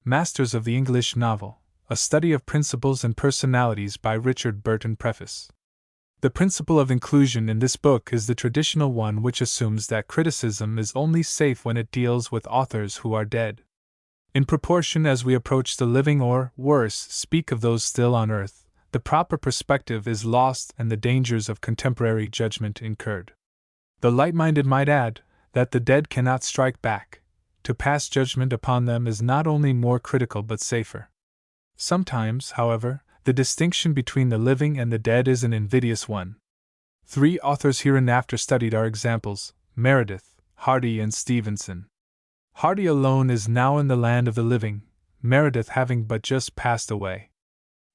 Masters of the English Novel, A Study of Principles and Personalities by Richard Burton. Preface. The principle of inclusion in this book is the traditional one which assumes that criticism is only safe when it deals with authors who are dead. In proportion as we approach the living or, worse, speak of those still on earth, the proper perspective is lost and the dangers of contemporary judgment incurred. The light-minded might add that the dead cannot strike back. To pass judgment upon them is not only more critical but safer. Sometimes, however, the distinction between the living and the dead is an invidious one. 3 authors hereinafter studied are examples: Meredith, Hardy, and Stevenson. Hardy alone is now in the land of the living, Meredith having but just passed away.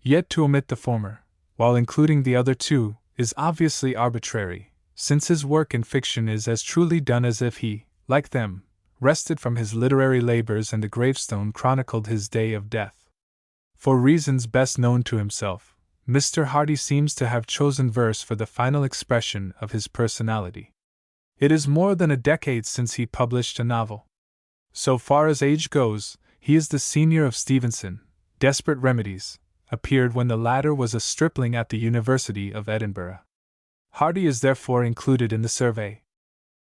Yet to omit the former, while including the other 2, is obviously arbitrary, since his work in fiction is as truly done as if he, like them, rested from his literary labors and the gravestone chronicled his day of death. For reasons best known to himself, Mr. Hardy seems to have chosen verse for the final expression of his personality. It is more than a decade since he published a novel. So far as age goes, he is the senior of Stevenson. Desperate Remedies appeared when the latter was a stripling at the University of Edinburgh. Hardy is therefore included in the survey.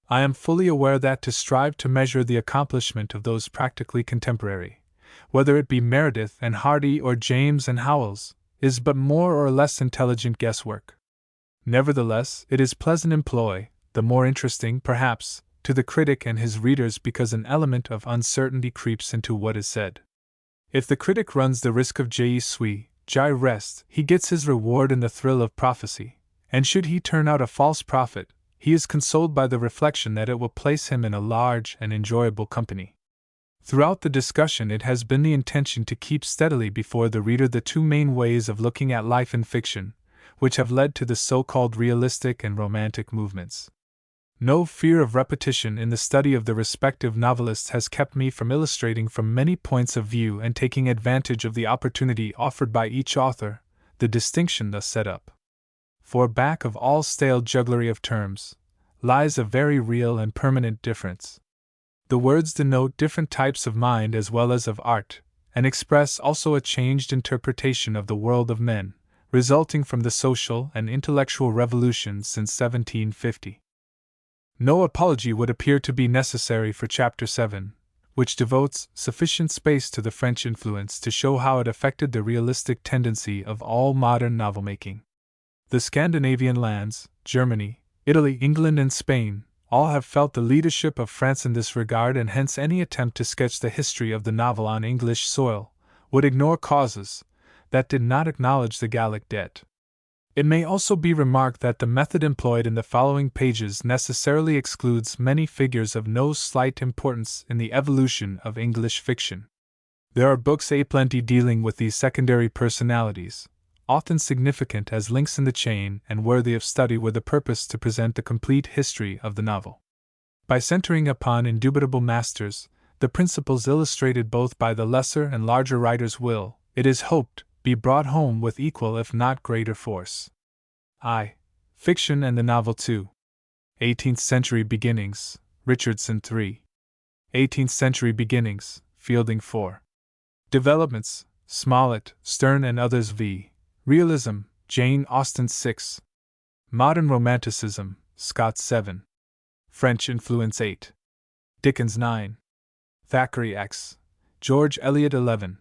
I am fully aware that to strive to measure the accomplishment of those practically contemporary, whether it be Meredith and Hardy or James and Howells, is but more or less intelligent guesswork. Nevertheless, it is pleasant employ, the more interesting, perhaps, to the critic and his readers because an element of uncertainty creeps into what is said. If the critic runs the risk of je suis, je reste, he gets his reward in the thrill of prophecy, and should he turn out a false prophet, he is consoled by the reflection that it will place him in a large and enjoyable company. Throughout the discussion, it has been the intention to keep steadily before the reader the 2 main ways of looking at life in fiction, which have led to the so-called realistic and romantic movements. No fear of repetition in the study of the respective novelists has kept me from illustrating from many points of view and taking advantage of the opportunity offered by each author, the distinction thus set up. For back of all stale jugglery of terms lies a very real and permanent difference. The words denote different types of mind as well as of art, and express also a changed interpretation of the world of men, resulting from the social and intellectual revolutions since 1750. No apology would appear to be necessary for Chapter 7, which devotes sufficient space to the French influence to show how it affected the realistic tendency of all modern novel-making. The Scandinavian lands, Germany, Italy, England, and Spain, all have felt the leadership of France in this regard, and hence any attempt to sketch the history of the novel on English soil would ignore causes that did not acknowledge the Gallic debt. It may also be remarked that the method employed in the following pages necessarily excludes many figures of no slight importance in the evolution of English fiction. There are books aplenty dealing with these secondary personalities, often significant as links in the chain and worthy of study with the purpose to present the complete history of the novel. By centering upon indubitable masters, the principles illustrated both by the lesser and larger writers will, it is hoped, be brought home with equal if not greater force. Fiction and the Novel 2. 18th Century Beginnings, Richardson 3. 18th Century Beginnings, Fielding 4. Developments, Smollett, Sterne and others v. Realism, Jane Austen 6. Modern Romanticism, Scott 7. French Influence 8. Dickens 9. Thackeray X. George Eliot 11.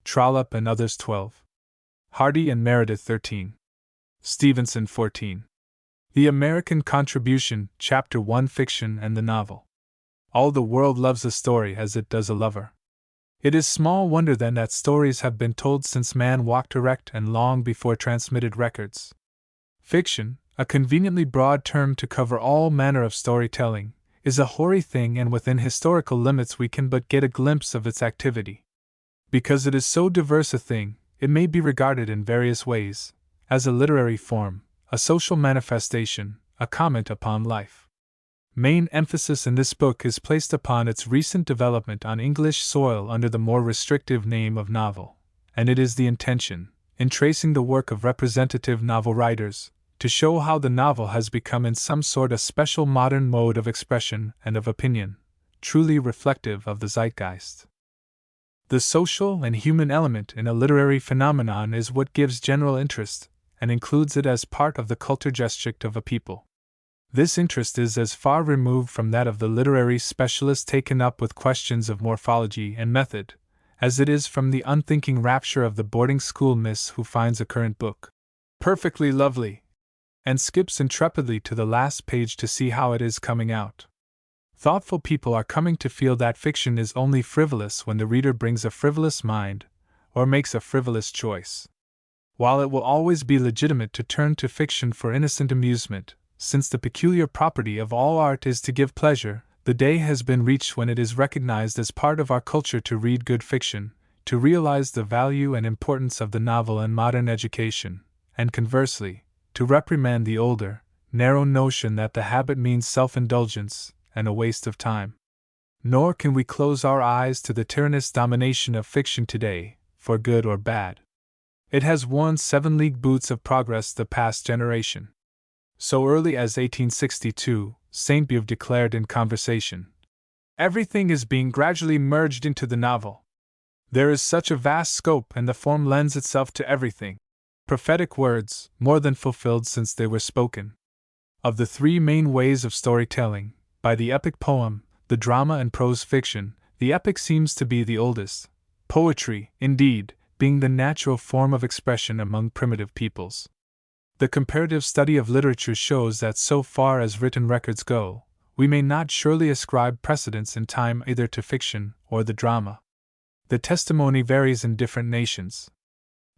Trollope and others 12. Hardy and Meredith 13. Stevenson 14. The American Contribution, Chapter 1 Fiction and the Novel. All the world loves a story as it does a lover. It is small wonder then that stories have been told since man walked erect and long before transmitted records. Fiction, a conveniently broad term to cover all manner of storytelling, is a hoary thing, and within historical limits we can but get a glimpse of its activity. Because it is so diverse a thing, it may be regarded in various ways, as a literary form, a social manifestation, a comment upon life. Main emphasis in this book is placed upon its recent development on English soil under the more restrictive name of novel, and it is the intention, in tracing the work of representative novel writers, to show how the novel has become in some sort a special modern mode of expression and of opinion, truly reflective of the zeitgeist. The social and human element in a literary phenomenon is what gives general interest, and includes it as part of the Kulturgeschichte of a people. This interest is as far removed from that of the literary specialist taken up with questions of morphology and method, as it is from the unthinking rapture of the boarding school miss who finds a current book perfectly lovely, and skips intrepidly to the last page to see how it is coming out. Thoughtful people are coming to feel that fiction is only frivolous when the reader brings a frivolous mind, or makes a frivolous choice. While it will always be legitimate to turn to fiction for innocent amusement, since the peculiar property of all art is to give pleasure, the day has been reached when it is recognized as part of our culture to read good fiction, to realize the value and importance of the novel in modern education, and conversely, to reprimand the older, narrow notion that the habit means self-indulgence and a waste of time. Nor can we close our eyes to the tyrannous domination of fiction today, for good or bad. It has worn 7-league boots of progress the past generation. So early as 1862, Sainte-Beuve declared in Conversation, "Everything is being gradually merged into the novel. There is such a vast scope and the form lends itself to everything." Prophetic words, more than fulfilled since they were spoken. Of the three main ways of storytelling, by the epic poem, the drama and prose fiction, the epic seems to be the oldest, poetry, indeed, being the natural form of expression among primitive peoples. The comparative study of literature shows that so far as written records go, we may not surely ascribe precedence in time either to fiction or the drama. The testimony varies in different nations.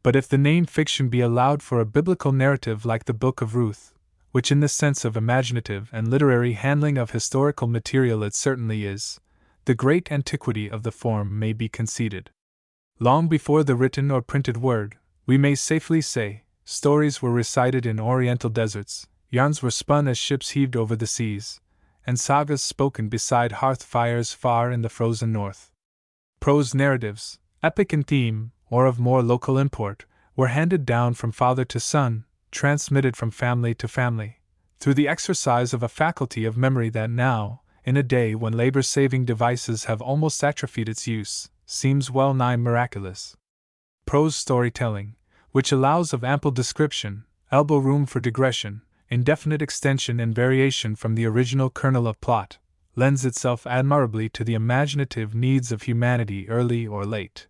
But if the name fiction be allowed for a biblical narrative like the Book of Ruth, which in the sense of imaginative and literary handling of historical material it certainly is, the great antiquity of the form may be conceded. Long before the written or printed word, we may safely say, stories were recited in oriental deserts, yarns were spun as ships heaved over the seas, and sagas spoken beside hearth fires far in the frozen north. Prose narratives, epic in theme, or of more local import, were handed down from father to son, transmitted from family to family, through the exercise of a faculty of memory that now, in a day when labor-saving devices have almost atrophied its use, seems well nigh miraculous. Prose storytelling, which allows of ample description, elbow room for digression, indefinite extension and variation from the original kernel of plot, lends itself admirably to the imaginative needs of humanity early or late.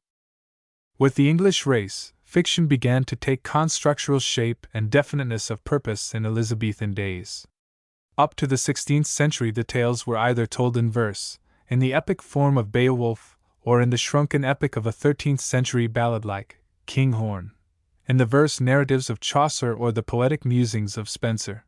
With the English race, fiction began to take constructural shape and definiteness of purpose in Elizabethan days. Up to the 16th century the tales were either told in verse, in the epic form of Beowulf, or in the shrunken epic of a 13th century ballad like King Horn, in the verse narratives of Chaucer or the poetic musings of Spenser.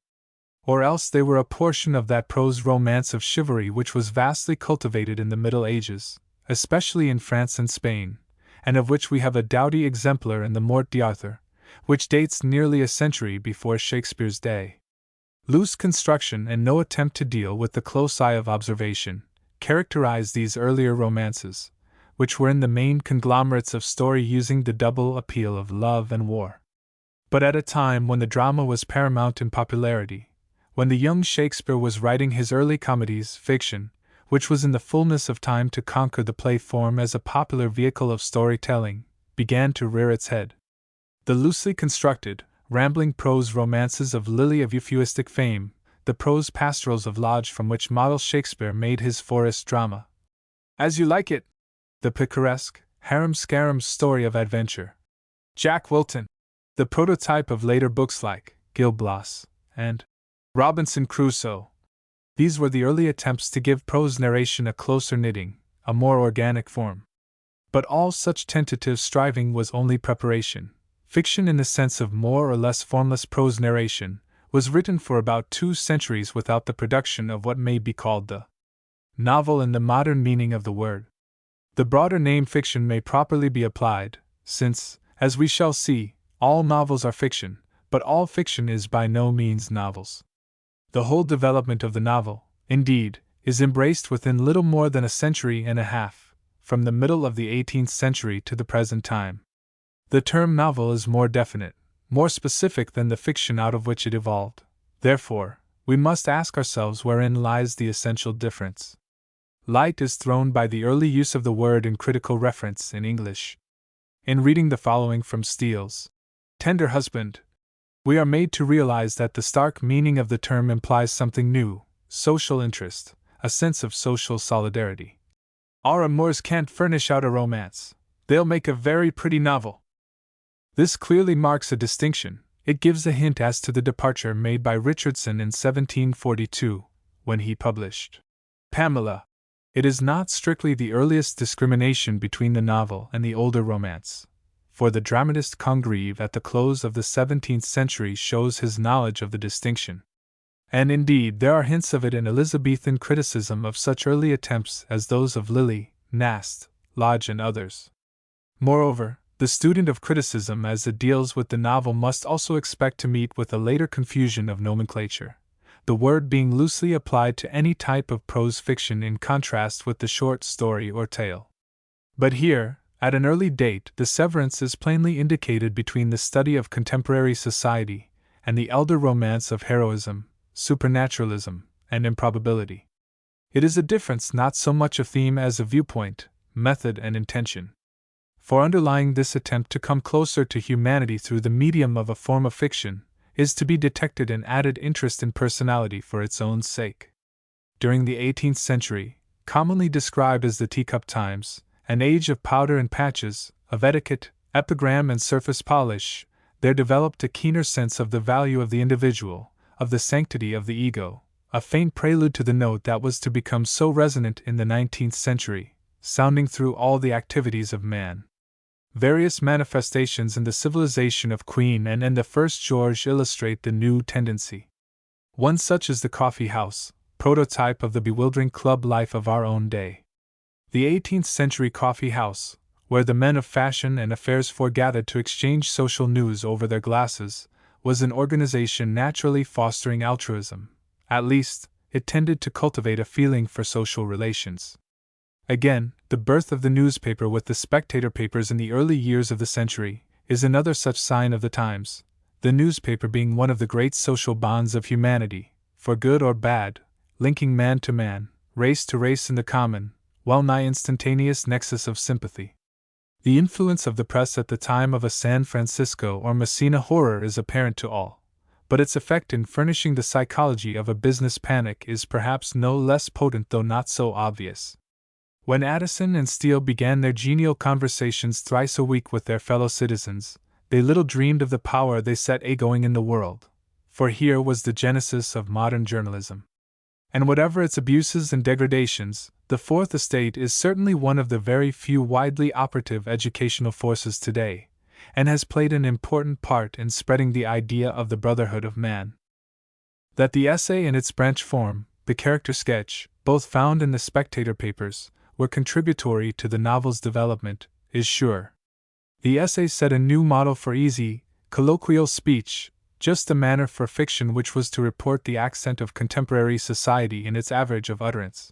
Or else they were a portion of that prose romance of chivalry which was vastly cultivated in the Middle Ages, especially in France and Spain, and of which we have a doughty exemplar in the Morte d'Arthur, which dates nearly a century before Shakespeare's day. Loose construction and no attempt to deal with the close eye of observation characterize these earlier romances, which were in the main conglomerates of story using the double appeal of love and war. But at a time when the drama was paramount in popularity, when the young Shakespeare was writing his early comedies, fiction, which was in the fullness of time to conquer the play form as a popular vehicle of storytelling, began to rear its head. The loosely constructed, rambling prose romances of Lily of euphuistic fame, the prose pastorals of Lodge from which model Shakespeare made his forest drama. As You Like It, the picaresque, harum-scarum story of adventure. Jack Wilton, the prototype of later books like Gil Blas and Robinson Crusoe. These were the early attempts to give prose narration a closer knitting, a more organic form. But all such tentative striving was only preparation. Fiction, in the sense of more or less formless prose narration, was written for about 2 centuries without the production of what may be called the novel in the modern meaning of the word. The broader name fiction may properly be applied, since, as we shall see, all novels are fiction, but all fiction is by no means novels. The whole development of the novel, indeed, is embraced within little more than a century and a half, from the middle of the 18th century to the present time. The term novel is more definite, more specific than the fiction out of which it evolved. Therefore, we must ask ourselves wherein lies the essential difference. light is thrown by the early use of the word in critical reference in English. In reading the following from Steele's Tender Husband, we are made to realize that the stark meaning of the term implies something new: social interest, a sense of social solidarity. Our amours can't furnish out a romance. They'll make a very pretty novel. This clearly marks a distinction. It gives a hint as to the departure made by Richardson in 1742, when he published Pamela. It is not strictly the earliest discrimination between the novel and the older romance, for the dramatist Congreve at the close of the 17th century shows his knowledge of the distinction. And indeed, there are hints of it in Elizabethan criticism of such early attempts as those of Lilly, Nast, Lodge, and others. Moreover, the student of criticism as it deals with the novel must also expect to meet with a later confusion of nomenclature, the word being loosely applied to any type of prose fiction in contrast with the short story or tale. But here, at an early date, the severance is plainly indicated between the study of contemporary society and the elder romance of heroism, supernaturalism, and improbability. It is a difference not so much of theme as of viewpoint, method, and intention. For underlying this attempt to come closer to humanity through the medium of a form of fiction is to be detected an added interest in personality for its own sake. During the 18th century, commonly described as the teacup times, an age of powder and patches, of etiquette, epigram, and surface polish, there developed a keener sense of the value of the individual, of the sanctity of the ego, a faint prelude to the note that was to become so resonant in the 19th century, sounding through all the activities of man. Various manifestations in the civilization of Queen Anne and the first George illustrate the new tendency. One such is the coffee house, prototype of the bewildering club life of our own day. The 18th century coffee house, where the men of fashion and affairs foregathered to exchange social news over their glasses, was an organization naturally fostering altruism. At least, it tended to cultivate a feeling for social relations. Again, the birth of the newspaper with the Spectator papers in the early years of the century is another such sign of the times, the newspaper being one of the great social bonds of humanity, for good or bad, linking man to man, race to race in the common, well-nigh instantaneous nexus of sympathy. The influence of the press at the time of a San Francisco or Messina horror is apparent to all, but its effect in furnishing the psychology of a business panic is perhaps no less potent though not so obvious. When Addison and Steele began their genial conversations thrice a week with their fellow citizens, they little dreamed of the power they set a-going in the world, for here was the genesis of modern journalism. And whatever its abuses and degradations, the Fourth Estate is certainly one of the very few widely operative educational forces today, and has played an important part in spreading the idea of the brotherhood of man. That the essay in its branch form, the character sketch, both found in the Spectator papers, were contributory to the novel's development, is sure. The essay set a new model for easy, colloquial speech, just the manner for fiction which was to report the accent of contemporary society in its average of utterance.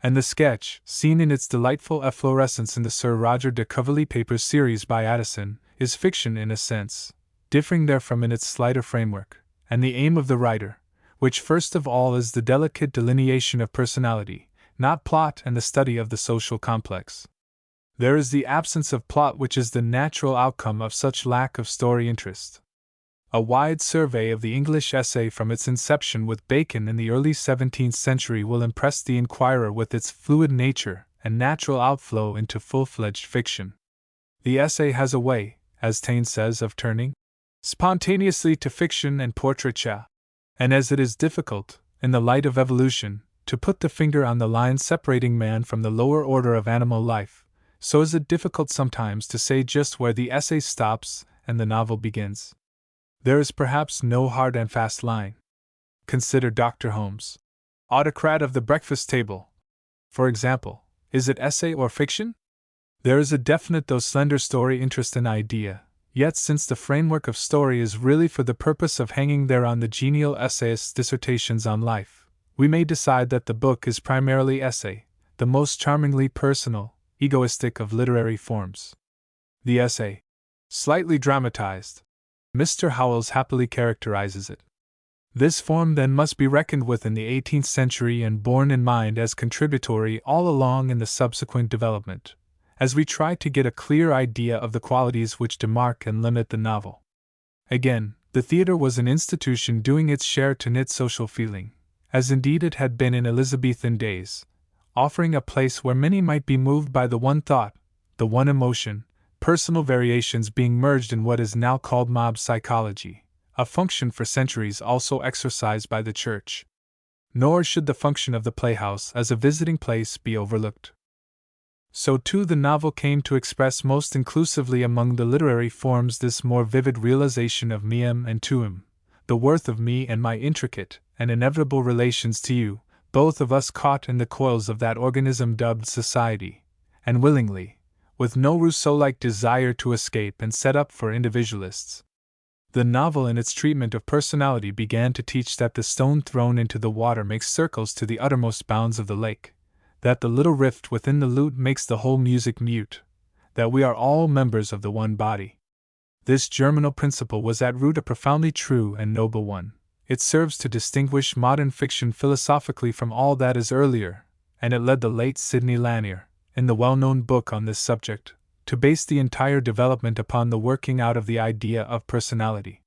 And the sketch, seen in its delightful efflorescence in the Sir Roger de Coverley Papers series by Addison, is fiction in a sense, differing therefrom in its slighter framework, and the aim of the writer, which first of all is the delicate delineation of personality, not plot and the study of the social complex. There is the absence of plot which is the natural outcome of such lack of story interest. A wide survey of the English essay from its inception with Bacon in the early 17th century will impress the inquirer with its fluid nature and natural outflow into full-fledged fiction. The essay has a way, as Taine says, of turning spontaneously to fiction and portraiture, and as it is difficult, in the light of evolution, to put the finger on the line separating man from the lower order of animal life, so is it difficult sometimes to say just where the essay stops and the novel begins. There is perhaps no hard and fast line. Consider Dr. Holmes, autocrat of the breakfast table. For example, is it essay or fiction? There is a definite though slender story interest and idea, yet since the framework of story is really for the purpose of hanging thereon the genial essayist's dissertations on life, we may decide that the book is primarily essay, the most charmingly personal, egoistic of literary forms. The essay, slightly dramatized, Mr. Howells happily characterizes it. This form then must be reckoned with in the 18th century and borne in mind as contributory all along in the subsequent development, as we try to get a clear idea of the qualities which demark and limit the novel. Again, the theatre was an institution doing its share to knit social feeling, as indeed it had been in Elizabethan days, offering a place where many might be moved by the one thought, the one emotion, personal variations being merged in what is now called mob psychology, a function for centuries also exercised by the Church. Nor should the function of the playhouse as a visiting place be overlooked. So too the novel came to express most inclusively among the literary forms this more vivid realization of meum and tuum, the worth of me and my intricate and inevitable relations to you, both of us caught in the coils of that organism dubbed society, and willingly, with no Rousseau-like desire to escape and set up for individualists. The novel in its treatment of personality began to teach that the stone thrown into the water makes circles to the uttermost bounds of the lake, that the little rift within the lute makes the whole music mute, that we are all members of the one body. This germinal principle was at root a profoundly true and noble one. It serves to distinguish modern fiction philosophically from all that is earlier, and it led the late Sidney Lanier, in the well-known book on this subject, to base the entire development upon the working out of the idea of personality.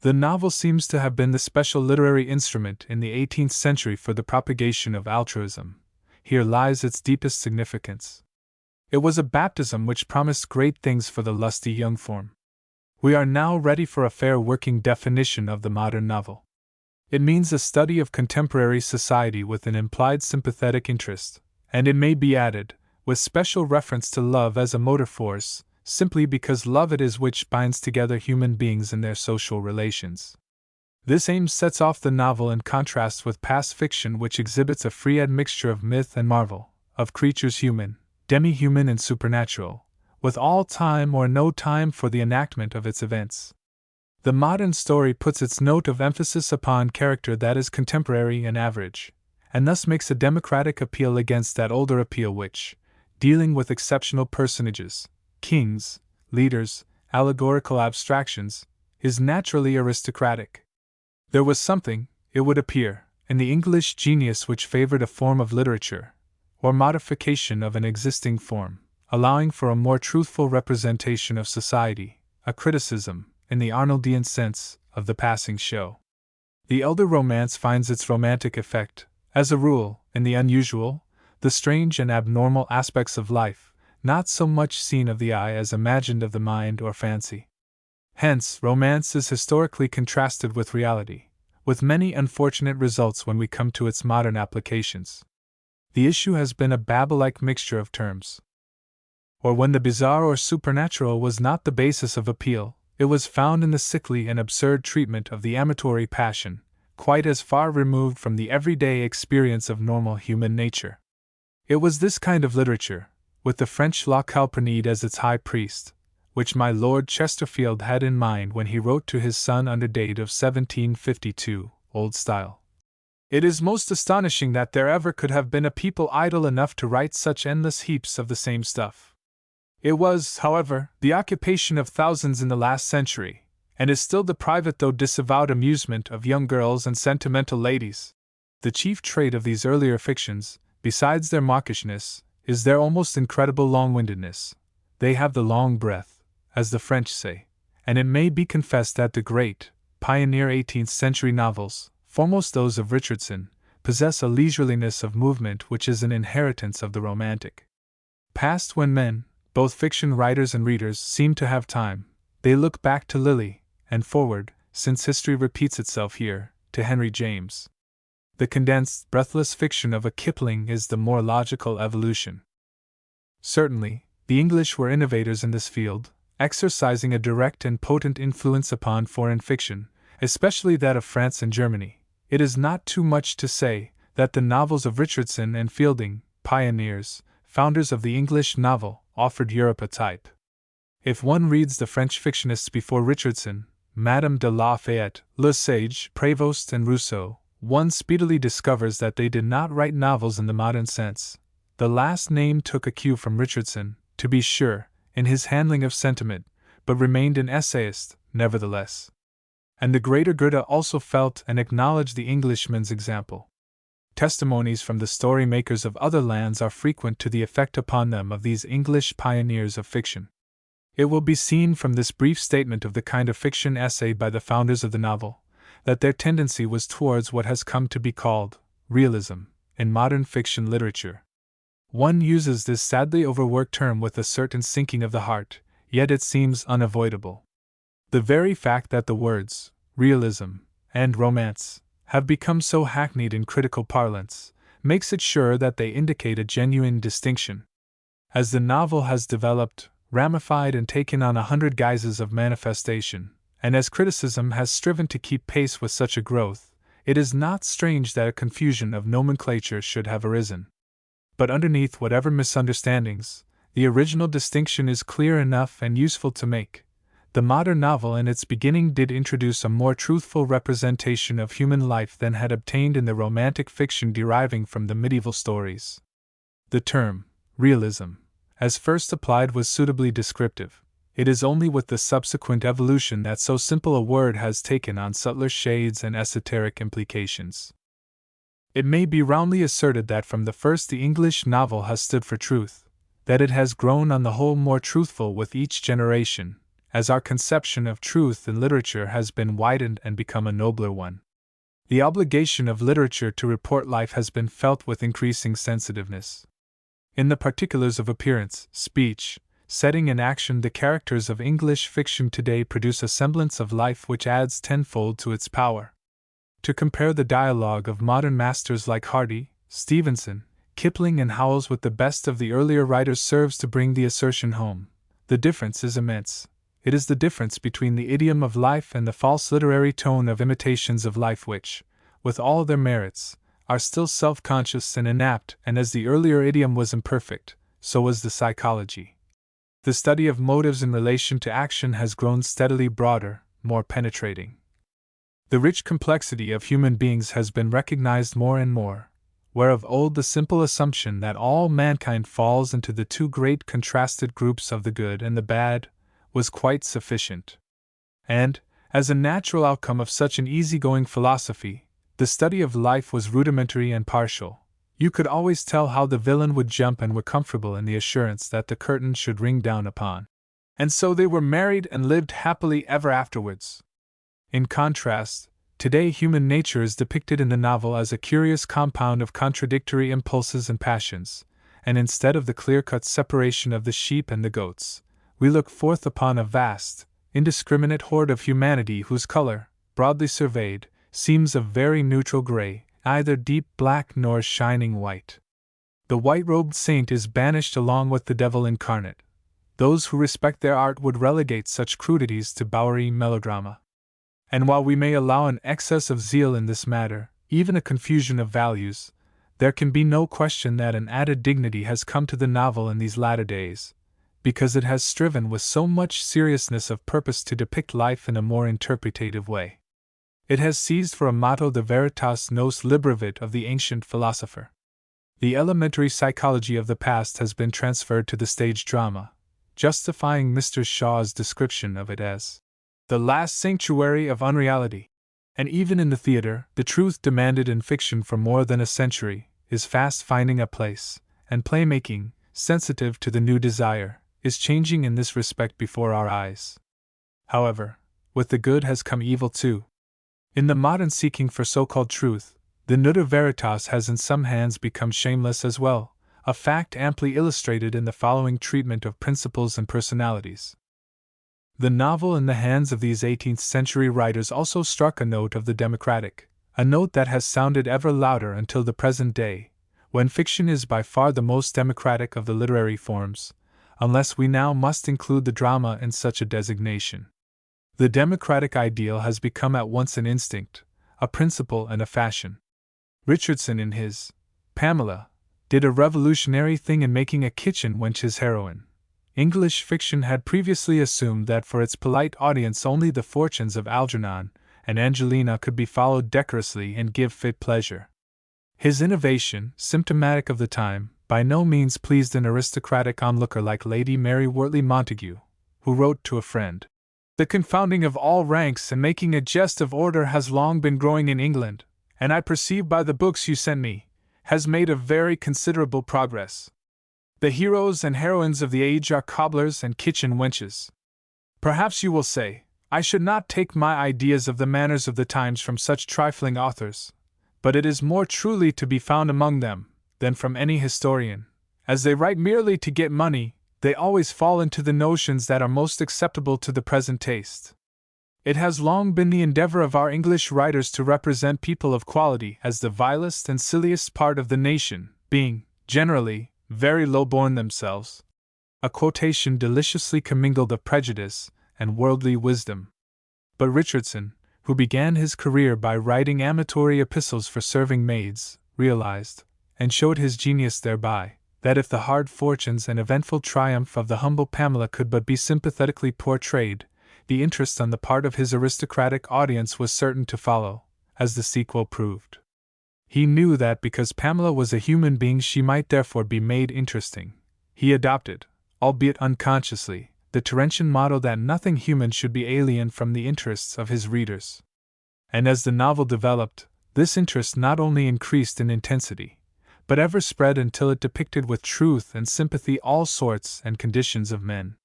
The novel seems to have been the special literary instrument in the 18th century for the propagation of altruism. Here lies its deepest significance. It was a baptism which promised great things for the lusty young form. We are now ready for a fair working definition of the modern novel. It means a study of contemporary society with an implied sympathetic interest, and it may be added, with special reference to love as a motor force, simply because love it is which binds together human beings in their social relations. This aim sets off the novel in contrast with past fiction which exhibits a free admixture of myth and marvel, of creatures human, demi-human and supernatural, with all time or no time for the enactment of its events. The modern story puts its note of emphasis upon character that is contemporary and average, and thus makes a democratic appeal against that older appeal which, dealing with exceptional personages, kings, leaders, allegorical abstractions, is naturally aristocratic. There was something, it would appear, in the English genius which favored a form of literature, or modification of an existing form, allowing for a more truthful representation of society, a criticism, in the Arnoldian sense, of the passing show. The elder romance finds its romantic effect, as a rule, in the unusual, the strange and abnormal aspects of life, not so much seen of the eye as imagined of the mind or fancy. Hence, romance is historically contrasted with reality, with many unfortunate results when we come to its modern applications. The issue has been a Babel-like mixture of terms. Or when the bizarre or supernatural was not the basis of appeal, it was found in the sickly and absurd treatment of the amatory passion, quite as far removed from the everyday experience of normal human nature. It was this kind of literature, with the French La Calprenède as its high priest, which my Lord Chesterfield had in mind when he wrote to his son under date of 1752, Old Style. It is most astonishing that there ever could have been a people idle enough to write such endless heaps of the same stuff. It was, however, the occupation of thousands in the last century, and is still the private though disavowed amusement of young girls and sentimental ladies. The chief trait of these earlier fictions, besides their mawkishness, is their almost incredible long-windedness. They have the long breath, as the French say, and it may be confessed that the great, pioneer 18th century novels, foremost those of Richardson, possess a leisureliness of movement which is an inheritance of the Romantic. Past when men, both fiction writers and readers, seem to have time, they look back to Lilly, and forward, since history repeats itself here, to Henry James. The condensed, breathless fiction of a Kipling is the more logical evolution. Certainly, the English were innovators in this field, exercising a direct and potent influence upon foreign fiction, especially that of France and Germany. It is not too much to say that the novels of Richardson and Fielding, pioneers, founders of the English novel, offered Europe a type. If one reads the French fictionists before Richardson, Madame de La Fayette, Le Sage, Prévost, and Rousseau, one speedily discovers that they did not write novels in the modern sense. The last named took a cue from Richardson, to be sure, in his handling of sentiment, but remained an essayist, nevertheless. And the greater Goethe also felt and acknowledged the Englishman's example. Testimonies from the story makers of other lands are frequent to the effect upon them of these English pioneers of fiction. It will be seen from this brief statement of the kind of fiction essayed by the founders of the novel, that their tendency was towards what has come to be called realism in modern fiction literature. One uses this sadly overworked term with a certain sinking of the heart, yet it seems unavoidable. The very fact that the words realism and romance have become so hackneyed in critical parlance makes it sure that they indicate a genuine distinction. As the novel has developed, ramified, and taken on 100 guises of manifestation, and as criticism has striven to keep pace with such a growth, it is not strange that a confusion of nomenclature should have arisen. But underneath whatever misunderstandings, the original distinction is clear enough and useful to make. The modern novel in its beginning did introduce a more truthful representation of human life than had obtained in the romantic fiction deriving from the medieval stories. The term realism, as first applied, was suitably descriptive. It is only with the subsequent evolution that so simple a word has taken on subtler shades and esoteric implications. It may be roundly asserted that from the first the English novel has stood for truth, that it has grown on the whole more truthful with each generation, as our conception of truth in literature has been widened and become a nobler one. The obligation of literature to report life has been felt with increasing sensitiveness. In the particulars of appearance, speech, setting, and action, the characters of English fiction today produce a semblance of life which adds tenfold to its power. To compare the dialogue of modern masters like Hardy, Stevenson, Kipling, and Howells with the best of the earlier writers serves to bring the assertion home. The difference is immense. It is the difference between the idiom of life and the false literary tone of imitations of life which, with all their merits, are still self-conscious and inapt, and as the earlier idiom was imperfect, so was the psychology. The study of motives in relation to action has grown steadily broader, more penetrating. The rich complexity of human beings has been recognized more and more, where of old the simple assumption that all mankind falls into the two great contrasted groups of the good and the bad was quite sufficient. And, as a natural outcome of such an easy-going philosophy, the study of life was rudimentary and partial. You could always tell how the villain would jump and were comfortable in the assurance that the curtain should ring down upon. And so they were married and lived happily ever afterwards. In contrast, today human nature is depicted in the novel as a curious compound of contradictory impulses and passions, and instead of the clear-cut separation of the sheep and the goats, we look forth upon a vast, indiscriminate horde of humanity whose color, broadly surveyed, seems a very neutral gray, neither deep black nor shining white. The white-robed saint is banished along with the devil incarnate. Those who respect their art would relegate such crudities to Bowery melodrama. And while we may allow an excess of zeal in this matter, even a confusion of values, there can be no question that an added dignity has come to the novel in these latter days, because it has striven with so much seriousness of purpose to depict life in a more interpretative way. It has seized for a motto the veritas nos librevit of the ancient philosopher. The elementary psychology of the past has been transferred to the stage drama, justifying Mr. Shaw's description of it as the last sanctuary of unreality. And even in the theater, the truth demanded in fiction for more than a century is fast finding a place, and playmaking, sensitive to the new desire, is changing in this respect before our eyes. However, with the good has come evil too. In the modern seeking for so-called truth, the nuda veritas has in some hands become shameless as well, a fact amply illustrated in the following treatment of principles and personalities. The novel in the hands of these 18th century writers also struck a note of the democratic, a note that has sounded ever louder until the present day, when fiction is by far the most democratic of the literary forms, unless we now must include the drama in such a designation. The democratic ideal has become at once an instinct, a principle, and a fashion. Richardson, in his Pamela, did a revolutionary thing in making a kitchen wench his heroine. English fiction had previously assumed that for its polite audience only the fortunes of Algernon and Angelina could be followed decorously and give fit pleasure. His innovation, symptomatic of the time, by no means pleased an aristocratic onlooker like Lady Mary Wortley Montagu, who wrote to a friend, The confounding of all ranks and making a jest of order has long been growing in England, and I perceive by the books you sent me, has made a very considerable progress. The heroes and heroines of the age are cobblers and kitchen wenches. Perhaps you will say, I should not take my ideas of the manners of the times from such trifling authors, but it is more truly to be found among them than from any historian. As they write merely to get money, they always fall into the notions that are most acceptable to the present taste. It has long been the endeavor of our English writers to represent people of quality as the vilest and silliest part of the nation, being, generally, very low-born themselves. A quotation deliciously commingled of prejudice and worldly wisdom. But Richardson, who began his career by writing amatory epistles for serving maids, realized, and showed his genius thereby, that if the hard fortunes and eventful triumph of the humble Pamela could but be sympathetically portrayed, the interest on the part of his aristocratic audience was certain to follow, as the sequel proved. He knew that because Pamela was a human being she might therefore be made interesting. He adopted, albeit unconsciously, the Terentian motto that nothing human should be alien from the interests of his readers. And as the novel developed, this interest not only increased in intensity, but ever spread until it depicted with truth and sympathy all sorts and conditions of men.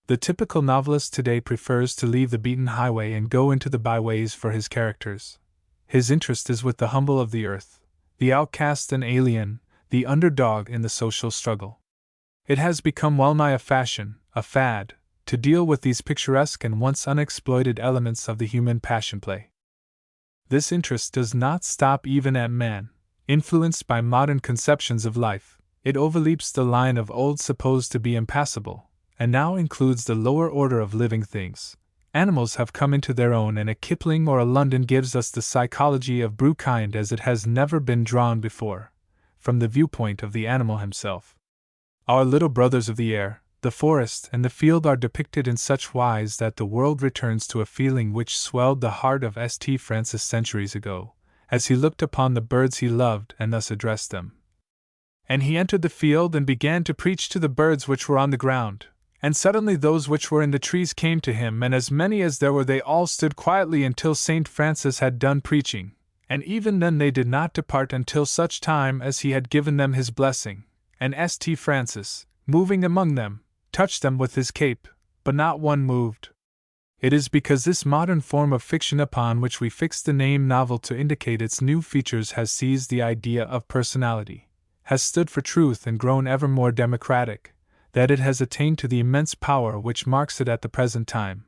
The typical novelist today prefers to leave the beaten highway and go into the byways for his characters. His interest is with the humble of the earth, the outcast and alien, the underdog in the social struggle. It has become well-nigh a fashion, a fad, to deal with these picturesque and once unexploited elements of the human passion play. This interest does not stop even at man. Influenced by modern conceptions of life, it overleaps the line of old supposed to be impassable, and now includes the lower order of living things. Animals have come into their own, and a Kipling or a London gives us the psychology of brute-kind as it has never been drawn before, from the viewpoint of the animal himself. Our little brothers of the air, the forest, and the field are depicted in such wise that the world returns to a feeling which swelled the heart of St. Francis centuries ago, as he looked upon the birds he loved and thus addressed them. And he entered the field and began to preach to the birds which were on the ground, and suddenly those which were in the trees came to him, and as many as there were they all stood quietly until St. Francis had done preaching, and even then they did not depart until such time as he had given them his blessing, and St. Francis, moving among them, touched them with his cape, but not one moved. It is because this modern form of fiction upon which we fix the name novel to indicate its new features has seized the idea of personality, has stood for truth and grown ever more democratic, that it has attained to the immense power which marks it at the present time.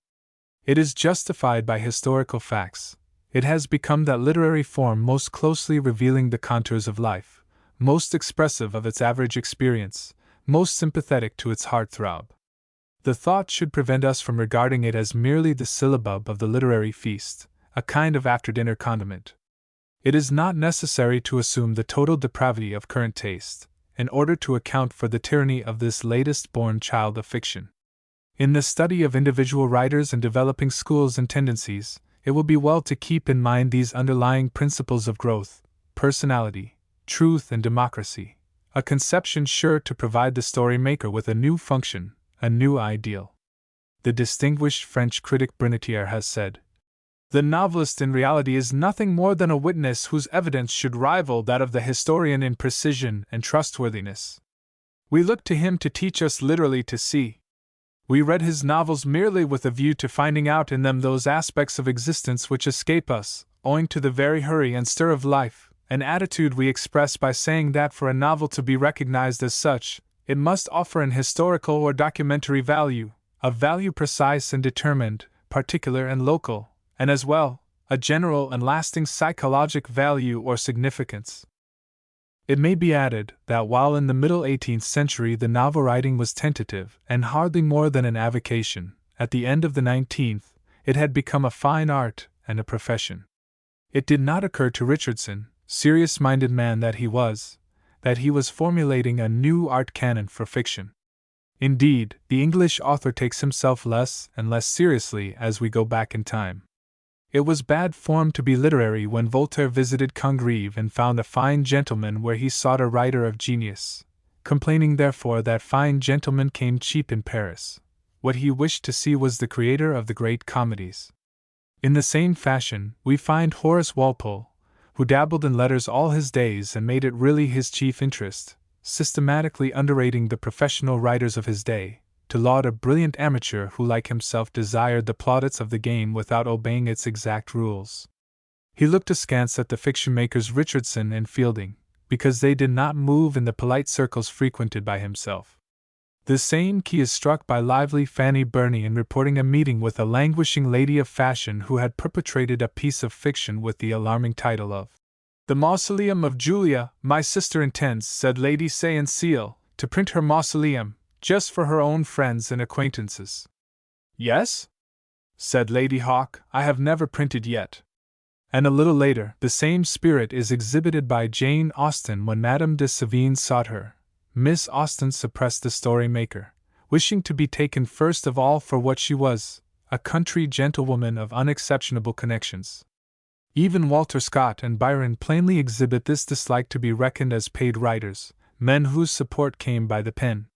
It is justified by historical facts. It has become that literary form most closely revealing the contours of life, most expressive of its average experience, most sympathetic to its heart-throb. The thought should prevent us from regarding it as merely the syllabub of the literary feast, a kind of after-dinner condiment. It is not necessary to assume the total depravity of current taste, in order to account for the tyranny of this latest-born child of fiction. In the study of individual writers and developing schools and tendencies, it will be well to keep in mind these underlying principles of growth, personality, truth, and democracy, a conception sure to provide the story-maker with a new function, a new ideal. The distinguished French critic Brunetière has said, "The novelist in reality is nothing more than a witness whose evidence should rival that of the historian in precision and trustworthiness. We look to him to teach us literally to see. We read his novels merely with a view to finding out in them those aspects of existence which escape us, owing to the very hurry and stir of life, an attitude we express by saying that for a novel to be recognized as such, it must offer an historical or documentary value, a value precise and determined, particular and local, and as well, a general and lasting psychologic value or significance." It may be added that while in the middle 18th century the novel writing was tentative and hardly more than an avocation, at the end of the 19th, it had become a fine art and a profession. It did not occur to Richardson, serious-minded man that he was formulating a new art canon for fiction. Indeed, the English author takes himself less and less seriously as we go back in time. It was bad form to be literary when Voltaire visited Congreve and found a fine gentleman where he sought a writer of genius, complaining therefore that fine gentlemen came cheap in Paris. What he wished to see was the creator of the great comedies. In the same fashion, we find Horace Walpole, who dabbled in letters all his days and made it really his chief interest, systematically underrating the professional writers of his day, to laud a brilliant amateur who, like himself, desired the plaudits of the game without obeying its exact rules. He looked askance at the fiction makers Richardson and Fielding, because they did not move in the polite circles frequented by himself. The same key is struck by lively Fanny Burney in reporting a meeting with a languishing lady of fashion who had perpetrated a piece of fiction with the alarming title of "The Mausoleum of Julia. My sister intends," said Lady Say and Seal, "to print her mausoleum, just for her own friends and acquaintances." "Yes?" said Lady Hawke, "I have never printed yet." And a little later, the same spirit is exhibited by Jane Austen when Madame de Sévigné sought her. Miss Austen suppressed the story maker, wishing to be taken first of all for what she was, a country gentlewoman of unexceptionable connections. Even Walter Scott and Byron plainly exhibit this dislike to be reckoned as paid writers, men whose support came by the pen.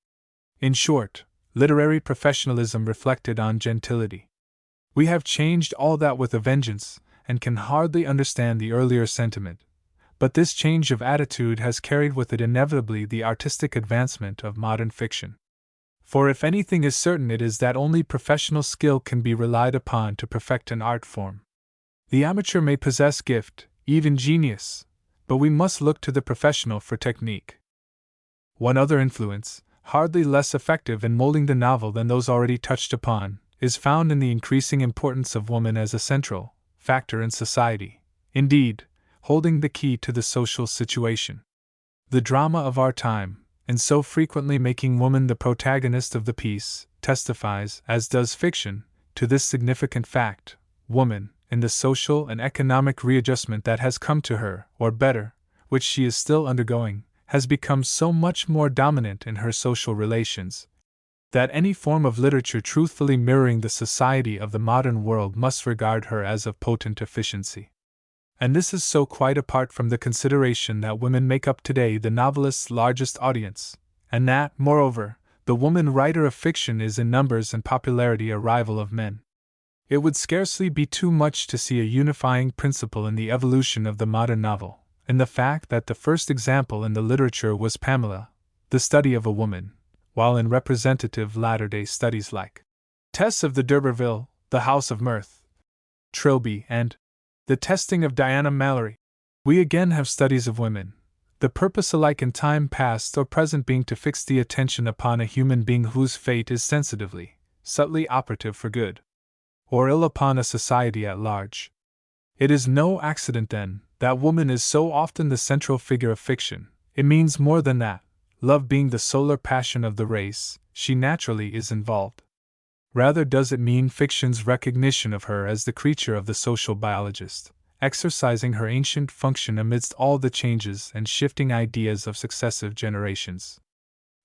In short, literary professionalism reflected on gentility. We have changed all that with a vengeance, and can hardly understand the earlier sentiment. But this change of attitude has carried with it inevitably the artistic advancement of modern fiction. For if anything is certain, it is that only professional skill can be relied upon to perfect an art form. The amateur may possess gift, even genius, but we must look to the professional for technique. One other influence, hardly less effective in molding the novel than those already touched upon, is found in the increasing importance of woman as a central factor in society, indeed, holding the key to the social situation. The drama of our time, in so frequently making woman the protagonist of the piece, testifies, as does fiction, to this significant fact. Woman, in the social and economic readjustment that has come to her, or better, which she is still undergoing, has become so much more dominant in her social relations, that any form of literature truthfully mirroring the society of the modern world must regard her as of potent efficiency. And this is so quite apart from the consideration that women make up today the novelist's largest audience, and that, moreover, the woman writer of fiction is in numbers and popularity a rival of men. It would scarcely be too much to see a unifying principle in the evolution of the modern novel, in the fact that the first example in the literature was Pamela, the study of a woman, while in representative latter-day studies like Tess of the D'Urberville, The House of Mirth, Trilby, and The Testing of Diana Mallory, we again have studies of women, the purpose alike in time past or present being to fix the attention upon a human being whose fate is sensitively, subtly operative for good or ill upon a society at large. It is no accident, then, that woman is so often the central figure of fiction. It means more than that. Love being the solar passion of the race, she naturally is involved. Rather does it mean fiction's recognition of her as the creature of the social biologist, exercising her ancient function amidst all the changes and shifting ideas of successive generations.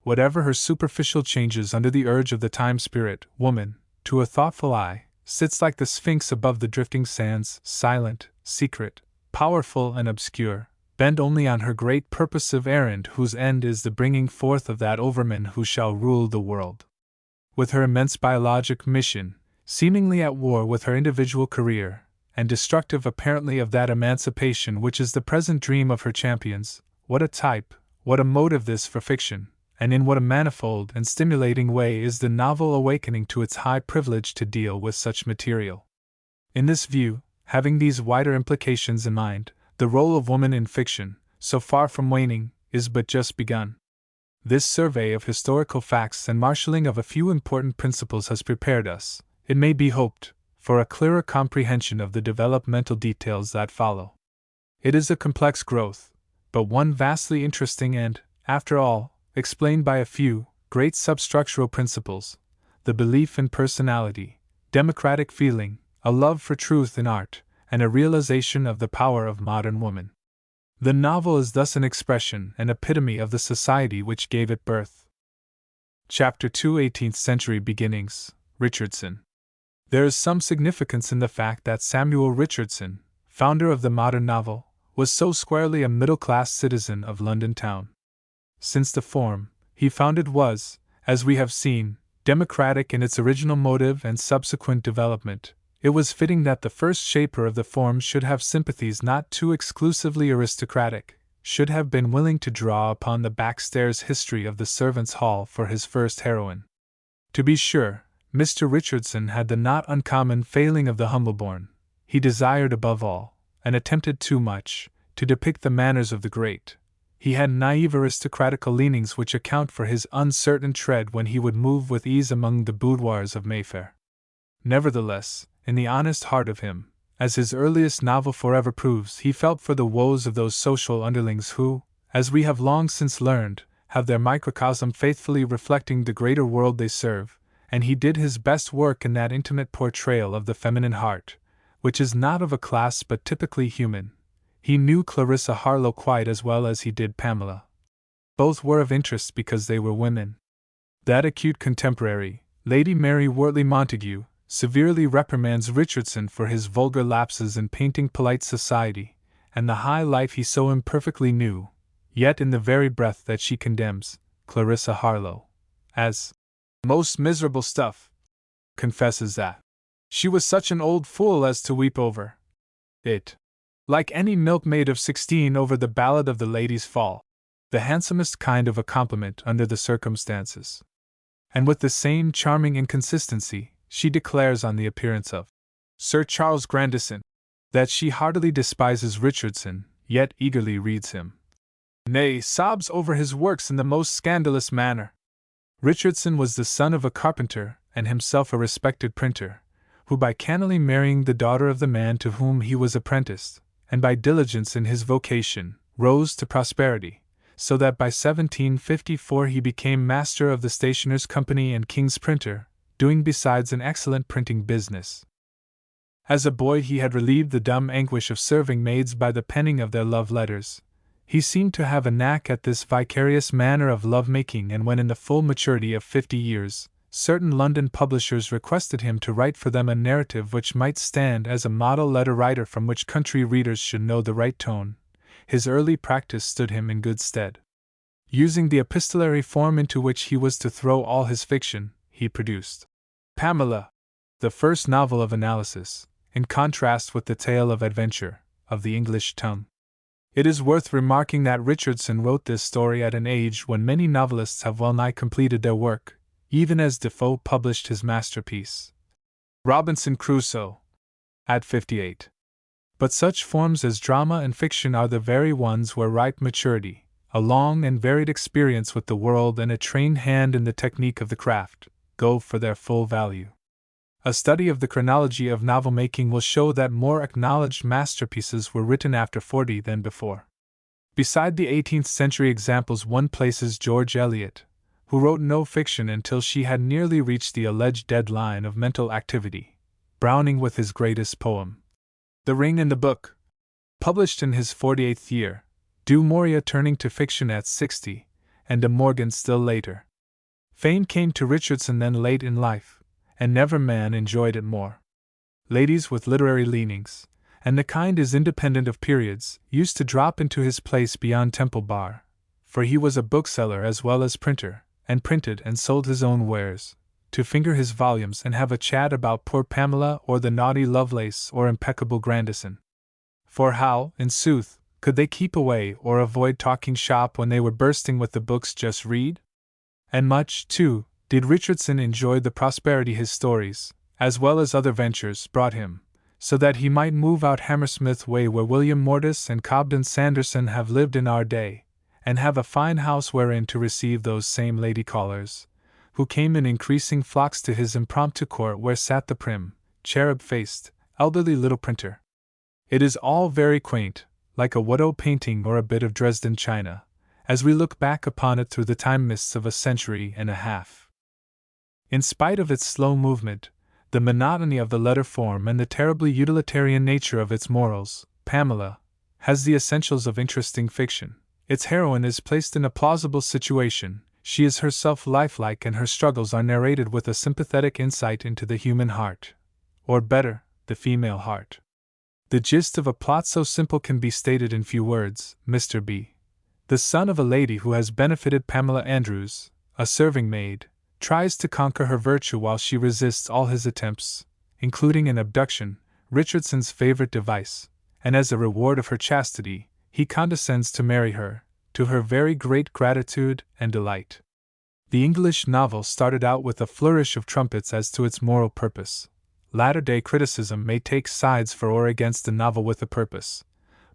Whatever her superficial changes under the urge of the time spirit, woman, to a thoughtful eye, sits like the Sphinx above the drifting sands, silent, secret, powerful and obscure, bent only on her great purposive errand whose end is the bringing forth of that overman who shall rule the world. With her immense biologic mission, seemingly at war with her individual career, and destructive apparently of that emancipation which is the present dream of her champions, what a type, what a motive this for fiction, and in what a manifold and stimulating way is the novel awakening to its high privilege to deal with such material. In this view, having these wider implications in mind, the role of woman in fiction, so far from waning, is but just begun. This survey of historical facts and marshalling of a few important principles has prepared us, it may be hoped, for a clearer comprehension of the developmental details that follow. It is a complex growth, but one vastly interesting and, after all, explained by a few great substructural principles: the belief in personality, democratic feeling, a love for truth in art, and a realization of the power of modern woman. The novel is thus an expression and epitome of the society which gave it birth. Chapter 2: 18th Century Beginnings, Richardson. There is some significance in the fact that Samuel Richardson, founder of the modern novel, was so squarely a middle-class citizen of London town. Since the form he founded was, as we have seen, Democratic in its original motive and subsequent development, it was fitting that the first shaper of the form should have sympathies not too exclusively aristocratic, should have been willing to draw upon the backstairs history of the servants' hall for his first heroine. To be sure, Mr. Richardson had the not uncommon failing of the humble-born. He desired above all, and attempted too much, to depict the manners of the great. He had naive aristocratical leanings which account for his uncertain tread when he would move with ease among the boudoirs of Mayfair. Nevertheless, in the honest heart of him, as his earliest novel forever proves, he felt for the woes of those social underlings who, as we have long since learned, have their microcosm faithfully reflecting the greater world they serve, and he did his best work in that intimate portrayal of the feminine heart, which is not of a class but typically human. He knew Clarissa Harlowe quite as well as he did Pamela. Both were of interest because they were women. That acute contemporary, Lady Mary Wortley Montagu, severely reprimands Richardson for his vulgar lapses in painting polite society, and the high life he so imperfectly knew, yet in the very breath that she condemns Clarissa Harlowe as most miserable stuff, confesses that she was such an old fool as to weep over it, like any milkmaid of 16 over the Ballad of the Lady's Fall, the handsomest kind of a compliment under the circumstances. And with the same charming inconsistency, she declares on the appearance of Sir Charles Grandison that she heartily despises Richardson, yet eagerly reads him. Nay, sobs over his works in the most scandalous manner. Richardson was the son of a carpenter, and himself a respected printer, who by cannily marrying the daughter of the man to whom he was apprenticed, and by diligence in his vocation, rose to prosperity, so that by 1754 he became master of the Stationers' Company and King's Printer, doing besides an excellent printing business. As a boy he had relieved the dumb anguish of serving maids by the penning of their love letters. He seemed to have a knack at this vicarious manner of love-making, and when in the full maturity of 50 years, certain London publishers requested him to write for them a narrative which might stand as a model letter writer from which country readers should know the right tone, his early practice stood him in good stead. Using the epistolary form into which he was to throw all his fiction, he produced Pamela, the first novel of analysis, in contrast with the tale of adventure, of the English tongue. It is worth remarking that Richardson wrote this story at an age when many novelists have well nigh completed their work, even as Defoe published his masterpiece, Robinson Crusoe, at 58. But such forms as drama and fiction are the very ones where ripe maturity, a long and varied experience with the world, and a trained hand in the technique of the craft, go for their full value. A study of the chronology of novel-making will show that more acknowledged masterpieces were written after 40 than before. Beside the 18th-century examples one places George Eliot, who wrote no fiction until she had nearly reached the alleged deadline of mental activity, Browning with his greatest poem, The Ring and the Book, published in his 48th year, Du Maurier turning to fiction at 60, and De Morgan still later. Fame came to Richardson then late in life, and never man enjoyed it more. Ladies with literary leanings, and the kind is independent of periods, used to drop into his place beyond Temple Bar, for he was a bookseller as well as printer, and printed and sold his own wares, to finger his volumes and have a chat about poor Pamela or the naughty Lovelace or impeccable Grandison. For how, in sooth, could they keep away or avoid talking shop when they were bursting with the books just read? And much, too, did Richardson enjoy the prosperity his stories, as well as other ventures, brought him, so that he might move out Hammersmith way where William Morris and Cobden Sanderson have lived in our day, and have a fine house wherein to receive those same lady callers, who came in increasing flocks to his impromptu court where sat the prim, cherub-faced, elderly little printer. It is all very quaint, like a Watteau painting or a bit of Dresden china, as we look back upon it through the time mists of a century and a half. In spite of its slow movement, the monotony of the letter form, and the terribly utilitarian nature of its morals, Pamela has the essentials of interesting fiction. Its heroine is placed in a plausible situation, she is herself lifelike, and her struggles are narrated with a sympathetic insight into the human heart. Or better, the female heart. The gist of a plot so simple can be stated in few words. Mr. B., the son of a lady who has benefited Pamela Andrews, a serving maid, tries to conquer her virtue while she resists all his attempts, including an abduction, Richardson's favorite device, and as a reward of her chastity, he condescends to marry her, to her very great gratitude and delight. The English novel started out with a flourish of trumpets as to its moral purpose. Latter-day criticism may take sides for or against the novel with a purpose,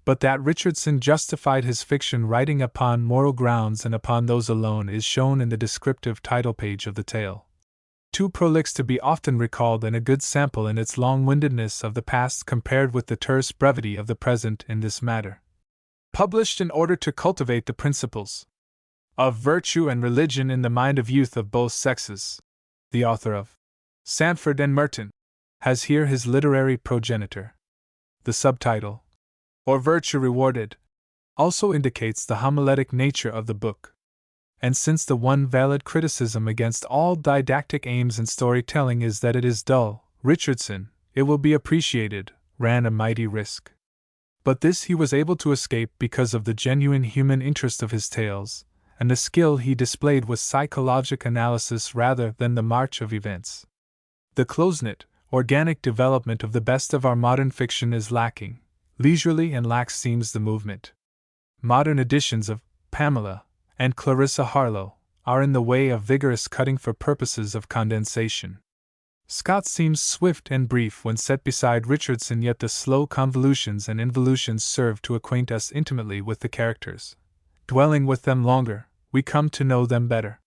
but that Richardson justified his fiction writing upon moral grounds and upon those alone is shown in the descriptive title page of the tale. Too prolix to be often recalled and a good sample in its long-windedness of the past compared with the terse brevity of the present in this matter. Published in order to cultivate the principles of virtue and religion in the mind of youth of both sexes, the author of Sandford and Merton has here his literary progenitor. The subtitle, or Virtue Rewarded, also indicates the homiletic nature of the book. And since the one valid criticism against all didactic aims in storytelling is that it is dull, Richardson, it will be appreciated, ran a mighty risk. But this he was able to escape because of the genuine human interest of his tales, and the skill he displayed with psychologic analysis rather than the march of events. The close-knit, organic development of the best of our modern fiction is lacking. Leisurely and lax seems the movement. Modern editions of Pamela and Clarissa Harlowe are in the way of vigorous cutting for purposes of condensation. Scott seems swift and brief when set beside Richardson, yet the slow convolutions and involutions serve to acquaint us intimately with the characters. Dwelling with them longer, we come to know them better.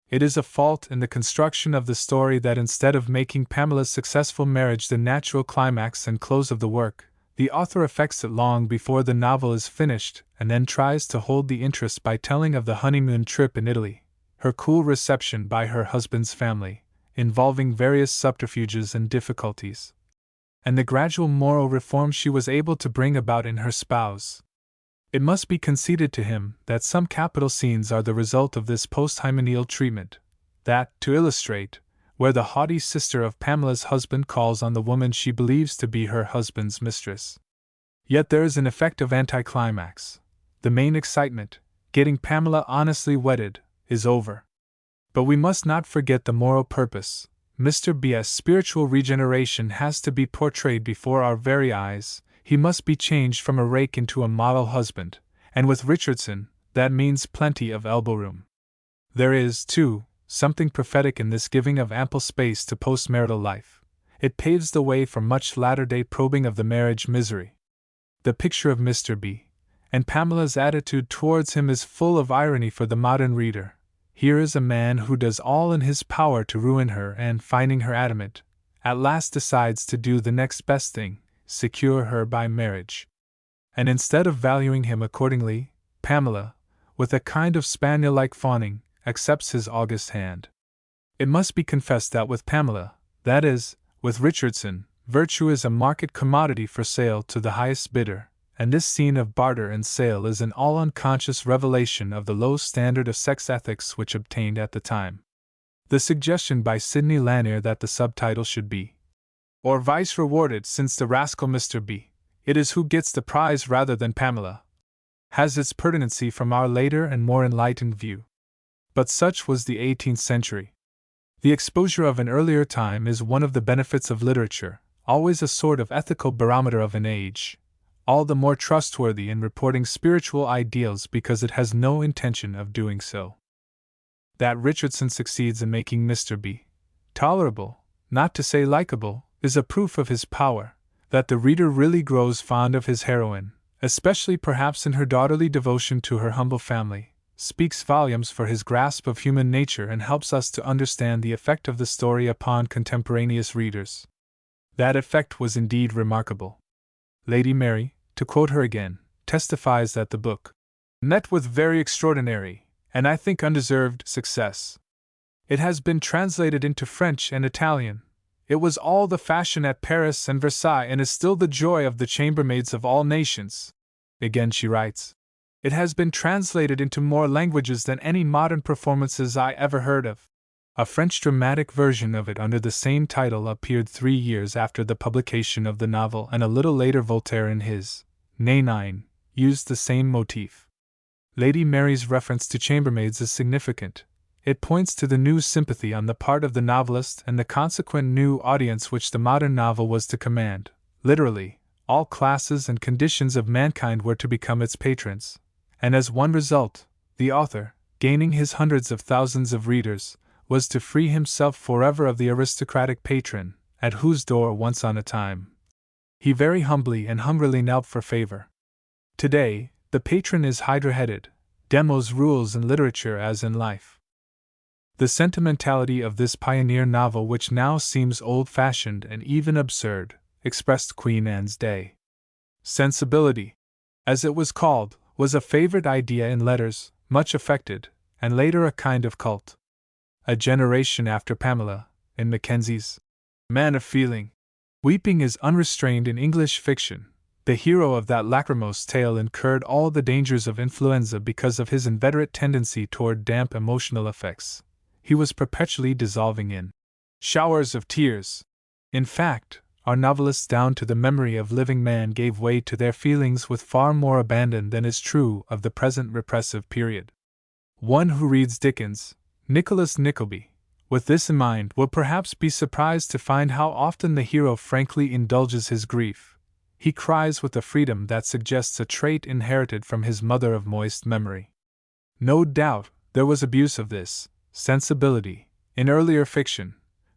It is a fault in the construction of the story that instead of making Pamela's successful marriage the natural climax and close of the work, the author affects it long before the novel is finished and then tries to hold the interest by telling of the honeymoon trip in Italy, her cool reception by her husband's family, involving various subterfuges and difficulties, and the gradual moral reform she was able to bring about in her spouse. It must be conceded to him that some capital scenes are the result of this post-hymeneal treatment, that, to illustrate, where the haughty sister of Pamela's husband calls on the woman she believes to be her husband's mistress. Yet there is an effect of anticlimax. The main excitement, getting Pamela honestly wedded, is over. But we must not forget the moral purpose. Mr. B.'s spiritual regeneration has to be portrayed before our very eyes. He must be changed from a rake into a model husband, and with Richardson, that means plenty of elbow room. There is, too, something prophetic in this giving of ample space to postmarital life. It paves the way for much latter-day probing of the marriage misery. The picture of Mr. B. and Pamela's attitude towards him is full of irony for the modern reader. Here is a man who does all in his power to ruin her and, finding her adamant, at last decides to do the next best thing, secure her by marriage. And instead of valuing him accordingly, Pamela, with a kind of spaniel-like fawning, accepts his august hand. It must be confessed that with Pamela, that is, with Richardson, virtue is a market commodity for sale to the highest bidder, and this scene of barter and sale is an all-unconscious revelation of the low standard of sex ethics which obtained at the time. The suggestion by Sidney Lanier that the subtitle should be, or Vice Rewarded, since the rascal Mr. B, it is who gets the prize rather than Pamela, has its pertinency from our later and more enlightened view. But such was the 18th century. The exposure of an earlier time is one of the benefits of literature, always a sort of ethical barometer of an age, all the more trustworthy in reporting spiritual ideals because it has no intention of doing so. That Richardson succeeds in making Mr. B tolerable, not to say likable, is a proof of his power, that the reader really grows fond of his heroine, especially perhaps in her daughterly devotion to her humble family, speaks volumes for his grasp of human nature and helps us to understand the effect of the story upon contemporaneous readers. That effect was indeed remarkable. Lady Mary, to quote her again, testifies that the book met with very extraordinary, and I think undeserved, success. It has been translated into French and Italian. It was all the fashion at Paris and Versailles and is still the joy of the chambermaids of all nations. Again she writes, it has been translated into more languages than any modern performances I ever heard of. A French dramatic version of it under the same title appeared 3 years after the publication of the novel, and a little later Voltaire in his Nine used the same motif. Lady Mary's reference to chambermaids is significant. it points to the new sympathy on the part of the novelist and the consequent new audience which the modern novel was to command. Literally, all classes and conditions of mankind were to become its patrons, and as one result, the author, gaining his hundreds of thousands of readers, was to free himself forever of the aristocratic patron, at whose door once on a time he very humbly and hungrily knelt for favor. Today, the patron is hydra-headed, demos rules in literature as in life. The sentimentality of this pioneer novel, which now seems old-fashioned and even absurd, expressed Queen Anne's day. Sensibility, as it was called, was a favorite idea in letters, much affected, and later a kind of cult. A generation after Pamela, in Mackenzie's Man of Feeling, weeping is unrestrained in English fiction. The hero of that lachrymose tale incurred all the dangers of influenza because of his inveterate tendency toward damp emotional effects. He was perpetually dissolving in showers of tears. In fact, our novelists down to the memory of living man gave way to their feelings with far more abandon than is true of the present repressive period. One who reads Dickens, Nicholas Nickleby, with this in mind will perhaps be surprised to find how often the hero frankly indulges his grief. He cries with a freedom that suggests a trait inherited from his mother of moist memory. No doubt, there was abuse of this sensibility in earlier fiction,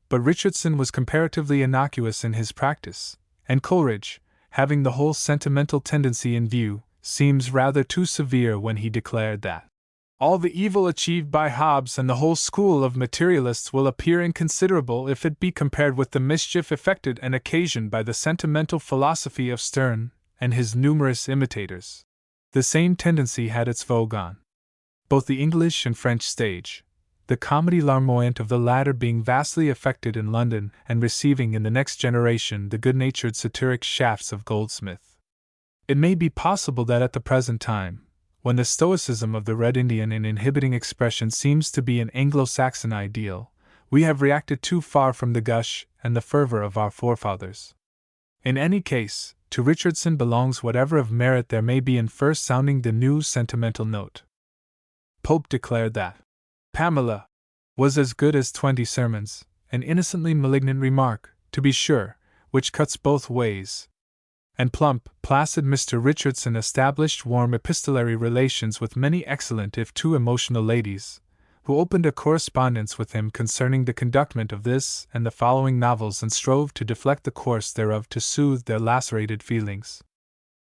but Richardson was comparatively innocuous in his practice, and Coleridge, having the whole sentimental tendency in view, seems rather too severe when he declared that all the evil achieved by Hobbes and the whole school of materialists will appear inconsiderable if it be compared with the mischief effected and occasioned by the sentimental philosophy of Sterne and his numerous imitators. The same tendency had its vogue on both the English and French stage, the comedy larmoyant of the latter being vastly affected in London and receiving in the next generation the good-natured satiric shafts of Goldsmith. It may be possible that at the present time, when the stoicism of the Red Indian in inhibiting expression seems to be an Anglo-Saxon ideal, we have reacted too far from the gush and the fervor of our forefathers. In any case, to Richardson belongs whatever of merit there may be in first sounding the new sentimental note. Pope declared that Pamela was as good as 20 sermons, an innocently malignant remark, to be sure, which cuts both ways. And plump, placid Mr. Richardson established warm epistolary relations with many excellent if too emotional ladies, who opened a correspondence with him concerning the conductment of this and the following novels and strove to deflect the course thereof to soothe their lacerated feelings.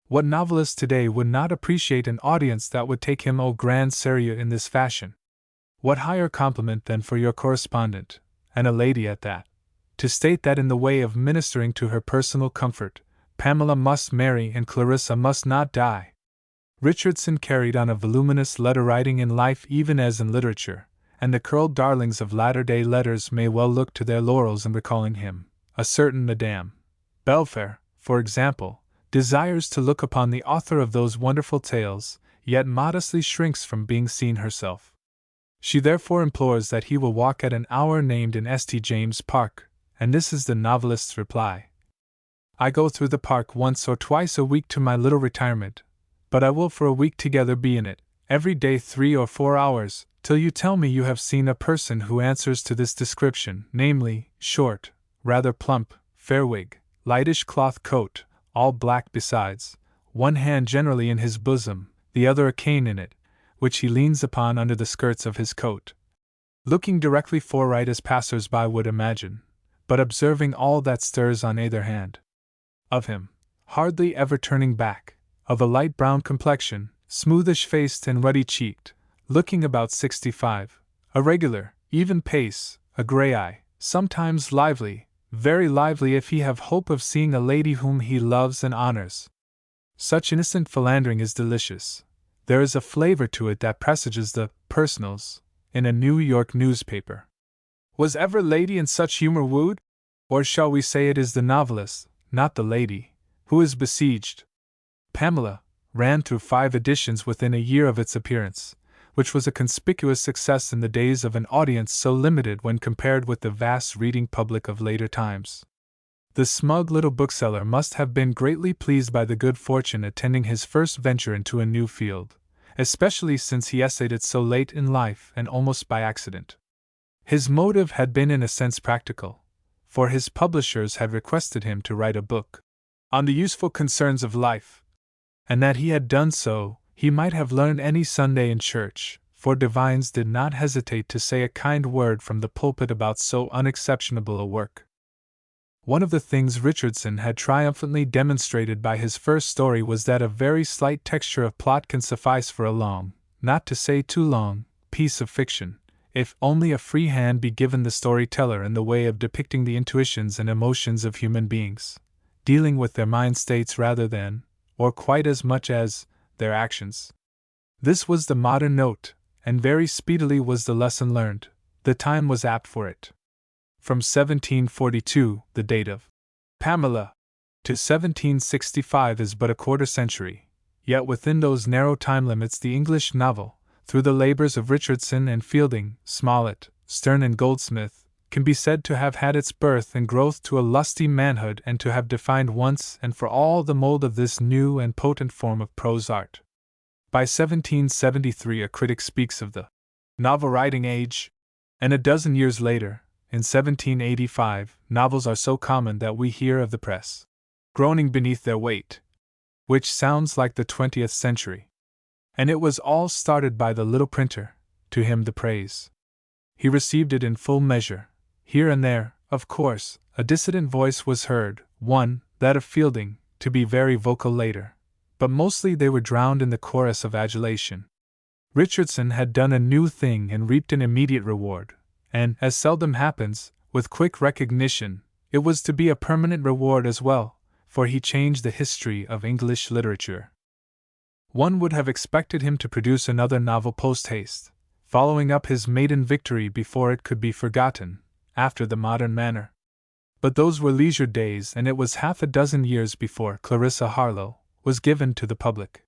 What novelist today would not appreciate an audience that would take him au grand sérieux in this fashion? What higher compliment than for your correspondent, and a lady at that, to state that in the way of ministering to her personal comfort, Pamela must marry and Clarissa must not die? Richardson carried on a voluminous letter-writing in life even as in literature, and the curled darlings of latter-day letters may well look to their laurels in recalling him. A certain Madame Belfair, for example, desires to look upon the author of those wonderful tales, yet modestly shrinks from being seen herself. She therefore implores that he will walk at an hour named in St. James's Park, and this is the novelist's reply. I go through the park once or twice a week to my little retirement, but I will for a week together be in it, every day 3 or 4 hours, till you tell me you have seen a person who answers to this description, namely, short, rather plump, fair wig, lightish cloth coat, all black besides, one hand generally in his bosom, the other a cane in it, which he leans upon under the skirts of his coat, looking directly forright as passers-by would imagine, but observing all that stirs on either hand of him, hardly ever turning back, of a light brown complexion, smoothish-faced and ruddy-cheeked, looking about 65, a regular, even pace, a grey eye, sometimes lively, very lively if he have hope of seeing a lady whom he loves and honors. Such innocent philandering is delicious. There is a flavor to it that presages the personals in a New York newspaper. Was ever lady in such humor wooed? Or shall we say it is the novelist, not the lady, who is besieged? Pamela ran through 5 editions within a year of its appearance, which was a conspicuous success in the days of an audience so limited when compared with the vast reading public of later times. The smug little bookseller must have been greatly pleased by the good fortune attending his first venture into a new field, especially since he essayed it so late in life and almost by accident. His motive had been in a sense practical, for his publishers had requested him to write a book on the useful concerns of life, and that he had done so, he might have learned any Sunday in church, for divines did not hesitate to say a kind word from the pulpit about so unexceptionable a work. One of the things Richardson had triumphantly demonstrated by his first story was that a very slight texture of plot can suffice for a long, not to say too long, piece of fiction, if only a free hand be given the storyteller in the way of depicting the intuitions and emotions of human beings, dealing with their mind states rather than, or quite as much as, their actions. This was the modern note, and very speedily was the lesson learned. The time was apt for it. From 1742, the date of Pamela, to 1765 is but a quarter century, yet within those narrow time limits the English novel, through the labors of Richardson and Fielding, Smollett, Sterne and Goldsmith, can be said to have had its birth and growth to a lusty manhood and to have defined once and for all the mold of this new and potent form of prose art. By 1773 a critic speaks of the novel-writing age, and a dozen years later, in 1785, novels are so common that we hear of the press groaning beneath their weight, which sounds like the 20th century. And it was all started by the little printer, to him the praise. He received it in full measure. Here and there, of course, a dissident voice was heard, one, that of Fielding, to be very vocal later, but mostly they were drowned in the chorus of adulation. Richardson had done a new thing and reaped an immediate reward, and, as seldom happens, with quick recognition, it was to be a permanent reward as well, for he changed the history of English literature. One would have expected him to produce another novel post-haste, following up his maiden victory before it could be forgotten, after the modern manner. But those were leisure days, and it was half a dozen years before Clarissa Harlowe was given to the public.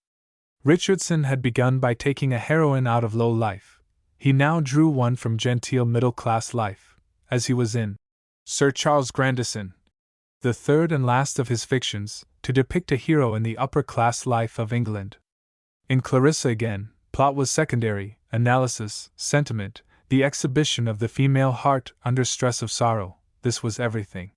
Richardson had begun by taking a heroine out of low life. He now drew one from genteel middle-class life, as he was in Sir Charles Grandison, the third and last of his fictions, to depict a hero in the upper-class life of England. In Clarissa again, plot was secondary, analysis, sentiment, the exhibition of the female heart under stress of sorrow, this was everything.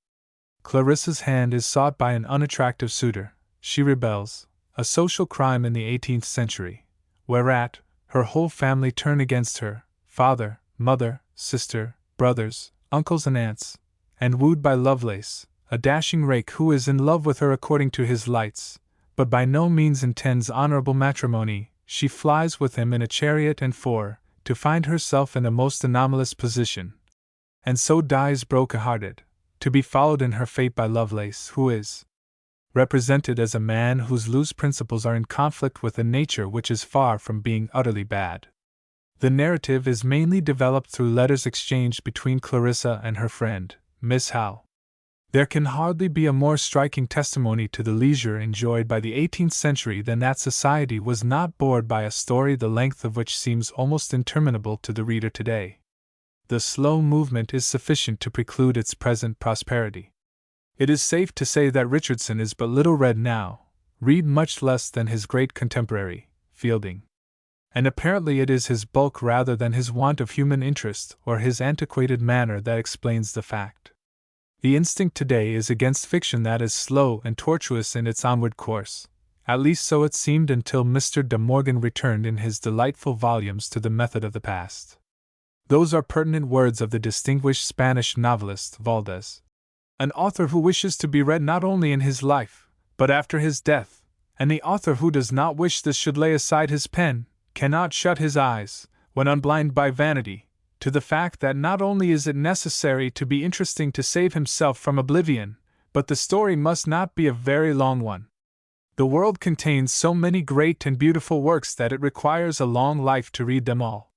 Clarissa's hand is sought by an unattractive suitor, she rebels, a social crime in the 18th century, whereat her whole family turn against her, father, mother, sister, brothers, uncles and aunts, and wooed by Lovelace, a dashing rake who is in love with her according to his lights, but by no means intends honorable matrimony, she flies with him in a chariot and four, to find herself in a most anomalous position, and so dies broken-hearted, to be followed in her fate by Lovelace, who is represented as a man whose loose principles are in conflict with a nature which is far from being utterly bad. The narrative is mainly developed through letters exchanged between Clarissa and her friend, Miss Howe. There can hardly be a more striking testimony to the leisure enjoyed by the 18th century than that society was not bored by a story the length of which seems almost interminable to the reader today. The slow movement is sufficient to preclude its present prosperity. It is safe to say that Richardson is but little read now, read much less than his great contemporary, Fielding. And apparently it is his bulk rather than his want of human interest or his antiquated manner that explains the fact. The instinct today is against fiction that is slow and tortuous in its onward course, at least so it seemed until Mr. de Morgan returned in his delightful volumes to the method of the past. Those are pertinent words of the distinguished Spanish novelist Valdez, an author who wishes to be read not only in his life, but after his death, and the author who does not wish this should lay aside his pen, cannot shut his eyes, when unblinded by vanity, to the fact that not only is it necessary to be interesting to save himself from oblivion, but the story must not be a very long one. The world contains so many great and beautiful works that it requires a long life to read them all.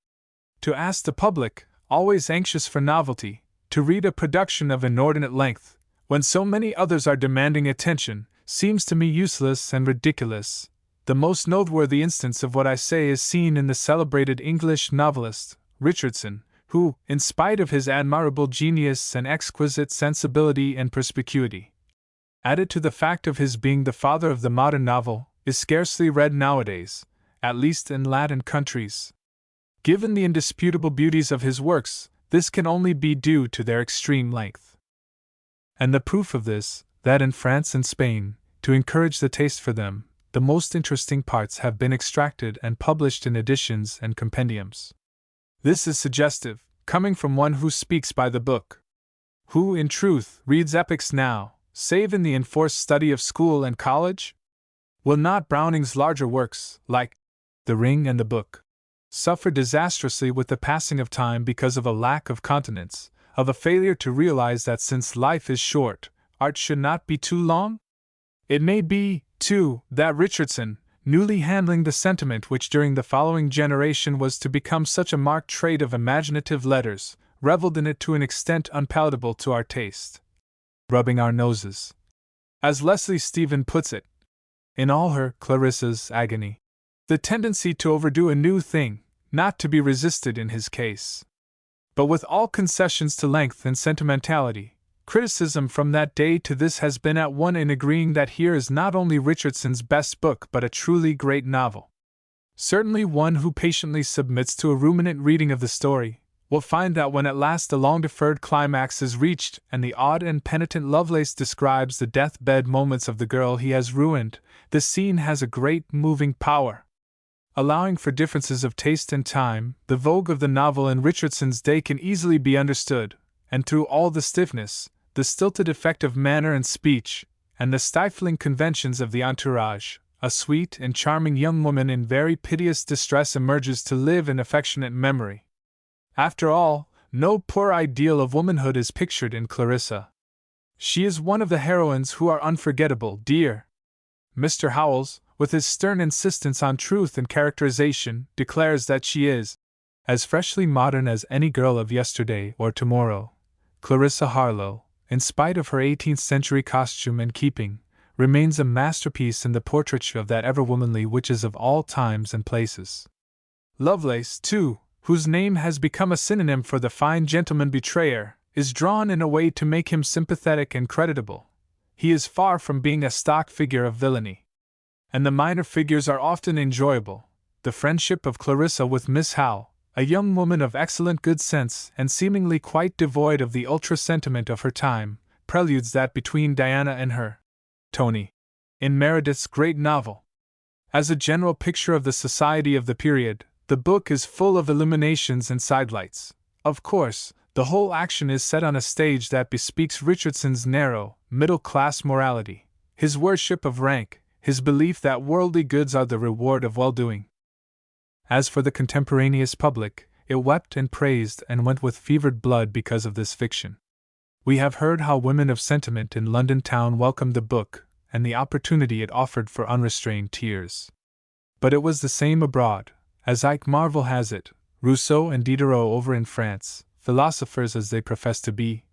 To ask the public, always anxious for novelty, to read a production of inordinate length, when so many others are demanding attention, seems to me useless and ridiculous. The most noteworthy instance of what I say is seen in the celebrated English novelist, Richardson, who, in spite of his admirable genius and exquisite sensibility and perspicuity, added to the fact of his being the father of the modern novel, is scarcely read nowadays, at least in Latin countries. Given the indisputable beauties of his works, this can only be due to their extreme length. And the proof of this, that in France and Spain, to encourage the taste for them, the most interesting parts have been extracted and published in editions and compendiums. This is suggestive, coming from one who speaks by the book. Who, in truth, reads epics now, save in the enforced study of school and college? Will not Browning's larger works, like The Ring and the Book, suffer disastrously with the passing of time because of a lack of continence, of a failure to realize that since life is short, art should not be too long? It may be, too, that Richardson, newly handling the sentiment which during the following generation was to become such a marked trait of imaginative letters, reveled in it to an extent unpalatable to our taste. Rubbing our noses. As Leslie Stephen puts it, in all her Clarissa's agony, the tendency to overdo a new thing, not to be resisted in his case. But with all concessions to length and sentimentality, criticism from that day to this has been at one in agreeing that here is not only Richardson's best book but a truly great novel. Certainly one who patiently submits to a ruminant reading of the story will find that when at last the long-deferred climax is reached and the odd and penitent Lovelace describes the death-bed moments of the girl he has ruined, the scene has a great moving power. Allowing for differences of taste and time, the vogue of the novel in Richardson's day can easily be understood, and through all the stiffness, the stilted effect of manner and speech, and the stifling conventions of the entourage, a sweet and charming young woman in very piteous distress emerges to live in affectionate memory. After all, no poor ideal of womanhood is pictured in Clarissa. She is one of the heroines who are unforgettable, dear. Mr. Howells, with his stern insistence on truth and characterization, declares that she is as freshly modern as any girl of yesterday or tomorrow. Clarissa Harlowe, in spite of her 18th century costume and keeping, remains a masterpiece in the portraiture of that ever womanly witches of all times and places. Lovelace, too, whose name has become a synonym for the fine gentleman betrayer, is drawn in a way to make him sympathetic and creditable. He is far from being a stock figure of villainy. And the minor figures are often enjoyable. The friendship of Clarissa with Miss Howe, a young woman of excellent good sense and seemingly quite devoid of the ultra-sentiment of her time, preludes that between Diana and her Tony, in Meredith's great novel. As a general picture of the society of the period, the book is full of illuminations and sidelights. Of course, the whole action is set on a stage that bespeaks Richardson's narrow, middle-class morality, his worship of rank, his belief that worldly goods are the reward of well-doing. As for the contemporaneous public, it wept and praised and went with fevered blood because of this fiction. We have heard how women of sentiment in London town welcomed the book, and the opportunity it offered for unrestrained tears. But it was the same abroad, as Ike Marvell has it. Rousseau and Diderot over in France, philosophers as they profess to be,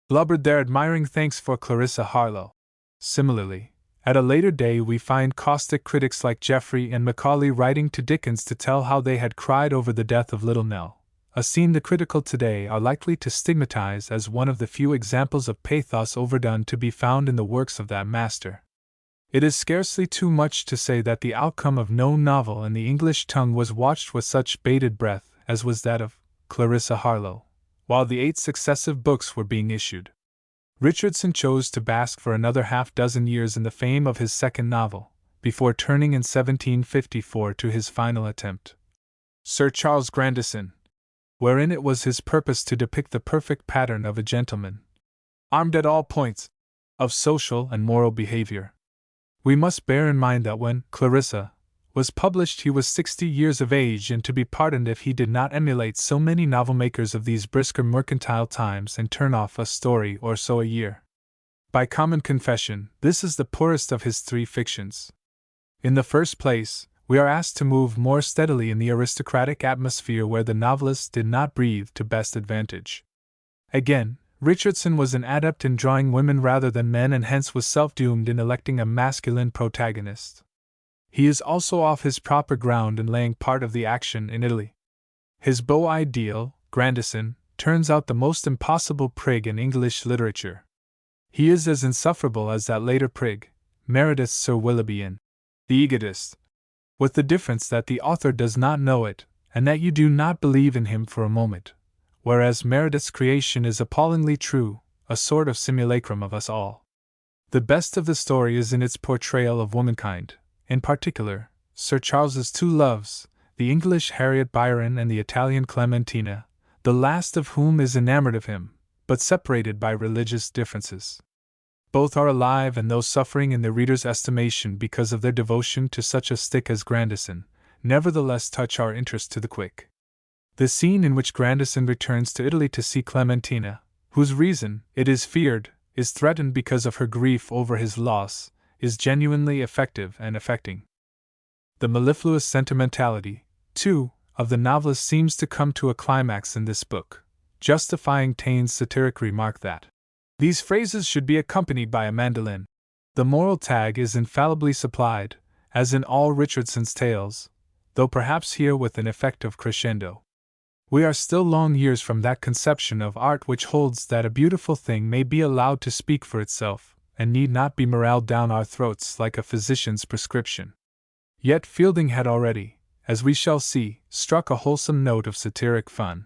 blubbered their admiring thanks for Clarissa Harlowe. Similarly, at a later day we find caustic critics like Jeffrey and Macaulay writing to Dickens to tell how they had cried over the death of Little Nell, a scene the critical today are likely to stigmatize as one of the few examples of pathos overdone to be found in the works of that master. It is scarcely too much to say that the outcome of no novel in the English tongue was watched with such bated breath as was that of Clarissa Harlowe, while the 8 successive books were being issued. Richardson chose to bask for another half-dozen years in the fame of his second novel, before turning in 1754 to his final attempt, Sir Charles Grandison, wherein it was his purpose to depict the perfect pattern of a gentleman, armed at all points of social and moral behavior. We must bear in mind that when Clarissa was published he was 60 years of age, and to be pardoned if he did not emulate so many novel-makers of these brisker mercantile times and turn off a story or so a year. By common confession, this is the poorest of his 3 fictions. In the first place, we are asked to move more steadily in the aristocratic atmosphere where the novelist did not breathe to best advantage. Again, Richardson was an adept in drawing women rather than men, and hence was self-doomed in electing a masculine protagonist. He is also off his proper ground in laying part of the action in Italy. His beau ideal, Grandison, turns out the most impossible prig in English literature. He is as insufferable as that later prig, Meredith's Sir Willoughby in The Egotist. with the difference that the author does not know it, and that you do not believe in him for a moment, whereas Meredith's creation is appallingly true, a sort of simulacrum of us all. The best of the story is in its portrayal of womankind, in particular, Sir Charles's two loves, the English Harriet Byron and the Italian Clementina, the last of whom is enamored of him, but separated by religious differences. Both are alive and though suffering in the reader's estimation because of their devotion to such a stick as Grandison, nevertheless touch our interest to the quick. The scene in which Grandison returns to Italy to see Clementina, whose reason, it is feared, is threatened because of her grief over his loss, is genuinely effective and affecting. The mellifluous sentimentality, too, of the novelist seems to come to a climax in this book, justifying Taine's satiric remark that these phrases should be accompanied by a mandolin. The moral tag is infallibly supplied, as in all Richardson's tales, though perhaps here with an effect of crescendo. We are still long years from that conception of art which holds that a beautiful thing may be allowed to speak for itself, and need not be moraled down our throats like a physician's prescription. Yet Fielding had already, as we shall see, struck a wholesome note of satiric fun.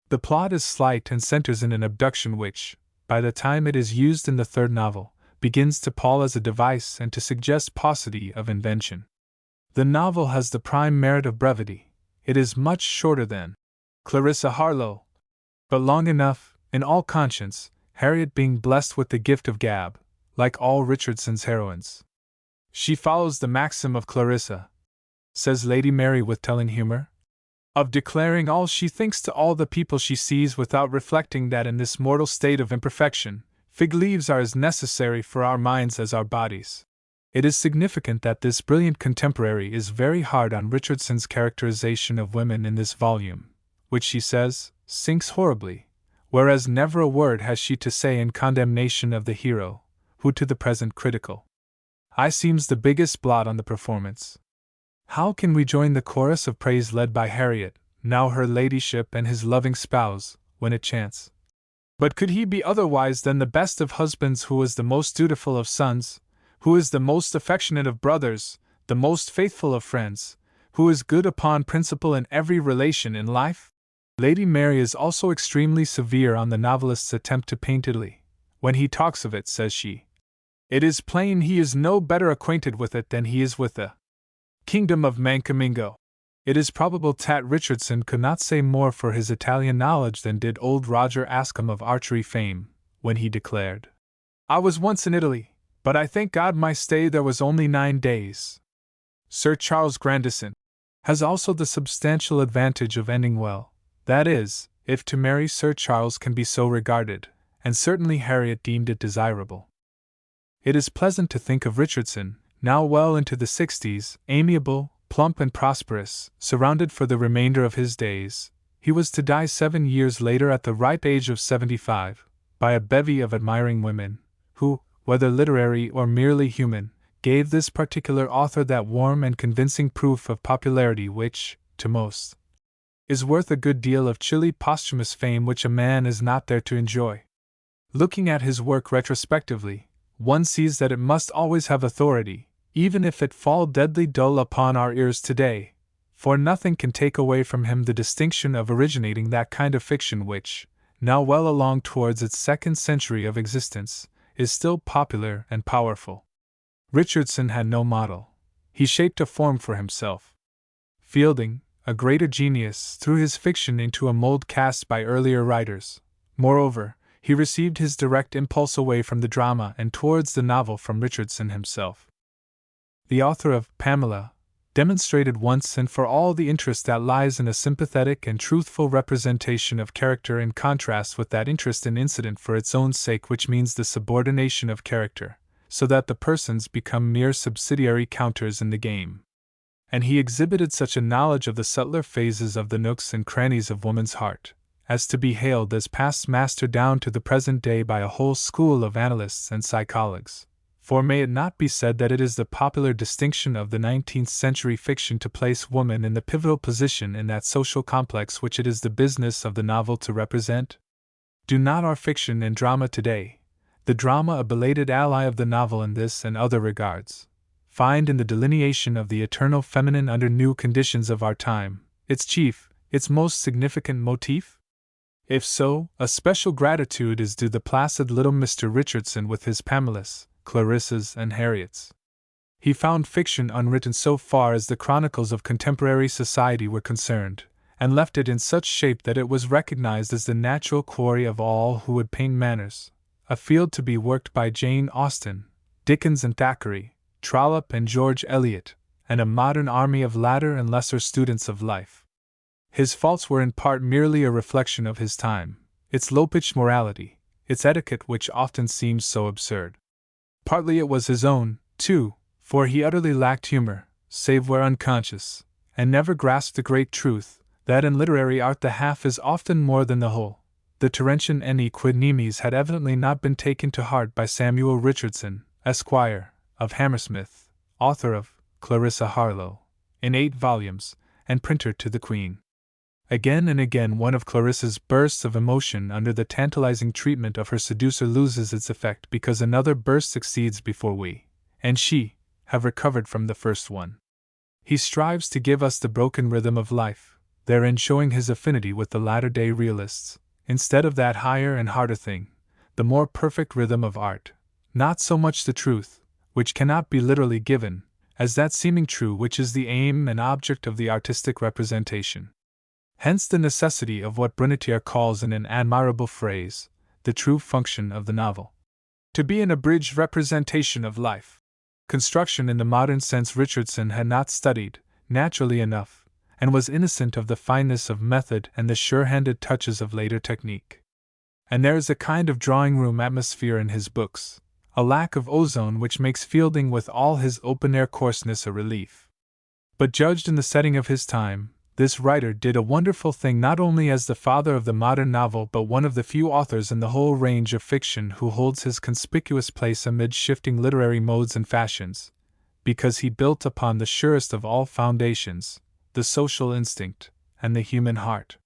The plot is slight and centers in an abduction which, by the time it is used in the third novel, begins to pall as a device and to suggest paucity of invention. The novel has the prime merit of brevity. It is much shorter than Clarissa Harlowe, but long enough, in all conscience, Harriet being blessed with the gift of gab, like all Richardson's heroines. She follows the maxim of Clarissa, says Lady Mary with telling humor, of declaring all she thinks to all the people she sees without reflecting that in this mortal state of imperfection, fig leaves are as necessary for our minds as our bodies. It is significant that this brilliant contemporary is very hard on Richardson's characterization of women in this volume, which she says, sinks horribly, whereas never a word has she to say in condemnation of the hero, who to the present critical eye seems the biggest blot on the performance. How can we join the chorus of praise led by Harriet, now her ladyship and his loving spouse, when it chants? But could he be otherwise than the best of husbands, who is the most dutiful of sons, who is the most affectionate of brothers, the most faithful of friends, who is good upon principle in every relation in life? Lady Mary is also extremely severe on the novelist's attempt to paint Italy. When he talks of it, says she, it is plain he is no better acquainted with it than he is with the kingdom of Mancamingo. It is probable Tat Richardson could not say more for his Italian knowledge than did old Roger Ascombe of archery fame, when he declared, I was once in Italy, but I thank God my stay there was only 9 days. Sir Charles Grandison has also the substantial advantage of ending well, that is, if to marry Sir Charles can be so regarded, and certainly Harriet deemed it desirable. It is pleasant to think of Richardson, now well into the 60s, amiable, plump and prosperous, surrounded for the remainder of his days. He was to die 7 years later at the ripe age of 75, by a bevy of admiring women, who, whether literary or merely human, gave this particular author that warm and convincing proof of popularity which, to most, is worth a good deal of chilly posthumous fame which a man is not there to enjoy. Looking at his work retrospectively, one sees that it must always have authority, even if it fall deadly dull upon our ears today, for nothing can take away from him the distinction of originating that kind of fiction which, now well along towards its 2nd century of existence, is still popular and powerful. Richardson had no model. He shaped a form for himself. Fielding, a greater genius, threw his fiction into a mold cast by earlier writers. Moreover, he received his direct impulse away from the drama and towards the novel from Richardson himself. The author of Pamela demonstrated once and for all the interest that lies in a sympathetic and truthful representation of character in contrast with that interest in incident for its own sake which means the subordination of character, so that the persons become mere subsidiary counters in the game. And he exhibited such a knowledge of the subtler phases of the nooks and crannies of woman's heart, as to be hailed as past master down to the present day by a whole school of analysts and psychologues. For may it not be said that it is the popular distinction of the 19th century fiction to place woman in the pivotal position in that social complex which it is the business of the novel to represent? Do not our fiction and drama today, the drama a belated ally of the novel in this and other regards, find in the delineation of the eternal feminine under new conditions of our time its chief, its most significant motif? If so, a special gratitude is due the placid little Mr. Richardson with his Pamelas, Clarissas, and Harriets. He found fiction unwritten so far as the chronicles of contemporary society were concerned, and left it in such shape that it was recognized as the natural quarry of all who would paint manners, a field to be worked by Jane Austen, Dickens and Thackeray, Trollope and George Eliot, and a modern army of latter and lesser students of life. His faults were in part merely a reflection of his time, its low-pitched morality, its etiquette which often seems so absurd. Partly it was his own, too, for he utterly lacked humor, save where unconscious, and never grasped the great truth, that in literary art the half is often more than the whole. The Terentian ene quid nimis had evidently not been taken to heart by Samuel Richardson, Esquire, of Hammersmith, author of Clarissa Harlowe, in 8 volumes, and printer to the Queen. Again and again one of Clarissa's bursts of emotion under the tantalizing treatment of her seducer loses its effect because another burst succeeds before we, and she, have recovered from the first one. He strives to give us the broken rhythm of life, therein showing his affinity with the latter-day realists, instead of that higher and harder thing, the more perfect rhythm of art, not so much the truth, which cannot be literally given, as that seeming true which is the aim and object of the artistic representation. Hence the necessity of what Brunetière calls in an admirable phrase, the true function of the novel. To be an abridged representation of life. Construction in the modern sense Richardson had not studied, naturally enough, and was innocent of the fineness of method and the sure-handed touches of later technique. And there is a kind of drawing-room atmosphere in his books, a lack of ozone which makes Fielding with all his open-air coarseness a relief. But judged in the setting of his time, this writer did a wonderful thing not only as the father of the modern novel but one of the few authors in the whole range of fiction who holds his conspicuous place amid shifting literary modes and fashions, because he built upon the surest of all foundations, the social instinct, and the human heart.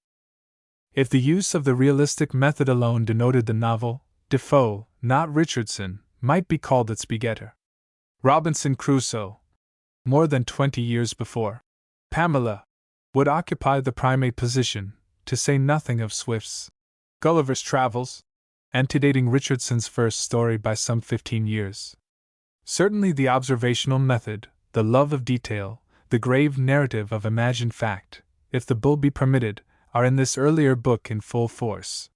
If the use of the realistic method alone denoted the novel, Defoe, not Richardson, might be called its begetter. Robinson Crusoe, more than 20 years before Pamela, would occupy the primate position, to say nothing of Swift's Gulliver's Travels, antedating Richardson's first story by some 15 years. Certainly the observational method, the love of detail, the grave narrative of imagined fact, if the bull be permitted, are in this earlier book in full force.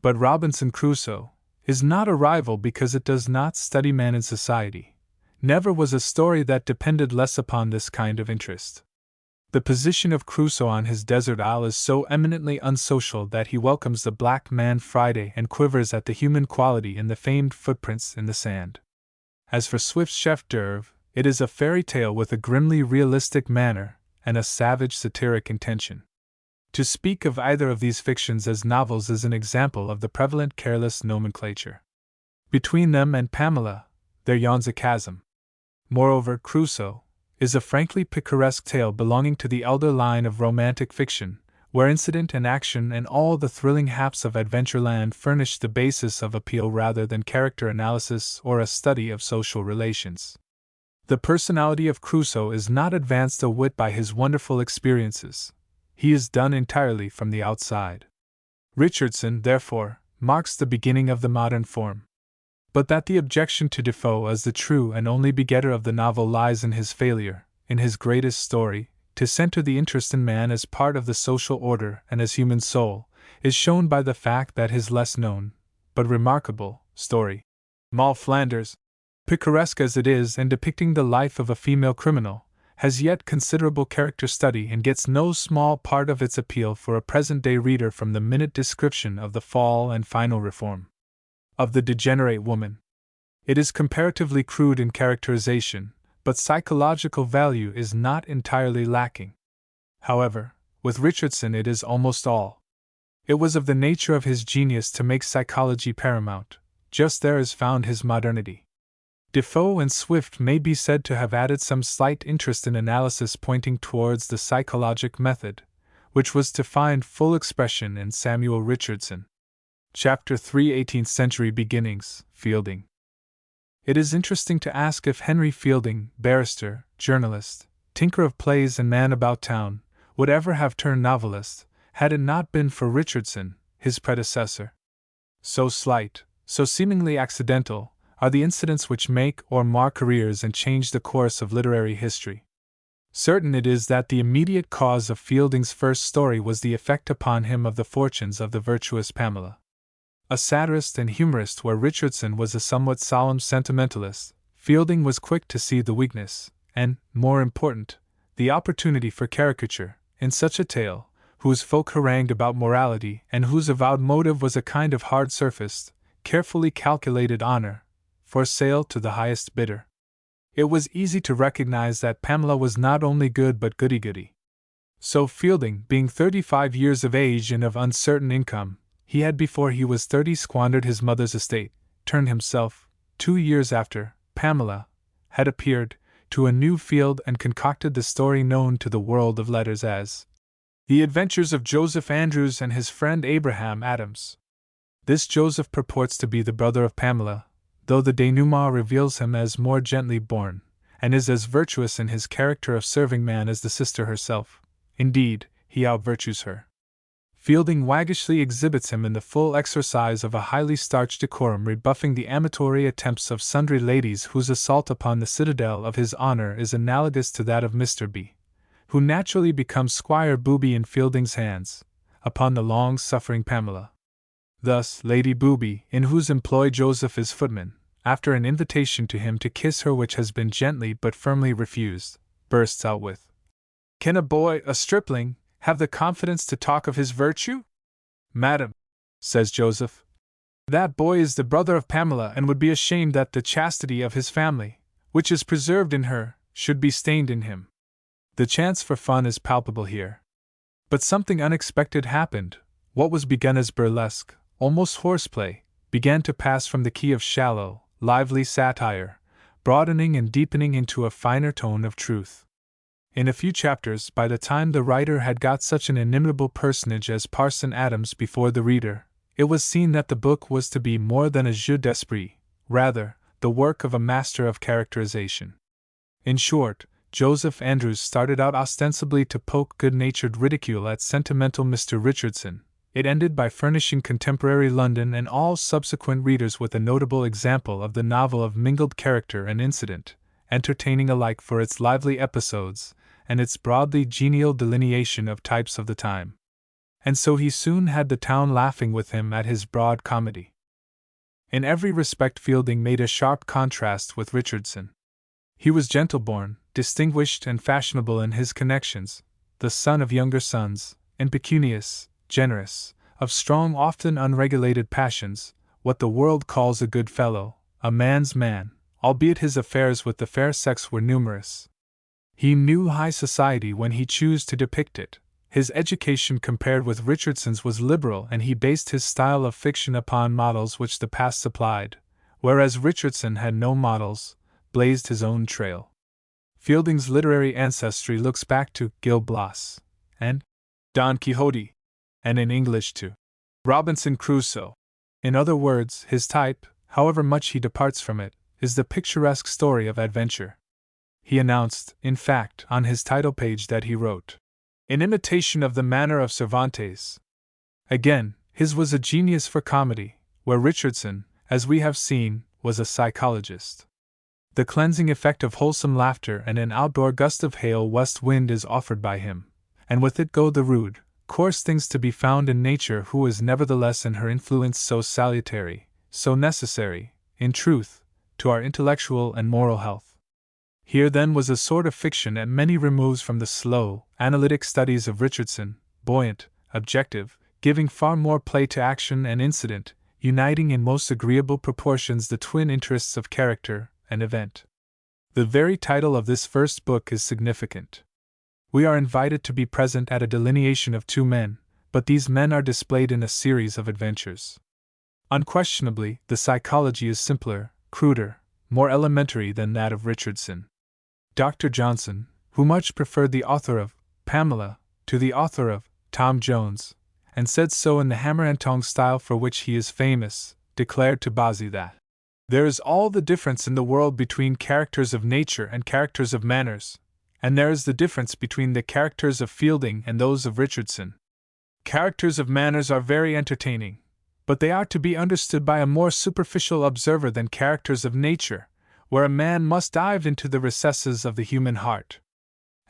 But Robinson Crusoe is not a rival because it does not study man in society. Never was a story that depended less upon this kind of interest. The position of Crusoe on his desert isle is so eminently unsocial that he welcomes the black man Friday and quivers at the human quality in the famed footprints in the sand. As for Swift's chef d'oeuvre, it is a fairy tale with a grimly realistic manner and a savage satiric intention. To speak of either of these fictions as novels is an example of the prevalent careless nomenclature. Between them and Pamela, there yawns a chasm. Moreover, Crusoe is a frankly picaresque tale belonging to the elder line of romantic fiction, where incident and action and all the thrilling haps of Adventureland furnish the basis of appeal rather than character analysis or a study of social relations. The personality of Crusoe is not advanced a whit by his wonderful experiences. He is done entirely from the outside. Richardson, therefore, marks the beginning of the modern form. But that the objection to Defoe as the true and only begetter of the novel lies in his failure, in his greatest story, to center the interest in man as part of the social order and as human soul, is shown by the fact that his less known, but remarkable, story, Moll Flanders, picaresque as it is and depicting the life of a female criminal, has yet considerable character study and gets no small part of its appeal for a present-day reader from the minute description of the fall and final reform of the degenerate woman. It is comparatively crude in characterization, but psychological value is not entirely lacking. However, with Richardson it is almost all. It was of the nature of his genius to make psychology paramount. Just there is found his modernity. Defoe and Swift may be said to have added some slight interest in analysis pointing towards the psychologic method, which was to find full expression in Samuel Richardson. Chapter 3 18th Century Beginnings, Fielding. It is interesting to ask if Henry Fielding, barrister, journalist, tinker of plays and man about town, would ever have turned novelist, had it not been for Richardson, his predecessor. So slight, so seemingly accidental, are the incidents which make or mar careers and change the course of literary history. Certain it is that the immediate cause of Fielding's first story was the effect upon him of the fortunes of the virtuous Pamela. A satirist and humorist where Richardson was a somewhat solemn sentimentalist, Fielding was quick to see the weakness, and, more important, the opportunity for caricature, in such a tale, whose folk harangued about morality and whose avowed motive was a kind of hard-surfaced, carefully calculated honor, for sale to the highest bidder. It was easy to recognize that Pamela was not only good but goody-goody. So Fielding, being 35 years of age and of uncertain income, he had before he was 30 squandered his mother's estate, turned himself, 2 years after Pamela had appeared, to a new field and concocted the story known to the world of letters as The Adventures of Joseph Andrews and His Friend Abraham Adams. This Joseph purports to be the brother of Pamela, though the denouement reveals him as more gently born, and is as virtuous in his character of serving man as the sister herself. Indeed, he outvirtues her. Fielding waggishly exhibits him in the full exercise of a highly starched decorum, rebuffing the amatory attempts of sundry ladies whose assault upon the citadel of his honor is analogous to that of Mr. B., who naturally becomes Squire Booby in Fielding's hands, upon the long-suffering Pamela. Thus, Lady Booby, in whose employ Joseph is footman, after an invitation to him to kiss her which has been gently but firmly refused, bursts out with, "Can a boy, a stripling, have the confidence to talk of his virtue?" "Madam," says Joseph, "that boy is the brother of Pamela and would be ashamed that the chastity of his family, which is preserved in her, should be stained in him." The chance for fun is palpable here. But something unexpected happened. What was begun as burlesque, almost horseplay, began to pass from the key of shallow, lively satire, broadening and deepening into a finer tone of truth. In a few chapters, by the time the writer had got such an inimitable personage as Parson Adams before the reader, it was seen that the book was to be more than a jeu d'esprit, rather, the work of a master of characterization. In short, Joseph Andrews started out ostensibly to poke good-natured ridicule at sentimental Mr. Richardson. It ended by furnishing contemporary London and all subsequent readers with a notable example of the novel of mingled character and incident, entertaining alike for its lively episodes and its broadly genial delineation of types of the time. And so he soon had the town laughing with him at his broad comedy. In every respect Fielding made a sharp contrast with Richardson. He was gentle-born, distinguished and fashionable in his connections, the son of younger sons, impecunious, generous, of strong, often unregulated passions, what the world calls a good fellow, a man's man, albeit his affairs with the fair sex were numerous. He knew high society when he chose to depict it. His education compared with Richardson's was liberal, and he based his style of fiction upon models which the past supplied, whereas Richardson had no models, blazed his own trail. Fielding's literary ancestry looks back to Gil Blas and Don Quixote, and in English to Robinson Crusoe. In other words, his type, however much he departs from it, is the picturesque story of adventure. He announced, in fact, on his title page that he wrote, "in imitation of the manner of Cervantes." Again, his was a genius for comedy, where Richardson, as we have seen, was a psychologist. The cleansing effect of wholesome laughter and an outdoor gust of hail west wind is offered by him, and with it go the rude, coarse things to be found in nature, who is nevertheless in her influence so salutary, so necessary, in truth, to our intellectual and moral health. Here then was a sort of fiction at many removes from the slow, analytic studies of Richardson, buoyant, objective, giving far more play to action and incident, uniting in most agreeable proportions the twin interests of character and event. The very title of this first book is significant. We are invited to be present at a delineation of two men, but these men are displayed in a series of adventures. Unquestionably, the psychology is simpler, cruder, more elementary than that of Richardson. Dr. Johnson, who much preferred the author of Pamela to the author of Tom Jones, and said so in the hammer and tongs style for which he is famous, declared to Bozzy that There is all the difference in the world between characters of nature and characters of manners, and there is the difference between the characters of Fielding and those of Richardson. Characters of manners are very entertaining, but they are to be understood by a more superficial observer than characters of nature, where a man must dive into the recesses of the human heart.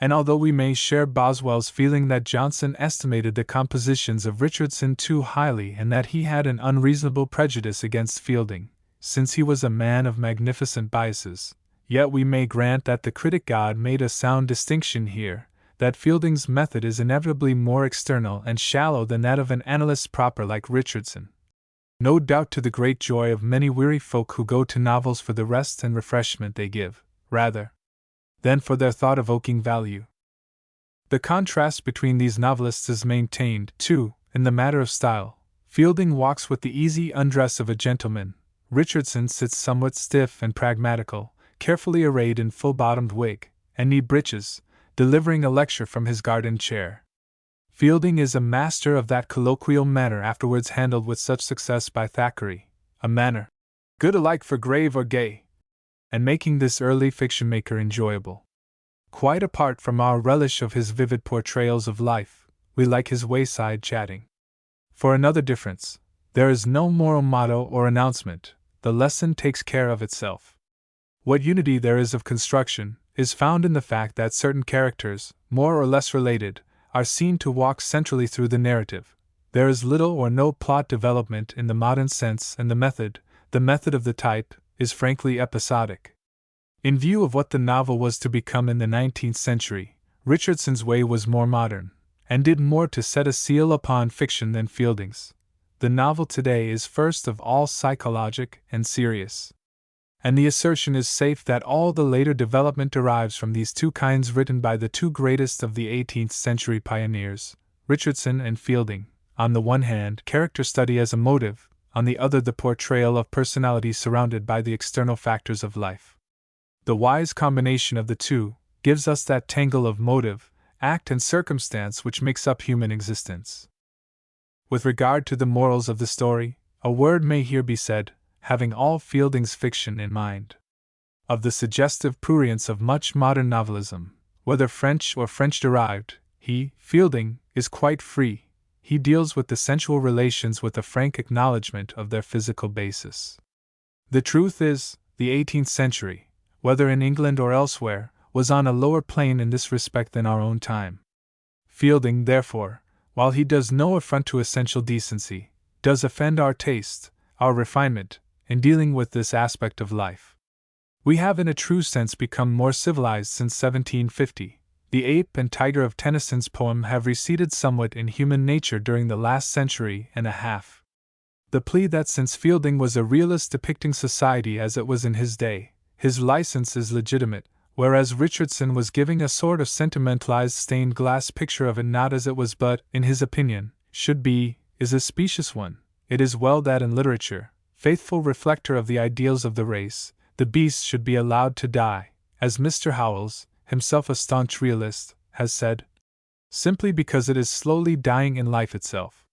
And although we may share Boswell's feeling that Johnson estimated the compositions of Richardson too highly and that he had an unreasonable prejudice against Fielding, since he was a man of magnificent biases, yet we may grant that the critic god made a sound distinction here, that Fielding's method is inevitably more external and shallow than that of an analyst proper like Richardson. No doubt to the great joy of many weary folk who go to novels for the rest and refreshment they give, rather than for their thought-evoking value. The contrast between these novelists is maintained, too, in the matter of style. Fielding walks with the easy undress of a gentleman. Richardson sits somewhat stiff and pragmatical, carefully arrayed in full-bottomed wig and knee breeches, delivering a lecture from his garden chair. Fielding is a master of that colloquial manner afterwards handled with such success by Thackeray, a manner good alike for grave or gay, and making this early fiction maker enjoyable. Quite apart from our relish of his vivid portrayals of life, we like his wayside chatting. For another difference, there is no moral motto or announcement, the lesson takes care of itself. What unity there is of construction is found in the fact that certain characters, more or less related, are seen to walk centrally through the narrative. There is little or no plot development in the modern sense, and the method of the type, is frankly episodic. In view of what the novel was to become in the 19th century, Richardson's way was more modern, and did more to set a seal upon fiction than Fielding's. The novel today is first of all psychologic and serious. And the assertion is safe that all the later development derives from these two kinds written by the two greatest of the 18th century pioneers, Richardson and Fielding. On the one hand, character study as a motive, on the other the portrayal of personality surrounded by the external factors of life. The wise combination of the two gives us that tangle of motive, act and circumstance which makes up human existence. With regard to the morals of the story, a word may here be said, having all Fielding's fiction in mind. Of the suggestive prurience of much modern novelism, whether French or French-derived, Fielding, is quite free. He deals with the sensual relations with a frank acknowledgement of their physical basis. The truth is, the 18th century, whether in England or elsewhere, was on a lower plane in this respect than our own time. Fielding, therefore, while he does no affront to essential decency, does offend our taste, our refinement, in dealing with this aspect of life. We have in a true sense become more civilized since 1750. The ape and tiger of Tennyson's poem have receded somewhat in human nature during the last century and a half. The plea that since Fielding was a realist depicting society as it was in his day, his license is legitimate, whereas Richardson was giving a sort of sentimentalized stained glass picture of it not as it was but, in his opinion, should be, is a specious one. It is well that in literature, faithful reflector of the ideals of the race, the beast should be allowed to die, as Mr. Howells, himself a staunch realist, has said, simply because it is slowly dying in life itself.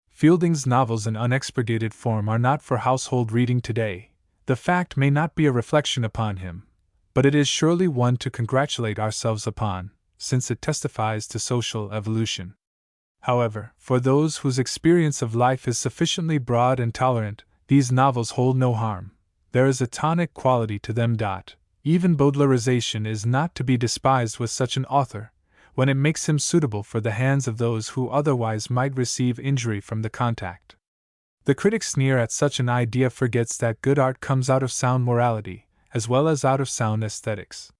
Fielding's novels in unexpurgated form are not for household reading today. The fact may not be a reflection upon him, but it is surely one to congratulate ourselves upon, since it testifies to social evolution. However, for those whose experience of life is sufficiently broad and tolerant, these novels hold no harm. There is a tonic quality to them. Even Baudelaireization is not to be despised with such an author, when it makes him suitable for the hands of those who otherwise might receive injury from the contact. The critic sneer at such an idea forgets that good art comes out of sound morality, as well as out of sound aesthetics.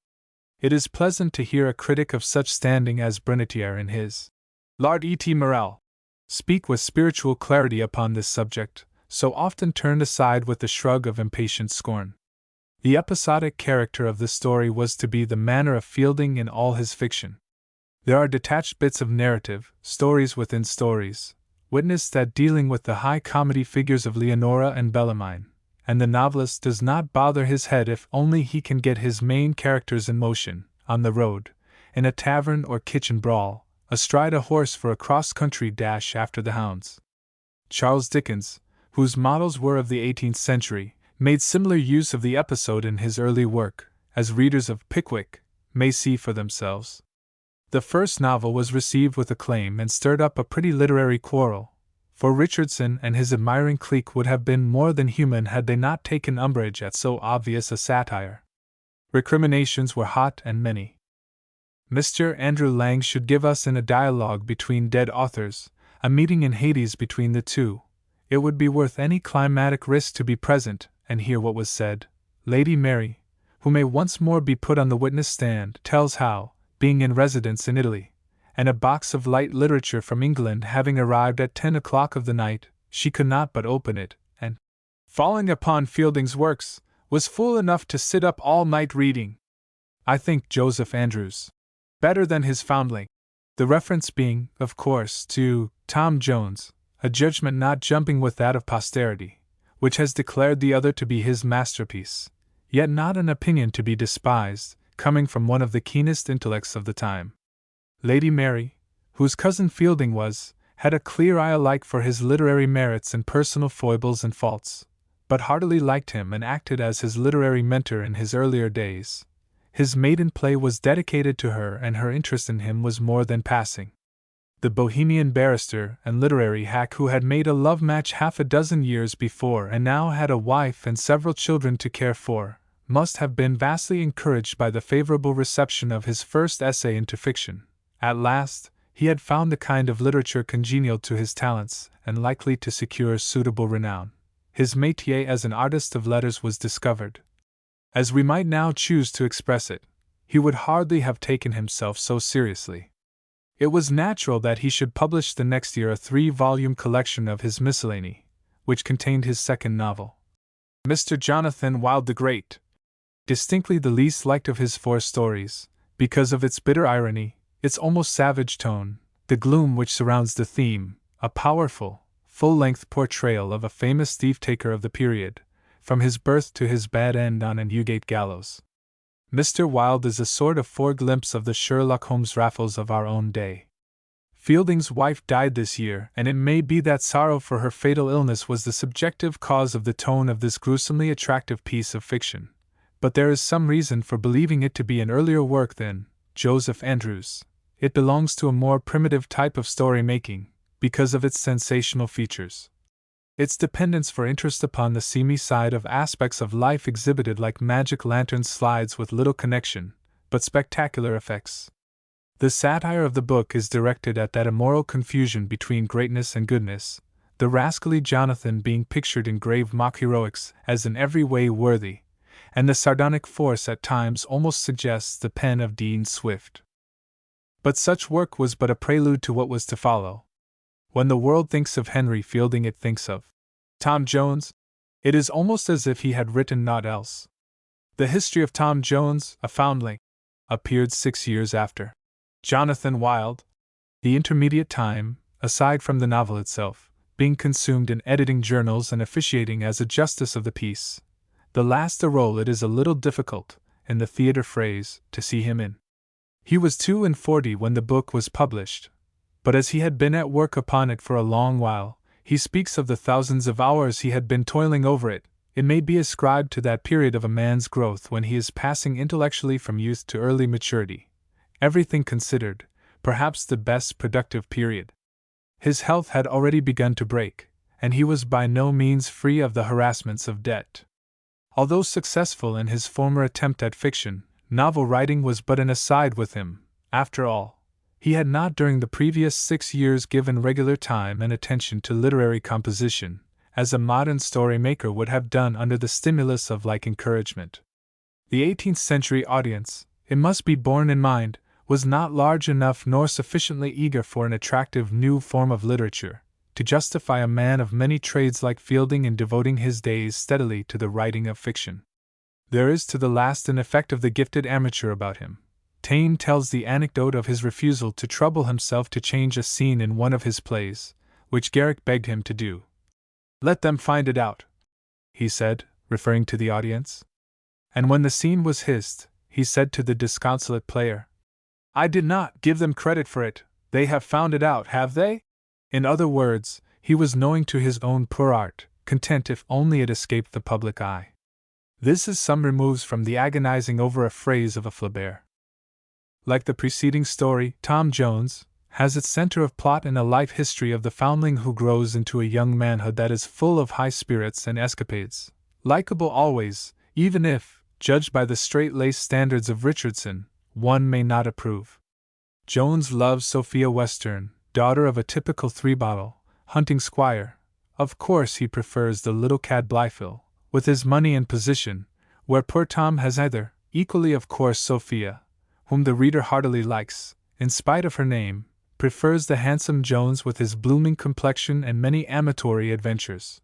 It is pleasant to hear a critic of such standing as Brunetière in his L'Art et Morale speak with spiritual clarity upon this subject, so often turned aside with the shrug of impatient scorn. The episodic character of the story was to be the manner of Fielding in all his fiction. There are detached bits of narrative, stories within stories, witness that dealing with the high comedy figures of Leonora and Bellarmine, and the novelist does not bother his head if only he can get his main characters in motion, on the road, in a tavern or kitchen brawl, astride a horse for a cross-country dash after the hounds. Charles Dickens, whose models were of the 18th century, made similar use of the episode in his early work, as readers of Pickwick may see for themselves. The first novel was received with acclaim and stirred up a pretty literary quarrel, for Richardson and his admiring clique would have been more than human had they not taken umbrage at so obvious a satire. Recriminations were hot and many. Mr. Andrew Lang should give us in a dialogue between dead authors, a meeting in Hades between the two. It would be worth any climatic risk to be present and hear what was said. Lady Mary, who may once more be put on the witness stand, tells how, being in residence in Italy, and a box of light literature from England having arrived at 10 o'clock of the night, she could not but open it, and, falling upon Fielding's works, was fool enough to sit up all night reading. I think Joseph Andrews better than his foundling. The reference being, of course, to Tom Jones, a judgment not jumping with that of posterity, which has declared the other to be his masterpiece, yet not an opinion to be despised, coming from one of the keenest intellects of the time. Lady Mary, whose cousin Fielding was, had a clear eye alike for his literary merits and personal foibles and faults, but heartily liked him and acted as his literary mentor in his earlier days. His maiden play was dedicated to her, and her interest in him was more than passing. The Bohemian barrister and literary hack who had made a love match half a dozen years before and now had a wife and several children to care for, must have been vastly encouraged by the favorable reception of his first essay into fiction. At last, he had found the kind of literature congenial to his talents and likely to secure suitable renown. His métier as an artist of letters was discovered. As we might now choose to express it, he would hardly have taken himself so seriously. It was natural that he should publish the next year a 3-volume collection of his miscellany, which contained his second novel, Mr. Jonathan Wild the Great, distinctly the least liked of his 4 stories, because of its bitter irony, its almost savage tone, the gloom which surrounds the theme, a powerful, full-length portrayal of a famous thief-taker of the period, from his birth to his bad end on an Newgate gallows. Mr. Wilde is a sort of foreglimpse of the Sherlock Holmes Raffles of our own day. Fielding's wife died this year, and it may be that sorrow for her fatal illness was the subjective cause of the tone of this gruesomely attractive piece of fiction, but there is some reason for believing it to be an earlier work than Joseph Andrews. It belongs to a more primitive type of story-making, because of its sensational features. Its dependence for interest upon the seamy side of aspects of life exhibited like magic lantern slides with little connection, but spectacular effects. The satire of the book is directed at that immoral confusion between greatness and goodness, the rascally Jonathan being pictured in grave mock heroics as in every way worthy, and the sardonic force at times almost suggests the pen of Dean Swift. But such work was but a prelude to what was to follow. When the world thinks of Henry Fielding, it thinks of Tom Jones. It is almost as if he had written naught else. The History of Tom Jones, a Foundling, appeared 6 years after Jonathan Wild, the intermediate time, aside from the novel itself, being consumed in editing journals and officiating as a justice of the peace. The last a role it is a little difficult, in the theatre phrase, to see him in. He was 42 when the book was published, but as he had been at work upon it for a long while, he speaks of the thousands of hours he had been toiling over it. It may be ascribed to that period of a man's growth when he is passing intellectually from youth to early maturity. Everything considered, perhaps the best productive period. His health had already begun to break, and he was by no means free of the harassments of debt. Although successful in his former attempt at fiction, novel writing was but an aside with him. After all, he had not during the previous 6 years given regular time and attention to literary composition, as a modern story-maker would have done under the stimulus of like encouragement. The 18th century audience, it must be borne in mind, was not large enough nor sufficiently eager for an attractive new form of literature to justify a man of many trades like Fielding in devoting his days steadily to the writing of fiction. There is to the last an effect of the gifted amateur about him. Taine tells the anecdote of his refusal to trouble himself to change a scene in one of his plays, which Garrick begged him to do. "Let them find it out," he said, referring to the audience. And when the scene was hissed, he said to the disconsolate player, "I did not give them credit for it, they have found it out, have they?" In other words, he was knowing to his own poor art, content if only it escaped the public eye. This is some removes from the agonizing over a phrase of a Flaubert. Like the preceding story, Tom Jones has its center of plot in a life history of the foundling who grows into a young manhood that is full of high spirits and escapades, likable always, even if, judged by the straight-laced standards of Richardson, one may not approve. Jones loves Sophia Western, daughter of a typical three-bottle hunting squire. Of course he prefers the little cad Blifil, with his money and position, where poor Tom has either. Equally of course Sophia, whom the reader heartily likes, in spite of her name, prefers the handsome Jones with his blooming complexion and many amatory adventures.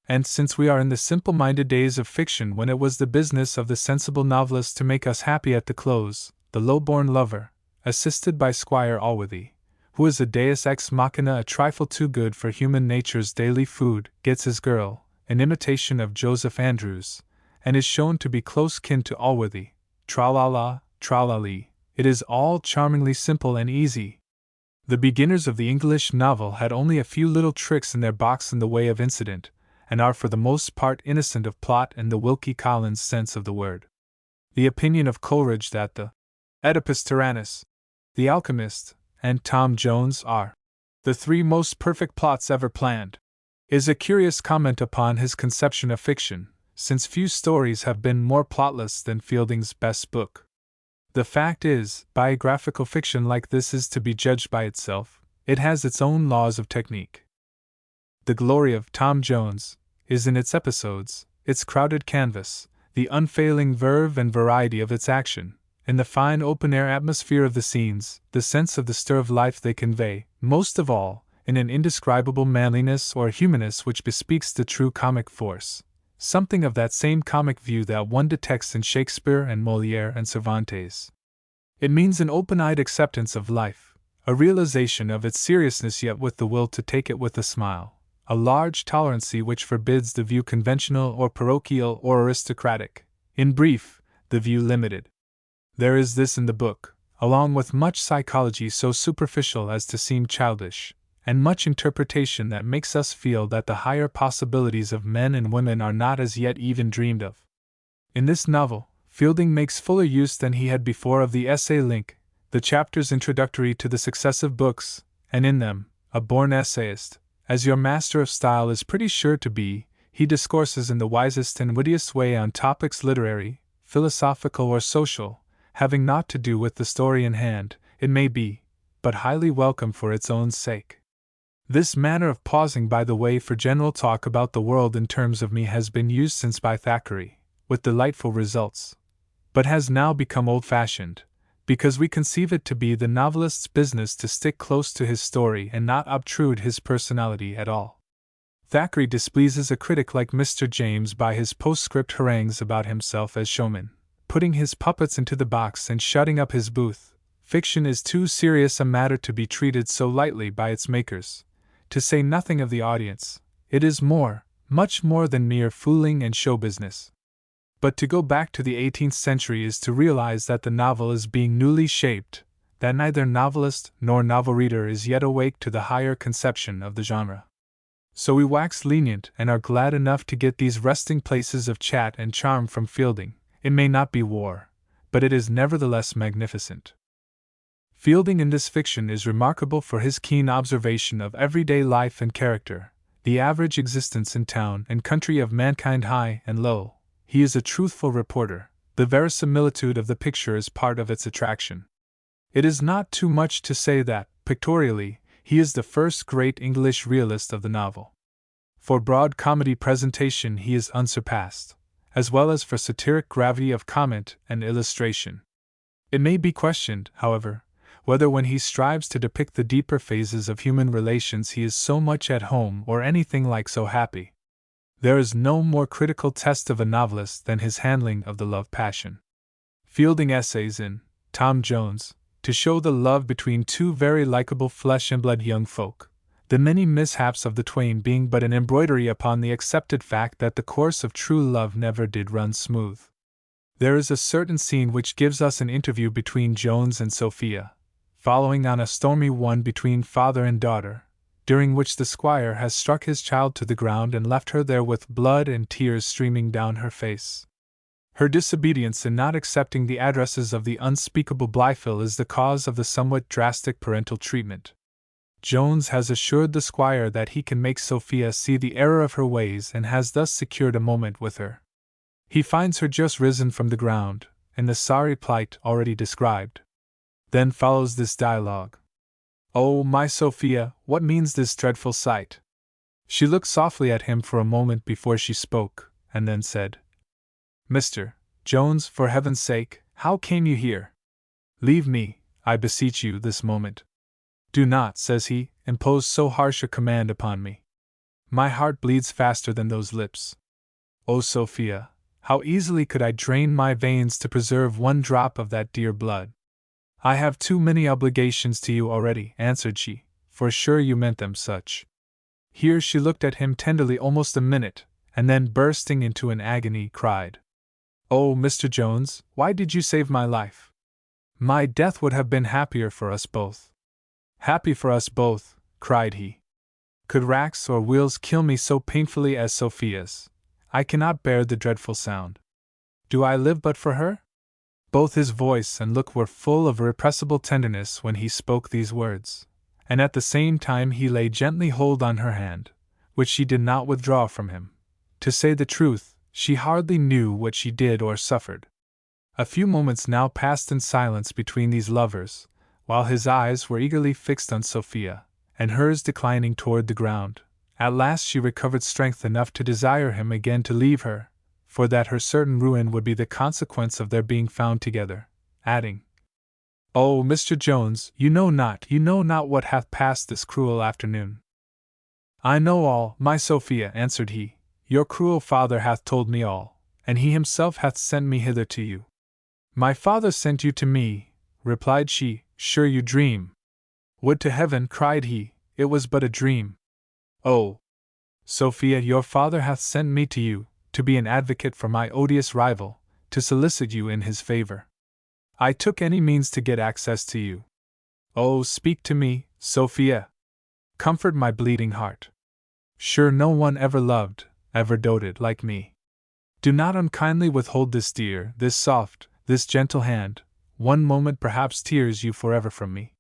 And since we are in the simple-minded days of fiction when it was the business of the sensible novelist to make us happy at the close, the low-born lover, assisted by Squire Allworthy, who is a deus ex machina a trifle too good for human nature's daily food, gets his girl, an imitation of Joseph Andrews, and is shown to be close kin to Allworthy. Tra-la-la, tra-la-lee, it is all charmingly simple and easy. The beginners of the English novel had only a few little tricks in their box in the way of incident, and are for the most part innocent of plot in the Wilkie Collins sense of the word. The opinion of Coleridge that the Oedipus Tyrannus, The Alchemist, and Tom Jones are the three most perfect plots ever planned is a curious comment upon his conception of fiction, since few stories have been more plotless than Fielding's best book. The fact is, biographical fiction like this is to be judged by itself. It has its own laws of technique. The glory of Tom Jones is in its episodes, its crowded canvas, the unfailing verve and variety of its action, in the fine open-air atmosphere of the scenes, the sense of the stir of life they convey, most of all, in an indescribable manliness or humanness which bespeaks the true comic force, something of that same comic view that one detects in Shakespeare and Molière and Cervantes. It means an open-eyed acceptance of life, a realization of its seriousness yet with the will to take it with a smile, a large tolerancy which forbids the view conventional or parochial or aristocratic, in brief, the view limited. There is this in the book, along with much psychology so superficial as to seem childish, and much interpretation that makes us feel that the higher possibilities of men and women are not as yet even dreamed of. In this novel, Fielding makes fuller use than he had before of the essay link, the chapters introductory to the successive books, and in them, a born essayist, as your master of style is pretty sure to be, he discourses in the wisest and wittiest way on topics literary, philosophical or social, having naught to do with the story in hand, it may be, but highly welcome for its own sake. This manner of pausing by the way for general talk about the world in terms of me has been used since by Thackeray, with delightful results, but has now become old-fashioned, because we conceive it to be the novelist's business to stick close to his story and not obtrude his personality at all. Thackeray displeases a critic like Mr. James by his postscript harangues about himself as showman, putting his puppets into the box and shutting up his booth. Fiction is too serious a matter to be treated so lightly by its makers. To say nothing of the audience, it is more, much more than mere fooling and show business. But to go back to the 18th century is to realize that the novel is being newly shaped, that neither novelist nor novel reader is yet awake to the higher conception of the genre. So we wax lenient and are glad enough to get these resting places of chat and charm from Fielding. It may not be war, but it is nevertheless magnificent. Fielding in this fiction is remarkable for his keen observation of everyday life and character, the average existence in town and country of mankind high and low. He is a truthful reporter. The verisimilitude of the picture is part of its attraction. It is not too much to say that, pictorially, he is the first great English realist of the novel. For broad comedy presentation he is unsurpassed, as well as for satiric gravity of comment and illustration. It may be questioned, however, whether when he strives to depict the deeper phases of human relations he is so much at home or anything like so happy. There is no more critical test of a novelist than his handling of the love passion. Fielding essays in Tom Jones to show the love between two very likable flesh and blood young folk, the many mishaps of the twain being but an embroidery upon the accepted fact that the course of true love never did run smooth. There is a certain scene which gives us an interview between Jones and Sophia, following on a stormy one between father and daughter, during which the squire has struck his child to the ground and left her there with blood and tears streaming down her face. Her disobedience in not accepting the addresses of the unspeakable Blifil is the cause of the somewhat drastic parental treatment. Jones has assured the squire that he can make Sophia see the error of her ways and has thus secured a moment with her. He finds her just risen from the ground, in the sorry plight already described. Then follows this dialogue. "Oh, my Sophia, what means this dreadful sight?" She looked softly at him for a moment before she spoke, and then said, "Mr. Jones, for heaven's sake, how came you here? Leave me, I beseech you, this moment. Do not," says he, "impose so harsh a command upon me. My heart bleeds faster than those lips. Oh, Sophia, how easily could I drain my veins to preserve one drop of that dear blood." "I have too many obligations to you already," answered she, "for sure you meant them such." Here she looked at him tenderly almost a minute, and then bursting into an agony, cried, "Oh, Mr. Jones, why did you save my life? My death would have been happier for us both." "Happy for us both," cried he. "Could racks or wheels kill me so painfully as Sophia's, I cannot bear the dreadful sound. Do I live but for her?" Both his voice and look were full of irrepressible tenderness when he spoke these words, and at the same time he laid gently hold on her hand, which she did not withdraw from him. To say the truth, she hardly knew what she did or suffered. A few moments now passed in silence between these lovers, while his eyes were eagerly fixed on Sophia, and hers declining toward the ground. At last she recovered strength enough to desire him again to leave her, for that her certain ruin would be the consequence of their being found together, adding, "Oh, Mr. Jones, you know not what hath passed this cruel afternoon." "I know all, my Sophia," answered he. "Your cruel father hath told me all, and he himself hath sent me hither to you." "My father sent you to me," replied she. "Sure you dream." "Would to heaven," cried he, "it was but a dream." "Oh, Sophia, your father hath sent me to you, to be an advocate for my odious rival, to solicit you in his favor. I took any means to get access to you. Oh, speak to me, Sophia. Comfort my bleeding heart. Sure no one ever loved, ever doted like me. Do not unkindly withhold this dear, this soft, this gentle hand. One moment perhaps tears you forever from me.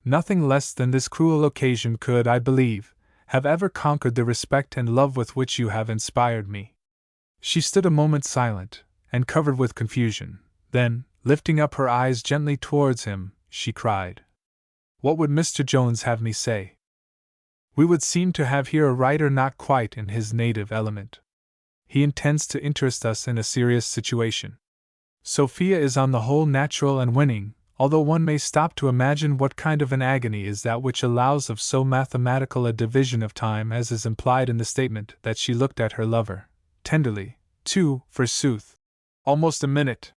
Nothing less than this cruel occasion could, I believe, have ever conquered the respect and love with which you have inspired me." She stood a moment silent, and covered with confusion. Then, lifting up her eyes gently towards him, she cried, "What would Mr. Jones have me say? We would seem to have here a writer not quite in his native element. He intends to interest us in a serious situation. Sophia is on the whole natural and winning, although one may stop to imagine what kind of an agony is that which allows of so mathematical a division of time as is implied in the statement that she looked at her lover, tenderly, too, forsooth, almost a minute.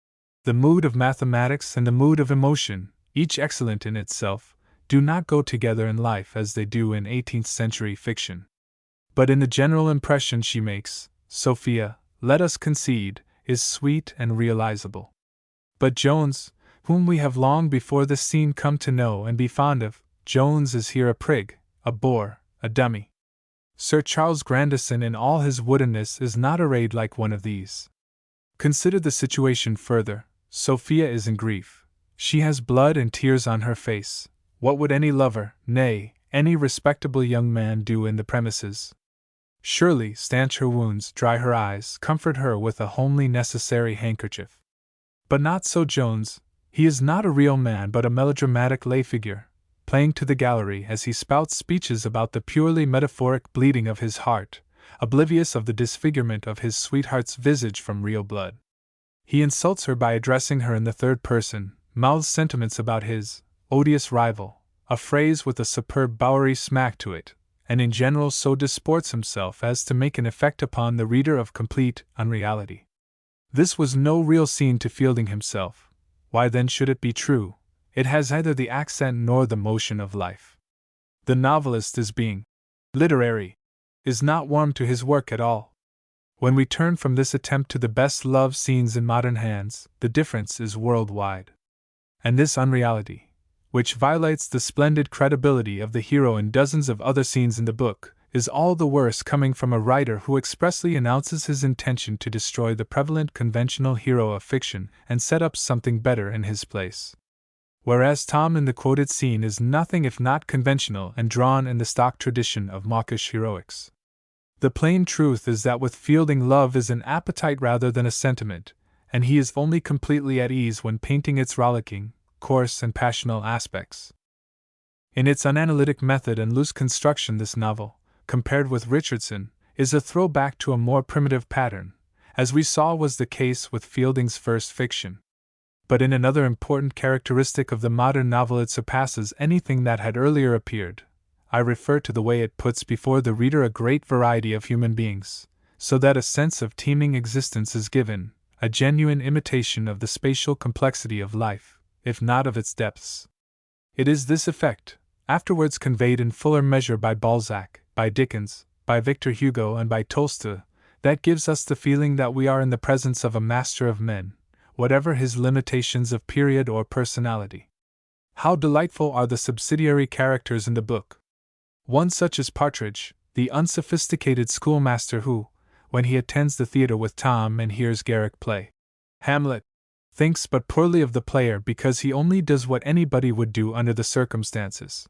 The mood of mathematics and the mood of emotion, each excellent in itself, do not go together in life as they do in 18th-century fiction. But in the general impression she makes, Sophia, let us concede, is sweet and realizable. But Jones, whom we have long before this scene come to know and be fond of, Jones is here a prig, a bore, a dummy. Sir Charles Grandison in all his woodenness is not arrayed like one of these. Consider the situation further. Sophia is in grief. She has blood and tears on her face. What would any lover, nay, any respectable young man do in the premises? Surely stanch her wounds, dry her eyes, comfort her with a homely necessary handkerchief. But not so Jones. He is not a real man but a melodramatic lay figure, playing to the gallery as he spouts speeches about the purely metaphoric bleeding of his heart, oblivious of the disfigurement of his sweetheart's visage from real blood. He insults her by addressing her in the third person, mouths sentiments about his odious rival, a phrase with a superb Bowery smack to it, and in general so disports himself as to make an effect upon the reader of complete unreality. This was no real scene to Fielding himself. Why then should it be true? It has neither the accent nor the motion of life. The novelist is being literary, is not warm to his work at all. When we turn from this attempt to the best love scenes in modern hands, the difference is worldwide. And this unreality, which violates the splendid credibility of the hero in dozens of other scenes in the book, is all the worse coming from a writer who expressly announces his intention to destroy the prevalent conventional hero of fiction and set up something better in his place. Whereas Tom in the quoted scene is nothing if not conventional and drawn in the stock tradition of mawkish heroics. The plain truth is that with Fielding love is an appetite rather than a sentiment, and he is only completely at ease when painting its rollicking, coarse, and passional aspects. In its unanalytic method and loose construction, this novel, compared with Richardson, is a throwback to a more primitive pattern, as we saw was the case with Fielding's first fiction. But in another important characteristic of the modern novel, it surpasses anything that had earlier appeared. I refer to the way it puts before the reader a great variety of human beings, so that a sense of teeming existence is given, a genuine imitation of the spatial complexity of life, if not of its depths. It is this effect, afterwards conveyed in fuller measure by Balzac, by Dickens, by Victor Hugo, and by Tolstoy, that gives us the feeling that we are in the presence of a master of men, whatever his limitations of period or personality. How delightful are the subsidiary characters in the book! One such is Partridge, the unsophisticated schoolmaster who, when he attends the theater with Tom and hears Garrick play Hamlet, thinks but poorly of the player because he only does what anybody would do under the circumstances.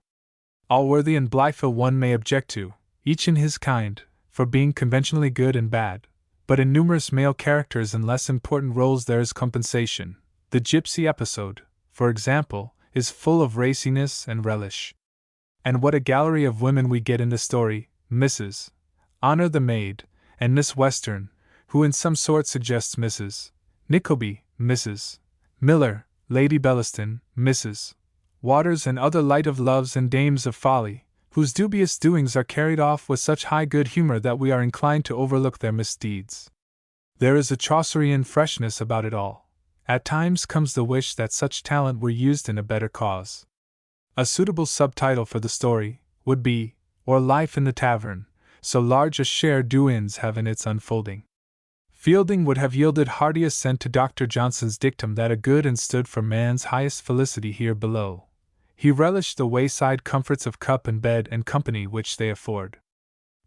Allworthy and Blifil one may object to, each in his kind, for being conventionally good and bad, but in numerous male characters in less important roles there is compensation. The gypsy episode, for example, is full of raciness and relish. And what a gallery of women we get in the story: Mrs. Honor the maid, and Miss Western, who in some sort suggests Mrs. Nickleby, Mrs. Miller, Lady Bellaston, Mrs. Waters, and other light of loves and dames of folly, whose dubious doings are carried off with such high good humor that we are inclined to overlook their misdeeds. There is a Chaucerian freshness about it all. At times comes the wish that such talent were used in a better cause. A suitable subtitle for the story would be, Or Life in the Tavern, so large a share do inns have in its unfolding. Fielding would have yielded hearty assent to Dr. Johnson's dictum that a good inn stood for man's highest felicity here below. He relished the wayside comforts of cup and bed and company which they afford.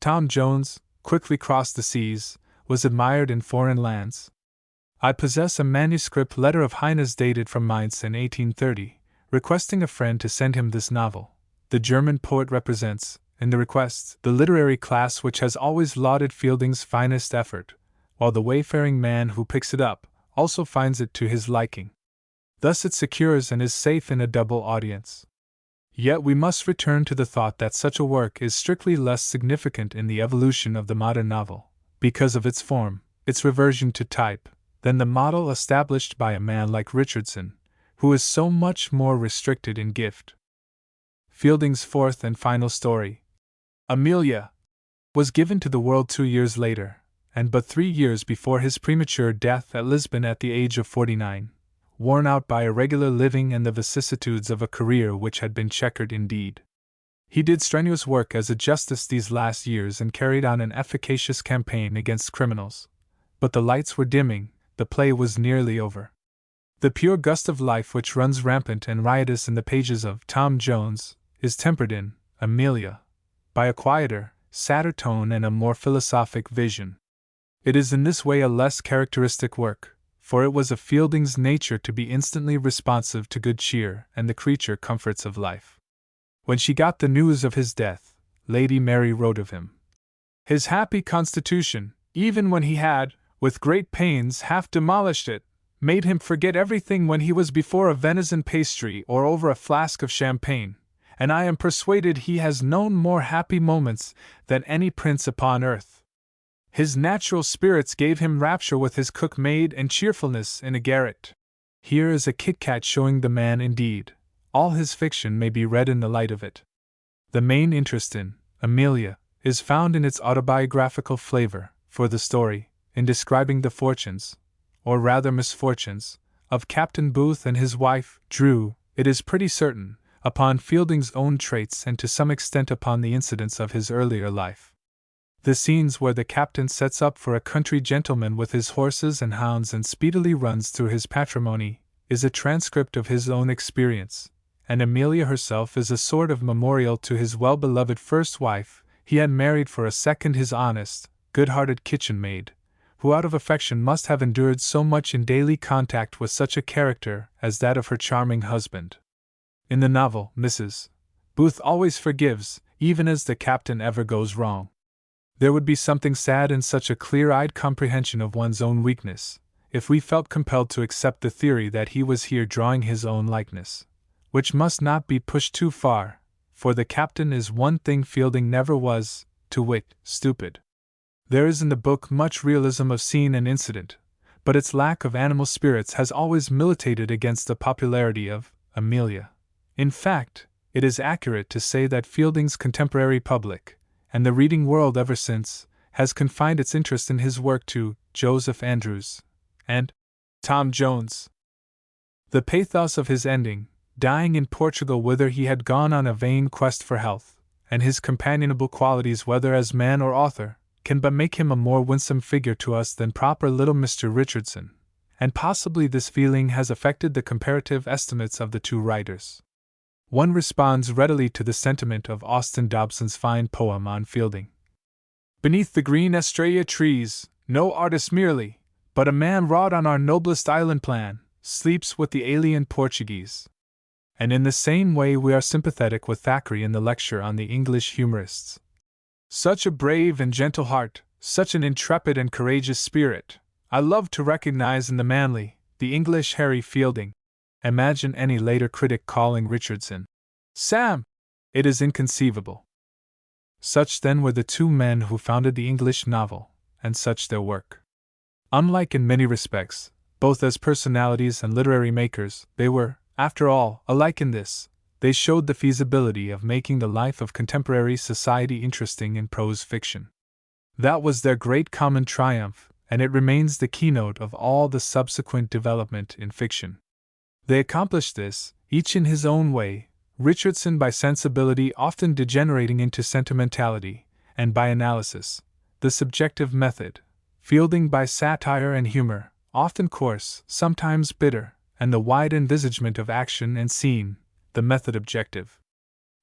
Tom Jones, quickly crossed the seas, was admired in foreign lands. I possess a manuscript letter of Heine's dated from Mainz in 1830, requesting a friend to send him this novel. The German poet represents, in the request, the literary class which has always lauded Fielding's finest effort, while the wayfaring man who picks it up also finds it to his liking. Thus it secures and is safe in a double audience. Yet we must return to the thought that such a work is strictly less significant in the evolution of the modern novel, because of its form, its reversion to type, than the model established by a man like Richardson, who is so much more restricted in gift. Fielding's fourth and final story, Amelia, was given to the world 2 years later, and but 3 years before his premature death at Lisbon at the age of 49, worn out by irregular living and the vicissitudes of a career which had been checkered indeed. He did strenuous work as a justice these last years and carried on an efficacious campaign against criminals. But the lights were dimming, the play was nearly over. The pure gust of life which runs rampant and riotous in the pages of Tom Jones is tempered in Amelia by a quieter, sadder tone and a more philosophic vision. It is in this way a less characteristic work, for it was of Fielding's nature to be instantly responsive to good cheer and the creature comforts of life. When she got the news of his death, Lady Mary wrote of him, "His happy constitution, even when he had, with great pains, half demolished it, made him forget everything when he was before a venison pastry or over a flask of champagne, and I am persuaded he has known more happy moments than any prince upon earth. His natural spirits gave him rapture with his cook maid and cheerfulness in a garret." Here is a Kit-Kat showing the man indeed. All his fiction may be read in the light of it. The main interest in Amelia is found in its autobiographical flavor, for the story, in describing the fortunes, or rather misfortunes, of Captain Booth and his wife, drew, it is pretty certain, upon Fielding's own traits and to some extent upon the incidents of his earlier life. The scenes where the captain sets up for a country gentleman with his horses and hounds and speedily runs through his patrimony is a transcript of his own experience, and Amelia herself is a sort of memorial to his well-beloved first wife, He had married for a second his honest, good-hearted kitchen maid, who out of affection must have endured so much in daily contact with such a character as that of her charming husband. In the novel, Mrs. Booth always forgives, even as the captain ever goes wrong. There would be something sad in such a clear-eyed comprehension of one's own weakness, if we felt compelled to accept the theory that he was here drawing his own likeness, which must not be pushed too far, for the captain is one thing Fielding never was, to wit, stupid. There is in the book much realism of scene and incident, but its lack of animal spirits has always militated against the popularity of Amelia. In fact, it is accurate to say that Fielding's contemporary public, and the reading world ever since, has confined its interest in his work to Joseph Andrews and Tom Jones. The pathos of his ending, dying in Portugal whither he had gone on a vain quest for health, and his companionable qualities whether as man or author, can but make him a more winsome figure to us than proper little Mr. Richardson, and possibly this feeling has affected the comparative estimates of the two writers. One responds readily to the sentiment of Austin Dobson's fine poem on Fielding. Beneath the green estrella trees, no artist merely, but a man wrought on our noblest island plan, sleeps with the alien Portuguese. And in the same way we are sympathetic with Thackeray in the lecture on the English humorists. Such a brave and gentle heart, such an intrepid and courageous spirit, I love to recognize in the manly, the English Harry Fielding. Imagine any later critic calling Richardson Sam! It is inconceivable. Such then were the two men who founded the English novel, and such their work. Unlike in many respects, both as personalities and literary makers, they were, after all, alike in this: they showed the feasibility of making the life of contemporary society interesting in prose fiction. That was their great common triumph, and it remains the keynote of all the subsequent development in fiction. They accomplished this, each in his own way, Richardson by sensibility often degenerating into sentimentality, and by analysis, the subjective method; Fielding by satire and humor, often coarse, sometimes bitter, and the wide envisagement of action and scene, the method objective.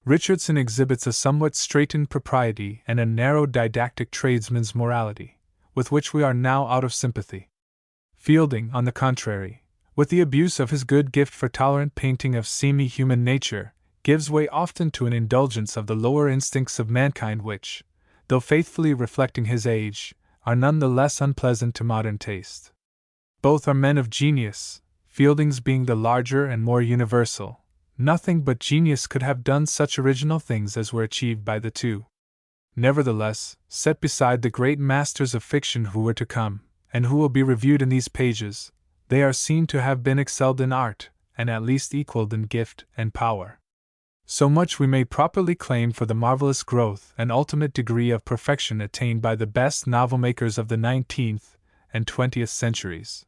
Richardson exhibits a somewhat straitened propriety and a narrow didactic tradesman's morality, with which we are now out of sympathy. Fielding, on the contrary, with the abuse of his good gift for tolerant painting of seamy human nature, gives way often to an indulgence of the lower instincts of mankind which, though faithfully reflecting his age, are none the less unpleasant to modern taste. Both are men of genius, Fielding's being the larger and more universal. Nothing but genius could have done such original things as were achieved by the two. Nevertheless, set beside the great masters of fiction who were to come, and who will be reviewed in these pages, they are seen to have been excelled in art, and at least equaled in gift and power. So much we may properly claim for the marvelous growth and ultimate degree of perfection attained by the best novel makers of the 19th and 20th centuries.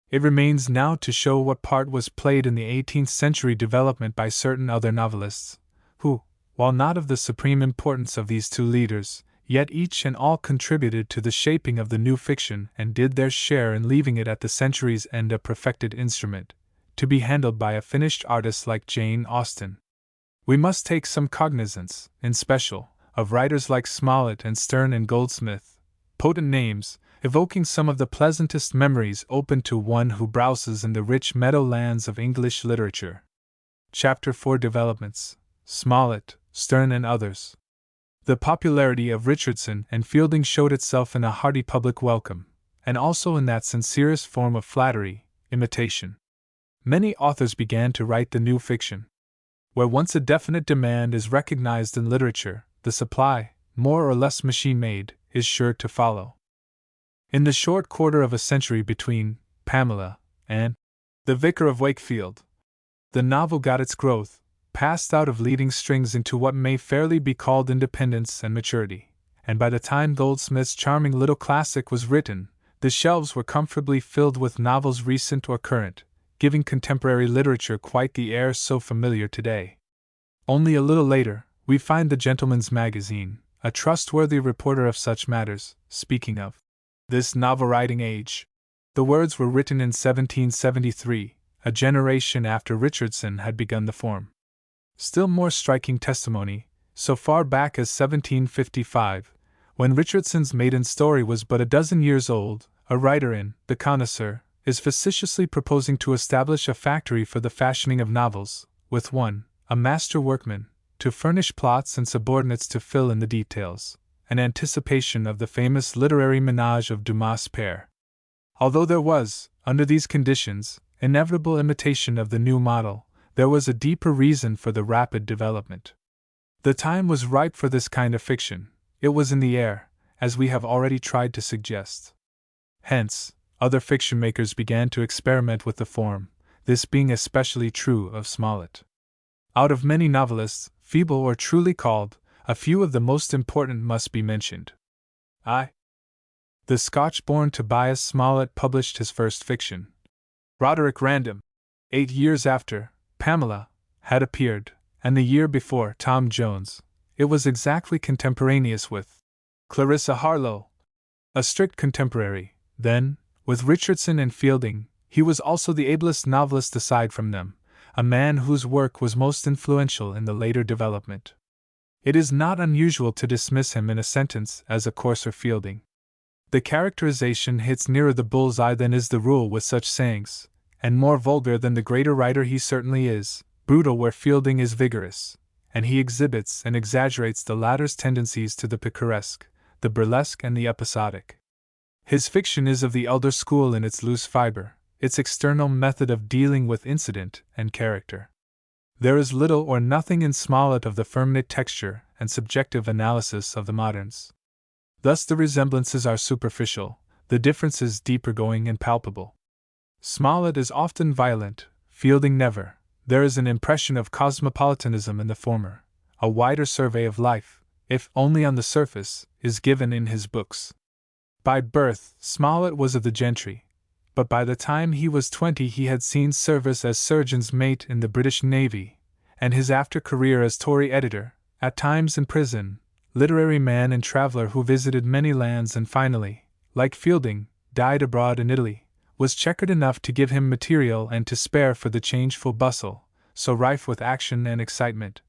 It remains now to show what part was played in the 18th century development by certain other novelists, who, while not of the supreme importance of these two leaders, yet each and all contributed to the shaping of the new fiction and did their share in leaving it at the century's end a perfected instrument, to be handled by a finished artist like Jane Austen. We must take some cognizance, in special, of writers like Smollett and Sterne and Goldsmith, potent names, evoking some of the pleasantest memories open to one who browses in the rich meadowlands of English literature. Chapter 4 Developments: Smollett, Sterne and Others. The popularity of Richardson and Fielding showed itself in a hearty public welcome, and also in that sincerest form of flattery, imitation. Many authors began to write the new fiction. Where once a definite demand is recognized in literature, the supply, more or less machine-made, is sure to follow. In the short quarter of a century between Pamela and The Vicar of Wakefield, the novel got its growth, passed out of leading strings into what may fairly be called independence and maturity, and by the time Goldsmith's charming little classic was written, the shelves were comfortably filled with novels recent or current, giving contemporary literature quite the air so familiar today. Only a little later, we find the Gentleman's Magazine, a trustworthy reporter of such matters, speaking of this novel-writing age. The words were written in 1773, a generation after Richardson had begun the form. Still more striking testimony, so far back as 1755, when Richardson's maiden story was but a dozen years old, a writer in The Connoisseur is facetiously proposing to establish a factory for the fashioning of novels, with one, a master workman, to furnish plots and subordinates to fill in the details, an anticipation of the famous literary menage of Dumas' père. Although there was, under these conditions, inevitable imitation of the new model, there was a deeper reason for the rapid development. The time was ripe for this kind of fiction, it was in the air, as we have already tried to suggest. Hence, other fiction makers began to experiment with the form, this being especially true of Smollett. Out of many novelists, feeble or truly called, a few of the most important must be mentioned. The Scotch-born Tobias Smollett published his first fiction, Roderick Random, 8 years after Pamela had appeared, and the year before Tom Jones. It was exactly contemporaneous with Clarissa Harlowe, a strict contemporary. Then, with Richardson and Fielding, he was also the ablest novelist aside from them, a man whose work was most influential in the later development. It is not unusual to dismiss him in a sentence as a coarser Fielding. The characterization hits nearer the bull's eye than is the rule with such sayings, and more vulgar than the greater writer he certainly is, brutal where Fielding is vigorous, and he exhibits and exaggerates the latter's tendencies to the picaresque, the burlesque, and the episodic. His fiction is of the elder school in its loose fiber, its external method of dealing with incident and character. There is little or nothing in Smollett of the firm-knit texture and subjective analysis of the moderns. Thus the resemblances are superficial, the differences deeper-going and palpable. Smollett is often violent, Fielding never. There is an impression of cosmopolitanism in the former. A wider survey of life, if only on the surface, is given in his books. By birth, Smollett was of the gentry, but by the time he was 20 he had seen service as surgeon's mate in the British Navy, and his after career as Tory editor, at times in prison, literary man and traveler who visited many lands and finally, like Fielding, died abroad in Italy, was checkered enough to give him material and to spare for the changeful bustle, so rife with action and excitement,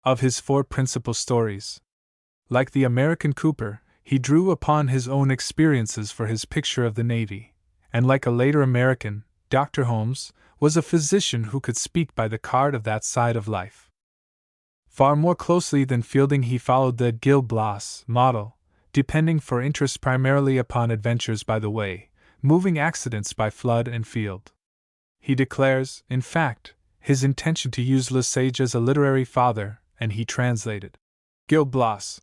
of his 4 principal stories. Like the American Cooper, he drew upon his own experiences for his picture of the Navy, and like a later American, Dr. Holmes, was a physician who could speak by the card of that side of life. Far more closely than Fielding he followed the Gil Blas model, depending for interest primarily upon adventures by the way, moving accidents by flood and field. He declares, in fact, his intention to use Le Sage as a literary father, and he translated Gil Blas.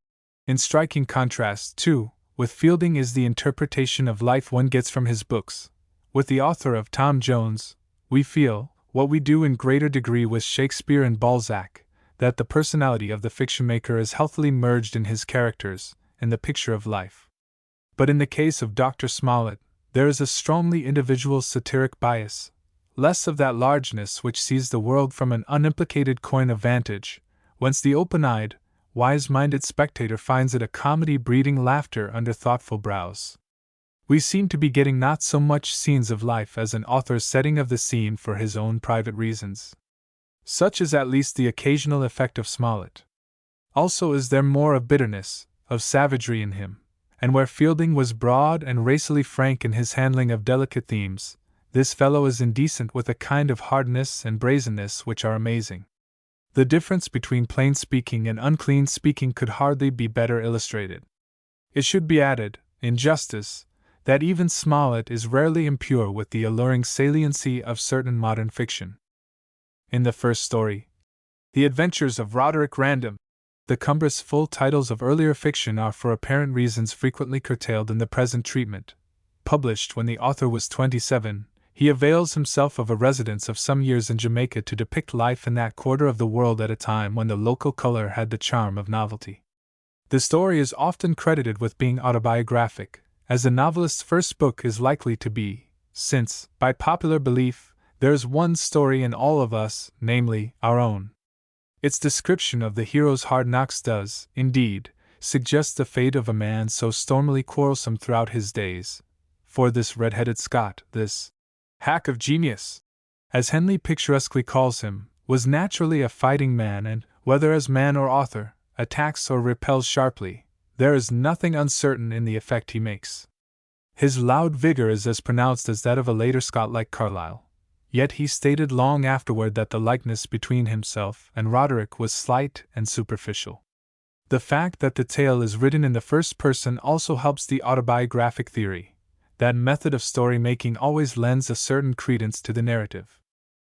In striking contrast, too, with Fielding is the interpretation of life one gets from his books. With the author of Tom Jones, we feel, what we do in greater degree with Shakespeare and Balzac, that the personality of the fiction maker is healthily merged in his characters, in the picture of life. But in the case of Dr. Smollett, there is a strongly individual satiric bias, less of that largeness which sees the world from an unimplicated coign of vantage, whence the open-eyed, wise-minded spectator finds it a comedy breeding laughter under thoughtful brows. We seem to be getting not so much scenes of life as an author's setting of the scene for his own private reasons. Such is at least the occasional effect of Smollett. Also is there more of bitterness, of savagery in him, and where Fielding was broad and racily frank in his handling of delicate themes, this fellow is indecent with a kind of hardness and brazenness which are amazing. The difference between plain speaking and unclean speaking could hardly be better illustrated. It should be added, in justice, that even Smollett is rarely impure with the alluring saliency of certain modern fiction. In the first story, The Adventures of Roderick Random, the cumbrous full titles of earlier fiction are for apparent reasons frequently curtailed in the present treatment. Published when the author was 27, he avails himself of a residence of some years in Jamaica to depict life in that quarter of the world at a time when the local color had the charm of novelty. The story is often credited with being autobiographic, as the novelist's first book is likely to be, since, by popular belief, there is one story in all of us, namely, our own. Its description of the hero's hard knocks does, indeed, suggest the fate of a man so stormily quarrelsome throughout his days. For this red-headed Scot, this hack of genius, as Henley picturesquely calls him, was naturally a fighting man and, whether as man or author, attacks or repels sharply, there is nothing uncertain in the effect he makes. His loud vigor is as pronounced as that of a later Scot like Carlyle, yet he stated long afterward that the likeness between himself and Roderick was slight and superficial. The fact that the tale is written in the first person also helps the autobiographic theory. That method of story-making always lends a certain credence to the narrative.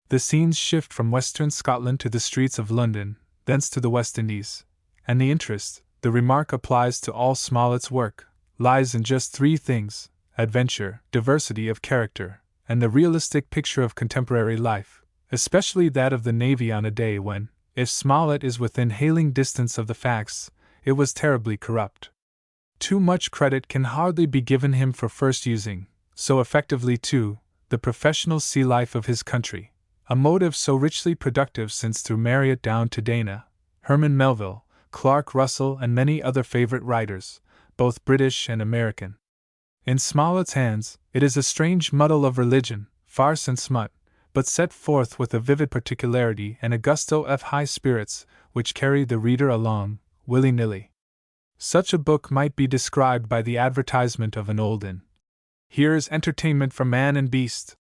The scenes shift from western Scotland to the streets of London, thence to the West Indies, and the interest, the remark applies to all Smollett's work, lies in just three things: adventure, diversity of character, and the realistic picture of contemporary life, especially that of the Navy on a day when, if Smollett is within hailing distance of the facts, it was terribly corrupt. Too much credit can hardly be given him for first using, so effectively too, the professional sea life of his country, a motive so richly productive since through Marriott down to Dana, Herman Melville, Clark Russell and many other favorite writers, both British and American. In Smollett's hands, it is a strange muddle of religion, farce and smut, but set forth with a vivid particularity and a gusto of high spirits, which carry the reader along, willy-nilly. Such a book might be described by the advertisement of an old inn. Here is entertainment for man and beast.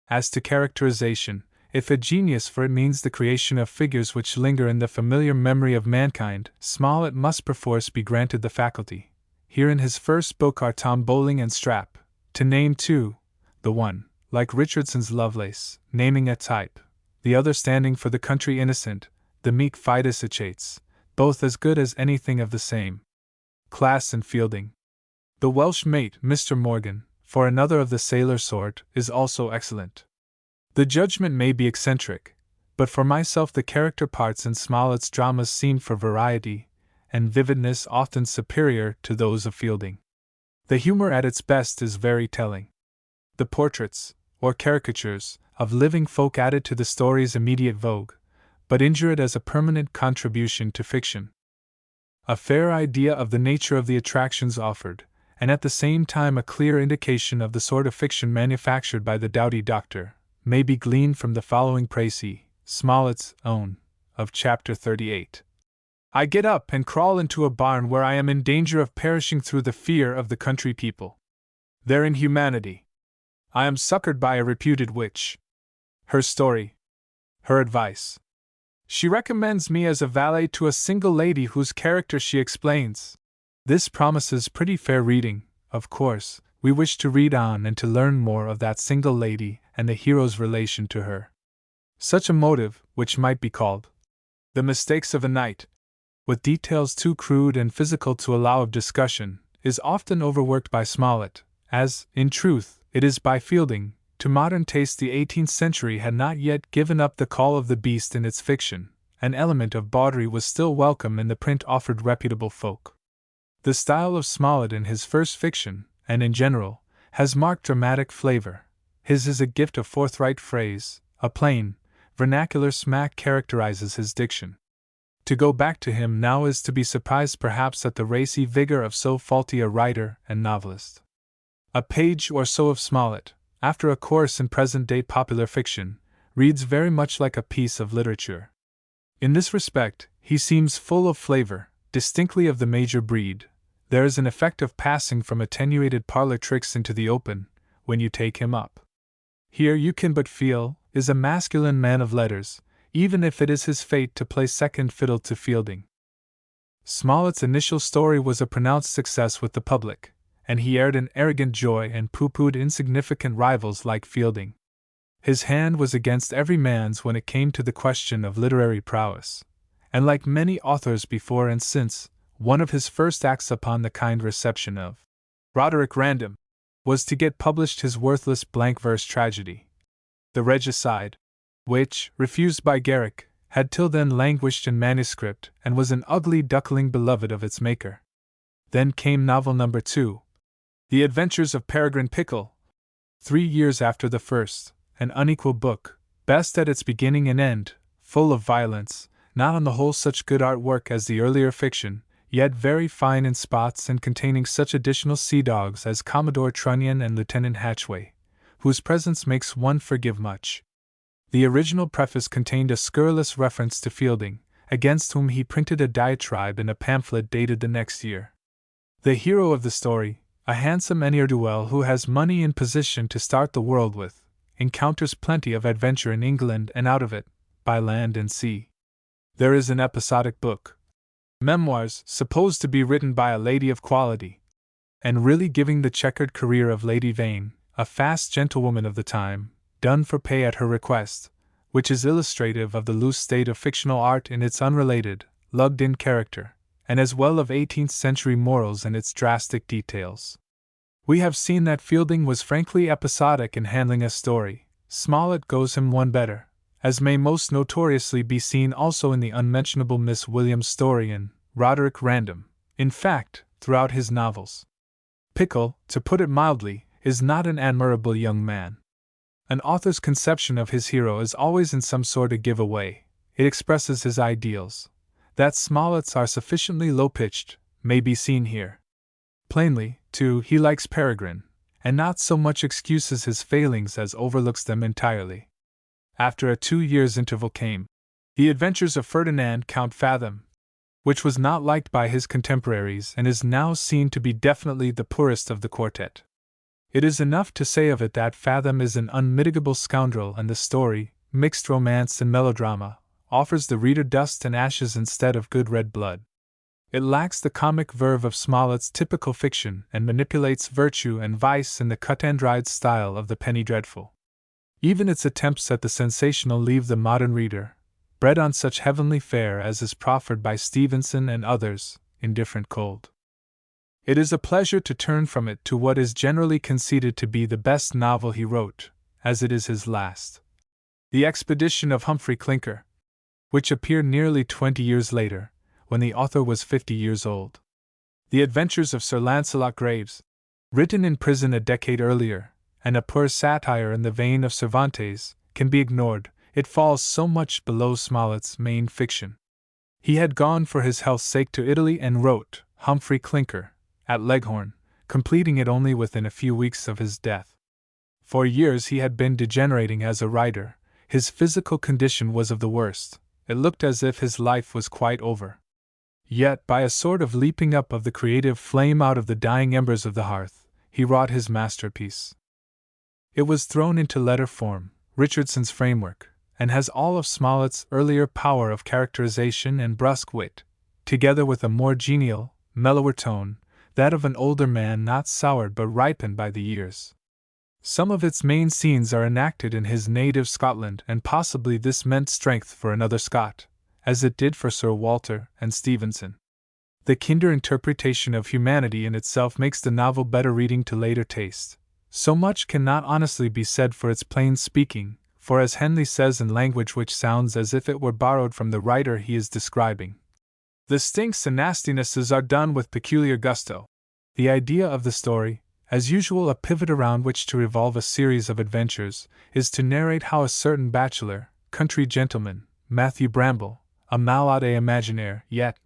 As to characterization, if a genius for it means the creation of figures which linger in the familiar memory of mankind, Smollett must perforce be granted the faculty. Here in his first book are Tom Bowling and Strap, to name two, the one, like Richardson's Lovelace, naming a type, the other standing for the country innocent, the meek Fidus Achates, both as good as anything of the same class and Fielding. The Welsh mate, Mr. Morgan, for another of the sailor sort, is also excellent. The judgment may be eccentric, but for myself the character parts in Smollett's dramas seem for variety and vividness often superior to those of Fielding. The humor at its best is very telling. The portraits, or caricatures, of living folk added to the story's immediate vogue, but injure it as a permanent contribution to fiction. A fair idea of the nature of the attractions offered, and at the same time a clear indication of the sort of fiction manufactured by the doughty doctor, may be gleaned from the following précis, Smollett's own, of chapter 38. I get up and crawl into a barn where I am in danger of perishing through the fear of the country people. Their inhumanity. I am succored by a reputed witch. Her story. Her advice. She recommends me as a valet to a single lady whose character she explains. This promises pretty fair reading. Of course, we wish to read on and to learn more of that single lady and the hero's relation to her. Such a motive, which might be called the mistakes of a knight, with details too crude and physical to allow of discussion, is often overworked by Smollett, as, in truth, it is by Fielding. To modern taste the 18th century had not yet given up the call of the beast in its fiction, an element of bawdry was still welcome in the print offered reputable folk. The style of Smollett in his first fiction, and in general, has marked dramatic flavor. His is a gift of forthright phrase, a plain, vernacular smack characterizes his diction. To go back to him now is to be surprised perhaps at the racy vigor of so faulty a writer and novelist. A page or so of Smollett, after a course in present-day popular fiction, reads very much like a piece of literature. In this respect, he seems full of flavor, distinctly of the major breed. There is an effect of passing from attenuated parlor tricks into the open, when you take him up. Here you can but feel, is a masculine man of letters, even if it is his fate to play second fiddle to Fielding. Smollett's initial story was a pronounced success with the public, and he aired an arrogant joy and pooh-poohed insignificant rivals like Fielding. His hand was against every man's when it came to the question of literary prowess, and like many authors before and since, one of his first acts upon the kind reception of Roderick Random was to get published his worthless blank verse tragedy, The Regicide, which, refused by Garrick, had till then languished in manuscript and was an ugly duckling beloved of its maker. Then came novel number 2, The Adventures of Peregrine Pickle. 3 years after the first, an unequal book, best at its beginning and end, full of violence, not on the whole such good artwork as the earlier fiction, yet very fine in spots and containing such additional sea-dogs as Commodore Trunnion and Lieutenant Hatchway, whose presence makes one forgive much. The original preface contained a scurrilous reference to Fielding, against whom he printed a diatribe in a pamphlet dated the next year. The hero of the story, a handsome ne'er-do-well who has money and position to start the world with, encounters plenty of adventure in England and out of it, by land and sea. There is an episodic book, memoirs supposed to be written by a lady of quality, and really giving the checkered career of Lady Vane, a fast gentlewoman of the time, done for pay at her request, which is illustrative of the loose state of fictional art in its unrelated, lugged-in character, and as well of 18th-century morals in its drastic details. We have seen that Fielding was frankly episodic in handling a story. Smollett goes him one better, as may most notoriously be seen also in the unmentionable Miss Williams story in Roderick Random, in fact, throughout his novels. Pickle, to put it mildly, is not an admirable young man. An author's conception of his hero is always in some sort a giveaway. It expresses his ideals. That Smollett's are sufficiently low-pitched may be seen here. Plainly, too, he likes Peregrine, and not so much excuses his failings as overlooks them entirely. After a 2 years' interval came The Adventures of Ferdinand Count Fathom, which was not liked by his contemporaries and is now seen to be definitely the poorest of the quartet. It is enough to say of it that Fathom is an unmitigable scoundrel, and the story, mixed romance and melodrama, offers the reader dust and ashes instead of good red blood. It lacks the comic verve of Smollett's typical fiction and manipulates virtue and vice in the cut-and-dried style of the penny dreadful. Even its attempts at the sensational leave the modern reader, bred on such heavenly fare as is proffered by Stevenson and others, indifferent cold. It is a pleasure to turn from it to what is generally conceded to be the best novel he wrote, as it is his last. The Expedition of Humphrey Clinker, which appeared nearly 20 years later, when the author was 50 years old. The Adventures of Sir Lancelot Graves, written in prison a decade earlier, and a poor satire in the vein of Cervantes, can be ignored. It falls so much below Smollett's main fiction. He had gone for his health's sake to Italy and wrote Humphrey Clinker at Leghorn, completing it only within a few weeks of his death. For years he had been degenerating as a writer. His physical condition was of the worst. It looked as if his life was quite over. Yet, by a sort of leaping up of the creative flame out of the dying embers of the hearth, he wrought his masterpiece. It was thrown into letter form, Richardson's framework, and has all of Smollett's earlier power of characterization and brusque wit, together with a more genial, mellower tone, that of an older man not soured but ripened by the years. Some of its main scenes are enacted in his native Scotland, and possibly this meant strength for another Scot, as it did for Sir Walter and Stevenson. The kinder interpretation of humanity in itself makes the novel better reading to later taste. So much cannot honestly be said for its plain speaking, for as Henley says in language which sounds as if it were borrowed from the writer he is describing, the stinks and nastinesses are done with peculiar gusto. The idea of the story, as usual a pivot around which to revolve a series of adventures, is to narrate how a certain bachelor, country gentleman, Matthew Bramble, a malade imaginaire, yet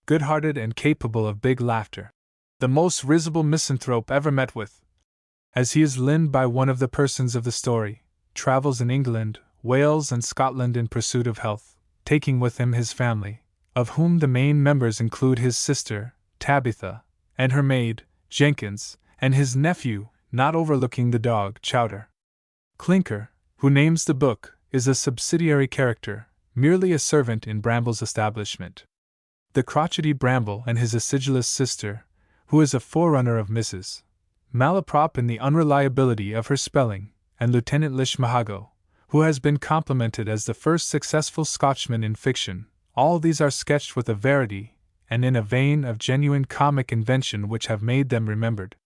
good-hearted and capable of big laughter, the most risible misanthrope ever met with, as he is limned by one of the persons of the story, travels in England, Wales, and Scotland in pursuit of health, taking with him his family, of whom the main members include his sister, Tabitha, and her maid, Jenkins, and his nephew, not overlooking the dog, Chowder. Clinker, who names the book, is a subsidiary character, merely a servant in Bramble's establishment. The crotchety Bramble and his acidulous sister, who is a forerunner of Mrs. Malaprop in the unreliability of her spelling, and Lieutenant Lishmahago, who has been complimented as the first successful Scotchman in fiction, all these are sketched with a verity, and in a vein of genuine comic invention which have made them remembered.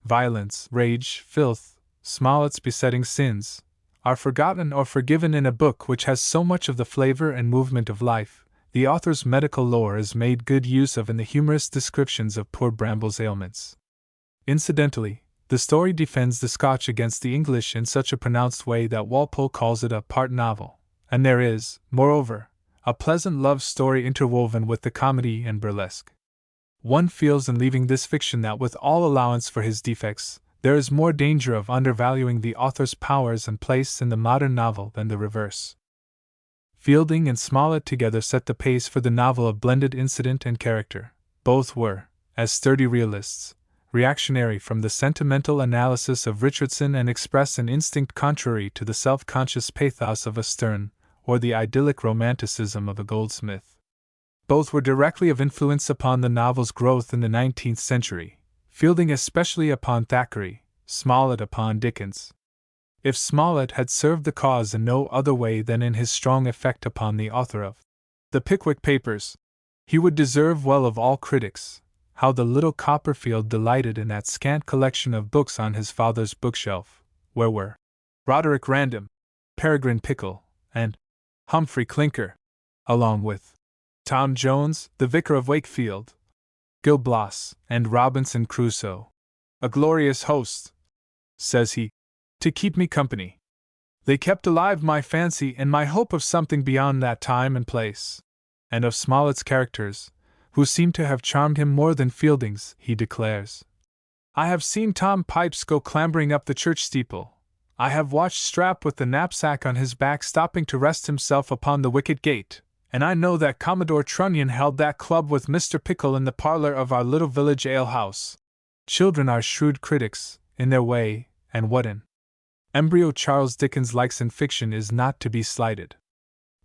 Violence, rage, filth, Smollett's besetting sins, are forgotten or forgiven in a book which has so much of the flavor and movement of life. The author's medical lore is made good use of in the humorous descriptions of poor Bramble's ailments. Incidentally, the story defends the Scotch against the English in such a pronounced way that Walpole calls it a part novel, and there is, moreover, a pleasant love story interwoven with the comedy and burlesque. One feels in leaving this fiction that, with all allowance for his defects, there is more danger of undervaluing the author's powers and place in the modern novel than the reverse. Fielding and Smollett together set the pace for the novel of blended incident and character. Both were, as sturdy realists, reactionary from the sentimental analysis of Richardson and express an instinct contrary to the self-conscious pathos of a Sterne or the idyllic romanticism of a Goldsmith. Both were directly of influence upon the novel's growth in the 19th century, Fielding especially upon Thackeray, Smollett upon Dickens. If Smollett had served the cause in no other way than in his strong effect upon the author of The Pickwick Papers, he would deserve well of all critics. How the little Copperfield delighted in that scant collection of books on his father's bookshelf, where were Roderick Random, Peregrine Pickle, and Humphrey Clinker, along with Tom Jones, the Vicar of Wakefield, Gil Blas, and Robinson Crusoe. A glorious host, says he, to keep me company. They kept alive my fancy and my hope of something beyond that time and place. And of Smollett's characters, who seem to have charmed him more than Fielding's, he declares, I have seen Tom Pipes go clambering up the church steeple. I have watched Strap with the knapsack on his back stopping to rest himself upon the wicket gate, and I know that Commodore Trunnion held that club with Mr. Pickle in the parlor of our little village ale-house. Children are shrewd critics, in their way, and what an embryo Charles Dickens likes in fiction is not to be slighted.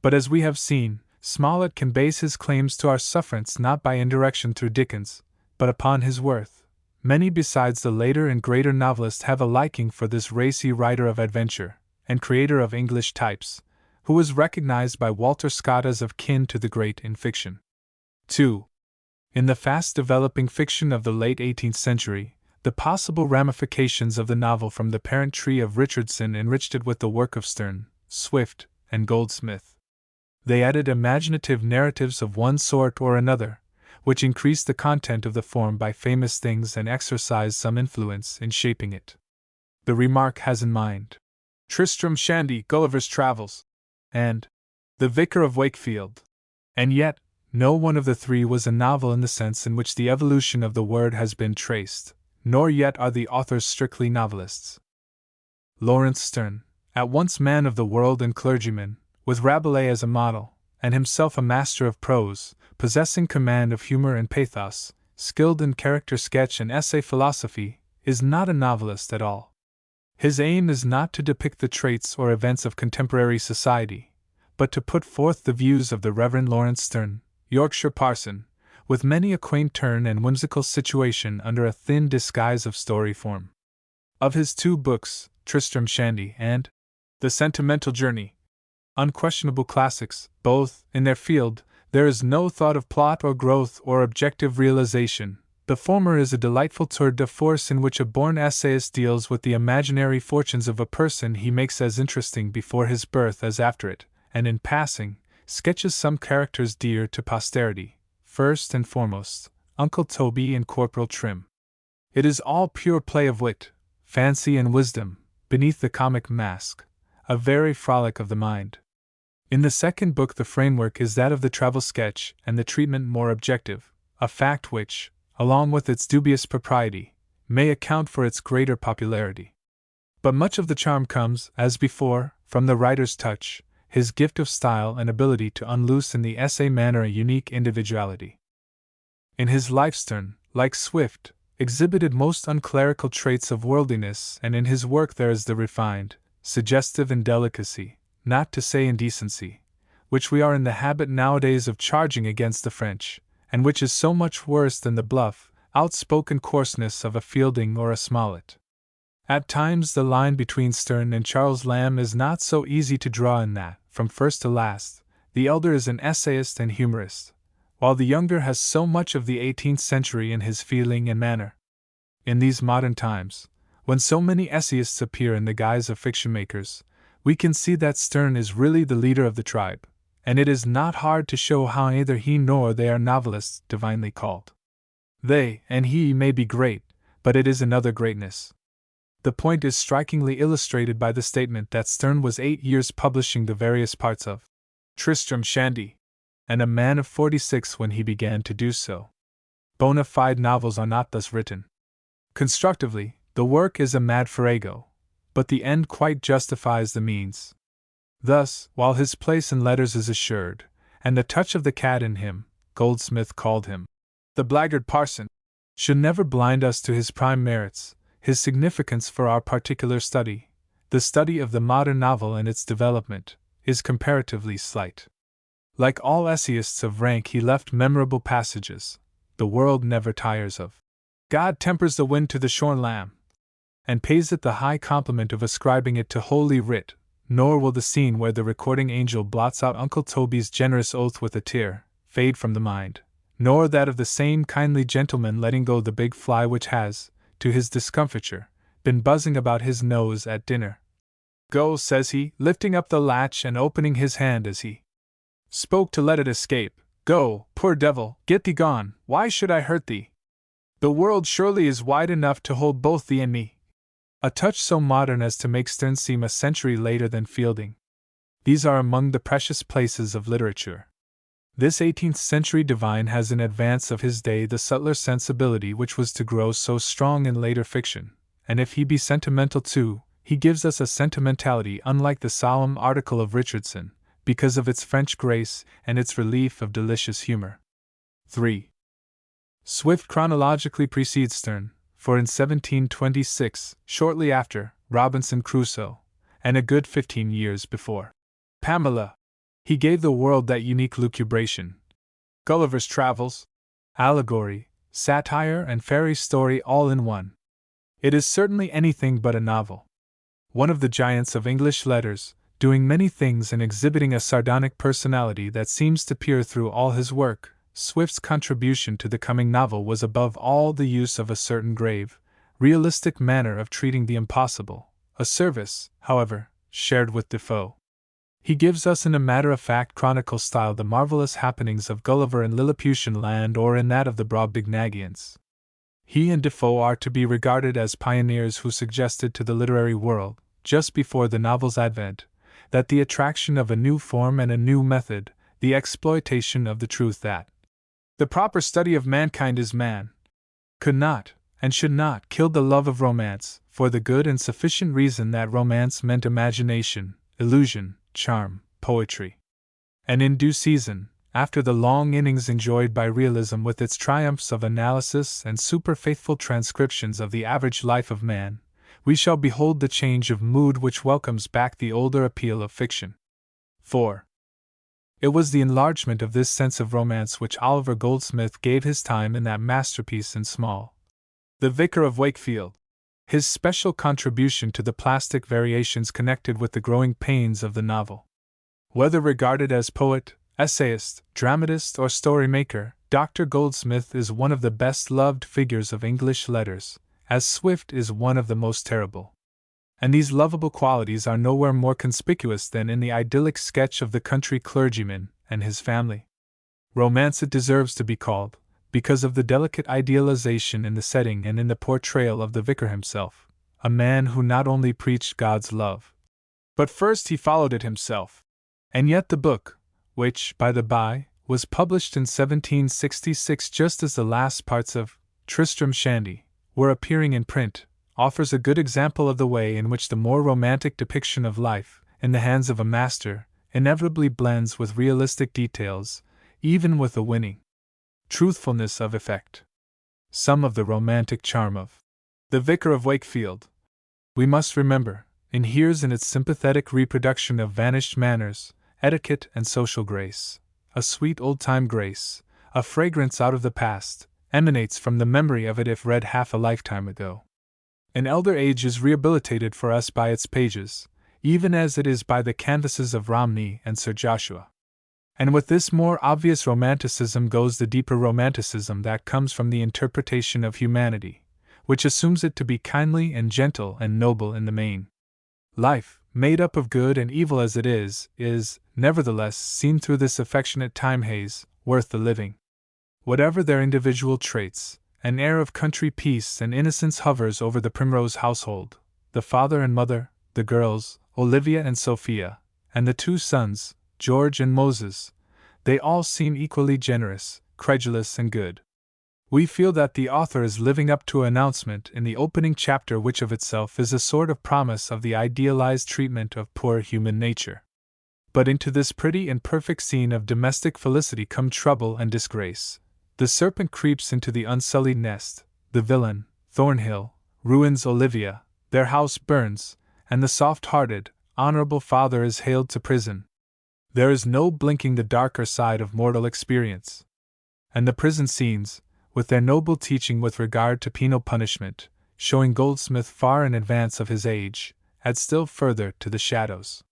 But as we have seen, Smollett can base his claims to our sufferance not by indirection through Dickens, but upon his worth. Many besides the later and greater novelists have a liking for this racy writer of adventure, and creator of English types, who was recognized by Walter Scott as of kin to the great in fiction. 2. In the fast-developing fiction of the late 18th century, the possible ramifications of the novel from the parent tree of Richardson enriched it with the work of Sterne, Swift, and Goldsmith. They added imaginative narratives of one sort or another, which increased the content of the form by famous things and exercised some influence in shaping it. The remark has in mind Tristram Shandy, Gulliver's Travels, and The Vicar of Wakefield. And yet, no one of the three was a novel in the sense in which the evolution of the word has been traced, nor yet are the authors strictly novelists. Laurence Sterne, at once man of the world and clergyman, with Rabelais as a model, and himself a master of prose, possessing command of humor and pathos, skilled in character sketch and essay philosophy, is not a novelist at all. His aim is not to depict the traits or events of contemporary society, but to put forth the views of the Reverend Laurence Sterne, Yorkshire parson, with many a quaint turn and whimsical situation under a thin disguise of story form. Of his two books, Tristram Shandy and The Sentimental Journey, unquestionable classics, both, in their field, there is no thought of plot or growth or objective realization. The former is a delightful tour de force in which a born essayist deals with the imaginary fortunes of a person he makes as interesting before his birth as after it, and in passing, sketches some characters dear to posterity, first and foremost, Uncle Toby and Corporal Trim. It is all pure play of wit, fancy and wisdom, beneath the comic mask, a very frolic of the mind. In the second book the framework is that of the travel sketch and the treatment more objective, a fact which, along with its dubious propriety, may account for its greater popularity. But much of the charm comes, as before, from the writer's touch, his gift of style and ability to unloose in the essay manner a unique individuality. In his life Sterne, like Swift, exhibited most unclerical traits of worldliness, and in his work there is the refined, suggestive indelicacy, not to say indecency, which we are in the habit nowadays of charging against the French, and which is so much worse than the bluff, outspoken coarseness of a Fielding or a Smollett. At times the line between Sterne and Charles Lamb is not so easy to draw in that, from first to last, the elder is an essayist and humorist, while the younger has so much of the 18th century in his feeling and manner. In these modern times, when so many essayists appear in the guise of fiction makers, we can see that Sterne is really the leader of the tribe, and it is not hard to show how neither he nor they are novelists divinely called. They and he may be great, but it is another greatness. The point is strikingly illustrated by the statement that Sterne was 8 years publishing the various parts of Tristram Shandy, and a man of 46 when he began to do so. Bona fide novels are not thus written. Constructively, the work is a mad farrago, but the end quite justifies the means. Thus, while his place in letters is assured, and the touch of the cat in him, Goldsmith called him the blackguard parson, should never blind us to his prime merits, his significance for our particular study. The study of the modern novel and its development is comparatively slight. Like all essayists of rank, he left memorable passages the world never tires of. God tempers the wind to the shorn lamb, and pays it the high compliment of ascribing it to Holy Writ, nor will the scene where the recording angel blots out Uncle Toby's generous oath with a tear fade from the mind, nor that of the same kindly gentleman letting go the big fly which has, to his discomfiture, been buzzing about his nose at dinner. Go, says he, lifting up the latch and opening his hand as he spoke to let it escape. Go, poor devil, get thee gone, why should I hurt thee? The world surely is wide enough to hold both thee and me. A touch so modern as to make Sterne seem a century later than Fielding. These are among the precious places of literature. This 18th century divine has in advance of his day the subtler sensibility which was to grow so strong in later fiction, and if he be sentimental too, he gives us a sentimentality unlike the solemn article of Richardson, because of its French grace and its relief of delicious humor. 3. Swift chronologically precedes Sterne, for in 1726, shortly after Robinson Crusoe, and a good 15 years before Pamela, he gave the world that unique lucubration, Gulliver's Travels, allegory, satire, and fairy story all in one. It is certainly anything but a novel. One of the giants of English letters, doing many things and exhibiting a sardonic personality that seems to peer through all his work, Swift's contribution to the coming novel was above all the use of a certain grave, realistic manner of treating the impossible, a service, however, shared with Defoe. He gives us in a matter-of-fact chronicle style the marvelous happenings of Gulliver in Lilliputian land or in that of the Brobdingnagians. He and Defoe are to be regarded as pioneers who suggested to the literary world, just before the novel's advent, that the attraction of a new form and a new method, the exploitation of the truth that the proper study of mankind is man, could not, and should not, kill the love of romance, for the good and sufficient reason that romance meant imagination, illusion, charm, poetry. And in due season, after the long innings enjoyed by realism with its triumphs of analysis and super-faithful transcriptions of the average life of man, we shall behold the change of mood which welcomes back the older appeal of fiction. 4. It was the enlargement of this sense of romance which Oliver Goldsmith gave his time in that masterpiece in small, The Vicar of Wakefield. His special contribution to the plastic variations connected with the growing pains of the novel. Whether regarded as poet, essayist, dramatist, or story-maker, Dr. Goldsmith is one of the best-loved figures of English letters, as Swift is one of the most terrible. And these lovable qualities are nowhere more conspicuous than in the idyllic sketch of the country clergyman and his family. Romance it deserves to be called, because of the delicate idealization in the setting and in the portrayal of the vicar himself, a man who not only preached God's love, but first he followed it himself. And yet the book, which, by the by, was published in 1766 just as the last parts of Tristram Shandy were appearing in print, offers a good example of the way in which the more romantic depiction of life, in the hands of a master, inevitably blends with realistic details, even with a winning truthfulness of effect. Some of the romantic charm of The Vicar of Wakefield, we must remember, inheres in its sympathetic reproduction of vanished manners, etiquette, and social grace. A sweet old-time grace, a fragrance out of the past, emanates from the memory of it if read half a lifetime ago. An elder age is rehabilitated for us by its pages, even as it is by the canvases of Romney and Sir Joshua. And with this more obvious romanticism goes the deeper romanticism that comes from the interpretation of humanity, which assumes it to be kindly and gentle and noble in the main. Life, made up of good and evil as it is, nevertheless, seen through this affectionate time-haze, worth the living. Whatever their individual traits, an air of country peace and innocence hovers over the Primrose household, the father and mother, the girls, Olivia and Sophia, and the two sons, George and Moses. They all seem equally generous, credulous, and good. We feel that the author is living up to an announcement in the opening chapter which of itself is a sort of promise of the idealized treatment of poor human nature. But into this pretty and perfect scene of domestic felicity come trouble and disgrace. The serpent creeps into the unsullied nest, the villain, Thornhill, ruins Olivia, their house burns, and the soft-hearted, honorable father is haled to prison. There is no blinking the darker side of mortal experience. And the prison scenes, with their noble teaching with regard to penal punishment, showing Goldsmith far in advance of his age, add still further to the shadows.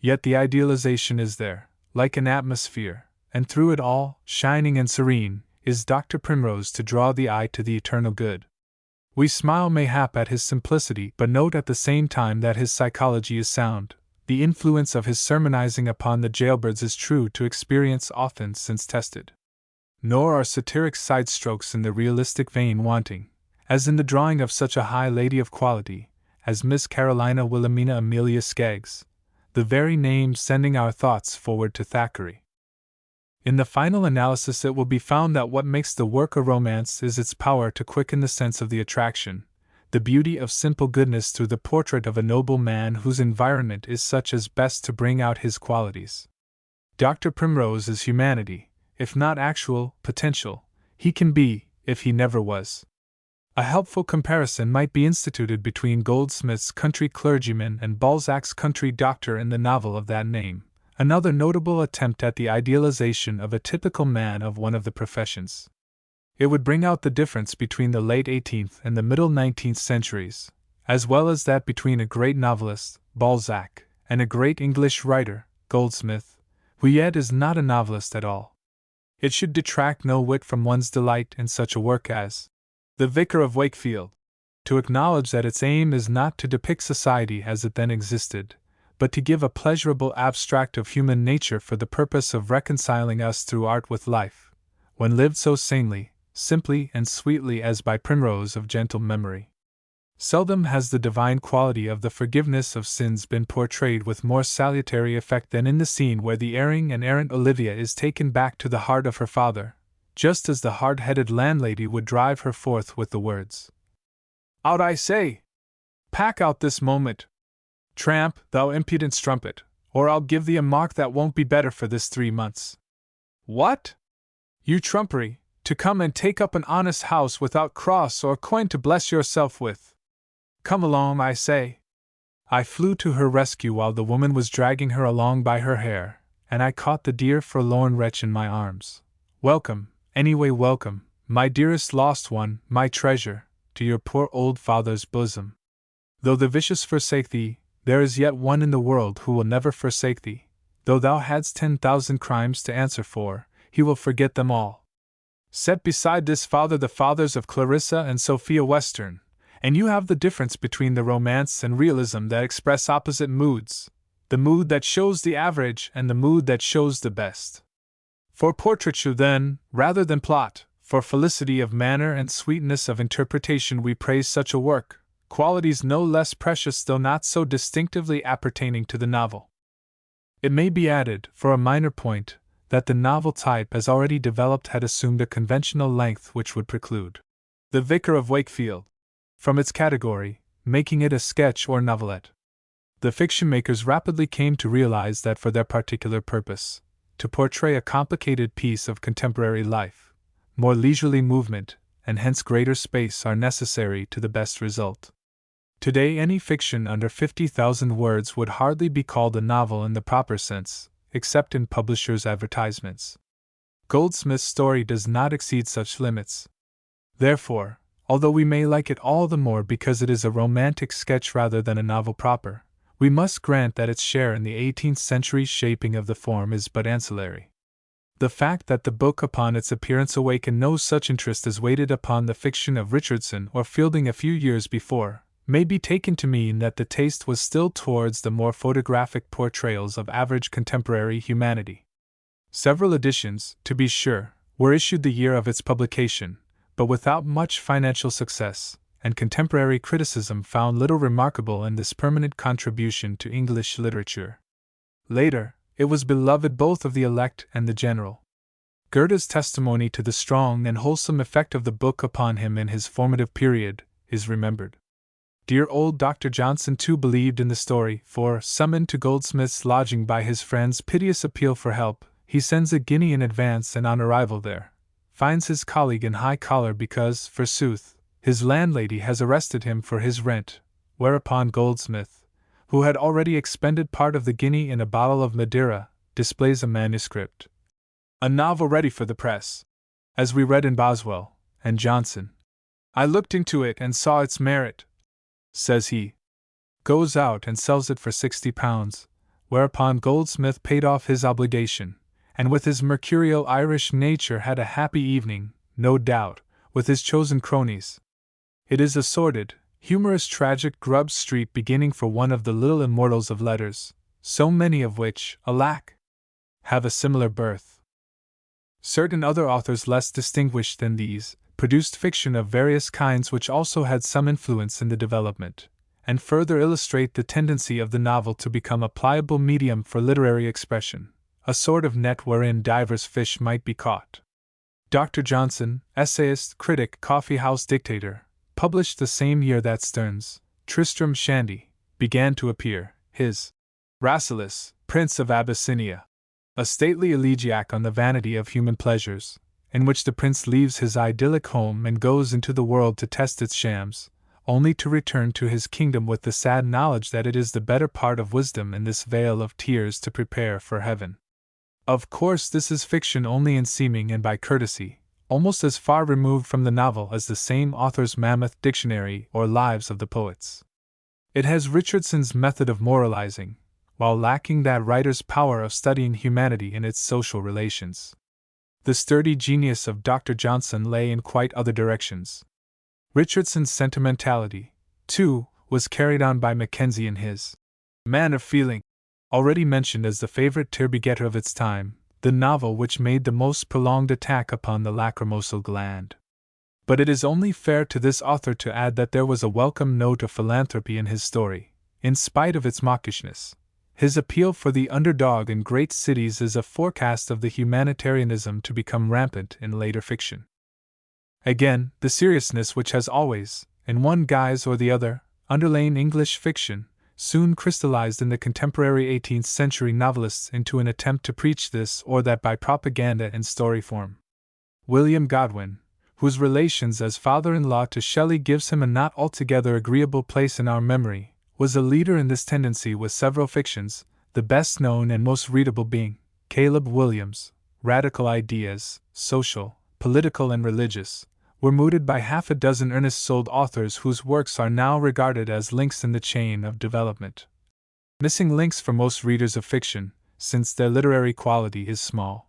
Yet the idealization is there, like an atmosphere, and through it all, shining and serene, is Dr. Primrose to draw the eye to the eternal good. We smile mayhap at his simplicity, but note at the same time that his psychology is sound. The influence of his sermonizing upon the jailbirds is true to experience often since tested. Nor are satiric side-strokes in the realistic vein wanting, as in the drawing of such a high lady of quality as Miss Carolina Wilhelmina Amelia Skaggs, the very name sending our thoughts forward to Thackeray. In the final analysis it will be found that what makes the work a romance is its power to quicken the sense of the attraction, the beauty of simple goodness through the portrait of a noble man whose environment is such as best to bring out his qualities. Dr. Primrose is humanity, if not actual, potential, he can be, if he never was. A helpful comparison might be instituted between Goldsmith's country clergyman and Balzac's country doctor in the novel of that name, another notable attempt at the idealization of a typical man of one of the professions. It would bring out the difference between the late 18th and the middle 19th centuries, as well as that between a great novelist, Balzac, and a great English writer, Goldsmith, who yet is not a novelist at all. It should detract no whit from one's delight in such a work as The Vicar of Wakefield, to acknowledge that its aim is not to depict society as it then existed, but to give a pleasurable abstract of human nature for the purpose of reconciling us through art with life, when lived so sanely, simply and sweetly as by Primrose of gentle memory. Seldom has the divine quality of the forgiveness of sins been portrayed with more salutary effect than in the scene where the erring and errant Olivia is taken back to the heart of her father, just as the hard-headed landlady would drive her forth with the words, "Out, I say! Pack out this moment! Tramp, thou impudent strumpet, or I'll give thee a mark that won't be better for this 3 months. What? You trumpery, to come and take up an honest house without cross or coin to bless yourself with! Come along, I say!" I flew to her rescue while the woman was dragging her along by her hair, and I caught the dear forlorn wretch in my arms. "Welcome, anyway welcome, my dearest lost one, my treasure, to your poor old father's bosom. Though the vicious forsake thee, there is yet one in the world who will never forsake thee. Though thou hadst 10,000 crimes to answer for, he will forget them all. Set beside this father the fathers of Clarissa and Sophia Western, and you have the difference between the romance and realism that express opposite moods, the mood that shows the average and the mood that shows the best. For portraiture, then, rather than plot, for felicity of manner and sweetness of interpretation we praise such a work, qualities no less precious though not so distinctively appertaining to the novel. It may be added, for a minor point, that the novel type as already developed had assumed a conventional length which would preclude The Vicar of Wakefield from its category, making it a sketch or novelette. The fiction makers rapidly came to realize that for their particular purpose, to portray a complicated piece of contemporary life, more leisurely movement, and hence greater space are necessary to the best result. Today any fiction under 50,000 words would hardly be called a novel in the proper sense, except in publishers' advertisements. Goldsmith's story does not exceed such limits. Therefore, although we may like it all the more because it is a romantic sketch rather than a novel proper, we must grant that its share in the 18th century's shaping of the form is but ancillary. The fact that the book upon its appearance awakened no such interest as waited upon the fiction of Richardson or Fielding a few years before, may be taken to mean that the taste was still towards the more photographic portrayals of average contemporary humanity. Several editions, to be sure, were issued the year of its publication, but without much financial success, and contemporary criticism found little remarkable in this permanent contribution to English literature. Later, it was beloved both of the elect and the general. Goethe's testimony to the strong and wholesome effect of the book upon him in his formative period is remembered. Dear old Dr. Johnson too believed in the story, for, summoned to Goldsmith's lodging by his friend's piteous appeal for help, he sends a guinea in advance and on arrival there, finds his colleague in high collar because, forsooth, his landlady has arrested him for his rent, whereupon Goldsmith, who had already expended part of the guinea in a bottle of Madeira, displays a manuscript. A novel ready for the press, as we read in Boswell and Johnson. I looked into it and saw its merit, says he. Goes out and sells it for £60, whereupon Goldsmith paid off his obligation, and with his mercurial Irish nature had a happy evening, no doubt, with his chosen cronies. It is a sordid, humorous tragic Grub Street beginning for one of the little immortals of letters, so many of which, alack, have a similar birth. Certain other authors less distinguished than these produced fiction of various kinds which also had some influence in the development, and further illustrate the tendency of the novel to become a pliable medium for literary expression, a sort of net wherein divers fish might be caught. Dr. Johnson, essayist, critic, coffee-house dictator, published the same year that Sterne's Tristram Shandy began to appear, his Rasselas, Prince of Abyssinia, a stately elegiac on the vanity of human pleasures, in which the prince leaves his idyllic home and goes into the world to test its shams, only to return to his kingdom with the sad knowledge that it is the better part of wisdom in this vale of tears to prepare for heaven. Of course, this is fiction only in seeming and by courtesy, almost as far removed from the novel as the same author's mammoth dictionary or Lives of the Poets. It has Richardson's method of moralizing, while lacking that writer's power of studying humanity in its social relations. The sturdy genius of Dr. Johnson lay in quite other directions. Richardson's sentimentality, too, was carried on by Mackenzie in his Man of Feeling, already mentioned as the favorite tear-begetter of its time, the novel which made the most prolonged attack upon the lachrymosal gland. But it is only fair to this author to add that there was a welcome note of philanthropy in his story, in spite of its mawkishness. His appeal for the underdog in great cities is a forecast of the humanitarianism to become rampant in later fiction. Again, the seriousness which has always, in one guise or the other, underlain English fiction, soon crystallized in the contemporary 18th century novelists into an attempt to preach this or that by propaganda in story form. William Godwin, whose relations as father-in-law to Shelley gives him a not altogether agreeable place in our memory, was a leader in this tendency with several fictions, the best known and most readable being Caleb Williams. Radical ideas, social, political and religious, were mooted by half a dozen earnest-souled authors whose works are now regarded as links in the chain of development. Missing links for most readers of fiction, since their literary quality is small.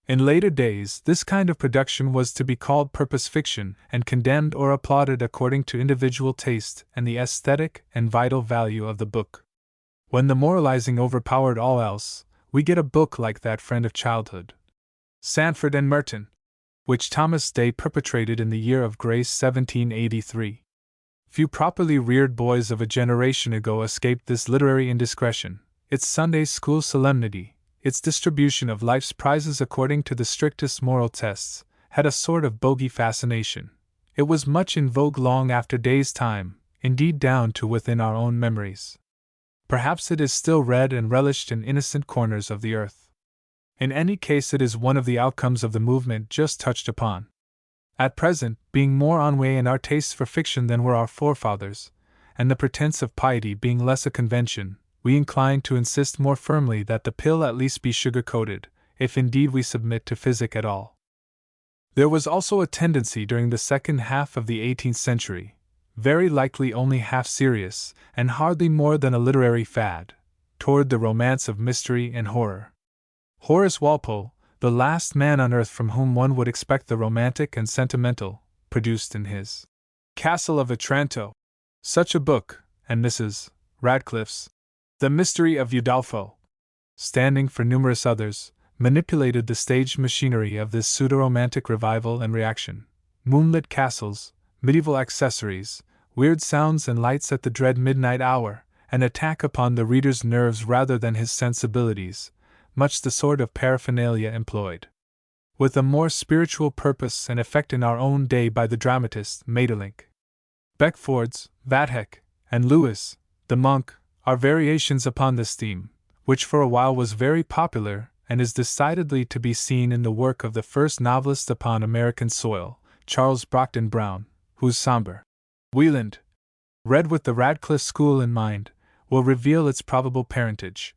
In later days, this kind of production was to be called purpose fiction and condemned or applauded according to individual taste and the aesthetic and vital value of the book. When the moralizing overpowered all else, we get a book like that friend of childhood, Sandford and Merton, which Thomas Day perpetrated in the year of grace 1783. Few properly reared boys of a generation ago escaped this literary indiscretion, its Sunday school solemnity. Its distribution of life's prizes according to the strictest moral tests had a sort of bogey fascination. It was much in vogue long after Day's time, indeed down to within our own memories. Perhaps it is still read and relished in innocent corners of the earth. In any case, it is one of the outcomes of the movement just touched upon. At present, being more enway in our tastes for fiction than were our forefathers, and the pretense of piety being less a convention, we incline to insist more firmly that the pill at least be sugar-coated, if indeed we submit to physic at all. There was also a tendency during the second half of the 18th century, very likely only half serious, and hardly more than a literary fad, toward the romance of mystery and horror. Horace Walpole, the last man on earth from whom one would expect the romantic and sentimental, produced in his Castle of Otranto such a book, and Mrs. Radcliffe's The Mystery of Udolpho, standing for numerous others, manipulated the stage machinery of this pseudo-romantic revival and reaction. Moonlit castles, medieval accessories, weird sounds and lights at the dread midnight hour, an attack upon the reader's nerves rather than his sensibilities, much the sort of paraphernalia employed, with a more spiritual purpose and effect in our own day by the dramatist Maeterlinck. Beckford's Vathek, and Lewis, the Monk, are variations upon this theme, which for a while was very popular and is decidedly to be seen in the work of the first novelist upon American soil, Charles Brockden Brown, whose somber Wieland, read with the Radcliffe School in mind, will reveal its probable parentage.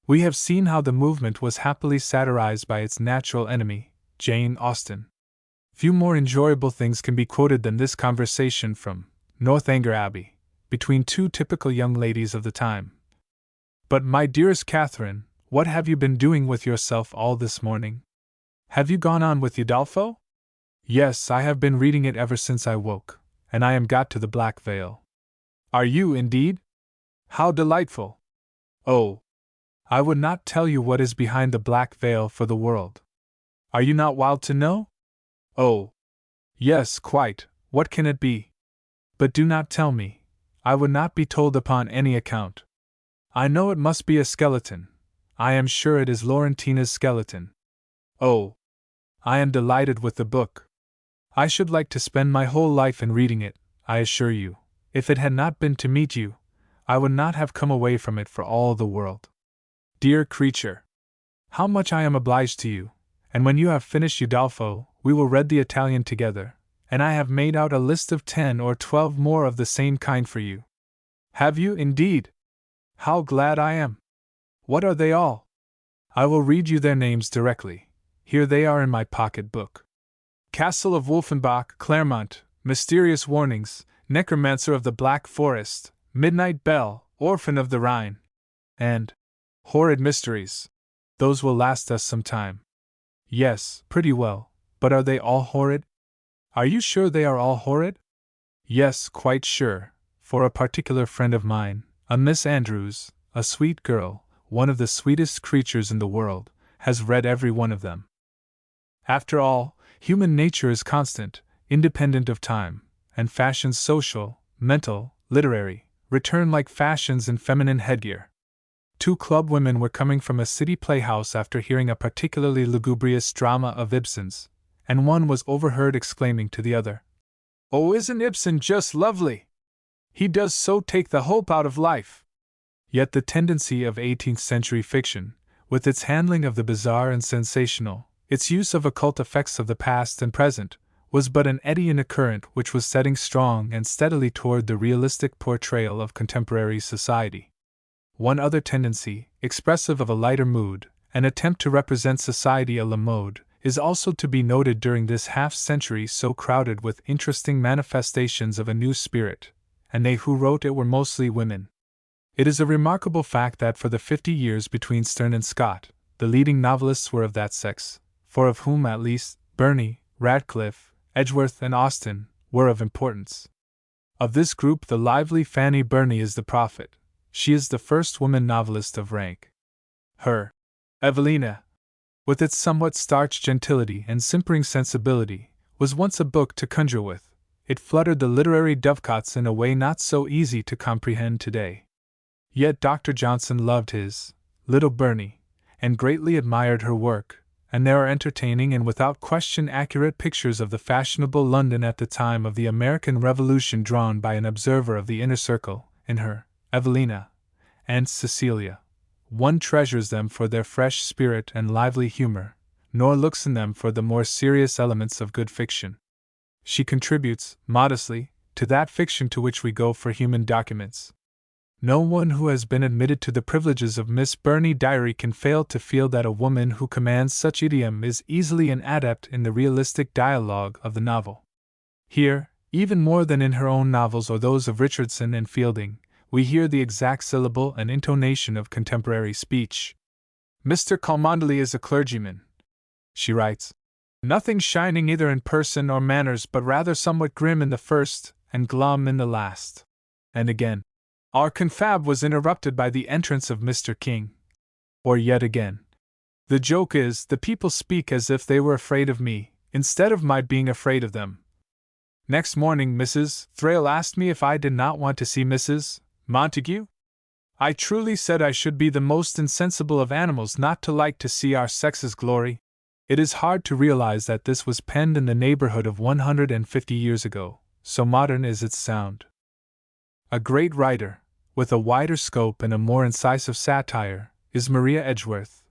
We have seen how the movement was happily satirized by its natural enemy, Jane Austen. Few more enjoyable things can be quoted than this conversation from Northanger Abbey, between two typical young ladies of the time. But, my dearest Catherine, what have you been doing with yourself all this morning? Have you gone on with Udolpho? Yes, I have been reading it ever since I woke, and I am got to the Black Veil. Are you, indeed? How delightful! Oh, I would not tell you what is behind the Black Veil for the world. Are you not wild to know? Oh, yes, quite. What can it be? But do not tell me. I would not be told upon any account. I know it must be a skeleton. I am sure it is Laurentina's skeleton. Oh, I am delighted with the book. I should like to spend my whole life in reading it, I assure you. If it had not been to meet you, I would not have come away from it for all the world. Dear creature! How much I am obliged to you, and when you have finished Udolpho, we will read the Italian together, and I have made out a list of 10 or 12 more of the same kind for you. Have you, indeed? How glad I am! What are they all? I will read you their names directly. Here they are in my pocket book. Castle of Wolfenbach, Claremont, Mysterious Warnings, Necromancer of the Black Forest, Midnight Bell, Orphan of the Rhine, and Horrid Mysteries. Those will last us some time. Yes, pretty well, but are they all horrid? Are you sure they are all horrid? Yes, quite sure, for a particular friend of mine, a Miss Andrews, a sweet girl, one of the sweetest creatures in the world, has read every one of them. After all, human nature is constant, independent of time, and fashions social, mental, literary, return like fashions in feminine headgear. 2 club women were coming from a city playhouse after hearing a particularly lugubrious drama of Ibsen's, and one was overheard exclaiming to the other, "Oh, isn't Ibsen just lovely? He does so take the hope out of life." Yet the tendency of 18th century fiction, with its handling of the bizarre and sensational, its use of occult effects of the past and present, was but an eddy in a current which was setting strong and steadily toward the realistic portrayal of contemporary society. One other tendency, expressive of a lighter mood, an attempt to represent society a la mode, is also to be noted during this half-century so crowded with interesting manifestations of a new spirit, and they who wrote it were mostly women. It is a remarkable fact that for the 50 years between Sterne and Scott, the leading novelists were of that sex, for of whom at least Burney, Radcliffe, Edgeworth, and Austen were of importance. Of this group the lively Fanny Burney is the prophet. She is the first woman novelist of rank. Her Evelina, with its somewhat starched gentility and simpering sensibility, was once a book to conjure with. It fluttered the literary dovecots in a way not so easy to comprehend today. Yet Dr. Johnson loved his little Burney, and greatly admired her work, and there are entertaining and without question accurate pictures of the fashionable London at the time of the American Revolution drawn by an observer of the inner circle, in her Evelina and Cecilia. One treasures them for their fresh spirit and lively humor, nor looks in them for the more serious elements of good fiction. She contributes, modestly, to that fiction to which we go for human documents. No one who has been admitted to the privileges of Miss Burney Diary can fail to feel that a woman who commands such idiom is easily an adept in the realistic dialogue of the novel. Here, even more than in her own novels or those of Richardson and Fielding, we hear the exact syllable and intonation of contemporary speech. "Mr. Cholmondeley is a clergyman," she writes, "nothing shining either in person or manners but rather somewhat grim in the first and glum in the last." And again, "Our confab was interrupted by the entrance of Mr. King." Or yet again, "The joke is, the people speak as if they were afraid of me, instead of my being afraid of them. Next morning Mrs. Thrale asked me if I did not want to see Mrs. Montague? I truly said I should be the most insensible of animals not to like to see our sex's glory." It is hard to realize that this was penned in the neighborhood of 150 years ago, so modern is its sound. A great writer, with a wider scope and a more incisive satire, is Maria Edgeworth,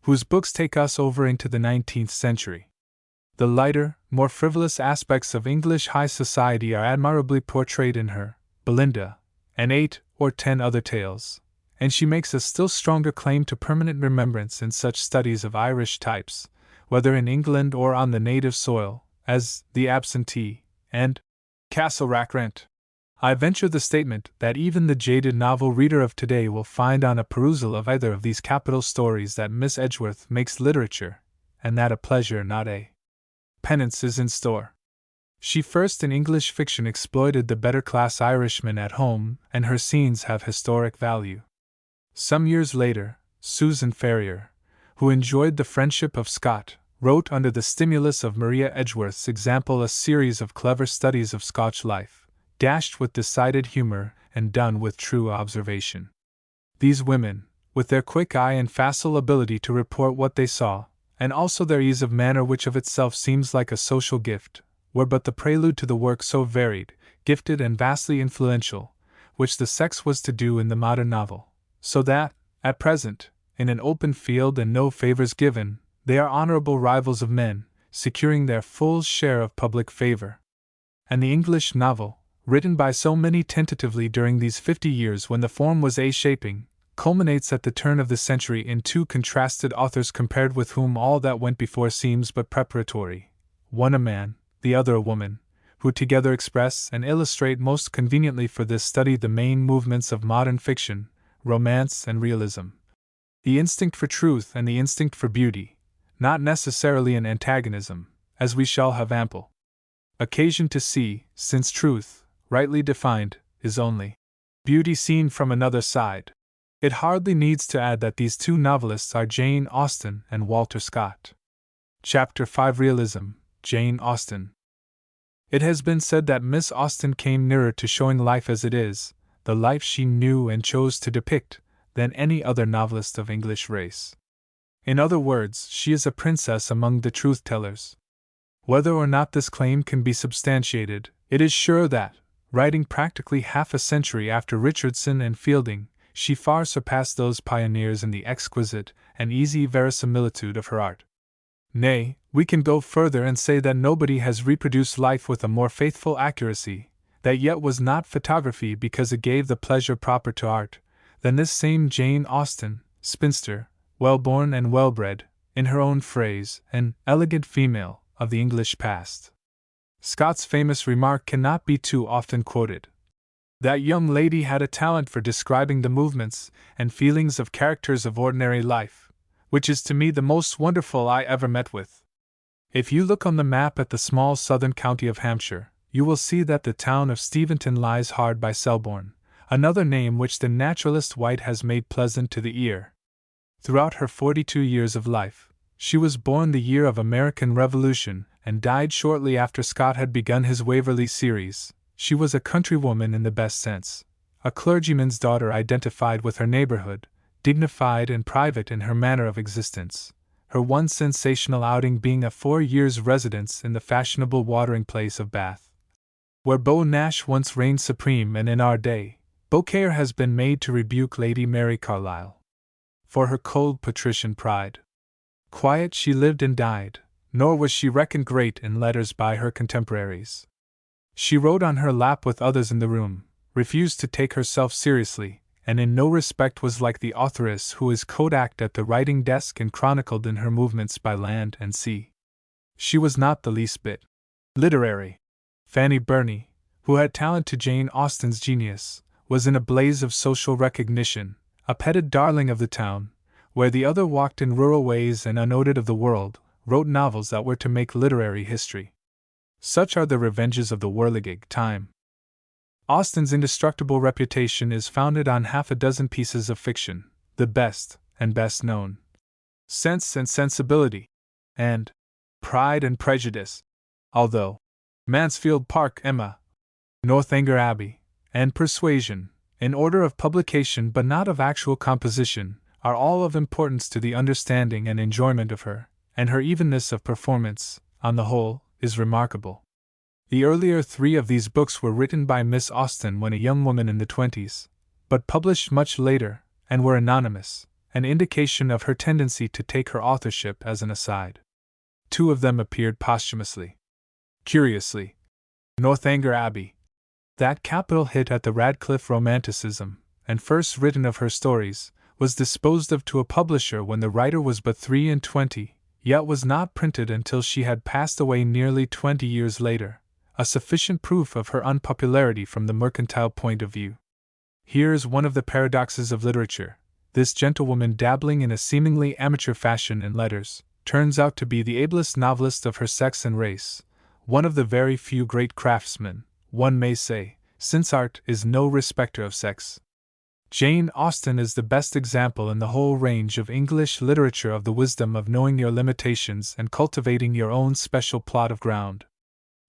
whose books take us over into the 19th century. The lighter, more frivolous aspects of English high society are admirably portrayed in her Belinda, and 8 or 10 other tales, and she makes a still stronger claim to permanent remembrance in such studies of Irish types, whether in England or on the native soil, as The Absentee and Castle Rackrent. I venture the statement that even the jaded novel reader of today will find on a perusal of either of these capital stories that Miss Edgeworth makes literature, and that a pleasure, not a penance, is in store. She first in English fiction exploited the better class Irishman at home, and her scenes have historic value. Some years later, Susan Ferrier, who enjoyed the friendship of Scott, wrote under the stimulus of Maria Edgeworth's example a series of clever studies of Scotch life, dashed with decided humor and done with true observation. These women, with their quick eye and facile ability to report what they saw, and also their ease of manner which of itself seems like a social gift, were but the prelude to the work so varied, gifted and vastly influential, which the sex was to do in the modern novel, so that, at present, in an open field and no favors given, they are honorable rivals of men, securing their full share of public favor. And the English novel, written by so many tentatively during these 50 years when the form was A-shaping, culminates at the turn of the century in 2 contrasted authors compared with whom all that went before seems but preparatory, one a man, the other a woman, who together express and illustrate most conveniently for this study the main movements of modern fiction, romance and realism. The instinct for truth and the instinct for beauty, not necessarily an antagonism, as we shall have ample occasion to see, since truth, rightly defined, is only beauty seen from another side. It hardly needs to add that these 2 novelists are Jane Austen and Walter Scott. Chapter 5 Realism, Jane Austen. It has been said that Miss Austen came nearer to showing life as it is, the life she knew and chose to depict, than any other novelist of English race. In other words, she is a princess among the truth-tellers. Whether or not this claim can be substantiated, it is sure that, writing practically half a century after Richardson and Fielding, she far surpassed those pioneers in the exquisite and easy verisimilitude of her art. Nay, we can go further and say that nobody has reproduced life with a more faithful accuracy, that yet was not photography because it gave the pleasure proper to art, than this same Jane Austen, spinster, well-born and well-bred, in her own phrase, an elegant female of the English past. Scott's famous remark cannot be too often quoted. That young lady had a talent for describing the movements and feelings of characters of ordinary life, which is to me the most wonderful I ever met with. If you look on the map at the small southern county of Hampshire, you will see that the town of Steventon lies hard by Selborne, another name which the naturalist White has made pleasant to the ear. Throughout her 42 years of life, she was born the year of American Revolution and died shortly after Scott had begun his Waverley series. She was a countrywoman in the best sense, a clergyman's daughter identified with her neighborhood, dignified and private in her manner of existence, her one sensational outing being a 4 years' residence in the fashionable watering place of Bath, where Beau Nash once reigned supreme, and in our day, Beaucaire has been made to rebuke Lady Mary Carlisle for her cold patrician pride. Quiet she lived and died, nor was she reckoned great in letters by her contemporaries. She wrote on her lap with others in the room, refused to take herself seriously, and in no respect was like the authoress who is kodaked at the writing desk and chronicled in her movements by land and sea. She was not the least bit literary. Fanny Burney, who had talent to Jane Austen's genius, was in a blaze of social recognition, a petted darling of the town, where the other walked in rural ways and unnoted of the world, wrote novels that were to make literary history. Such are the revenges of the whirligig time. Austen's indestructible reputation is founded on half a dozen pieces of fiction, the best and best known, Sense and Sensibility, and Pride and Prejudice, although Mansfield Park, Emma, Northanger Abbey, and Persuasion, in order of publication but not of actual composition, are all of importance to the understanding and enjoyment of her, and her evenness of performance, on the whole, is remarkable. The earlier three of these books were written by Miss Austen when a young woman in the 20s, but published much later, and were anonymous, an indication of her tendency to take her authorship as an aside. 2 of them appeared posthumously. Curiously, Northanger Abbey, that capital hit at the Radcliffe Romanticism, and first written of her stories, was disposed of to a publisher when the writer was but 23, yet was not printed until she had passed away nearly 20 years later, a sufficient proof of her unpopularity from the mercantile point of view. Here is one of the paradoxes of literature. This gentlewoman, dabbling in a seemingly amateur fashion in letters, turns out to be the ablest novelist of her sex and race, one of the very few great craftsmen, one may say, since art is no respecter of sex. Jane Austen is the best example in the whole range of English literature of the wisdom of knowing your limitations and cultivating your own special plot of ground.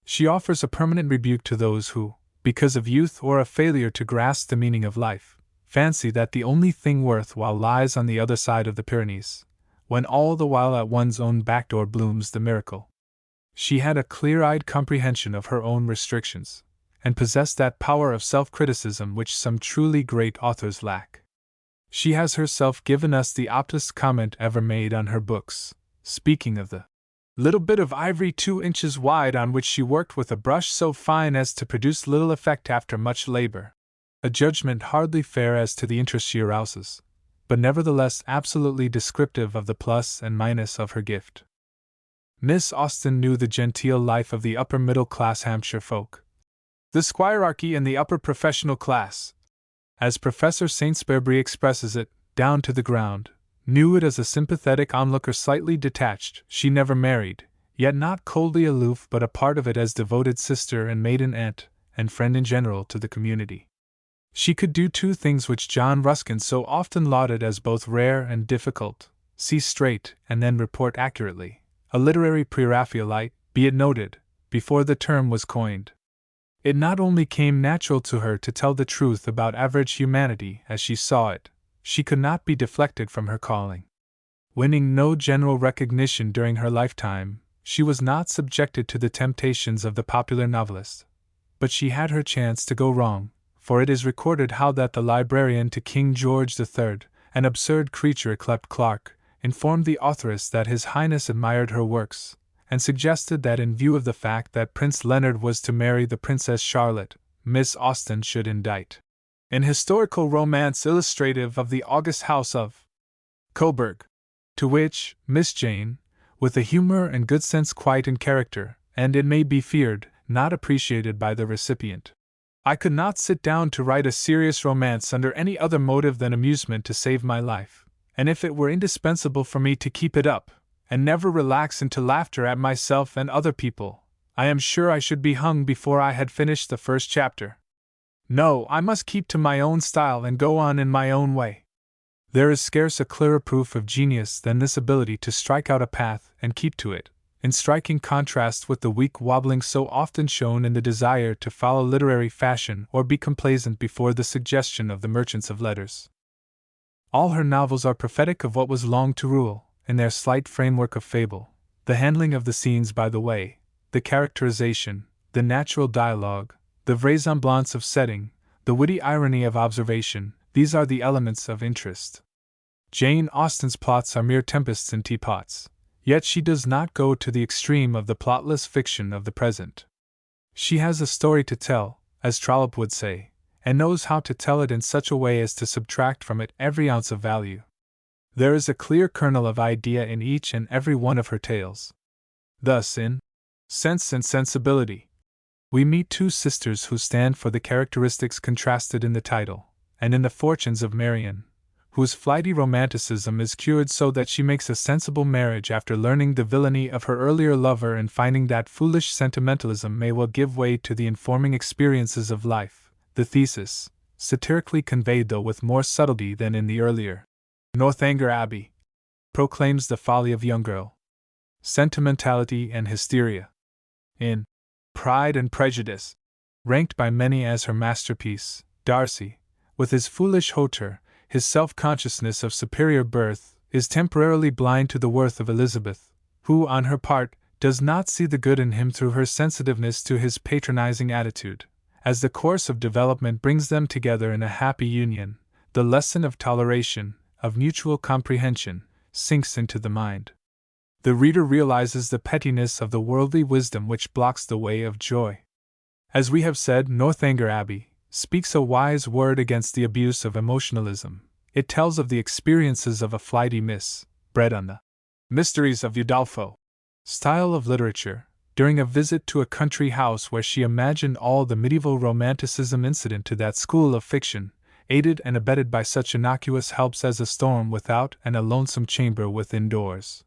She offers a permanent rebuke to those who, because of youth or a failure to grasp the meaning of life, fancy that the only thing worthwhile lies on the other side of the Pyrenees, when all the while at one's own back door blooms the miracle. She had a clear-eyed comprehension of her own restrictions, and possessed that power of self-criticism which some truly great authors lack. She has herself given us the aptest comment ever made on her books, speaking of the little bit of ivory 2 inches wide on which she worked with a brush so fine as to produce little effect after much labor. A judgment hardly fair as to the interest she arouses, but nevertheless absolutely descriptive of the plus and minus of her gift. Miss Austen knew the genteel life of the upper middle-class Hampshire folk, the squirearchy and the upper professional class, as Professor Saintsbury expresses it, down to the ground, knew it as a sympathetic onlooker slightly detached. She never married, yet not coldly aloof but a part of it as devoted sister and maiden aunt, and friend in general to the community. She could do 2 things which John Ruskin so often lauded as both rare and difficult: see straight and then report accurately, a literary pre-Raphaelite, be it noted, before the term was coined. It not only came natural to her to tell the truth about average humanity as she saw it, she could not be deflected from her calling. Winning no general recognition during her lifetime, she was not subjected to the temptations of the popular novelist. But she had her chance to go wrong, for it is recorded how that the librarian to King George III, an absurd creature yclept Clark, informed the authoress that His Highness admired her works, and suggested that in view of the fact that Prince Leonard was to marry the Princess Charlotte, Miss Austen should indite an historical romance illustrative of the august house of Coburg, to which Miss Jane, with a humor and good sense quite in character, and it may be feared, not appreciated by the recipient. I could not sit down to write a serious romance under any other motive than amusement to save my life, and if it were indispensable for me to keep it up, and never relax into laughter at myself and other people, I am sure I should be hung before I had finished the first chapter. No, I must keep to my own style and go on in my own way. There is scarce a clearer proof of genius than this ability to strike out a path and keep to it, in striking contrast with the weak wobbling so often shown in the desire to follow literary fashion or be complaisant before the suggestion of the merchants of letters. All her novels are prophetic of what was long to rule, in their slight framework of fable, the handling of the scenes by the way, the characterization, the natural dialogue, the vraisemblance of setting, the witty irony of observation. These are the elements of interest. Jane Austen's plots are mere tempests in teapots, yet she does not go to the extreme of the plotless fiction of the present. She has a story to tell, as Trollope would say, and knows how to tell it in such a way as to subtract from it every ounce of value. There is a clear kernel of idea in each and every one of her tales. Thus, in Sense and Sensibility, we meet 2 sisters who stand for the characteristics contrasted in the title, and in The Fortunes of Marian, whose flighty romanticism is cured so that she makes a sensible marriage after learning the villainy of her earlier lover and finding that foolish sentimentalism may well give way to the informing experiences of life. The thesis, satirically conveyed though with more subtlety than in the earlier Northanger Abbey, proclaims the folly of young girl, sentimentality and hysteria. In Pride and Prejudice, ranked by many as her masterpiece, Darcy, with his foolish hauteur, his self-consciousness of superior birth, is temporarily blind to the worth of Elizabeth, who, on her part, does not see the good in him through her sensitiveness to his patronizing attitude. As the course of development brings them together in a happy union, the lesson of toleration, of mutual comprehension, sinks into the mind. The reader realizes the pettiness of the worldly wisdom which blocks the way of joy. As we have said, Northanger Abbey speaks a wise word against the abuse of emotionalism. It tells of the experiences of a flighty miss, bred on the mysteries of Udolpho style of literature, during a visit to a country house where she imagined all the medieval romanticism incident to that school of fiction, aided and abetted by such innocuous helps as a storm without and a lonesome chamber within doors.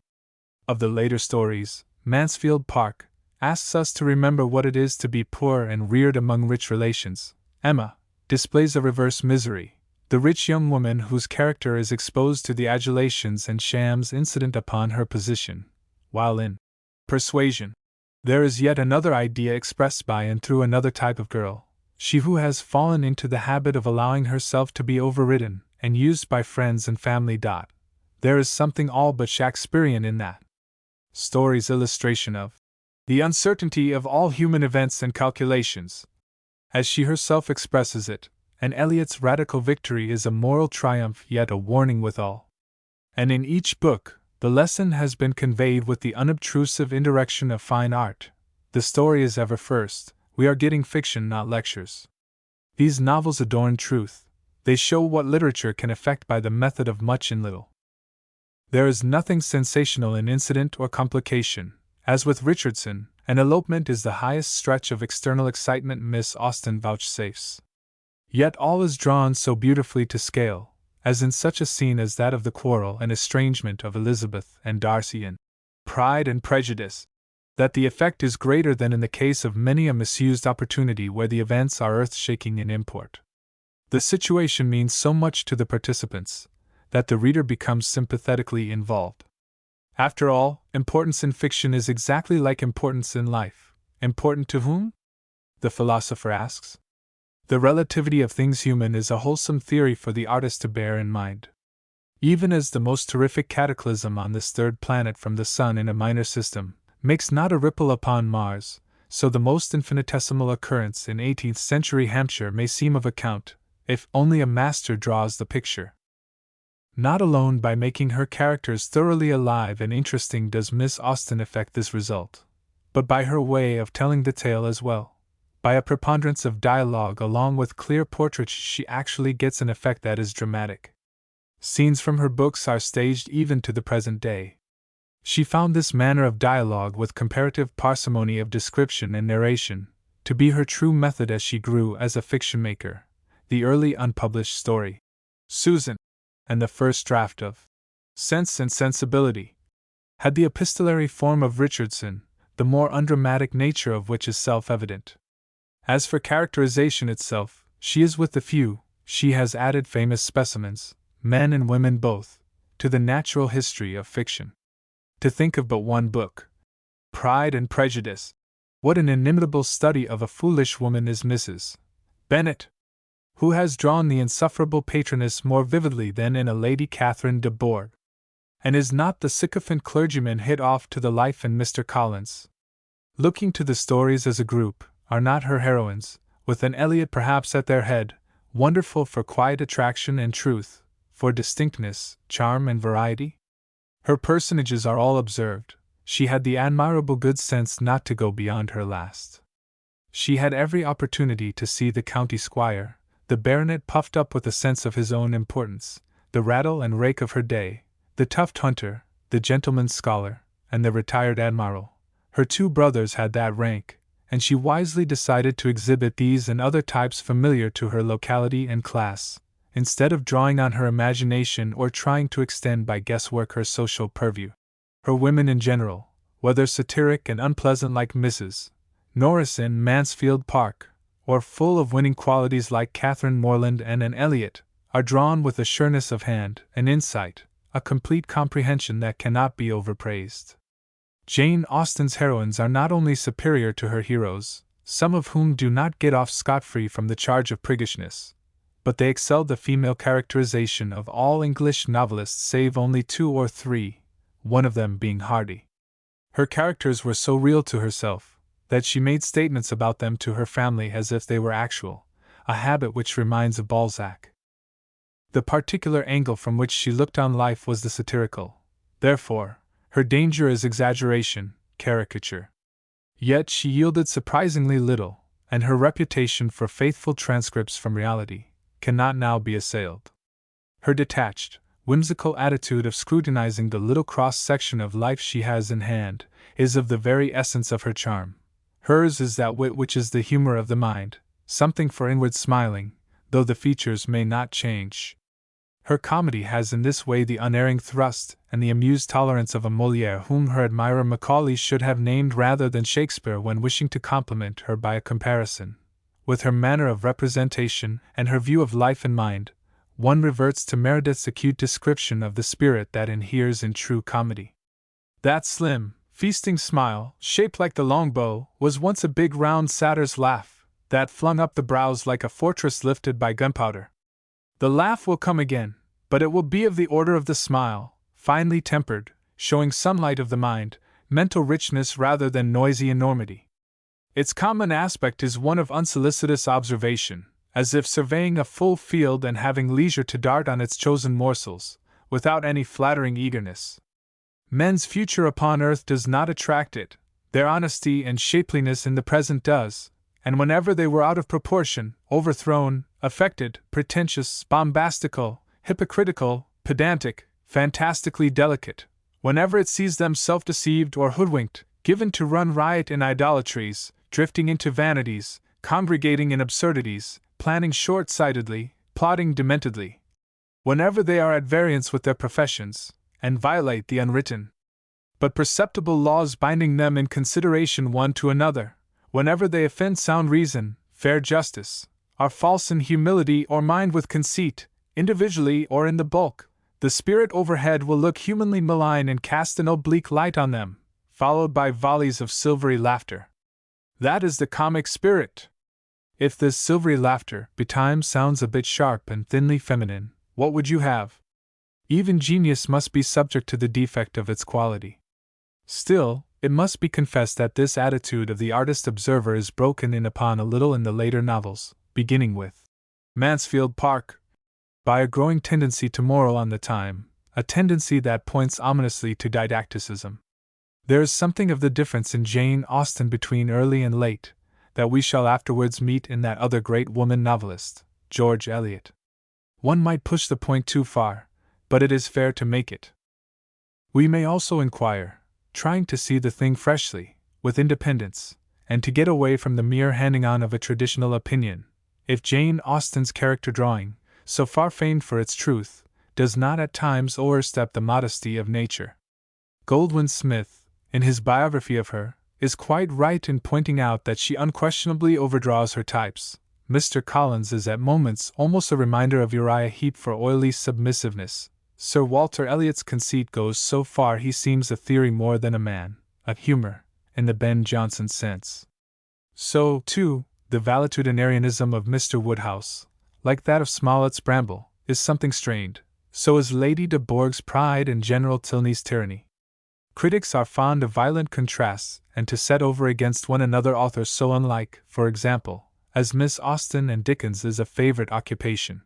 Of the later stories, Mansfield Park asks us to remember what it is to be poor and reared among rich relations. Emma displays a reverse misery, the rich young woman whose character is exposed to the adulations and shams incident upon her position, while in Persuasion there is yet another idea expressed by and through another type of girl, she who has fallen into the habit of allowing herself to be overridden and used by friends and family. There is something all but Shakespearean in that story's illustration of the uncertainty of all human events and calculations. As she herself expresses it, and Eliot's radical victory is a moral triumph yet a warning withal. And in each book, the lesson has been conveyed with the unobtrusive indirection of fine art. The story is ever first, we are getting fiction, not lectures. These novels adorn truth, they show what literature can effect by the method of much in little. There is nothing sensational in incident or complication. As with Richardson, an elopement is the highest stretch of external excitement Miss Austen vouchsafes. Yet all is drawn so beautifully to scale, as in such a scene as that of the quarrel and estrangement of Elizabeth and Darcy in Pride and Prejudice, that the effect is greater than in the case of many a misused opportunity where the events are earth-shaking in import. The situation means so much to the participants, that the reader becomes sympathetically involved. After all, importance in fiction is exactly like importance in life. Important to whom? The philosopher asks. The relativity of things human is a wholesome theory for the artist to bear in mind. Even as the most terrific cataclysm on this third planet from the Sun in a minor system makes not a ripple upon Mars, so the most infinitesimal occurrence in 18th century Hampshire may seem of account, if only a master draws the picture. Not alone by making her characters thoroughly alive and interesting does Miss Austen effect this result, but by her way of telling the tale as well. By a preponderance of dialogue along with clear portraiture she actually gets an effect that is dramatic. Scenes from her books are staged even to the present day. She found this manner of dialogue with comparative parsimony of description and narration to be her true method as she grew as a fiction maker. The early unpublished story, Susan, and the first draft of Sense and Sensibility had the epistolary form of Richardson, the more undramatic nature of which is self-evident. As for characterization itself, she is with the few, she has added famous specimens, men and women both, to the natural history of fiction. To think of but one book, Pride and Prejudice, what an inimitable study of a foolish woman is Mrs. Bennet, who has drawn the insufferable patroness more vividly than in a Lady Catherine de Bourgh. And is not the sycophant clergyman hit off to the life in Mr. Collins? Looking to the stories as a group, are not her heroines, with an Eliot perhaps at their head, wonderful for quiet attraction and truth, for distinctness, charm, and variety? Her personages are all observed. She had the admirable good sense not to go beyond her last. She had every opportunity to see the county squire, the baronet puffed up with a sense of his own importance, the rattle and rake of her day, the tuft hunter, the gentleman scholar, and the retired admiral. Her two brothers had that rank, and she wisely decided to exhibit these and other types familiar to her locality and class, instead of drawing on her imagination or trying to extend by guesswork her social purview. Her women in general, whether satiric and unpleasant like Mrs. Norris in Mansfield Park, or full of winning qualities like Catherine Morland and Anne Elliot, are drawn with a sureness of hand, an insight, a complete comprehension that cannot be overpraised. Jane Austen's heroines are not only superior to her heroes, some of whom do not get off scot-free from the charge of priggishness, but they excel the female characterization of all English novelists save only two or three, one of them being Hardy. Her characters were so real to herself that she made statements about them to her family as if they were actual, a habit which reminds of Balzac. The particular angle from which she looked on life was the satirical. Therefore, her danger is exaggeration, caricature. Yet she yielded surprisingly little, and her reputation for faithful transcripts from reality cannot now be assailed. Her detached, whimsical attitude of scrutinizing the little cross-section of life she has in hand is of the very essence of her charm. Hers is that wit which is the humor of the mind, something for inward smiling, though the features may not change. Her comedy has in this way the unerring thrust and the amused tolerance of a Molière whom her admirer Macaulay should have named rather than Shakespeare when wishing to compliment her by a comparison. With her manner of representation and her view of life in mind, one reverts to Meredith's acute description of the spirit that inheres in true comedy. That slim, feasting smile, shaped like the long bow, was once a big round satyr's laugh, that flung up the brows like a fortress lifted by gunpowder. The laugh will come again, but it will be of the order of the smile, finely tempered, showing sunlight of the mind, mental richness rather than noisy enormity. Its common aspect is one of unsolicitous observation, as if surveying a full field and having leisure to dart on its chosen morsels, without any flattering eagerness. Men's future upon earth does not attract it, their honesty and shapeliness in the present does, and whenever they were out of proportion, overthrown, affected, pretentious, bombastical, hypocritical, pedantic, fantastically delicate, whenever it sees them self-deceived or hoodwinked, given to run riot in idolatries, drifting into vanities, congregating in absurdities, planning short-sightedly, plotting dementedly, whenever they are at variance with their professions, and violate the unwritten but perceptible laws binding them in consideration one to another, whenever they offend sound reason, fair justice, are false in humility or mind with conceit, individually or in the bulk, the spirit overhead will look humanly malign and cast an oblique light on them, followed by volleys of silvery laughter. That is the comic spirit. If this silvery laughter betimes sounds a bit sharp and thinly feminine, what would you have? Even genius must be subject to the defect of its quality. Still, it must be confessed that this attitude of the artist-observer is broken in upon a little in the later novels, beginning with Mansfield Park, by a growing tendency to moral on the time, a tendency that points ominously to didacticism. There is something of the difference in Jane Austen between early and late, that we shall afterwards meet in that other great woman novelist, George Eliot. One might push the point too far, but it is fair to make it. We may also inquire, trying to see the thing freshly, with independence, and to get away from the mere handing on of a traditional opinion, if Jane Austen's character drawing, so far famed for its truth, does not at times overstep the modesty of nature. Goldwin Smith, in his biography of her, is quite right in pointing out that she unquestionably overdraws her types. Mr. Collins is at moments almost a reminder of Uriah Heep for oily submissiveness. Sir Walter Elliot's conceit goes so far he seems a theory more than a man, a humor, in the Ben Jonson sense. So, too, the valetudinarianism of Mr. Woodhouse, like that of Smollett's Bramble, is something strained. So is Lady de Bourgh's pride and General Tilney's tyranny. Critics are fond of violent contrasts and to set over against one another authors so unlike, for example, as Miss Austen and Dickens is a favorite occupation.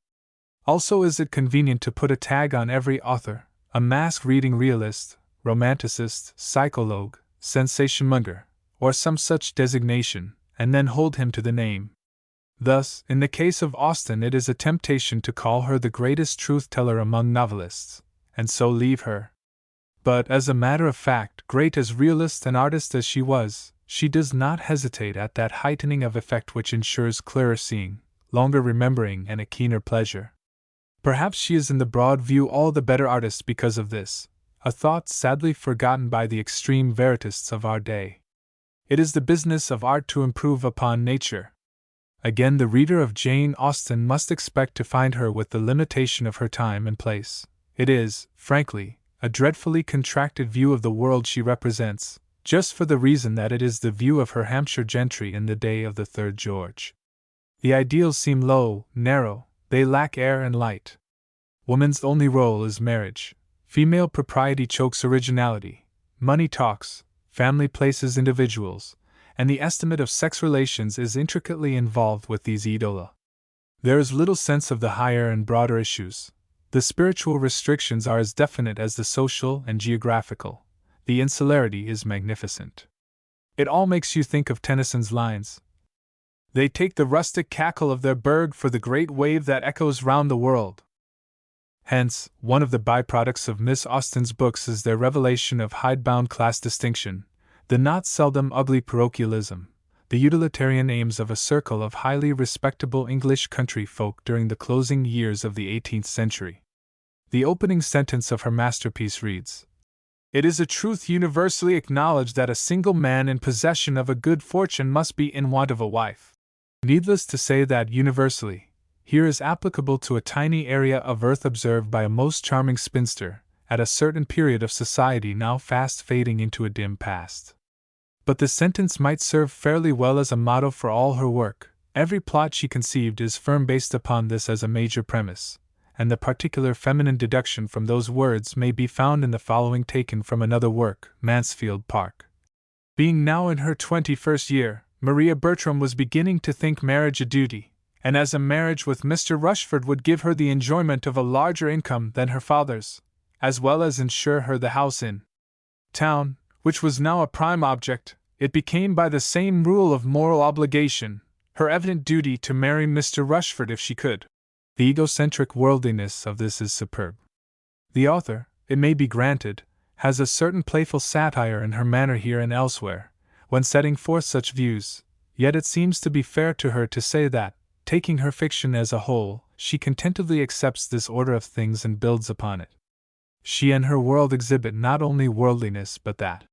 Also is it convenient to put a tag on every author, a mask-reading realist, romanticist, psychologue, sensation-monger, or some such designation, and then hold him to the name. Thus, in the case of Austen it is a temptation to call her the greatest truth-teller among novelists, and so leave her. But, as a matter of fact, great as realist and artist as she was, she does not hesitate at that heightening of effect which ensures clearer seeing, longer remembering, and a keener pleasure. Perhaps she is in the broad view all the better artist because of this, a thought sadly forgotten by the extreme veritists of our day. It is the business of art to improve upon nature. Again, the reader of Jane Austen must expect to find her with the limitation of her time and place. It is, frankly, a dreadfully contracted view of the world she represents, just for the reason that it is the view of her Hampshire gentry in the day of the third George. The ideals seem low, narrow, they lack air and light. Woman's only role is marriage. Female propriety chokes originality. Money talks. family places individuals, and the estimate of sex relations is intricately involved with these idola. There is little sense of the higher and broader issues. The spiritual restrictions are as definite as the social and geographical. The insularity is magnificent. It all makes you think of Tennyson's lines. They take the rustic cackle of their burg for the great wave that echoes round the world. Hence, one of the byproducts of Miss Austen's books is their revelation of hidebound class distinction, the not seldom ugly parochialism, the utilitarian aims of a circle of highly respectable English country folk during the closing years of the 18th century. The opening sentence of her masterpiece reads, "It is a truth universally acknowledged that a single man in possession of a good fortune must be in want of a wife." Needless to say that universally here is applicable to a tiny area of earth observed by a most charming spinster, at a certain period of society now fast fading into a dim past. But the sentence might serve fairly well as a motto for all her work. Every plot she conceived is firm based upon this as a major premise, and the particular feminine deduction from those words may be found in the following taken from another work, Mansfield Park. Being now in her 21st year, Maria Bertram was beginning to think marriage a duty, and as a marriage with Mr. Rushford would give her the enjoyment of a larger income than her father's, as well as ensure her the house in town, which was now a prime object, it became by the same rule of moral obligation, her evident duty to marry Mr. Rushford if she could. The egocentric worldliness of this is superb. The author, it may be granted, has a certain playful satire in her manner here and elsewhere, when setting forth such views, yet it seems to be fair to her to say that, taking her fiction as a whole, she contentedly accepts this order of things and builds upon it. She and her world exhibit not only worldliness but that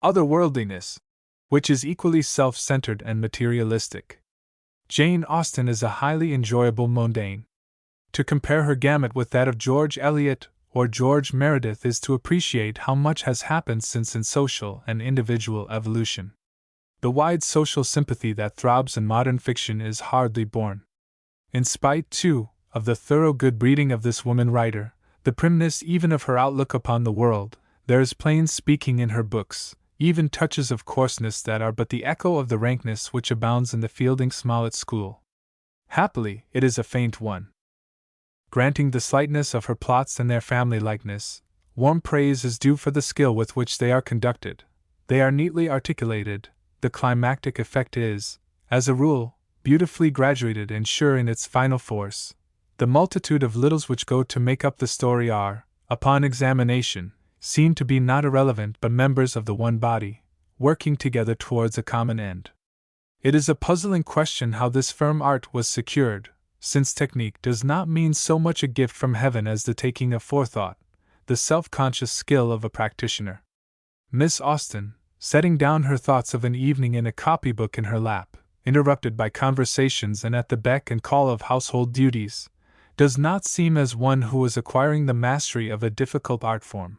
otherworldliness, which is equally self-centered and materialistic. Jane Austen is a highly enjoyable mondaine. To compare her gamut with that of George Eliot or George Meredith is to appreciate how much has happened since in social and individual evolution. The wide social sympathy that throbs in modern fiction is hardly borne. In spite, too, of the thorough good breeding of this woman writer, the primness even of her outlook upon the world, there is plain speaking in her books, even touches of coarseness that are but the echo of the rankness which abounds in the Fielding Smollett school. Happily, it is a faint one. Granting the slightness of her plots and their family-likeness, warm praise is due for the skill with which they are conducted. They are neatly articulated, the climactic effect is, as a rule, beautifully graduated and sure in its final force. The multitude of littles which go to make up the story are, upon examination, seen to be not irrelevant but members of the one body, working together towards a common end. It is a puzzling question how this firm art was secured, since technique does not mean so much a gift from heaven as the taking of forethought, the self-conscious skill of a practitioner. Miss Austen, setting down her thoughts of an evening in a copybook in her lap, interrupted by conversations and at the beck and call of household duties, does not seem as one who is acquiring the mastery of a difficult art form.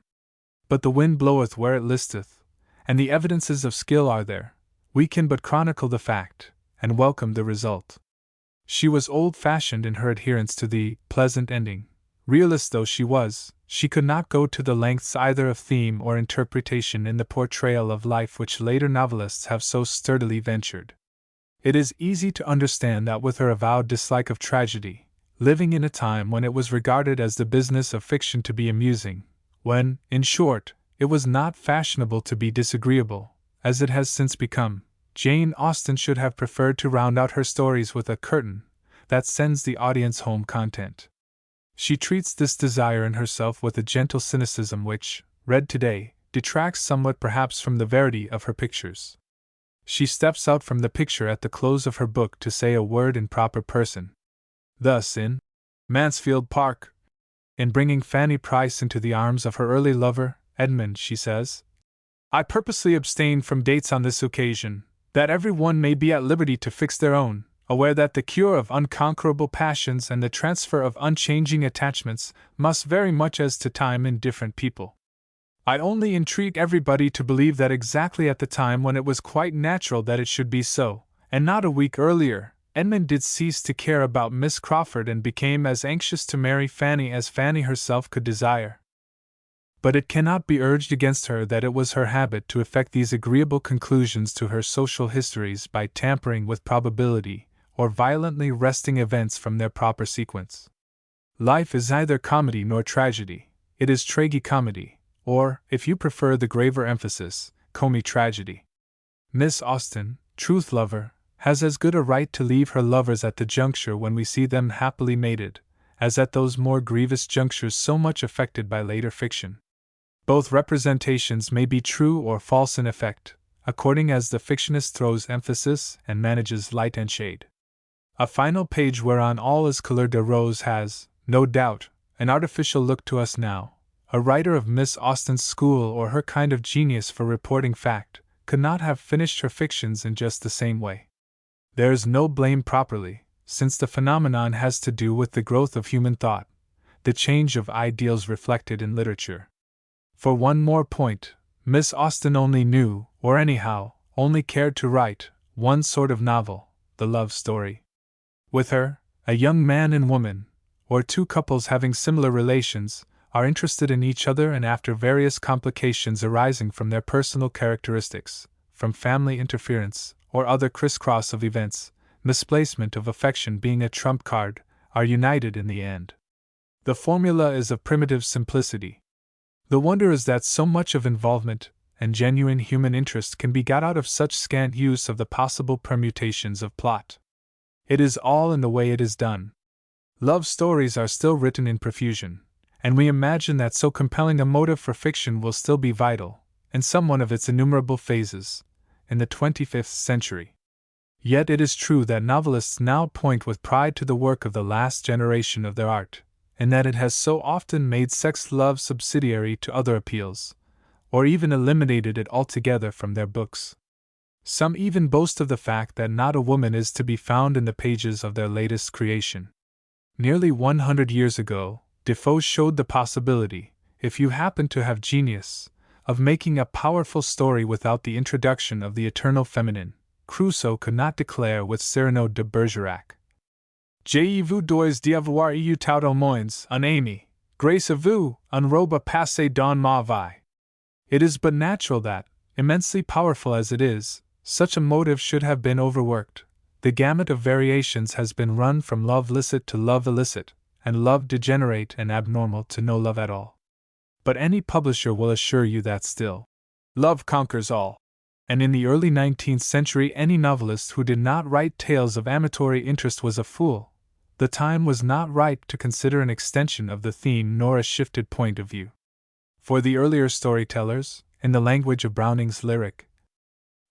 But the wind bloweth where it listeth, and the evidences of skill are there. We can but chronicle the fact, and welcome the result. She was old-fashioned in her adherence to the pleasant ending. Realist though she was, she could not go to the lengths either of theme or interpretation in the portrayal of life which later novelists have so sturdily ventured. It is easy to understand that with her avowed dislike of tragedy, living in a time when it was regarded as the business of fiction to be amusing, when, in short, it was not fashionable to be disagreeable, as it has since become, Jane Austen should have preferred to round out her stories with a curtain that sends the audience home content. She treats this desire in herself with a gentle cynicism which, read today, detracts somewhat perhaps from the verity of her pictures. She steps out from the picture at the close of her book to say a word in proper person. Thus in Mansfield Park, in bringing Fanny Price into the arms of her early lover, Edmund, she says, "I purposely abstain from dates on this occasion, that every one may be at liberty to fix their own, aware that the cure of unconquerable passions and the transfer of unchanging attachments must vary much as to time in different people. I only entreat everybody to believe that exactly at the time when it was quite natural that it should be so, and not a week earlier, Edmund did cease to care about Miss Crawford and became as anxious to marry Fanny as Fanny herself could desire. But it cannot be urged against her that it was her habit to effect these agreeable conclusions to her social histories by tampering with probability, or violently wresting events from their proper sequence. Life is neither comedy nor tragedy, it is tragicomedy, or, if you prefer the graver emphasis, comi-tragedy. Miss Austen, truth lover, has as good a right to leave her lovers at the juncture when we see them happily mated, as at those more grievous junctures so much affected by later fiction. Both representations may be true or false in effect, according as the fictionist throws emphasis and manages light and shade. A final page whereon all is couleur de rose has, no doubt, an artificial look to us now. A writer of Miss Austen's school or her kind of genius for reporting fact could not have finished her fictions in just the same way. There is no blame properly, since the phenomenon has to do with the growth of human thought, the change of ideals reflected in literature. For one more point, Miss Austen only knew, or anyhow, only cared to write, one sort of novel, the love story. With her, a young man and woman, or two couples having similar relations, are interested in each other, and after various complications arising from their personal characteristics, from family interference, or other crisscross of events, misplacement of affection being a trump card, are united in the end. The formula is of primitive simplicity. The wonder is that so much of involvement and genuine human interest can be got out of such scant use of the possible permutations of plot. It is all in the way it is done. Love stories are still written in profusion, and we imagine that so compelling a motive for fiction will still be vital, in some one of its innumerable phases, in the 25th century. Yet it is true that novelists now point with pride to the work of the last generation of their art, in that it has so often made sex-love subsidiary to other appeals, or even eliminated it altogether from their books. Some even boast of the fact that not a woman is to be found in the pages of their latest creation. Nearly 100 years ago, Defoe showed the possibility, if you happen to have genius, of making a powerful story without the introduction of the eternal feminine. Crusoe could not declare with Cyrano de Bergerac, Je vous dois d'avoir eu tout au moins un ami, grâce à vous, un robe à passer dans ma vie. It is but natural that, immensely powerful as it is, such a motive should have been overworked. The gamut of variations has been run from love licit to love illicit, and love degenerate and abnormal to no love at all. But any publisher will assure you that still, love conquers all. And in the early 19th century, any novelist who did not write tales of amatory interest was a fool. The time was not ripe to consider an extension of the theme nor a shifted point of view. For the earlier storytellers, in the language of Browning's lyric,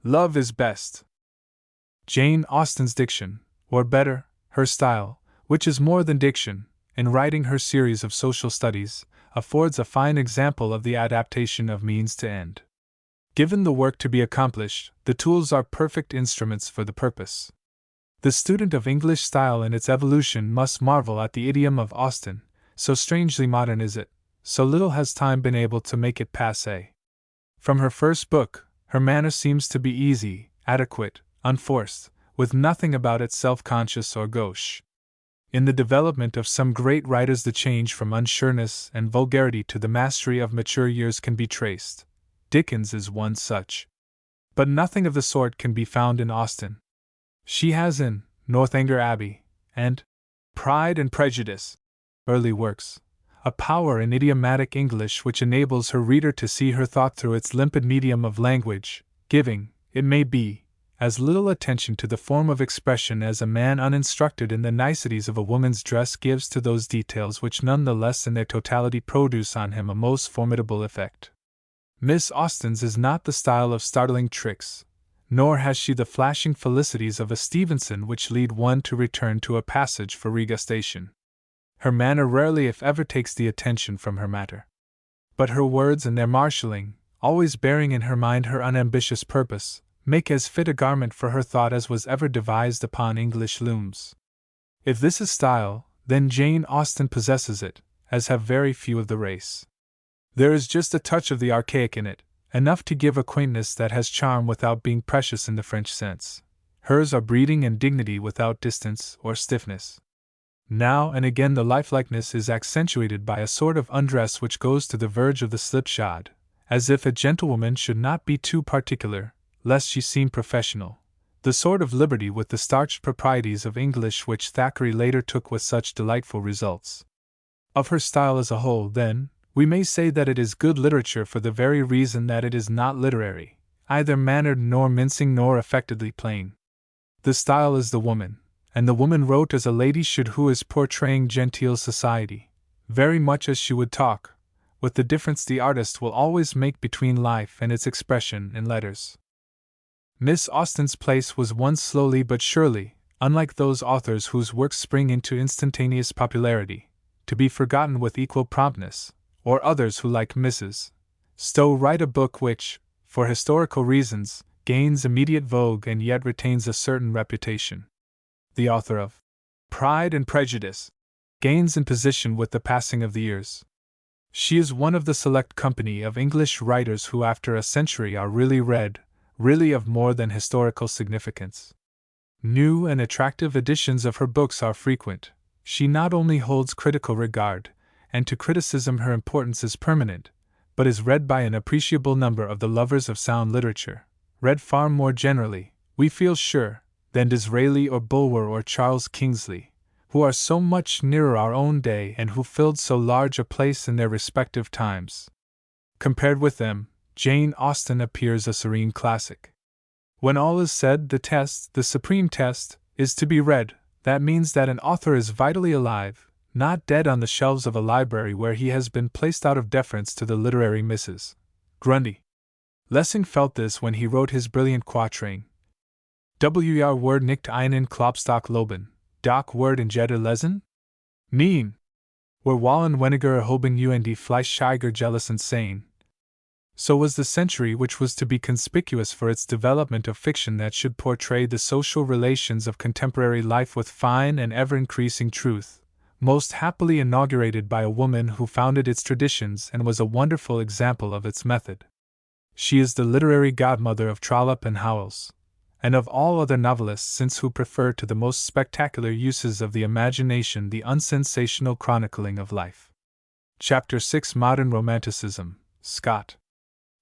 love is best. Jane Austen's diction, or better, her style, which is more than diction, in writing her series of social studies, affords a fine example of the adaptation of means to end. Given the work to be accomplished, the tools are perfect instruments for the purpose. The student of English style in its evolution must marvel at the idiom of Austen, so strangely modern is it, so little has time been able to make it passé. From her first book, her manner seems to be easy, adequate, unforced, with nothing about it self-conscious or gauche. In the development of some great writers the change from unsureness and vulgarity to the mastery of mature years can be traced. Dickens is one such. But nothing of the sort can be found in Austen. She has in Northanger Abbey and Pride and Prejudice, early works, a power in idiomatic English which enables her reader to see her thought through its limpid medium of language, giving, it may be, as little attention to the form of expression as a man uninstructed in the niceties of a woman's dress gives to those details which none the less in their totality produce on him a most formidable effect. Miss Austen's is not the style of startling tricks, nor has she the flashing felicities of a Stevenson which lead one to return to a passage for regustation. Her manner rarely if ever takes the attention from her matter. But her words and their marshalling, always bearing in her mind her unambitious purpose, make as fit a garment for her thought as was ever devised upon English looms. If this is style, then Jane Austen possesses it, as have very few of the race. There is just a touch of the archaic in it, enough to give a quaintness that has charm without being precious in the French sense. Hers are breeding and dignity without distance or stiffness. Now and again the lifelikeness is accentuated by a sort of undress which goes to the verge of the slipshod, as if a gentlewoman should not be too particular, lest she seem professional, the sort of liberty with the starched proprieties of English which Thackeray later took with such delightful results. Of her style as a whole, then, we may say that it is good literature for the very reason that it is not literary, either mannered nor mincing nor affectedly plain. The style is the woman, and the woman wrote as a lady should who is portraying genteel society, very much as she would talk, with the difference the artist will always make between life and its expression in letters. Miss Austen's place was won slowly but surely, unlike those authors whose works spring into instantaneous popularity, to be forgotten with equal promptness, or others who, like Mrs. Stowe, write a book which, for historical reasons, gains immediate vogue and yet retains a certain reputation. The author of Pride and Prejudice gains in position with the passing of the years. She is one of the select company of English writers who after a century are really read, really of more than historical significance. New and attractive editions of her books are frequent. She not only holds critical regard, and to criticism her importance is permanent, but is read by an appreciable number of the lovers of sound literature, read far more generally, we feel sure, than Disraeli or Bulwer or Charles Kingsley, who are so much nearer our own day and who filled so large a place in their respective times. Compared with them, Jane Austen appears a serene classic. When all is said, the test, the supreme test, is to be read. That means that an author is vitally alive, not dead on the shelves of a library where he has been placed out of deference to the literary Mrs. Grundy. Lessing felt this when he wrote his brilliant quatrain. Wer wordt nicht einen Klopstock loben, doch wordt in jeder lesen? Neen. Wer wallen weniger erhoben und die Fleischscheiger jealous insane. So was the century which was to be conspicuous for its development of fiction that should portray the social relations of contemporary life with fine and ever-increasing truth, most happily inaugurated by a woman who founded its traditions and was a wonderful example of its method. She is the literary godmother of Trollope and Howells, and of all other novelists since who prefer to the most spectacular uses of the imagination the unsensational chronicling of life. Chapter 6 Modern Romanticism, Scott.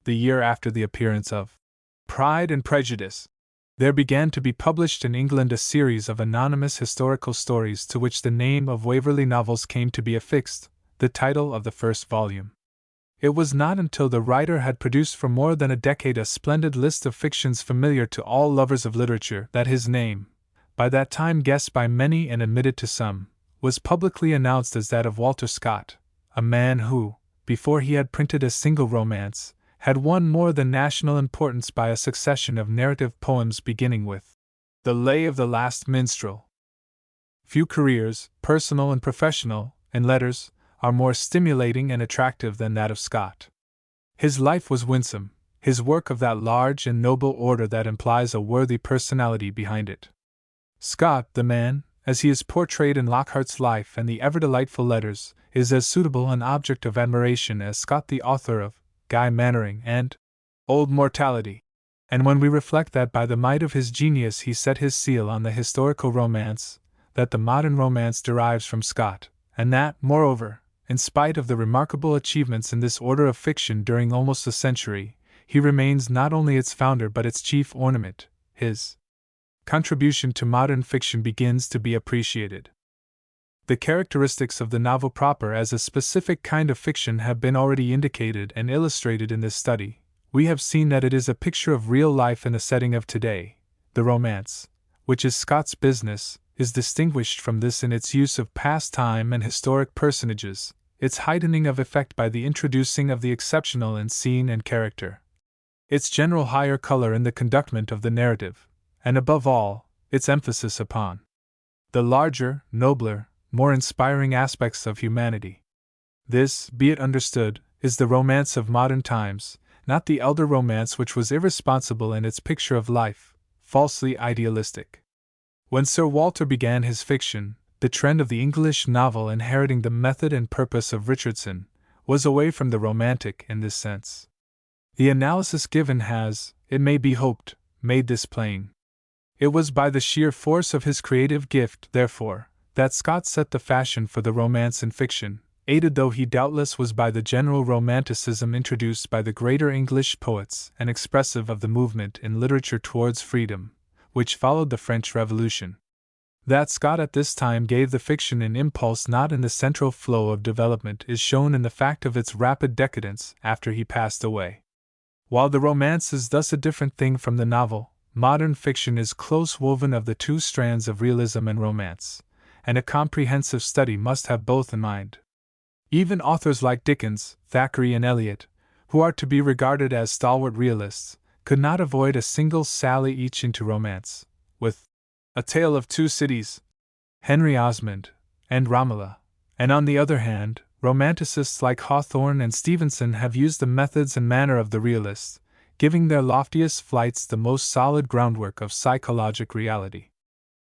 The year after the appearance of Pride and Prejudice, there began to be published in England a series of anonymous historical stories to which the name of Waverley Novels came to be affixed, the title of the first volume. It was not until the writer had produced for more than a decade a splendid list of fictions familiar to all lovers of literature that his name, by that time guessed by many and admitted to some, was publicly announced as that of Walter Scott, a man who, before he had printed a single romance, had won more than national importance by a succession of narrative poems beginning with The Lay of the Last Minstrel. Few careers, personal and professional, in letters, are more stimulating and attractive than that of Scott. His life was winsome, his work of that large and noble order that implies a worthy personality behind it. Scott, the man, as he is portrayed in Lockhart's Life and the ever-delightful Letters, is as suitable an object of admiration as Scott the author of Guy Mannering and Old Mortality. And when we reflect that by the might of his genius he set his seal on the historical romance, that the modern romance derives from Scott, and that, moreover, in spite of the remarkable achievements in this order of fiction during almost a century, he remains not only its founder but its chief ornament, his contribution to modern fiction begins to be appreciated. The characteristics of the novel proper as a specific kind of fiction have been already indicated and illustrated in this study. We have seen that it is a picture of real life in the setting of today. The romance, which is Scott's business, is distinguished from this in its use of past time and historic personages, its heightening of effect by the introducing of the exceptional in scene and character, its general higher color in the conductment of the narrative, and above all, its emphasis upon the larger, nobler, more inspiring aspects of humanity. This, be it understood, is the romance of modern times, not the elder romance which was irresponsible in its picture of life, falsely idealistic. When Sir Walter began his fiction, the trend of the English novel inheriting the method and purpose of Richardson was away from the romantic in this sense. The analysis given has, it may be hoped, made this plain. It was by the sheer force of his creative gift, therefore, that Scott set the fashion for the romance in fiction, aided though he doubtless was by the general romanticism introduced by the greater English poets and expressive of the movement in literature towards freedom, which followed the French Revolution. That Scott at this time gave the fiction an impulse not in the central flow of development is shown in the fact of its rapid decadence after he passed away. While the romance is thus a different thing from the novel, modern fiction is close woven of the two strands of realism and romance, and a comprehensive study must have both in mind. Even authors like Dickens, Thackeray, and Eliot, who are to be regarded as stalwart realists, could not avoid a single sally each into romance, with A Tale of Two Cities, Henry Osmond, and Romola, and on the other hand, romanticists like Hawthorne and Stevenson have used the methods and manner of the realists, giving their loftiest flights the most solid groundwork of psychologic reality.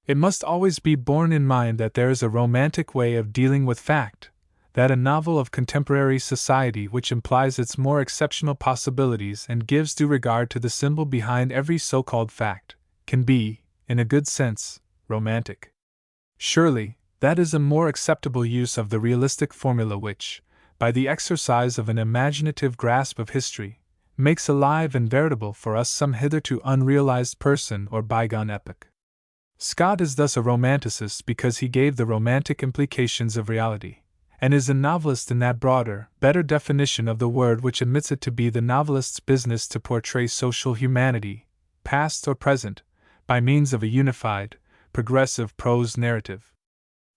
It must always be borne in mind that there is a romantic way of dealing with fact, that a novel of contemporary society which implies its more exceptional possibilities and gives due regard to the symbol behind every so-called fact, can be, in a good sense, romantic. Surely, that is a more acceptable use of the realistic formula which, by the exercise of an imaginative grasp of history, makes alive and veritable for us some hitherto unrealized person or bygone epoch. Scott is thus a romanticist because he gave the romantic implications of reality, and is a novelist in that broader, better definition of the word which admits it to be the novelist's business to portray social humanity, past or present, by means of a unified, progressive prose narrative.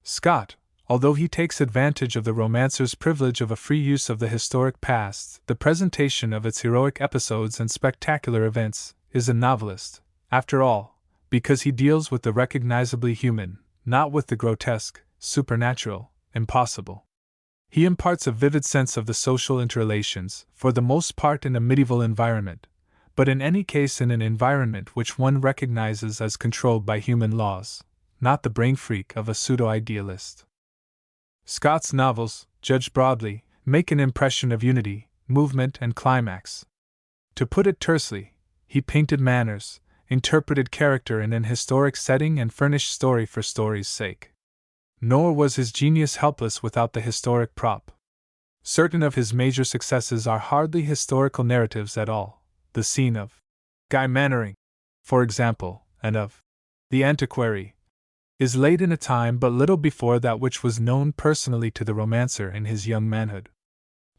Scott, although he takes advantage of the romancer's privilege of a free use of the historic past, the presentation of its heroic episodes and spectacular events, is a novelist, after all, because he deals with the recognizably human, not with the grotesque, supernatural, impossible. He imparts a vivid sense of the social interrelations, for the most part in a medieval environment, but in any case in an environment which one recognizes as controlled by human laws, not the brain freak of a pseudo-idealist. Scott's novels, judged broadly, make an impression of unity, movement, and climax. To put it tersely, he painted manners, interpreted character in an historic setting, and furnished story for story's sake. Nor was his genius helpless without the historic prop. Certain of his major successes are hardly historical narratives at all, the scene of Guy Mannering, for example, and of The Antiquary, is laid in a time but little before that which was known personally to the romancer in his young manhood.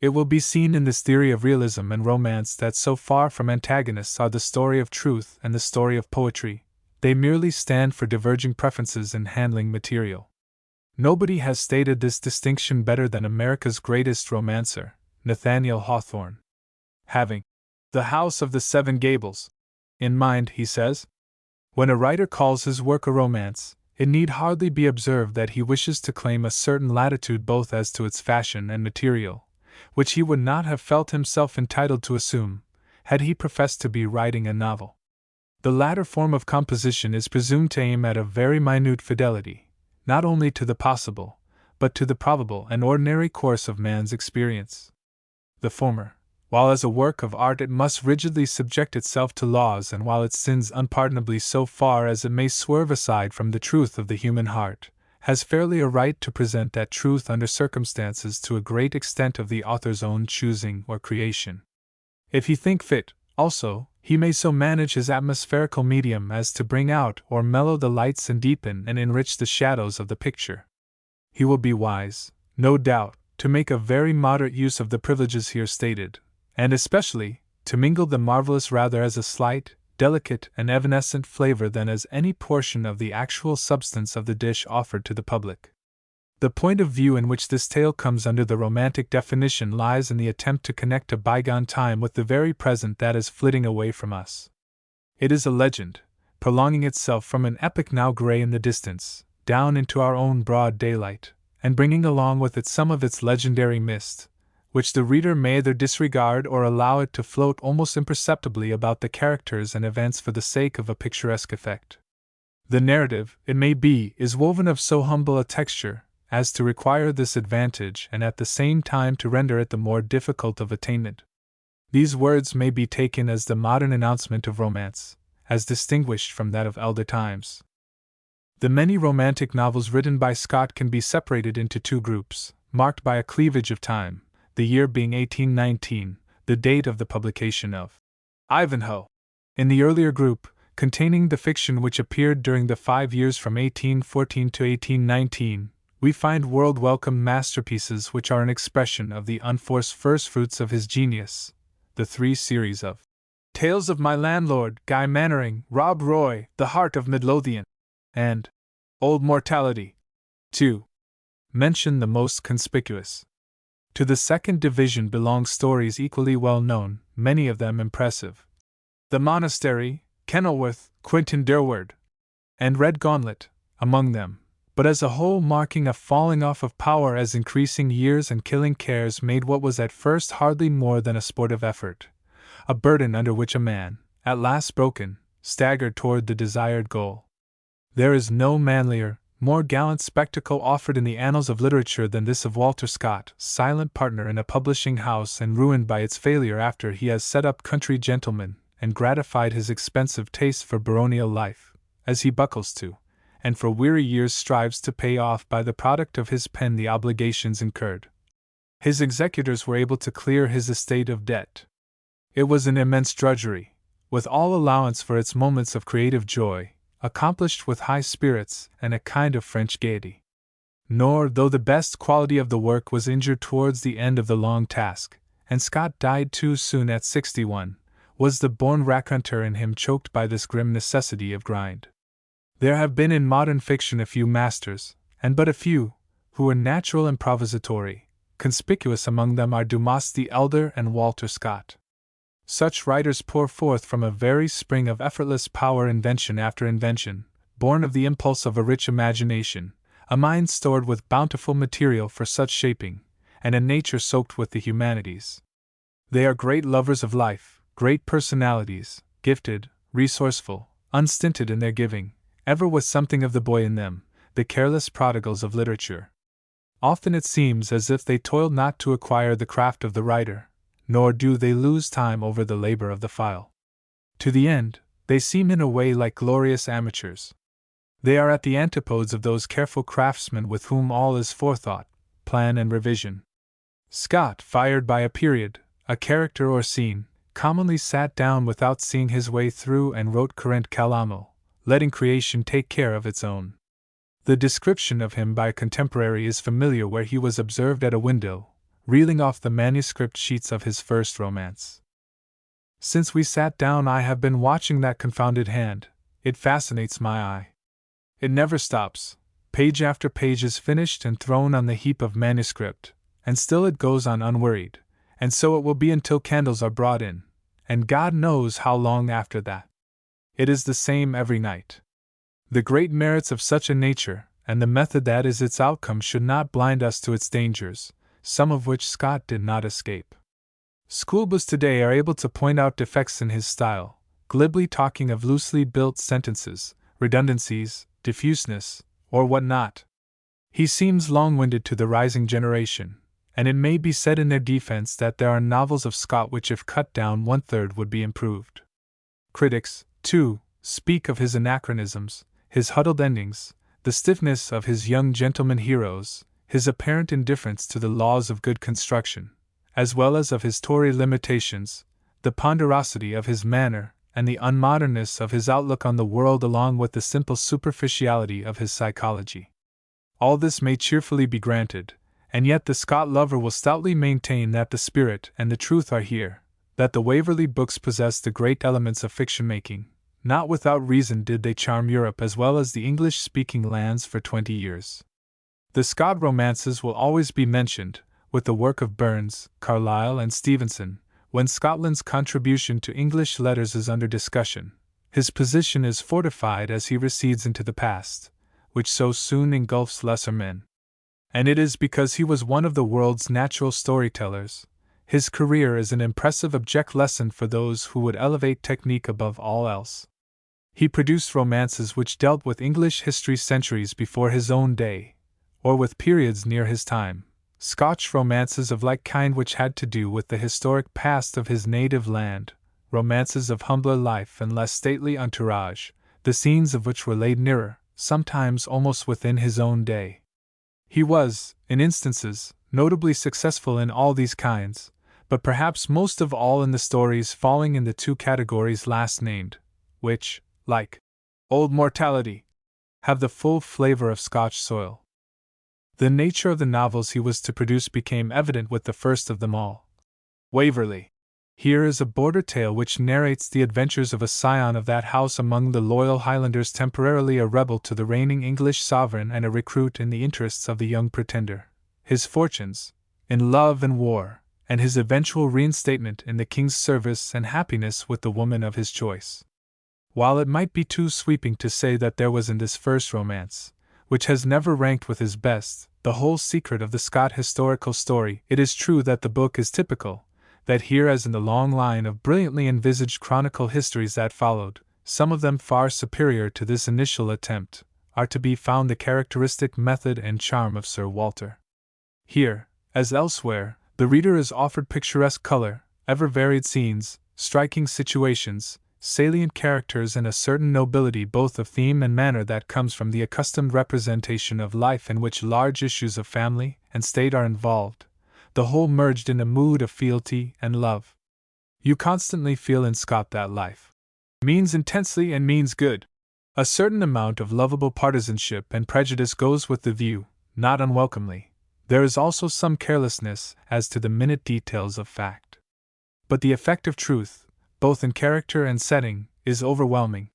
It will be seen in this theory of realism and romance that so far from antagonists are the story of truth and the story of poetry, they merely stand for diverging preferences in handling material. Nobody has stated this distinction better than America's greatest romancer, Nathaniel Hawthorne. Having The House of the Seven Gables in mind, he says, when a writer calls his work a romance, it need hardly be observed that he wishes to claim a certain latitude both as to its fashion and material, which he would not have felt himself entitled to assume, had he professed to be writing a novel. The latter form of composition is presumed to aim at a very minute fidelity, not only to the possible, but to the probable and ordinary course of man's experience. The former, while as a work of art it must rigidly subject itself to laws, and while it sins unpardonably so far as it may swerve aside from the truth of the human heart, has fairly a right to present that truth under circumstances to a great extent of the author's own choosing or creation. If he think fit, also, he may so manage his atmospherical medium as to bring out or mellow the lights and deepen and enrich the shadows of the picture. He will be wise, no doubt, to make a very moderate use of the privileges here stated, and especially, to mingle the marvelous rather as a slight, delicate, and evanescent flavor than as any portion of the actual substance of the dish offered to the public. The point of view in which this tale comes under the romantic definition lies in the attempt to connect a bygone time with the very present that is flitting away from us. It is a legend, prolonging itself from an epoch now gray in the distance, down into our own broad daylight, and bringing along with it some of its legendary mist, which the reader may either disregard or allow it to float almost imperceptibly about the characters and events for the sake of a picturesque effect. The narrative, it may be, is woven of so humble a texture as to require this advantage and at the same time to render it the more difficult of attainment. These words may be taken as the modern announcement of romance, as distinguished from that of elder times. The many romantic novels written by Scott can be separated into two groups, marked by a cleavage of time, the year being 1819, the date of the publication of Ivanhoe. In the earlier group, containing the fiction which appeared during the 5 years from 1814 to 1819, we find world-welcome masterpieces which are an expression of the unforced first fruits of his genius, the 3 series of Tales of My Landlord, Guy Mannering, Rob Roy, The Heart of Midlothian, and Old Mortality. 2. Mention the most conspicuous. To the second division belong stories equally well known, many of them impressive. The Monastery, Kenilworth, Quentin Durward, and Red Gauntlet, among them, but as a whole marking a falling off of power as increasing years and killing cares made what was at first hardly more than a sportive effort, a burden under which a man, at last broken, staggered toward the desired goal. There is no manlier, more gallant spectacle offered in the annals of literature than this of Walter Scott, silent partner in a publishing house and ruined by its failure after he has set up Country Gentleman and gratified his expensive taste for baronial life, as he buckles to, and for weary years strives to pay off by the product of his pen the obligations incurred. His executors were able to clear his estate of debt. It was an immense drudgery, with all allowance for its moments of creative joy, accomplished with high spirits and a kind of French gaiety. Nor, though the best quality of the work was injured towards the end of the long task, and Scott died too soon at 61, was the born raconteur in him choked by this grim necessity of grind. There have been in modern fiction a few masters, and but a few, who were natural improvisatory. Conspicuous among them are Dumas the Elder and Walter Scott. Such writers pour forth from a very spring of effortless power invention after invention, born of the impulse of a rich imagination, a mind stored with bountiful material for such shaping, and a nature soaked with the humanities. They are great lovers of life, great personalities, gifted, resourceful, unstinted in their giving, ever with something of the boy in them, the careless prodigals of literature. Often it seems as if they toiled not to acquire the craft of the writer, nor do they lose time over the labor of the file. To the end, they seem in a way like glorious amateurs. They are at the antipodes of those careful craftsmen with whom all is forethought, plan and revision. Scott, fired by a period, a character or scene, commonly sat down without seeing his way through and wrote current calamo, letting creation take care of its own. The description of him by a contemporary is familiar where he was observed at a window, reeling off the manuscript sheets of his first romance. Since we sat down I have been watching that confounded hand, it fascinates my eye. It never stops, page after page is finished and thrown on the heap of manuscript, and still it goes on unworried, and so it will be until candles are brought in, and God knows how long after that. It is the same every night. The great merits of such a nature, and the method that is its outcome should not blind us to its dangers, some of which Scott did not escape. Schoolboys today are able to point out defects in his style, glibly talking of loosely built sentences, redundancies, diffuseness, or what not. He seems long-winded to the rising generation, and it may be said in their defense that there are novels of Scott which if cut down 1/3 would be improved. Critics, too, speak of his anachronisms, his huddled endings, the stiffness of his young gentleman heroes, his apparent indifference to the laws of good construction, as well as of his Tory limitations, the ponderosity of his manner, and the unmodernness of his outlook on the world along with the simple superficiality of his psychology. All this may cheerfully be granted, and yet the Scott lover will stoutly maintain that the spirit and the truth are here, that the Waverley books possess the great elements of fiction-making. Not without reason did they charm Europe as well as the English-speaking lands for 20 years. The Scott romances will always be mentioned, with the work of Burns, Carlyle, and Stevenson, when Scotland's contribution to English letters is under discussion. His position is fortified as he recedes into the past, which so soon engulfs lesser men. And it is because he was one of the world's natural storytellers. His career is an impressive object lesson for those who would elevate technique above all else. He produced romances which dealt with English history centuries before his own day, or with periods near his time, Scotch romances of like kind which had to do with the historic past of his native land, romances of humbler life and less stately entourage, the scenes of which were laid nearer, sometimes almost within his own day. He was, in instances, notably successful in all these kinds, but perhaps most of all in the stories falling in the two categories last named, which, like Old Mortality, have the full flavor of Scotch soil. The nature of the novels he was to produce became evident with the first of them all, Waverley. Here is a border tale which narrates the adventures of a scion of that house among the loyal Highlanders, temporarily a rebel to the reigning English sovereign and a recruit in the interests of the young Pretender, his fortunes, in love and war, and his eventual reinstatement in the king's service and happiness with the woman of his choice. While it might be too sweeping to say that there was in this first romance, which has never ranked with his best, the whole secret of the Scott historical story, it is true that the book is typical, that here, as in the long line of brilliantly envisaged chronicle histories that followed, some of them far superior to this initial attempt, are to be found the characteristic method and charm of Sir Walter. Here, as elsewhere, the reader is offered picturesque color, ever-varied scenes, striking situations, salient characters, and a certain nobility both of theme and manner that comes from the accustomed representation of life in which large issues of family and state are involved, the whole merged in a mood of fealty and love. You constantly feel in Scott that life means intensely and means good. A certain amount of lovable partisanship and prejudice goes with the view, not unwelcomely. There is also some carelessness as to the minute details of fact. But the effect of truth, both in character and setting, is overwhelming.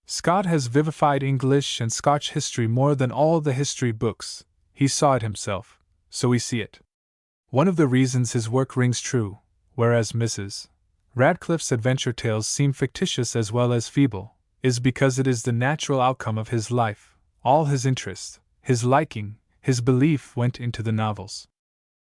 Scott has vivified English and Scotch history more than all the history books. He saw it himself, so we see it. One of the reasons his work rings true, whereas Mrs. Radcliffe's adventure tales seem fictitious as well as feeble, is because it is the natural outcome of his life. All his interest, his liking, his belief went into the novels.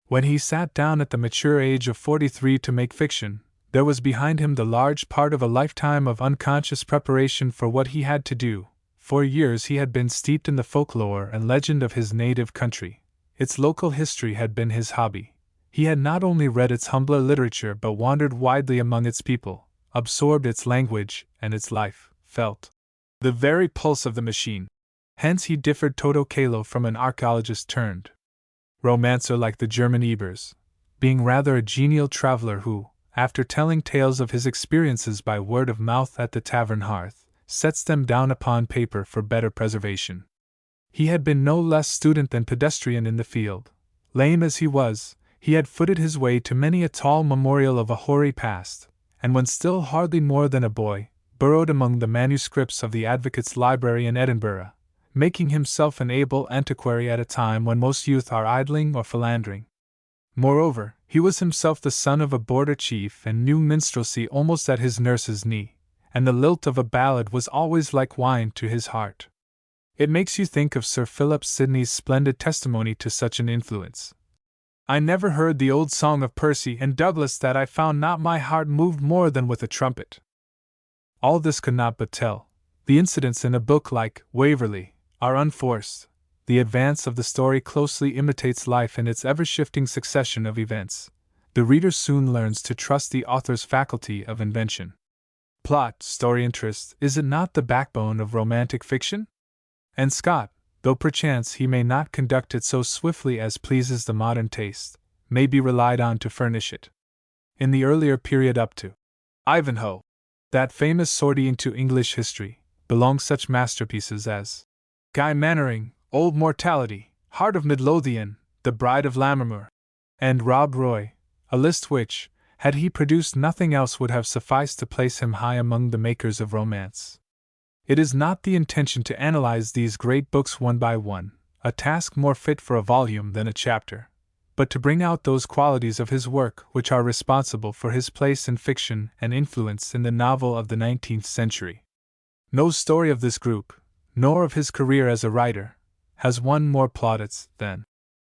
When he sat down at the mature age of 43 to make fiction, there was behind him the large part of a lifetime of unconscious preparation for what he had to do. For years he had been steeped in the folklore and legend of his native country. Its local history had been his hobby. He had not only read its humbler literature but wandered widely among its people, absorbed its language and its life, felt the very pulse of the machine. Hence he differed toto calo from an archaeologist turned romancer like the German Ebers, being rather a genial traveler who, after telling tales of his experiences by word of mouth at the tavern hearth, sets them down upon paper for better preservation. He had been no less student than pedestrian in the field. Lame as he was, he had footed his way to many a tall memorial of a hoary past, and when still hardly more than a boy, burrowed among the manuscripts of the Advocate's Library in Edinburgh, making himself an able antiquary at a time when most youth are idling or philandering. Moreover, he was himself the son of a border chief and knew minstrelsy almost at his nurse's knee, and the lilt of a ballad was always like wine to his heart. It makes you think of Sir Philip Sidney's splendid testimony to such an influence. I never heard the old song of Percy and Douglas that I found not my heart moved more than with a trumpet. All this could not but tell. The incidents in a book like Waverley are unforced. The advance of the story closely imitates life in its ever-shifting succession of events. The reader soon learns to trust the author's faculty of invention. Plot, story interest, is it not the backbone of romantic fiction? And Scott, though perchance he may not conduct it so swiftly as pleases the modern taste, may be relied on to furnish it. In the earlier period up to Ivanhoe, that famous sortie into English history, belong such masterpieces as Guy Mannering, Old Mortality, Heart of Midlothian, The Bride of Lammermoor, and Rob Roy, a list which, had he produced nothing else, would have sufficed to place him high among the makers of romance. It is not the intention to analyze these great books one by one, a task more fit for a volume than a chapter, but to bring out those qualities of his work which are responsible for his place in fiction and influence in the novel of the 19th century. No story of this group, nor of his career as a writer, has won more plaudits than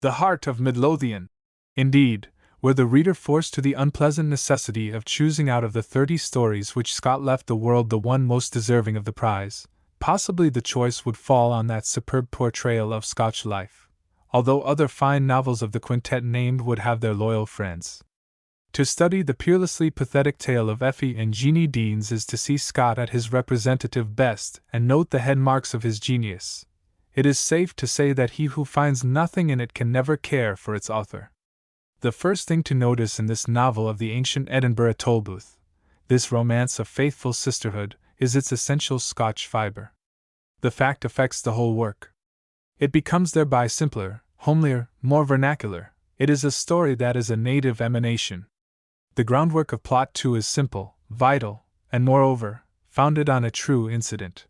The Heart of Midlothian. Indeed, were the reader forced to the unpleasant necessity of choosing out of the 30 stories which Scott left the world the one most deserving of the prize, possibly the choice would fall on that superb portrayal of Scotch life, although other fine novels of the quintet named would have their loyal friends. To study the peerlessly pathetic tale of Effie and Jeanie Deans is to see Scott at his representative best and note the head marks of his genius. It is safe to say that he who finds nothing in it can never care for its author. The first thing to notice in this novel of the ancient Edinburgh Tolbooth, this romance of faithful sisterhood, is its essential Scotch fibre. The fact affects the whole work. It becomes thereby simpler, homelier, more vernacular. It is a story that is a native emanation. The groundwork of plot too is simple, vital, and moreover, founded on a true incident.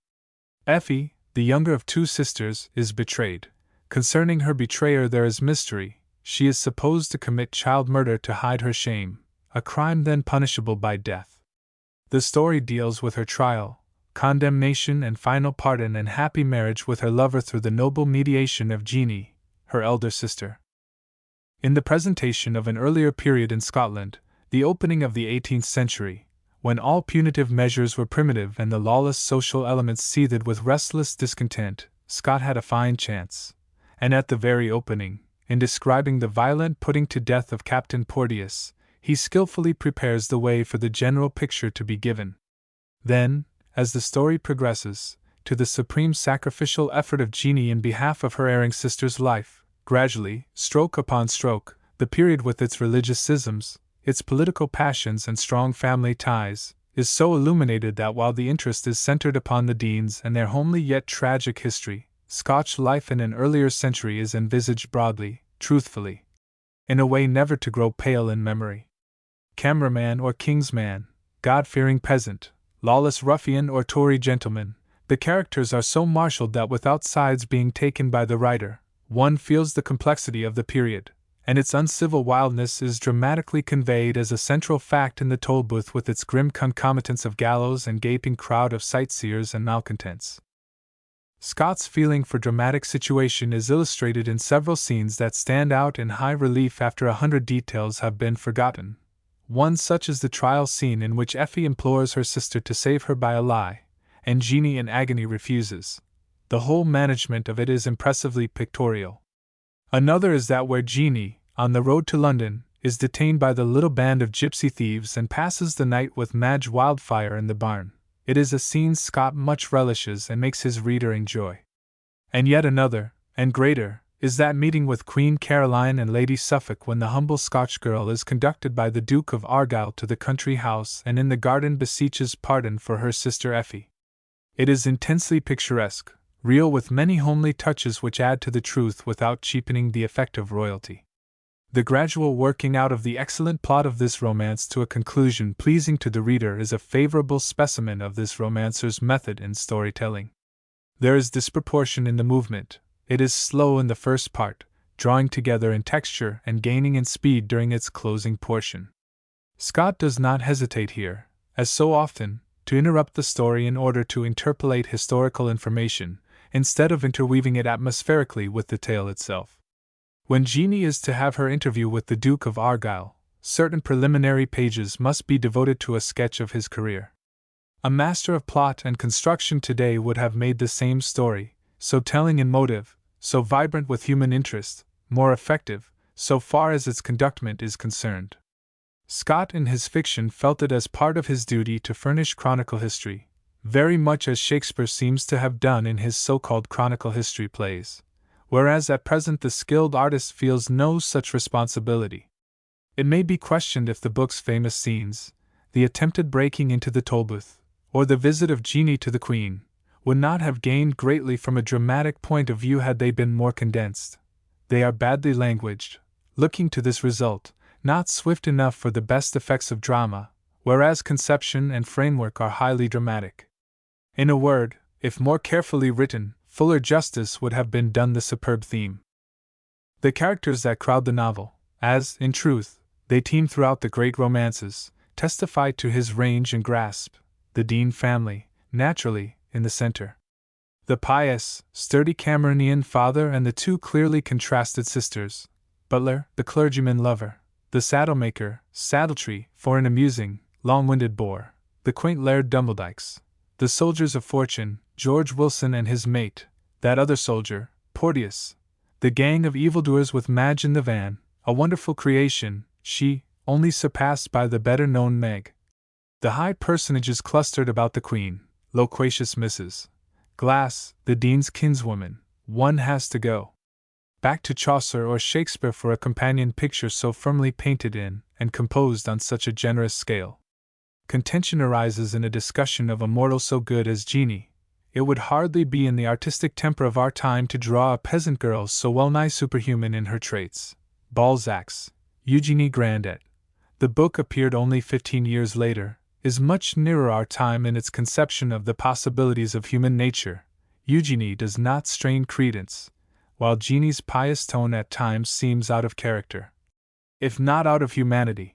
Effie, the younger of two sisters, is betrayed. Concerning her betrayer there is mystery. She is supposed to commit child murder to hide her shame, a crime then punishable by death. The story deals with her trial, condemnation and final pardon and happy marriage with her lover through the noble mediation of Jeanie, her elder sister. In the presentation of an earlier period in Scotland, the opening of the 18th century, when all punitive measures were primitive and the lawless social elements seethed with restless discontent, Scott had a fine chance. And at the very opening, in describing the violent putting to death of Captain Porteous, he skillfully prepares the way for the general picture to be given. Then, as the story progresses, to the supreme sacrificial effort of Jeanie in behalf of her erring sister's life, gradually, stroke upon stroke, the period with its religious schisms, its political passions and strong family ties, is so illuminated that while the interest is centered upon the Deans and their homely yet tragic history, Scotch life in an earlier century is envisaged broadly, truthfully, in a way never to grow pale in memory. Cameraman or king's man, God-fearing peasant, lawless ruffian or Tory gentleman, the characters are so marshaled that without sides being taken by the writer, one feels the complexity of the period, and its uncivil wildness is dramatically conveyed as a central fact in the Tolbooth with its grim concomitants of gallows and gaping crowd of sightseers and malcontents. Scott's feeling for dramatic situation is illustrated in several scenes that stand out in high relief after 100 details have been forgotten. One such is the trial scene in which Effie implores her sister to save her by a lie, and Jeanie in agony refuses. The whole management of it is impressively pictorial. Another is that where Jeanie, on the road to London, is detained by the little band of gypsy thieves and passes the night with Madge Wildfire in the barn. It is a scene Scott much relishes and makes his reader enjoy. And yet another, and greater, is that meeting with Queen Caroline and Lady Suffolk when the humble Scotch girl is conducted by the Duke of Argyll to the country house and in the garden beseeches pardon for her sister Effie. It is intensely picturesque, real with many homely touches which add to the truth without cheapening the effect of royalty. The gradual working out of the excellent plot of this romance to a conclusion pleasing to the reader is a favorable specimen of this romancer's method in storytelling. There is disproportion in the movement. It is slow in the first part, drawing together in texture and gaining in speed during its closing portion. Scott does not hesitate here, as so often, to interrupt the story in order to interpolate historical information, instead of interweaving it atmospherically with the tale itself. When Jeanie is to have her interview with the Duke of Argyll, certain preliminary pages must be devoted to a sketch of his career. A master of plot and construction today would have made the same story, so telling in motive, so vibrant with human interest, more effective, so far as its conductment is concerned. Scott in his fiction felt it as part of his duty to furnish chronicle history, very much as Shakespeare seems to have done in his so-called chronicle history plays, whereas at present the skilled artist feels no such responsibility. It may be questioned if the book's famous scenes, the attempted breaking into the Tolbooth, or the visit of Jeanie to the Queen, would not have gained greatly from a dramatic point of view had they been more condensed. They are badly languaged, looking to this result, not swift enough for the best effects of drama, whereas conception and framework are highly dramatic. In a word, if more carefully written, fuller justice would have been done the superb theme. The characters that crowd the novel, as, in truth, they teem throughout the great romances, testify to his range and grasp. The Dean family, naturally, in the center. The pious, sturdy Cameronian father and the two clearly contrasted sisters, Butler, the clergyman lover, the saddlemaker, Saddletree, for an amusing, long-winded bore, the quaint Laird Dumbledykes, the soldiers of fortune, George Wilson and his mate, that other soldier, Porteous, the gang of evildoers with Madge in the van, a wonderful creation, she, only surpassed by the better-known Meg. The high personages clustered about the Queen, loquacious Mrs. Glass, the Dean's kinswoman. One has to go back to Chaucer or Shakespeare for a companion picture so firmly painted in and composed on such a generous scale. Contention arises in a discussion of a mortal so good as Jeannie. It would hardly be in the artistic temper of our time to draw a peasant girl so well-nigh superhuman in her traits. Balzac's Eugénie Grandet, the book appeared only 15 years later, is much nearer our time in its conception of the possibilities of human nature. Eugénie does not strain credence, while Jeannie's pious tone at times seems out of character, if not out of humanity.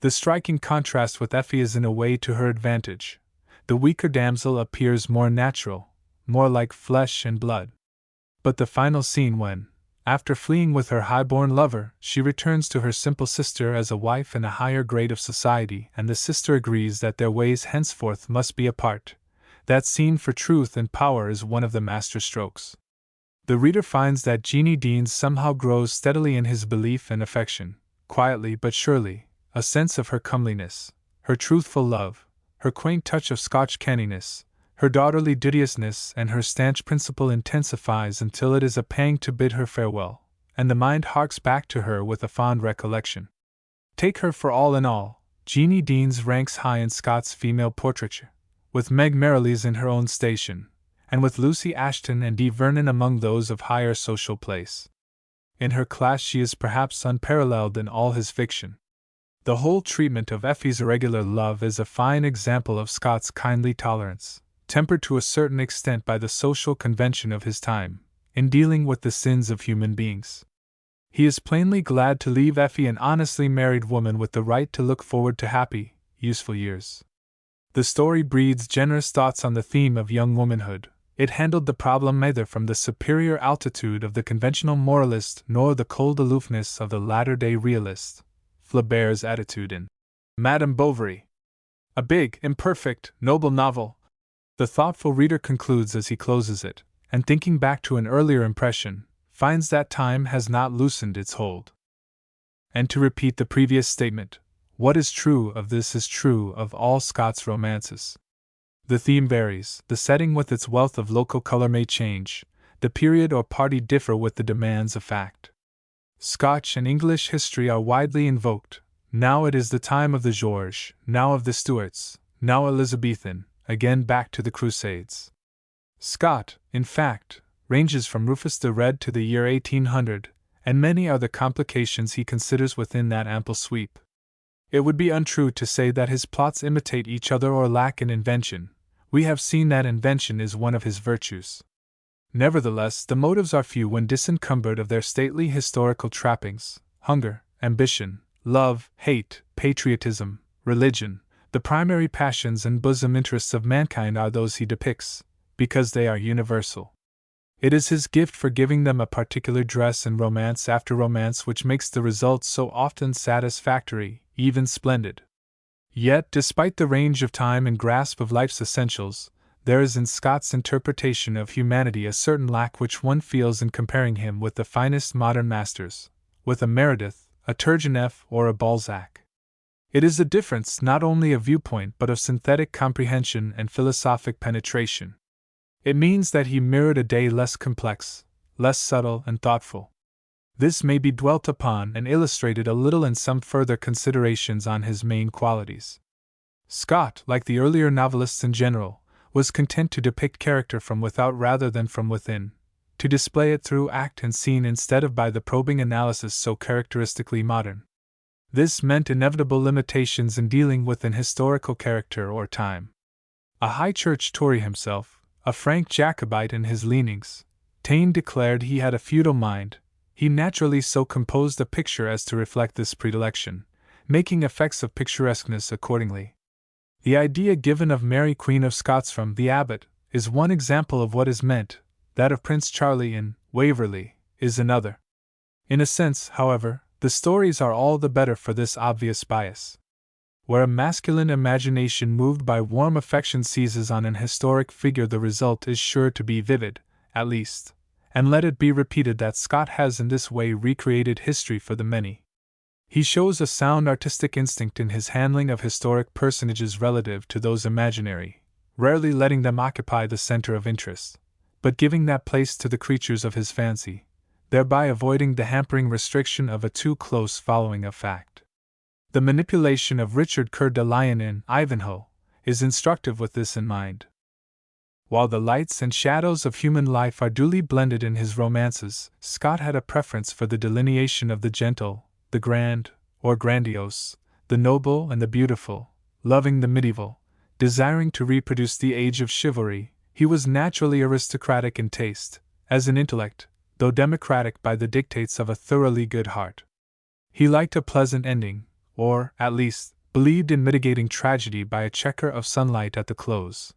The striking contrast with Effie is in a way to her advantage. The weaker damsel appears more natural, more like flesh and blood. But the final scene when, after fleeing with her high-born lover, she returns to her simple sister as a wife in a higher grade of society, and the sister agrees that their ways henceforth must be apart, that scene for truth and power is one of the master strokes. The reader finds that Jeannie Deans somehow grows steadily in his belief and affection, quietly but surely, a sense of her comeliness, her truthful love, her quaint touch of Scotch canniness, her daughterly duteousness, and her stanch principle intensifies until it is a pang to bid her farewell, and the mind harks back to her with a fond recollection. Take her for all in all, Jeannie Deans ranks high in Scott's female portraiture, with Meg Merrilies in her own station, and with Lucy Ashton and Dee Vernon among those of higher social place. In her class she is perhaps unparalleled in all his fiction. The whole treatment of Effie's irregular love is a fine example of Scott's kindly tolerance, tempered to a certain extent by the social convention of his time, in dealing with the sins of human beings. He is plainly glad to leave Effie an honestly married woman with the right to look forward to happy, useful years. The story breeds generous thoughts on the theme of young womanhood. It handled the problem neither from the superior altitude of the conventional moralist nor the cold aloofness of the latter-day realist. Flaubert's attitude in Madame Bovary, a big, imperfect, noble novel, the thoughtful reader concludes as he closes it, and thinking back to an earlier impression, finds that time has not loosened its hold. And to repeat the previous statement, what is true of this is true of all Scott's romances. The theme varies, the setting with its wealth of local color may change, the period or party differ with the demands of fact. Scotch and English history are widely invoked. Now it is the time of the Georges, now of the Stuarts, now Elizabethan, again back to the Crusades. Scott, in fact, ranges from Rufus the Red to the year 1800, and many are the complications he considers within that ample sweep. It would be untrue to say that his plots imitate each other or lack in invention. We have seen that invention is one of his virtues. Nevertheless, the motives are few when disencumbered of their stately historical trappings: hunger, ambition, love, hate, patriotism, religion. The primary passions and bosom interests of mankind are those he depicts, because they are universal. It is his gift for giving them a particular dress in romance after romance which makes the result so often satisfactory, even splendid. Yet, despite the range of time and grasp of life's essentials, there is in Scott's interpretation of humanity a certain lack which one feels in comparing him with the finest modern masters, with a Meredith, a Turgenev, or a Balzac. It is a difference not only of viewpoint but of synthetic comprehension and philosophic penetration. It means that he mirrored a day less complex, less subtle and thoughtful. This may be dwelt upon and illustrated a little in some further considerations on his main qualities. Scott, like the earlier novelists in general, was content to depict character from without rather than from within, to display it through act and scene instead of by the probing analysis so characteristically modern. This meant inevitable limitations in dealing with an historical character or time. A High Church Tory himself, a frank Jacobite in his leanings, Taine declared he had a feudal mind. He naturally so composed a picture as to reflect this predilection, making effects of picturesqueness accordingly. The idea given of Mary Queen of Scots from The Abbot is one example of what is meant, that of Prince Charlie in Waverley is another. In a sense, however, the stories are all the better for this obvious bias. Where a masculine imagination moved by warm affection seizes on an historic figure, the result is sure to be vivid, at least, and let it be repeated that Scott has in this way recreated history for the many. He shows a sound artistic instinct in his handling of historic personages relative to those imaginary, rarely letting them occupy the center of interest, but giving that place to the creatures of his fancy, thereby avoiding the hampering restriction of a too close following of fact. The manipulation of Richard Coeur de Lion in Ivanhoe is instructive with this in mind. While the lights and shadows of human life are duly blended in his romances, Scott had a preference for the delineation of the gentle, the grand, or grandiose, the noble and the beautiful, loving the medieval, desiring to reproduce the age of chivalry. He was naturally aristocratic in taste, as in intellect, though democratic by the dictates of a thoroughly good heart. He liked a pleasant ending, or, at least, believed in mitigating tragedy by a chequer of sunlight at the close.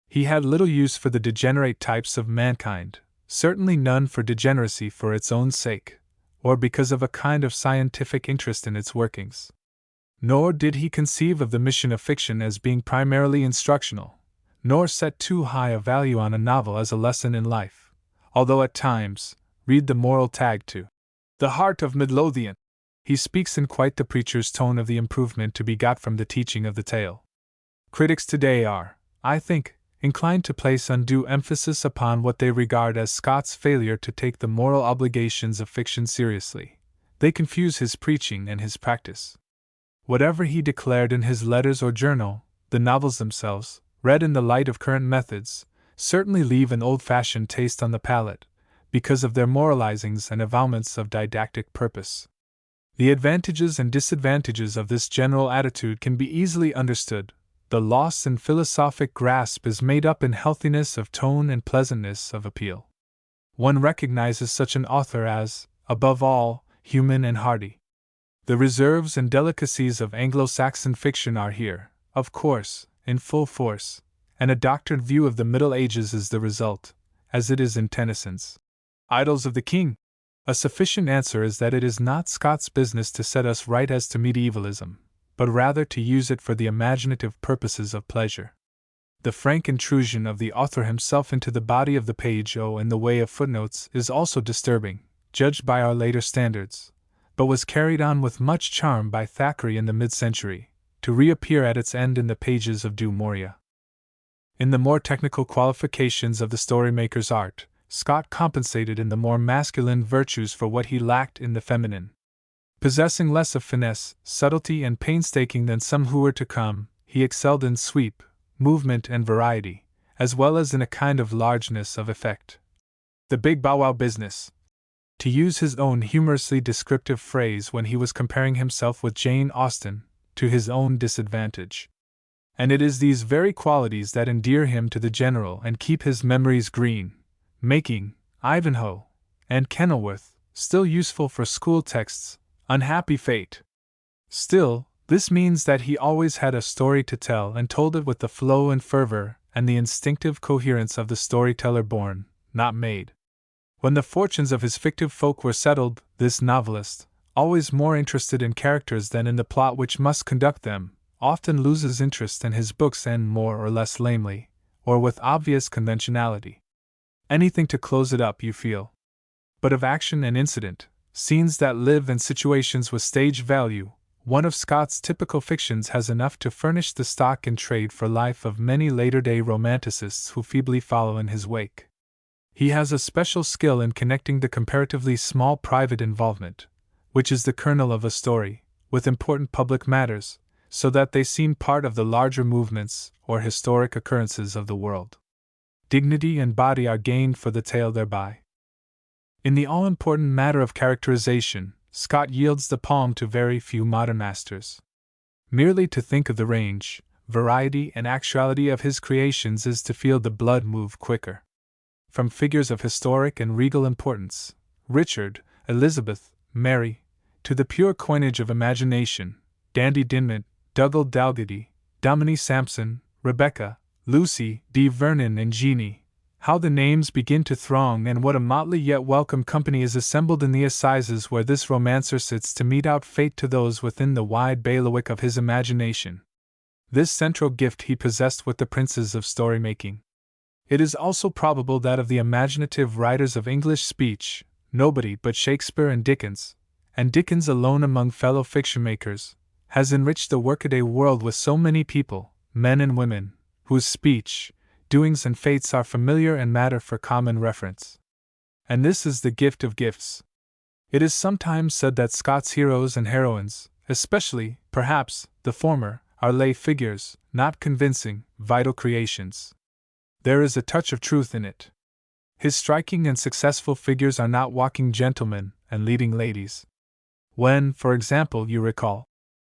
He had little use for the degenerate types of mankind, certainly none for degeneracy for its own sake, or because of a kind of scientific interest in its workings. Nor did he conceive of the mission of fiction as being primarily instructional, nor set too high a value on a novel as a lesson in life, although at times, read the moral tag to The Heart of Midlothian, he speaks in quite the preacher's tone of the improvement to be got from the teaching of the tale. Critics today are, I think, inclined to place undue emphasis upon what they regard as Scott's failure to take the moral obligations of fiction seriously. They confuse his preaching and his practice. Whatever he declared in his letters or journal, the novels themselves, read in the light of current methods, certainly leave an old-fashioned taste on the palate, because of their moralizings and avowments of didactic purpose. The advantages and disadvantages of this general attitude can be easily understood. The loss in philosophic grasp is made up in healthiness of tone and pleasantness of appeal. One recognizes such an author as, above all, human and hearty. The reserves and delicacies of Anglo-Saxon fiction are here, of course, in full force, and a doctored view of the Middle Ages is the result, as it is in Tennyson's Idylls of the King. A sufficient answer is that it is not Scott's business to set us right as to medievalism, but rather to use it for the imaginative purposes of pleasure. The frank intrusion of the author himself into the body of the page in the way of footnotes is also disturbing, judged by our later standards, but was carried on with much charm by Thackeray in the mid-century, to reappear at its end in the pages of Du Maurier. In the more technical qualifications of the storymaker's art, Scott compensated in the more masculine virtues for what he lacked in the feminine. Possessing less of finesse, subtlety, and painstaking than some who were to come, he excelled in sweep, movement, and variety, as well as in a kind of largeness of effect. The big bow-wow business, to use his own humorously descriptive phrase when he was comparing himself with Jane Austen, to his own disadvantage. And it is these very qualities that endear him to the general and keep his memories green, making Ivanhoe and Kenilworth still useful for school texts. Unhappy fate! Still, this means that he always had a story to tell and told it with the flow and fervor and the instinctive coherence of the storyteller born, not made. When the fortunes of his fictive folk were settled, this novelist, always more interested in characters than in the plot which must conduct them, often loses interest and his books end more or less lamely, or with obvious conventionality. Anything to close it up, you feel. But of action and incident, scenes that live and situations with stage value, one of Scott's typical fictions has enough to furnish the stock in trade for life of many later-day romanticists who feebly follow in his wake. He has a special skill in connecting the comparatively small private involvement, which is the kernel of a story, with important public matters, so that they seem part of the larger movements or historic occurrences of the world. Dignity and body are gained for the tale thereby. In the all-important matter of characterization, Scott yields the palm to very few modern masters. Merely to think of the range, variety, and actuality of his creations is to feel the blood move quicker. From figures of historic and regal importance, Richard, Elizabeth, Mary, to the pure coinage of imagination, Dandy Dinmont, Dougal Dalgetty, Dominie Sampson, Rebecca, Lucy, D. Vernon, and Jeanie, how the names begin to throng and what a motley yet welcome company is assembled in the assizes where this romancer sits to mete out fate to those within the wide bailiwick of his imagination. This central gift he possessed with the princes of story-making. It is also probable that of the imaginative writers of English speech, nobody but Shakespeare and Dickens, and Dickens, alone among fellow fiction makers, has enriched the workaday world with so many people, men and women, whose speech, doings, and fates are familiar and matter for common reference. And this is the gift of gifts. It is sometimes said that Scott's heroes and heroines, especially, perhaps, the former, are lay figures, not convincing, vital creations. There is a touch of truth in it. His striking and successful figures are not walking gentlemen and leading ladies. When, for example, you recall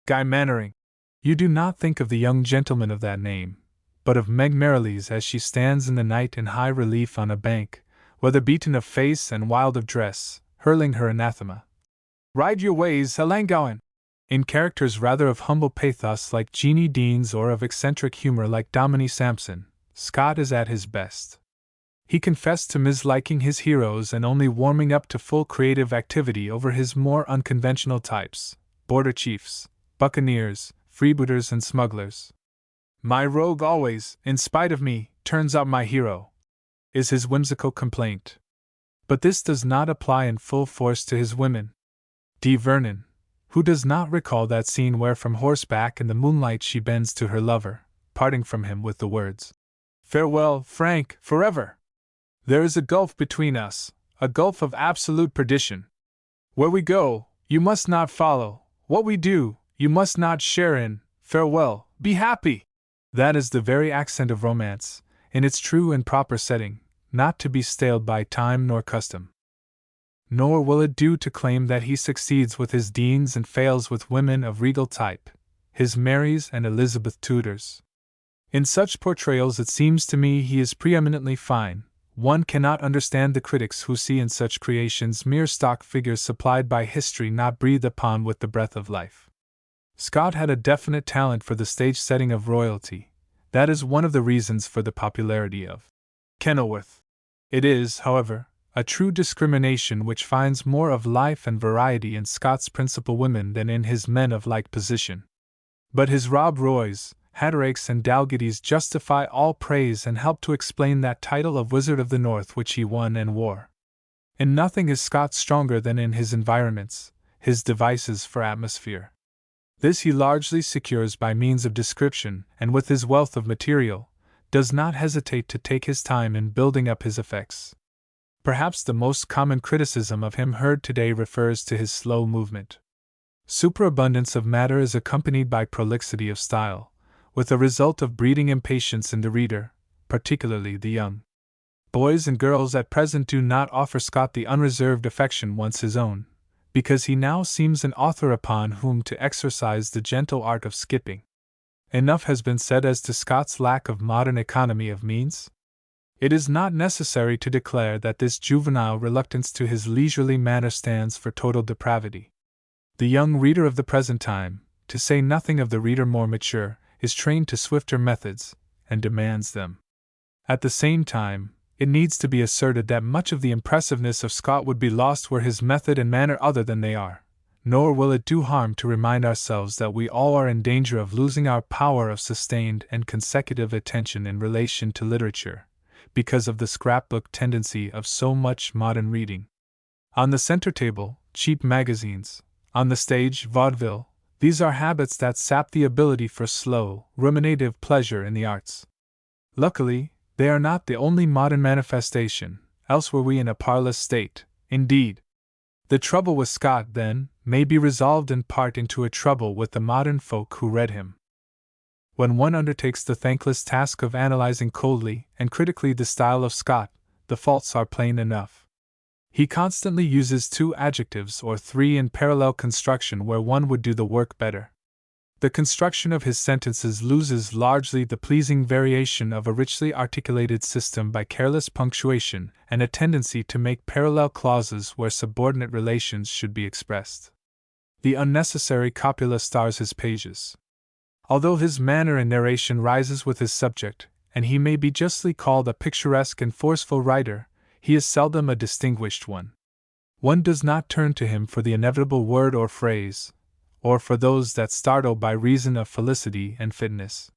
Guy Mannering, you do not think of the young gentleman of that name, but of Meg Merrilies as she stands in the night in high relief on a bank, weather beaten of face and wild of dress, hurling her anathema. Ride your ways, Ellangowan! In characters rather of humble pathos like Jeannie Deans or of eccentric humor like Dominie Sampson, Scott is at his best. He confessed to misliking his heroes and only warming up to full creative activity over his more unconventional types, border chiefs, buccaneers, freebooters, and smugglers. My rogue always, in spite of me, turns out my hero, is his whimsical complaint. But this does not apply in full force to his women. D. Vernon, who does not recall that scene where from horseback in the moonlight she bends to her lover, parting from him with the words, "Farewell, Frank, forever! There is a gulf between us, a gulf of absolute perdition. Where we go, you must not follow, what we do, you must not share in, farewell, be happy!" That is the very accent of romance, in its true and proper setting, not to be staled by time nor custom. Nor will it do to claim that he succeeds with his Deans and fails with women of regal type, his Marys and Elizabeth Tudors. In such portrayals it seems to me he is preeminently fine. One cannot understand the critics who see in such creations mere stock figures supplied by history not breathed upon with the breath of life. Scott had a definite talent for the stage setting of royalty. That is one of the reasons for the popularity of Kenilworth. It is, however, a true discrimination which finds more of life and variety in Scott's principal women than in his men of like position. But his Rob Roys, Hatterakes, and Dalgettys justify all praise and help to explain that title of Wizard of the North which he won and wore. In nothing is Scott stronger than in his environments, his devices for atmosphere. This he largely secures by means of description, and with his wealth of material, does not hesitate to take his time in building up his effects. Perhaps the most common criticism of him heard today refers to his slow movement. Superabundance of matter is accompanied by prolixity of style, with the result of breeding impatience in the reader, particularly the young. Boys and girls at present do not offer Scott the unreserved affection once his own, because he now seems an author upon whom to exercise the gentle art of skipping. Enough has been said as to Scott's lack of modern economy of means. It is not necessary to declare that this juvenile reluctance to his leisurely manner stands for total depravity. The young reader of the present time, to say nothing of the reader more mature, is trained to swifter methods, and demands them. At the same time, it needs to be asserted that much of the impressiveness of Scott would be lost were his method and manner other than they are, nor will it do harm to remind ourselves that we all are in danger of losing our power of sustained and consecutive attention in relation to literature, because of the scrapbook tendency of so much modern reading. On the center table, cheap magazines; on the stage, vaudeville. These are habits that sap the ability for slow, ruminative pleasure in the arts. Luckily, they are not the only modern manifestation, else were we in a parlous state, indeed. The trouble with Scott, then, may be resolved in part into a trouble with the modern folk who read him. When one undertakes the thankless task of analyzing coldly and critically the style of Scott, the faults are plain enough. He constantly uses two adjectives or three in parallel construction where one would do the work better. The construction of his sentences loses largely the pleasing variation of a richly articulated system by careless punctuation and a tendency to make parallel clauses where subordinate relations should be expressed. The unnecessary copula stars his pages. Although his manner in narration rises with his subject, and he may be justly called a picturesque and forceful writer, he is seldom a distinguished one. One does not turn to him for the inevitable word or phrase, or for those that startle by reason of felicity and fitness.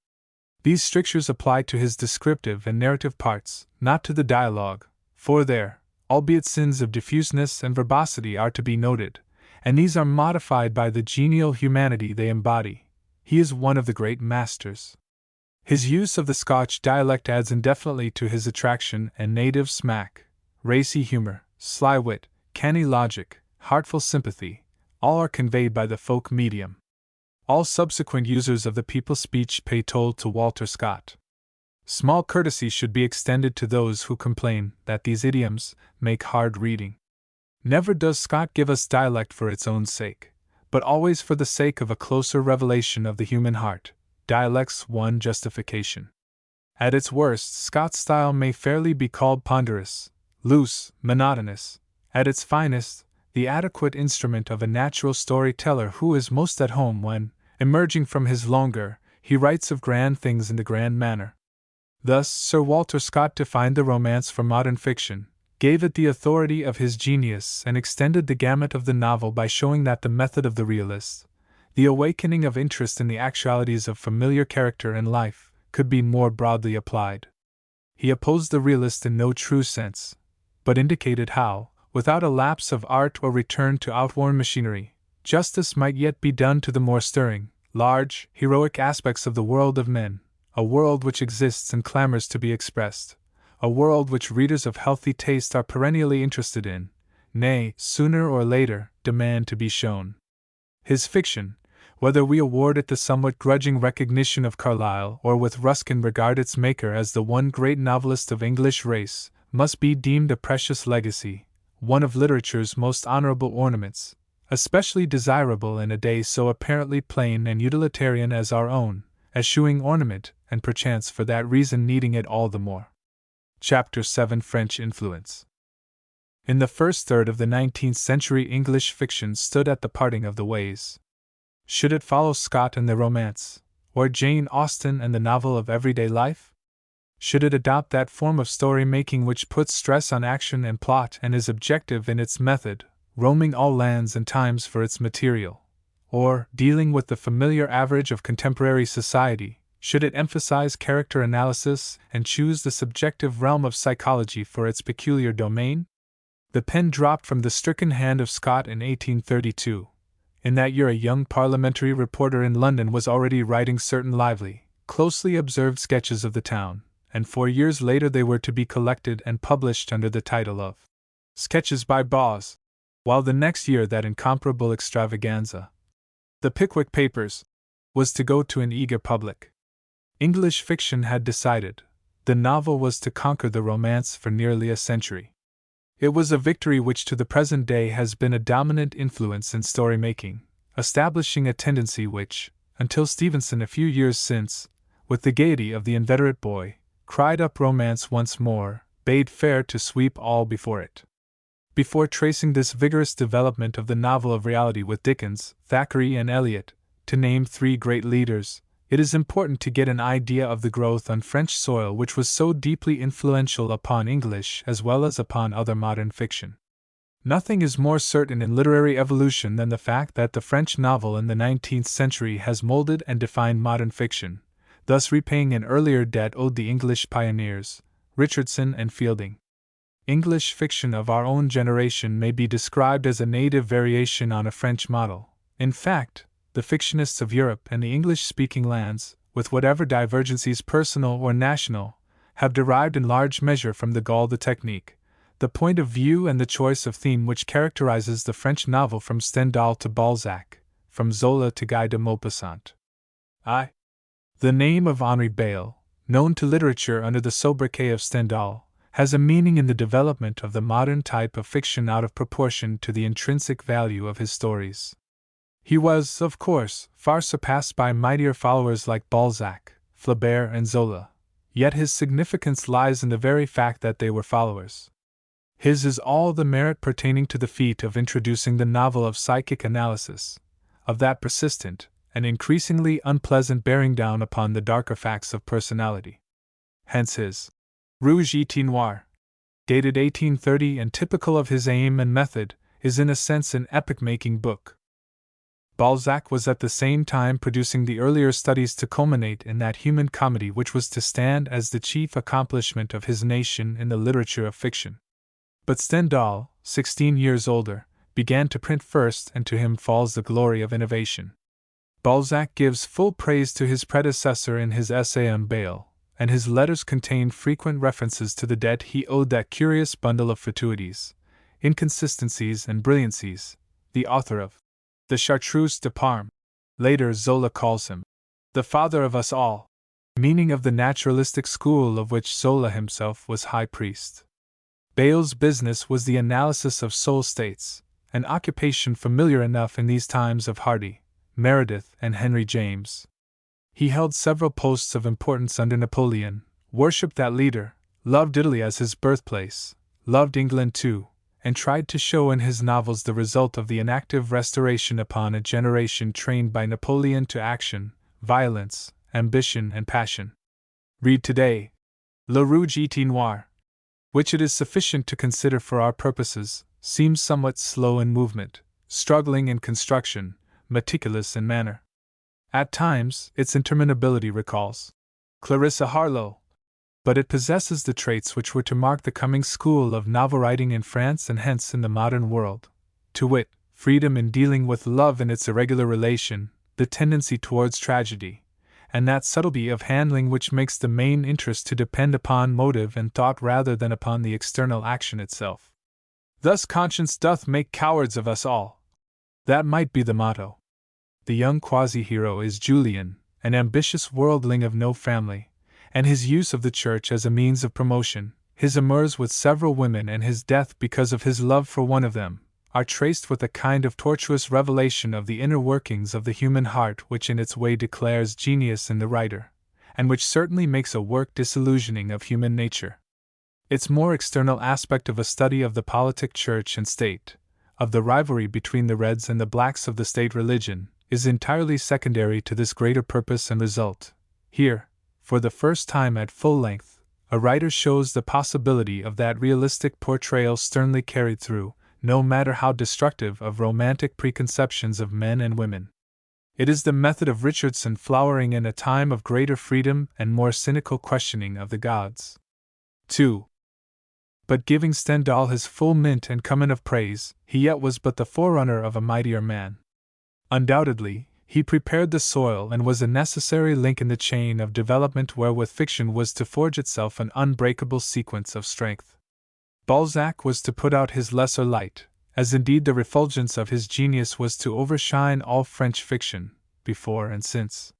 These strictures apply to his descriptive and narrative parts, not to the dialogue, for there, albeit sins of diffuseness and verbosity are to be noted, and these are modified by the genial humanity they embody. He is one of the great masters. His use of the Scotch dialect adds indefinitely to his attraction, and native smack, racy humor, sly wit, canny logic, heartful sympathy, all are conveyed by the folk medium. All subsequent users of the people's speech pay toll to Walter Scott. Small courtesy should be extended to those who complain that these idioms make hard reading. Never does Scott give us dialect for its own sake, but always for the sake of a closer revelation of the human heart. Dialect's one justification. At its worst, Scott's style may fairly be called ponderous, loose, monotonous. At its finest, the adequate instrument of a natural storyteller who is most at home when, emerging from his languor, he writes of grand things in the grand manner. Thus, Sir Walter Scott defined the romance for modern fiction, gave it the authority of his genius, and extended the gamut of the novel by showing that the method of the realist, the awakening of interest in the actualities of familiar character and life, could be more broadly applied. He opposed the realist in no true sense, but indicated how, without a lapse of art or return to outworn machinery, justice might yet be done to the more stirring, large, heroic aspects of the world of men, a world which exists and clamors to be expressed, a world which readers of healthy taste are perennially interested in, nay, sooner or later, demand to be shown. His fiction, whether we award it the somewhat grudging recognition of Carlyle or with Ruskin regard its maker as the one great novelist of English race, must be deemed a precious legacy, one of literature's most honorable ornaments, especially desirable in a day so apparently plain and utilitarian as our own, eschewing ornament, and perchance for that reason needing it all the more. Chapter 7: French Influence. In the first third of the 19th century, English fiction stood at the parting of the ways. Should it follow Scott and the romance, or Jane Austen and the novel of everyday life? Should it adopt that form of story-making which puts stress on action and plot and is objective in its method, roaming all lands and times for its material? Or, dealing with the familiar average of contemporary society, should it emphasize character analysis and choose the subjective realm of psychology for its peculiar domain? The pen dropped from the stricken hand of Scott in 1832. In that year, a young parliamentary reporter in London was already writing certain lively, closely observed sketches of the town, and 4 years later they were to be collected and published under the title of Sketches by Boz, while the next year that incomparable extravaganza, The Pickwick Papers, was to go to an eager public. English fiction had decided. The novel was to conquer the romance for nearly a century. It was a victory which to the present day has been a dominant influence in story-making, establishing a tendency which, until Stevenson a few years since, with the gaiety of the inveterate boy, cried up romance once more, bade fair to sweep all before it. Before tracing this vigorous development of the novel of reality with Dickens, Thackeray, and Eliot, to name 3 great leaders, it is important to get an idea of the growth on French soil which was so deeply influential upon English as well as upon other modern fiction. Nothing is more certain in literary evolution than the fact that the French novel in the 19th century has molded and defined modern fiction, thus repaying an earlier debt owed the English pioneers, Richardson and Fielding. English fiction of our own generation may be described as a native variation on a French model. In fact, the fictionists of Europe and the English-speaking lands, with whatever divergencies personal or national, have derived in large measure from the Gaul the technique, the point of view and the choice of theme which characterizes the French novel from Stendhal to Balzac, from Zola to Guy de Maupassant. The name of Henri Beyle, known to literature under the sobriquet of Stendhal, has a meaning in the development of the modern type of fiction out of proportion to the intrinsic value of his stories. He was, of course, far surpassed by mightier followers like Balzac, Flaubert, and Zola, yet his significance lies in the very fact that they were followers. His is all the merit pertaining to the feat of introducing the novel of psychic analysis, of that persistent and increasingly unpleasant bearing down upon the darker facts of personality. Hence his Rouge et Noir, dated 1830 and typical of his aim and method, is in a sense an epoch-making book. Balzac was at the same time producing the earlier studies to culminate in that human comedy which was to stand as the chief accomplishment of his nation in the literature of fiction. But Stendhal, 16 years older, began to print first, and to him falls the glory of innovation. Balzac gives full praise to his predecessor in his essay on Bayle, and his letters contain frequent references to the debt he owed that curious bundle of fatuities, inconsistencies, and brilliancies, the author of the Chartreuse de Parme. Later, Zola calls him the father of us all, meaning of the naturalistic school of which Zola himself was high priest. Bayle's business was the analysis of soul states, an occupation familiar enough in these times of Hardy, Meredith, and Henry James. He held several posts of importance under Napoleon, worshipped that leader, loved Italy as his birthplace, loved England too, and tried to show in his novels the result of the inactive restoration upon a generation trained by Napoleon to action, violence, ambition, and passion. Read today Le Rouge et Noir, which it is sufficient to consider for our purposes, seems somewhat slow in movement, struggling in construction, meticulous in manner. At times, its interminability recalls Clarissa Harlowe, but it possesses the traits which were to mark the coming school of novel writing in France and hence in the modern world, to wit, freedom in dealing with love in its irregular relation, the tendency towards tragedy, and that subtlety of handling which makes the main interest to depend upon motive and thought rather than upon the external action itself. Thus conscience doth make cowards of us all. That might be the motto. The young quasi-hero is Julian, an ambitious worldling of no family, and his use of the church as a means of promotion, his amours with several women and his death because of his love for one of them, are traced with a kind of tortuous revelation of the inner workings of the human heart which in its way declares genius in the writer, and which certainly makes a work disillusioning of human nature. Its more external aspect of a study of the politic church and state, of the rivalry between the Reds and the Blacks of the state religion, is entirely secondary to this greater purpose and result. Here, for the first time at full length, a writer shows the possibility of that realistic portrayal sternly carried through, no matter how destructive, of romantic preconceptions of men and women. It is the method of Richardson flowering in a time of greater freedom and more cynical questioning of the gods. 2. But giving Stendhal his full mint and cummin of praise, he yet was but the forerunner of a mightier man. Undoubtedly, he prepared the soil and was a necessary link in the chain of development wherewith fiction was to forge itself an unbreakable sequence of strength. Balzac was to put out his lesser light, as indeed the refulgence of his genius was to overshine all French fiction, before and since.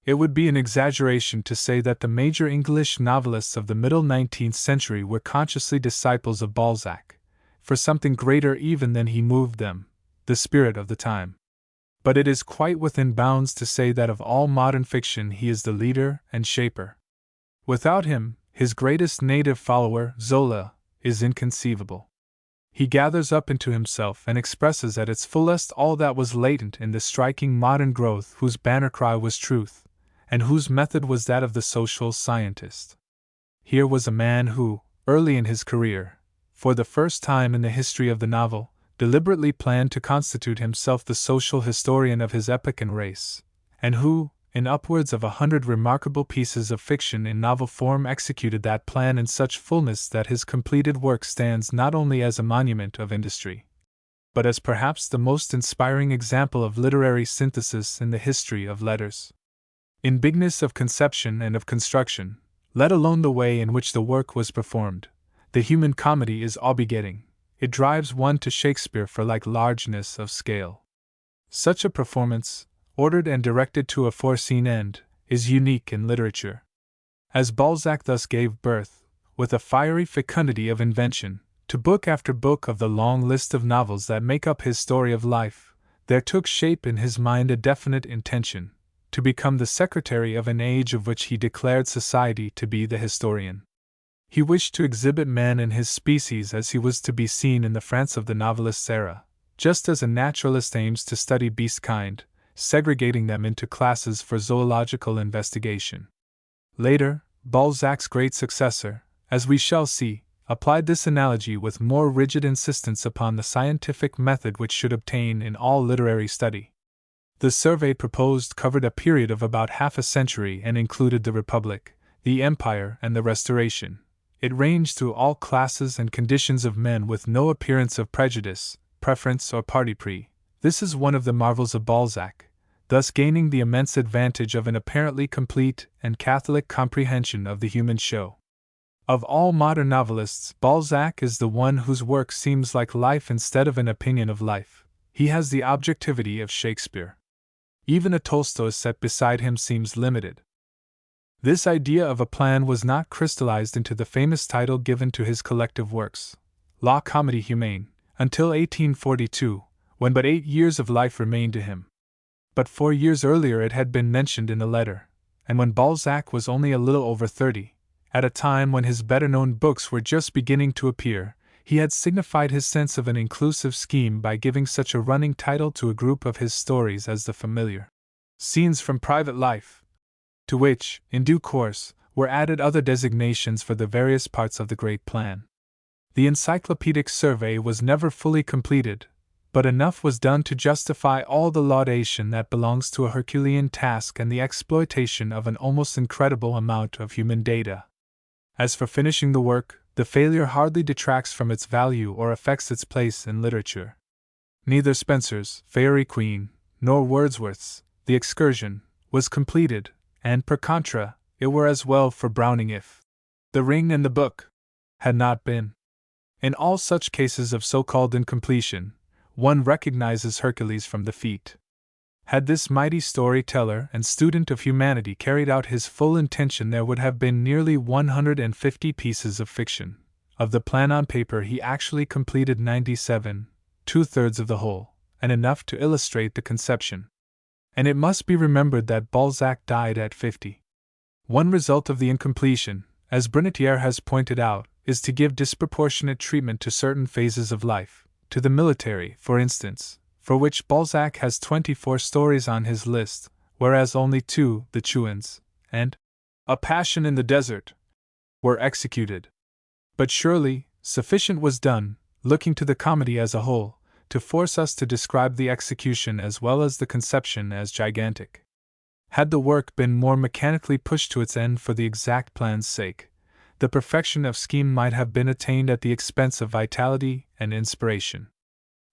It would be an exaggeration to say that the major English novelists of the middle 19th century were consciously disciples of Balzac, for something greater even than he moved them, the spirit of the time. But it is quite within bounds to say that of all modern fiction he is the leader and shaper. Without him, his greatest native follower, Zola, is inconceivable. He gathers up into himself and expresses at its fullest all that was latent in the striking modern growth whose banner cry was truth, and whose method was that of the social scientist. Here was a man who, early in his career, for the first time in the history of the novel, deliberately planned to constitute himself the social historian of his epoch and race, and who, in upwards of 100 remarkable pieces of fiction in novel form, executed that plan in such fullness that his completed work stands not only as a monument of industry, but as perhaps the most inspiring example of literary synthesis in the history of letters. In bigness of conception and of construction, let alone the way in which the work was performed, the human comedy is all-begetting. It drives one to Shakespeare for like largeness of scale. Such a performance, ordered and directed to a foreseen end, is unique in literature. As Balzac thus gave birth, with a fiery fecundity of invention, to book after book of the long list of novels that make up his story of life, there took shape in his mind a definite intention, to become the secretary of an age of which he declared society to be the historian. He wished to exhibit man and his species as he was to be seen in the France of the novelist's era, just as a naturalist aims to study beast kind, segregating them into classes for zoological investigation. Later, Balzac's great successor, as we shall see, applied this analogy with more rigid insistence upon the scientific method which should obtain in all literary study. The survey proposed covered a period of about half a century and included the Republic, the Empire, and the Restoration. It ranged through all classes and conditions of men with no appearance of prejudice, preference, or parti pris. This is one of the marvels of Balzac, thus gaining the immense advantage of an apparently complete and catholic comprehension of the human show. Of all modern novelists, Balzac is the one whose work seems like life instead of an opinion of life. He has the objectivity of Shakespeare. Even a Tolstoy set beside him seems limited. This idea of a plan was not crystallized into the famous title given to his collective works, La Comédie Humaine, until 1842, when but 8 years of life remained to him. But 4 years earlier it had been mentioned in a letter, and when Balzac was only a little over 30, at a time when his better-known books were just beginning to appear, he had signified his sense of an inclusive scheme by giving such a running title to a group of his stories as the familiar Scenes from Private Life, to which, in due course, were added other designations for the various parts of the great plan. The encyclopedic survey was never fully completed, but enough was done to justify all the laudation that belongs to a Herculean task and the exploitation of an almost incredible amount of human data. As for finishing the work, the failure hardly detracts from its value or affects its place in literature. Neither Spenser's Faerie Queene, nor Wordsworth's The Excursion, was completed, and per contra, it were as well for Browning if The Ring and the Book had not been. In all such cases of so-called incompletion, one recognizes Hercules from the feet. Had this mighty storyteller and student of humanity carried out his full intention, there would have been nearly 150 pieces of fiction. Of the plan on paper he actually completed 97, 2/3 of the whole, and enough to illustrate the conception. And it must be remembered that Balzac died at 50. One result of the incompletion, as Brunetière has pointed out, is to give disproportionate treatment to certain phases of life, to the military, for instance, for which Balzac has 24 stories on his list, whereas only 2, The Chouans, and A Passion in the Desert, were executed. But surely, sufficient was done, looking to the comedy as a whole, to force us to describe the execution as well as the conception as gigantic. Had the work been more mechanically pushed to its end for the exact plan's sake, the perfection of scheme might have been attained at the expense of vitality and inspiration.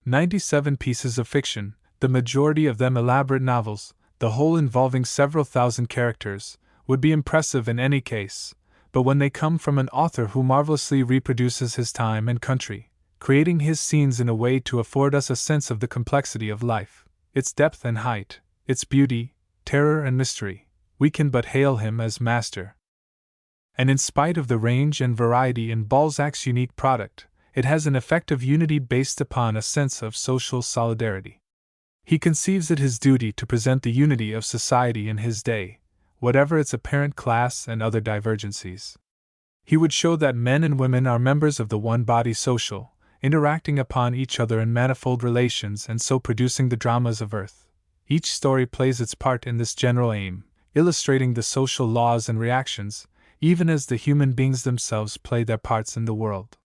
97 pieces of fiction, the majority of them elaborate novels, the whole involving several thousand characters, would be impressive in any case, but when they come from an author who marvelously reproduces his time and country, creating his scenes in a way to afford us a sense of the complexity of life, its depth and height, its beauty, terror and mystery, we can but hail him as master. And in spite of the range and variety in Balzac's unique product, it has an effect of unity based upon a sense of social solidarity. He conceives it his duty to present the unity of society in his day, whatever its apparent class and other divergencies. He would show that men and women are members of the one body social, interacting upon each other in manifold relations and so producing the dramas of earth. Each story plays its part in this general aim, illustrating the social laws and reactions, even as the human beings themselves play their parts in the world.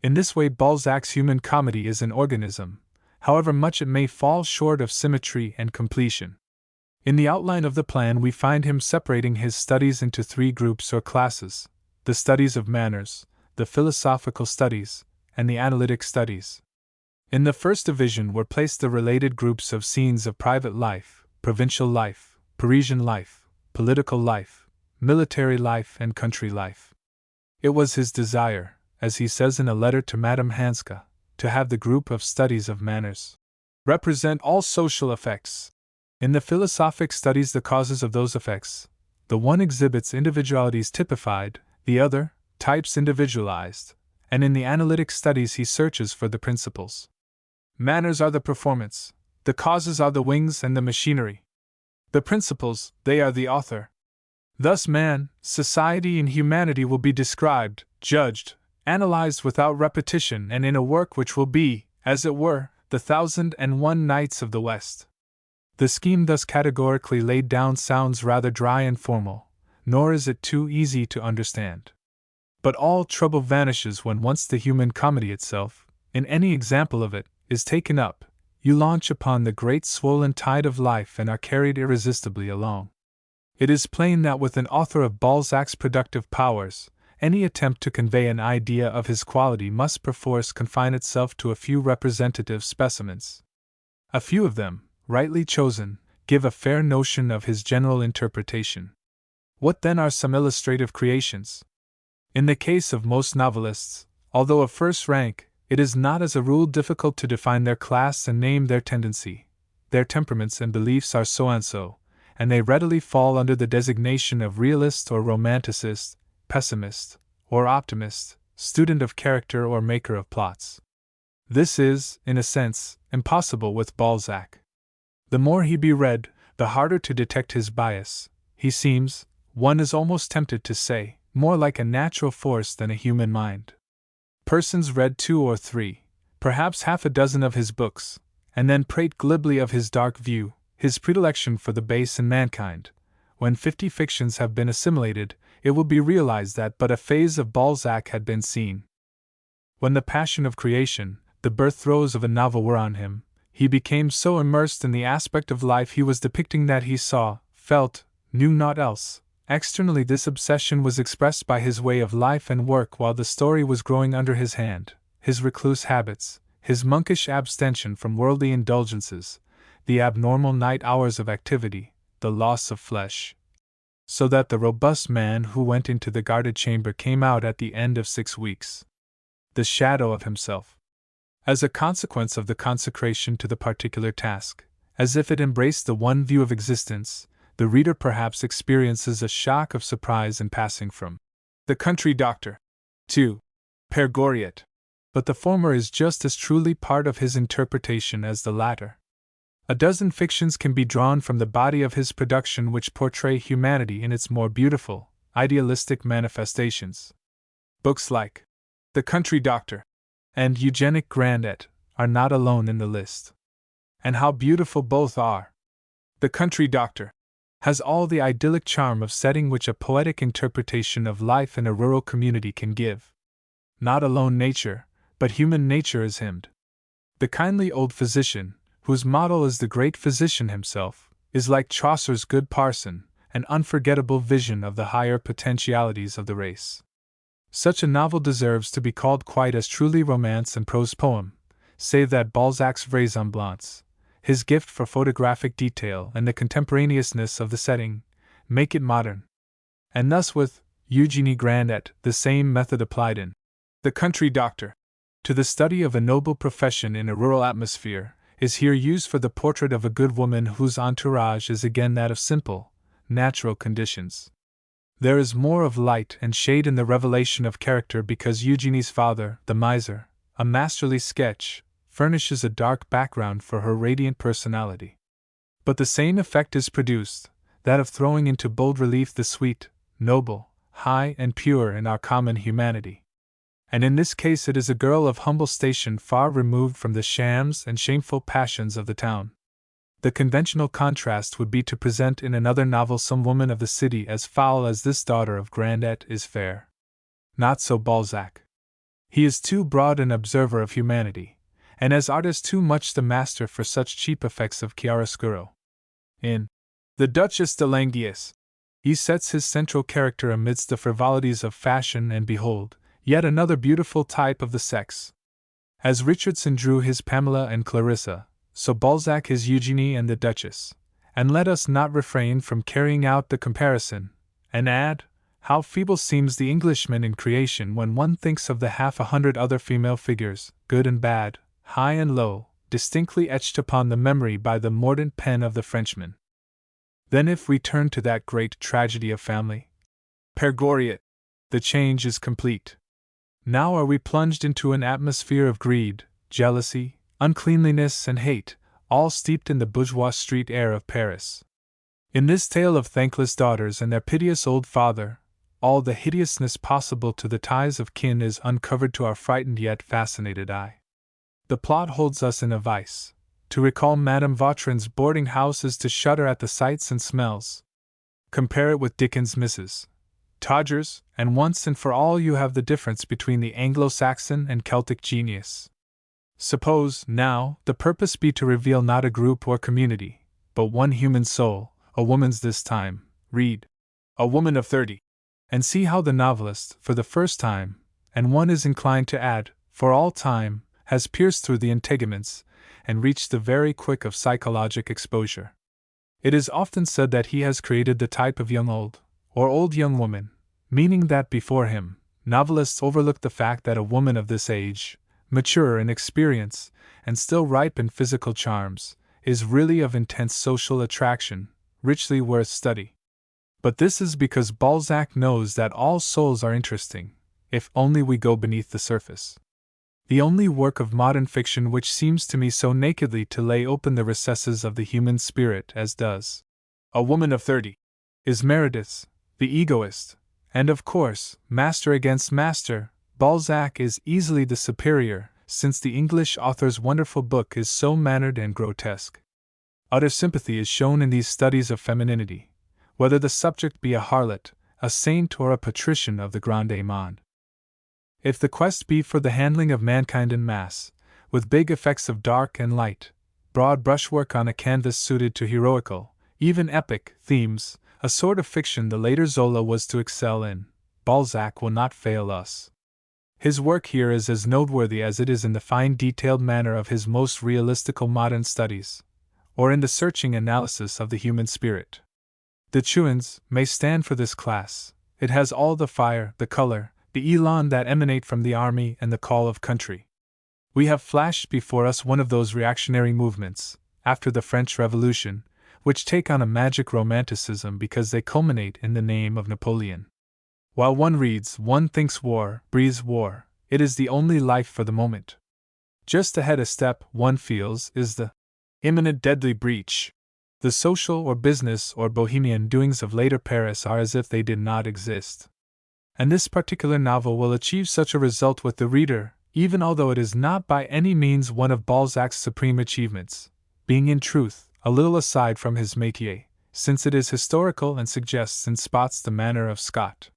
In this way Balzac's human comedy is an organism, however much it may fall short of symmetry and completion. In the outline of the plan we find him separating his studies into 3 groups or classes: the studies of manners, the philosophical studies, and the analytic studies. In the first division were placed the related groups of scenes of private life, provincial life, Parisian life, political life, military life, and country life. It was his desire, as he says in a letter to Madame Hanska, to have the group of studies of manners represent all social effects. In the philosophic studies the causes of those effects, the one exhibits individualities typified, the other, types individualized, and in the analytic studies he searches for the principles. Manners are the performance, the causes are the wings and the machinery. The principles, they are the author. Thus man, society, and humanity will be described, judged, analyzed without repetition, and in a work which will be, as it were, the 1001 Nights of the West. The scheme thus categorically laid down sounds rather dry and formal, nor is it too easy to understand. But all trouble vanishes when once the human comedy itself, in any example of it, is taken up. You launch upon the great swollen tide of life and are carried irresistibly along. It is plain that with an author of Balzac's productive powers, Any attempt to convey an idea of his quality must perforce confine itself to a few representative specimens. A few of them, rightly chosen, give a fair notion of his general interpretation. What then are some illustrative creations? In the case of most novelists, although of first rank, it is not as a rule difficult to define their class and name their tendency. Their temperaments and beliefs are so and so, and they readily fall under the designation of realist or romanticist, pessimist or optimist, student of character or maker of plots. This is, in a sense, impossible with Balzac. The more he be read, the harder to detect his bias. He seems, one is almost tempted to say, more like a natural force than a human mind. Persons read 2 or 3, perhaps half a dozen of his books, and then prate glibly of his dark view, his predilection for the base in mankind. When 50 fictions have been assimilated, it will be realized that but a phase of Balzac had been seen. When the passion of creation, the birth throes of a novel were on him, he became so immersed in the aspect of life he was depicting that he saw, felt, knew naught else. Externally, this obsession was expressed by his way of life and work while the story was growing under his hand, his recluse habits, his monkish abstention from worldly indulgences, the abnormal night hours of activity, the loss of flesh. So that the robust man who went into the guarded chamber came out at the end of 6 weeks the shadow of himself. As a consequence of the consecration to the particular task, as if it embraced the one view of existence, the reader perhaps experiences a shock of surprise in passing from The Country Doctor to Pere Goriot, but the former is just as truly part of his interpretation as the latter. A dozen fictions can be drawn from the body of his production which portray humanity in its more beautiful, idealistic manifestations. Books like The Country Doctor and Eugenic Grandet are not alone in the list. And how beautiful both are! The Country Doctor has all the idyllic charm of setting which a poetic interpretation of life in a rural community can give. Not alone nature, but human nature is hymned. The kindly old physician, whose model is the great physician himself, is like Chaucer's good parson, an unforgettable vision of the higher potentialities of the race. Such a novel deserves to be called quite as truly romance and prose poem, save that Balzac's vraisemblance, his gift for photographic detail and the contemporaneousness of the setting, make it modern. And thus with Eugenie Grandet the same method applied in The Country Doctor to the study of a noble profession in a rural atmosphere is here used for the portrait of a good woman whose entourage is again that of simple, natural conditions. There is more of light and shade in the revelation of character because Eugenie's father, the miser, a masterly sketch, furnishes a dark background for her radiant personality. But the same effect is produced, that of throwing into bold relief the sweet, noble, high and pure in our common humanity. And in this case it is a girl of humble station far removed from the shams and shameful passions of the town. The conventional contrast would be to present in another novel some woman of the city as foul as this daughter of Grandet is fair. Not so Balzac. He is too broad an observer of humanity, and as artist too much the master for such cheap effects of chiaroscuro. In The Duchess de Langeais, he sets his central character amidst the frivolities of fashion and behold, yet another beautiful type of the sex. As Richardson drew his Pamela and Clarissa, so Balzac his Eugenie and the Duchess, and let us not refrain from carrying out the comparison, and add, how feeble seems the Englishman in creation when one thinks of the 100 other female figures, good and bad, high and low, distinctly etched upon the memory by the mordant pen of the Frenchman. Then if we turn to that great tragedy of family, Pere Goriot, the change is complete. Now are we plunged into an atmosphere of greed, jealousy, uncleanliness and hate, all steeped in the bourgeois street air of Paris. In this tale of thankless daughters and their piteous old father, all the hideousness possible to the ties of kin is uncovered to our frightened yet fascinated eye. The plot holds us in a vice. To recall Madame Vautrin's boarding house is to shudder at the sights and smells. Compare it with Dickens' Mrs. Todgers, and once and for all you have the difference between the Anglo-Saxon and Celtic genius. Suppose, now, the purpose be to reveal not a group or community, but one human soul, a woman's this time, read. A woman of 30. And see how the novelist, for the first time, and one is inclined to add, for all time, has pierced through the integuments and reached the very quick of psychologic exposure. It is often said that he has created the type of young old, or old young woman, meaning that before him, novelists overlook the fact that a woman of this age, mature in experience, and still ripe in physical charms, is really of intense social attraction, richly worth study. But this is because Balzac knows that all souls are interesting, if only we go beneath the surface. The only work of modern fiction which seems to me so nakedly to lay open the recesses of the human spirit as does A Woman of 30 is Meredith's The Egoist, and of course, master against master, Balzac is easily the superior, since the English author's wonderful book is so mannered and grotesque. Utter sympathy is shown in these studies of femininity, whether the subject be a harlot, a saint, or a patrician of the grande monde. If the quest be for the handling of mankind in mass, with big effects of dark and light, broad brushwork on a canvas suited to heroical, even epic, themes, a sort of fiction the later Zola was to excel in, Balzac will not fail us. His work here is as noteworthy as it is in the fine detailed manner of his most realistical modern studies, or in the searching analysis of the human spirit. The Chouans may stand for this class. It has all the fire, the color, the elan that emanate from the army and the call of country. We have flashed before us one of those reactionary movements, after the French Revolution, which take on a magic romanticism because they culminate in the name of Napoleon. While one reads, one thinks war, breathes war, it is the only life for the moment. Just ahead a step, one feels, is the imminent deadly breach. The social or business or bohemian doings of later Paris are as if they did not exist. And this particular novel will achieve such a result with the reader, even although it is not by any means one of Balzac's supreme achievements, being in truth a little aside from his métier, since it is historical and suggests in spots the manner of Scott.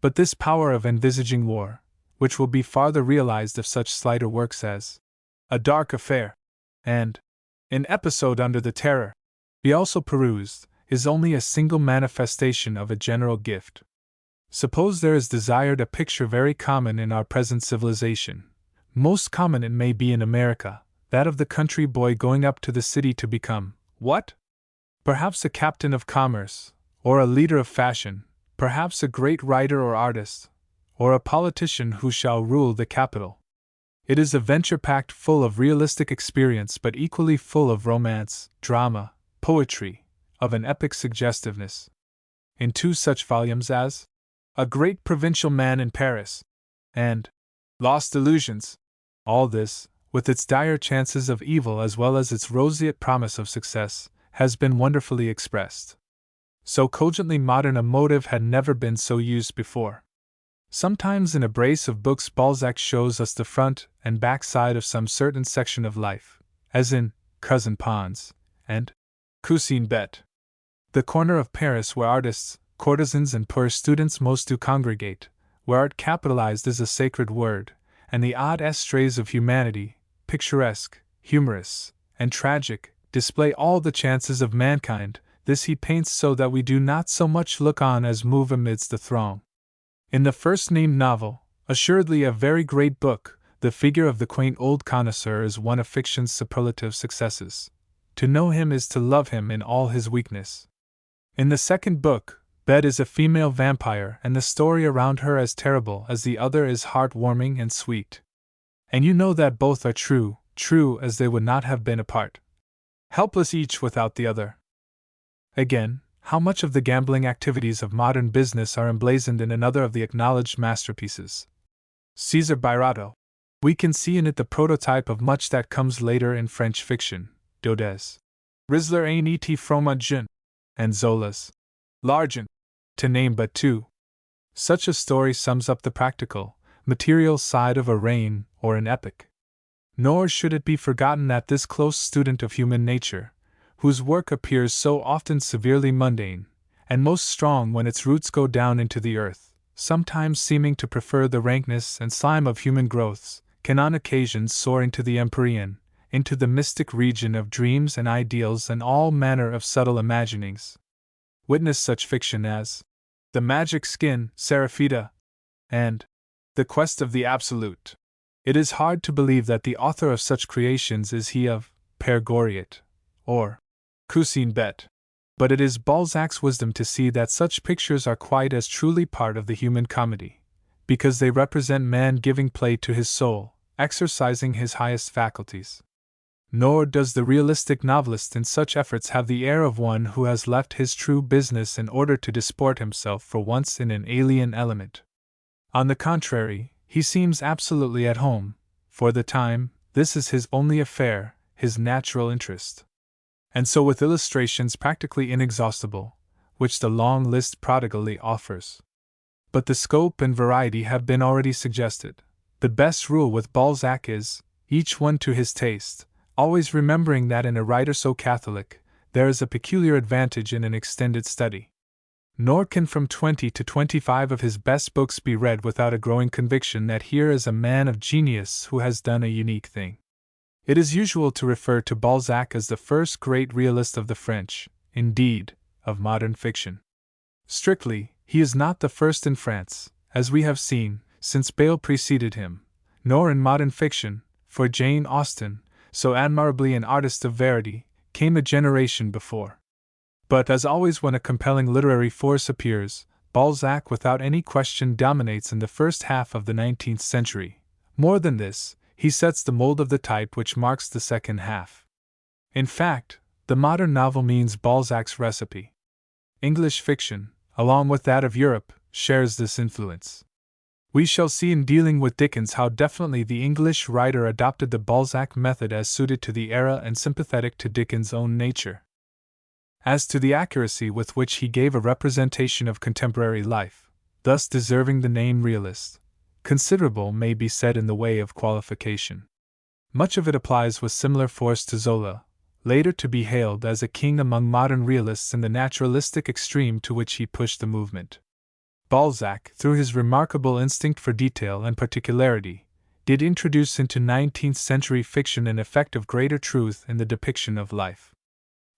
But this power of envisaging war, which will be farther realized if such slighter works as A Dark Affair and An Episode Under the Terror be also perused, is only a single manifestation of a general gift. Suppose there is desired a picture very common in our present civilization, most common it may be in America, that of the country boy going up to the city to become, what? Perhaps a captain of commerce, or a leader of fashion, perhaps a great writer or artist, or a politician who shall rule the capital. It is a venture packed full of realistic experience but equally full of romance, drama, poetry, of an epic suggestiveness. In two such volumes as A Great Provincial Man in Paris and Lost Illusions, all this, with its dire chances of evil as well as its roseate promise of success, has been wonderfully expressed. So cogently modern a motive had never been so used before. Sometimes in a brace of books Balzac shows us the front and back side of some certain section of life, as in Cousin Pons and Cousine Bette. The corner of Paris where artists, courtesans and poor students most do congregate, where art capitalized is a sacred word, and the odd estrays of humanity, picturesque, humorous, and tragic, display all the chances of mankind, this he paints so that we do not so much look on as move amidst the throng. In the first named novel, assuredly a very great book, the figure of the quaint old connoisseur is one of fiction's superlative successes. To know him is to love him in all his weakness. In the second book, Bette is a female vampire, and the story around her as terrible as the other is heart-warming and sweet. And you know that both are true as they would not have been apart. Helpless each without the other. Again, how much of the gambling activities of modern business are emblazoned in another of the acknowledged masterpieces, Cesar Birotteau. We can see in it the prototype of much that comes later in French fiction, Daudet's Risler Ein et Fromage Jeune, and Zola's L'Argent, to name but two. Such a story sums up the practical, material side of a reign or an epic. Nor should it be forgotten that this close student of human nature, whose work appears so often severely mundane, and most strong when its roots go down into the earth, sometimes seeming to prefer the rankness and slime of human growths, can on occasions soar into the empyrean, into the mystic region of dreams and ideals and all manner of subtle imaginings. Witness such fiction as The Magic Skin, Seraphita, and The Quest of the Absolute. It is hard to believe that the author of such creations is he of Père Goriot, or Cousin Bet. But it is Balzac's wisdom to see that such pictures are quite as truly part of the human comedy, because they represent man giving play to his soul, exercising his highest faculties. Nor does the realistic novelist in such efforts have the air of one who has left his true business in order to disport himself for once in an alien element. On the contrary, he seems absolutely at home. For the time, this is his only affair, his natural interest. And so with illustrations practically inexhaustible, which the long list prodigally offers. But the scope and variety have been already suggested. The best rule with Balzac is, each one to his taste, always remembering that in a writer so catholic, there is a peculiar advantage in an extended study. Nor can from 20 to 25 of his best books be read without a growing conviction that here is a man of genius who has done a unique thing. It is usual to refer to Balzac as the first great realist of the French, indeed, of modern fiction. Strictly, he is not the first in France, as we have seen, since Bayle preceded him, nor in modern fiction, for Jane Austen, so admirably an artist of verity, came a generation before. But as always when a compelling literary force appears, Balzac without any question dominates in the first half of the 19th century. More than this, he sets the mold of the type which marks the second half. In fact, the modern novel means Balzac's recipe. English fiction, along with that of Europe, shares this influence. We shall see in dealing with Dickens how definitely the English writer adopted the Balzac method as suited to the era and sympathetic to Dickens' own nature. As to the accuracy with which he gave a representation of contemporary life, thus deserving the name realist, considerable may be said in the way of qualification. Much of it applies with similar force to Zola, later to be hailed as a king among modern realists in the naturalistic extreme to which he pushed the movement. Balzac, through his remarkable instinct for detail and particularity, did introduce into 19th century fiction an effect of greater truth in the depiction of life.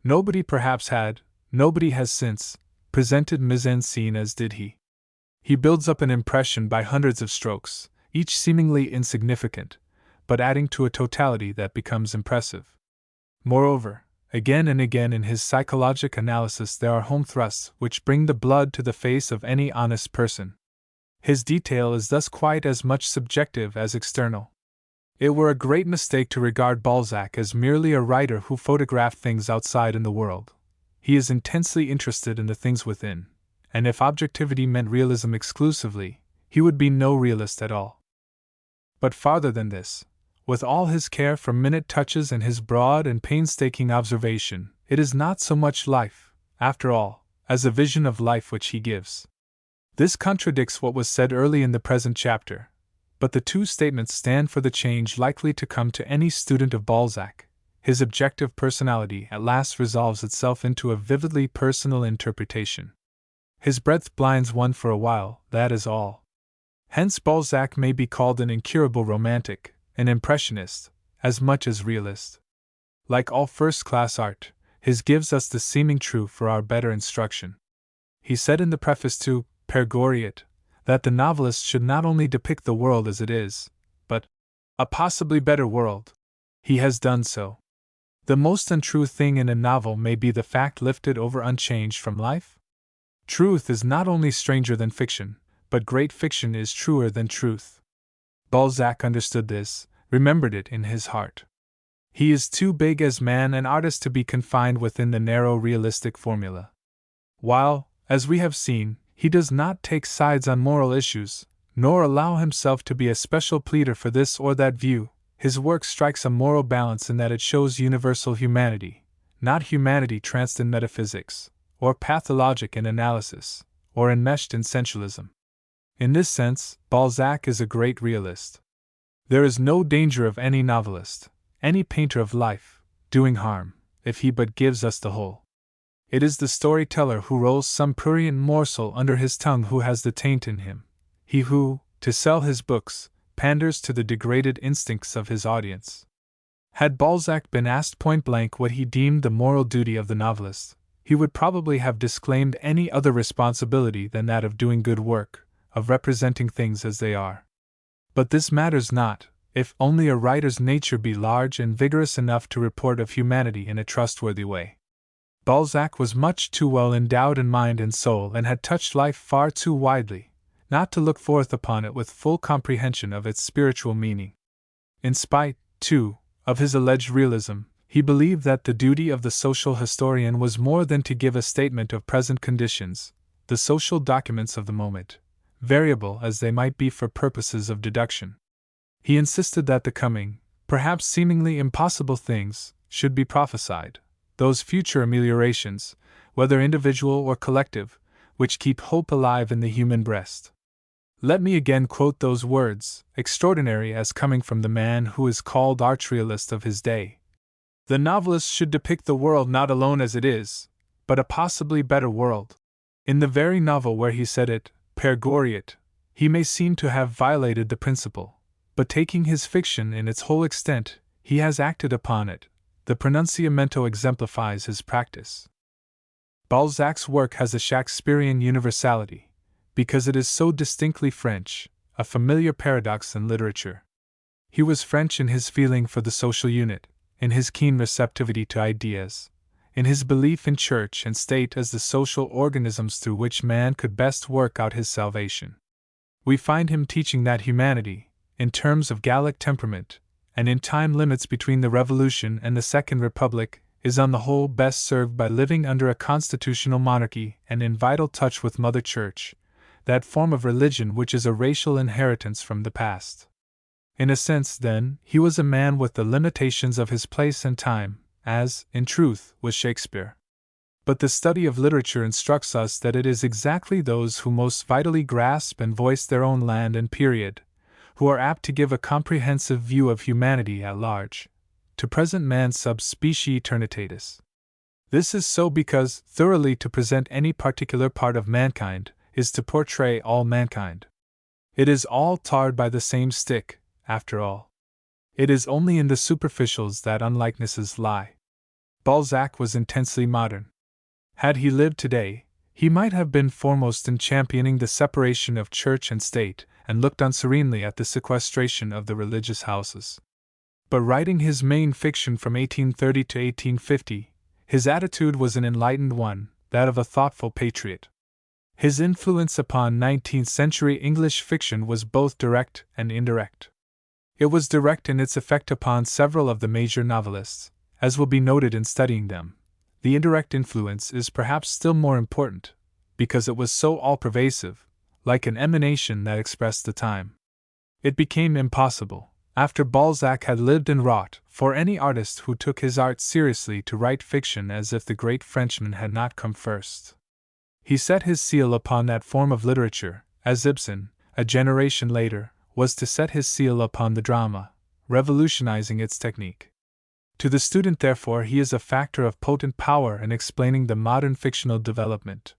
Nobody perhaps had, nobody has since, presented mise-en-scène as did he. He builds up an impression by hundreds of strokes, each seemingly insignificant, but adding to a totality that becomes impressive. Moreover, again and again in his psychologic analysis there are home thrusts which bring the blood to the face of any honest person. His detail is thus quite as much subjective as external. It were a great mistake to regard Balzac as merely a writer who photographed things outside in the world. He is intensely interested in the things within, and if objectivity meant realism exclusively, he would be no realist at all. But farther than this, with all his care for minute touches and his broad and painstaking observation, it is not so much life, after all, as a vision of life which he gives. This contradicts what was said early in the present chapter, but the two statements stand for the change likely to come to any student of Balzac. His objective personality at last resolves itself into a vividly personal interpretation. His breadth blinds one for a while, that is all. Hence Balzac may be called an incurable romantic, an impressionist, as much as realist. Like all first-class art, his gives us the seeming true for our better instruction. He said in the preface to Père Goriot that the novelist should not only depict the world as it is, but a possibly better world. He has done so. The most untrue thing in a novel may be the fact lifted over unchanged from life. Truth is not only stranger than fiction, but great fiction is truer than truth. Balzac understood this, remembered it in his heart. He is too big as man and artist to be confined within the narrow realistic formula. While, as we have seen, he does not take sides on moral issues, nor allow himself to be a special pleader for this or that view, his work strikes a moral balance in that it shows universal humanity, not humanity tranced in metaphysics, or pathologic in analysis, or enmeshed in sensualism. In this sense, Balzac is a great realist. There is no danger of any novelist, any painter of life, doing harm, if he but gives us the whole. It is the storyteller who rolls some prurient morsel under his tongue who has the taint in him, he who, to sell his books, panders to the degraded instincts of his audience. Had Balzac been asked point-blank what he deemed the moral duty of the novelist, he would probably have disclaimed any other responsibility than that of doing good work, of representing things as they are. But this matters not, if only a writer's nature be large and vigorous enough to report of humanity in a trustworthy way. Balzac was much too well endowed in mind and soul and had touched life far too widely, not to look forth upon it with full comprehension of its spiritual meaning. In spite, too, of his alleged realism, he believed that the duty of the social historian was more than to give a statement of present conditions, the social documents of the moment, variable as they might be for purposes of deduction. He insisted that the coming, perhaps seemingly impossible things, should be prophesied, those future ameliorations, whether individual or collective, which keep hope alive in the human breast. Let me again quote those words, extraordinary as coming from the man who is called arch-realist of his day. The novelist should depict the world not alone as it is, but a possibly better world. In the very novel where he said it, pergoriat, he may seem to have violated the principle, but taking his fiction in its whole extent, he has acted upon it. The pronunciamento exemplifies his practice. Balzac's work has a Shakespearean universality, because it is so distinctly French, a familiar paradox in literature. He was French in his feeling for the social unit, in his keen receptivity to ideas, in his belief in church and state as the social organisms through which man could best work out his salvation. We find him teaching that humanity, in terms of Gallic temperament, and in time limits between the Revolution and the Second Republic, is on the whole best served by living under a constitutional monarchy and in vital touch with Mother Church, that form of religion which is a racial inheritance from the past. In a sense, then, he was a man with the limitations of his place and time, as, in truth, was Shakespeare. But the study of literature instructs us that it is exactly those who most vitally grasp and voice their own land and period, who are apt to give a comprehensive view of humanity at large, to present man sub specie eternitatis. This is so because thoroughly to present any particular part of mankind is to portray all mankind. It is all tarred by the same stick, after all. It is only in the superficials that unlikenesses lie. Balzac was intensely modern. Had he lived today, he might have been foremost in championing the separation of church and state, and looked on serenely at the sequestration of the religious houses. But writing his main fiction from 1830 to 1850, his attitude was an enlightened one, that of a thoughtful patriot. His influence upon 19th-century English fiction was both direct and indirect. It was direct in its effect upon several of the major novelists, as will be noted in studying them. The indirect influence is perhaps still more important, because it was so all-pervasive, like an emanation that expressed the time. It became impossible, after Balzac had lived and wrought, for any artist who took his art seriously to write fiction as if the great Frenchman had not come first. He set his seal upon that form of literature, as Ibsen, a generation later, was to set his seal upon the drama, revolutionizing its technique. To the student, therefore, he is a factor of potent power in explaining the modern fictional development.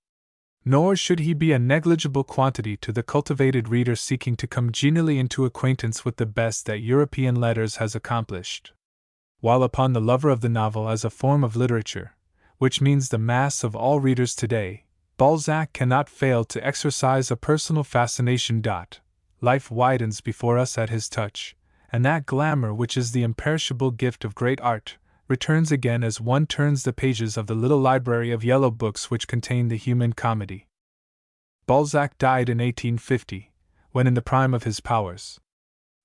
Nor should he be a negligible quantity to the cultivated reader seeking to come genially into acquaintance with the best that European letters has accomplished. While upon the lover of the novel as a form of literature, which means the mass of all readers today, Balzac cannot fail to exercise a personal fascination. Life widens before us at his touch, and that glamour which is the imperishable gift of great art returns again as one turns the pages of the little library of yellow books which contain the human comedy. Balzac died in 1850, when in the prime of his powers.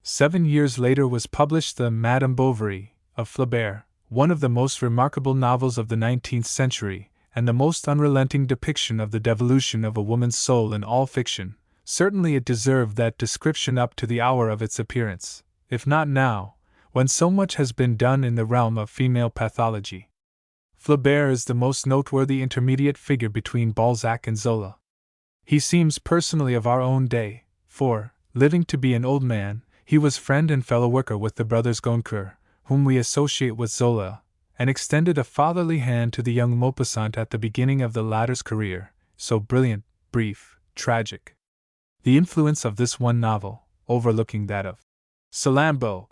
7 years later was published the Madame Bovary of Flaubert, one of the most remarkable novels of the 19th century, and the most unrelenting depiction of the devolution of a woman's soul in all fiction. Certainly it deserved that description up to the hour of its appearance, if not now, when so much has been done in the realm of female pathology. Flaubert is the most noteworthy intermediate figure between Balzac and Zola. He seems personally of our own day, for, living to be an old man, he was friend and fellow worker with the brothers Goncourt, whom we associate with Zola, and extended a fatherly hand to the young Maupassant at the beginning of the latter's career, so brilliant, brief, tragic. The influence of this one novel, overlooking that of Salammbô,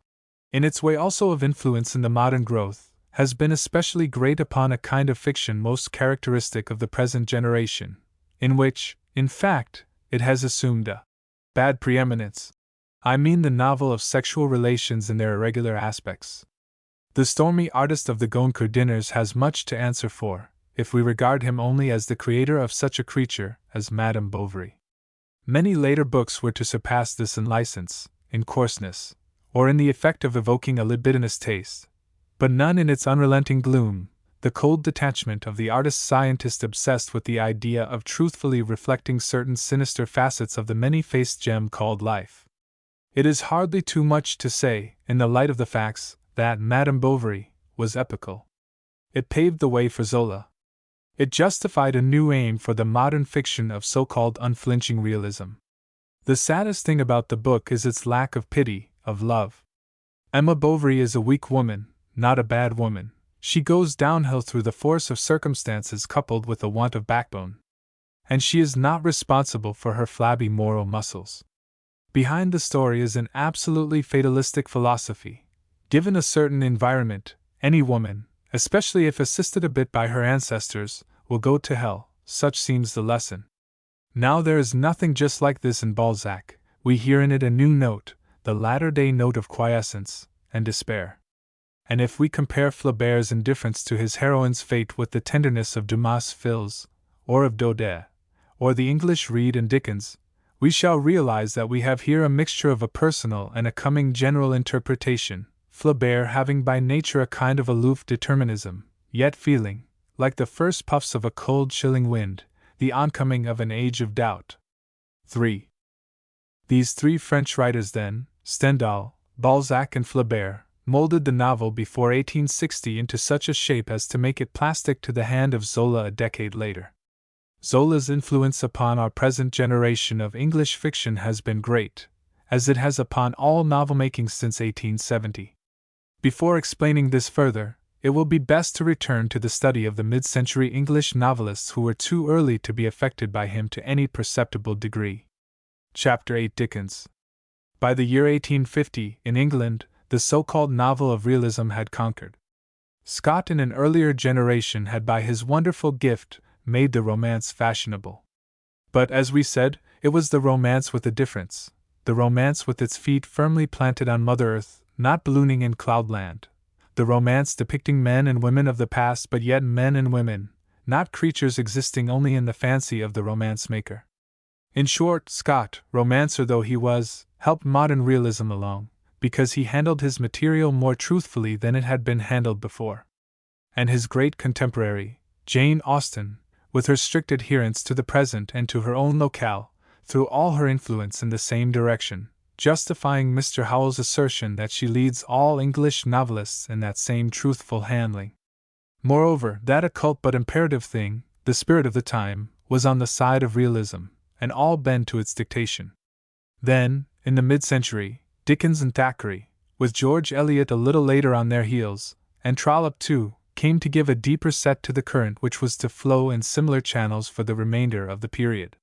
in its way also of influence in the modern growth, has been especially great upon a kind of fiction most characteristic of the present generation, in which, in fact, it has assumed a bad preeminence. I mean the novel of sexual relations in their irregular aspects. The stormy artist of the Goncourt dinners has much to answer for, if we regard him only as the creator of such a creature as Madame Bovary. Many later books were to surpass this in license, in coarseness, or in the effect of evoking a libidinous taste, but none in its unrelenting gloom, the cold detachment of the artist-scientist obsessed with the idea of truthfully reflecting certain sinister facets of the many-faced gem called life. It is hardly too much to say, in the light of the facts, that Madame Bovary was epochal. It paved the way for Zola. It justified a new aim for the modern fiction of so-called unflinching realism. The saddest thing about the book is its lack of pity, of love. Emma Bovary is a weak woman, not a bad woman. She goes downhill through the force of circumstances coupled with a want of backbone. And she is not responsible for her flabby moral muscles. Behind the story is an absolutely fatalistic philosophy. Given a certain environment, any woman, especially if assisted a bit by her ancestors, will go to hell, such seems the lesson. Now there is nothing just like this in Balzac. We hear in it a new note, the latter-day note of quiescence and despair. And if we compare Flaubert's indifference to his heroine's fate with the tenderness of Dumas' Fils, or of Daudet, or the English Reed and Dickens, we shall realize that we have here a mixture of a personal and a coming general interpretation, Flaubert having by nature a kind of aloof determinism, yet feeling, like the first puffs of a cold chilling wind, the oncoming of an age of doubt. 3. These three French writers then, Stendhal, Balzac and Flaubert, molded the novel before 1860 into such a shape as to make it plastic to the hand of Zola a decade later. Zola's influence upon our present generation of English fiction has been great, as it has upon all novel-making since 1870. Before explaining this further, it will be best to return to the study of the mid-century English novelists who were too early to be affected by him to any perceptible degree. Chapter 8 Dickens. By the year 1850, in England, the so-called novel of realism had conquered. Scott in an earlier generation had by his wonderful gift made the romance fashionable. But, as we said, it was the romance with a difference, the romance with its feet firmly planted on Mother Earth, not ballooning in cloudland, the romance depicting men and women of the past but yet men and women, not creatures existing only in the fancy of the romance maker. In short, Scott, romancer though he was, helped modern realism along, because he handled his material more truthfully than it had been handled before. And his great contemporary, Jane Austen, with her strict adherence to the present and to her own locale, threw all her influence in the same direction, justifying Mr. Howell's assertion that she leads all English novelists in that same truthful handling. Moreover, that occult but imperative thing, the spirit of the time, was on the side of realism, and all bend to its dictation. Then, in the mid-century, Dickens and Thackeray, with George Eliot a little later on their heels, and Trollope too, came to give a deeper set to the current which was to flow in similar channels for the remainder of the period.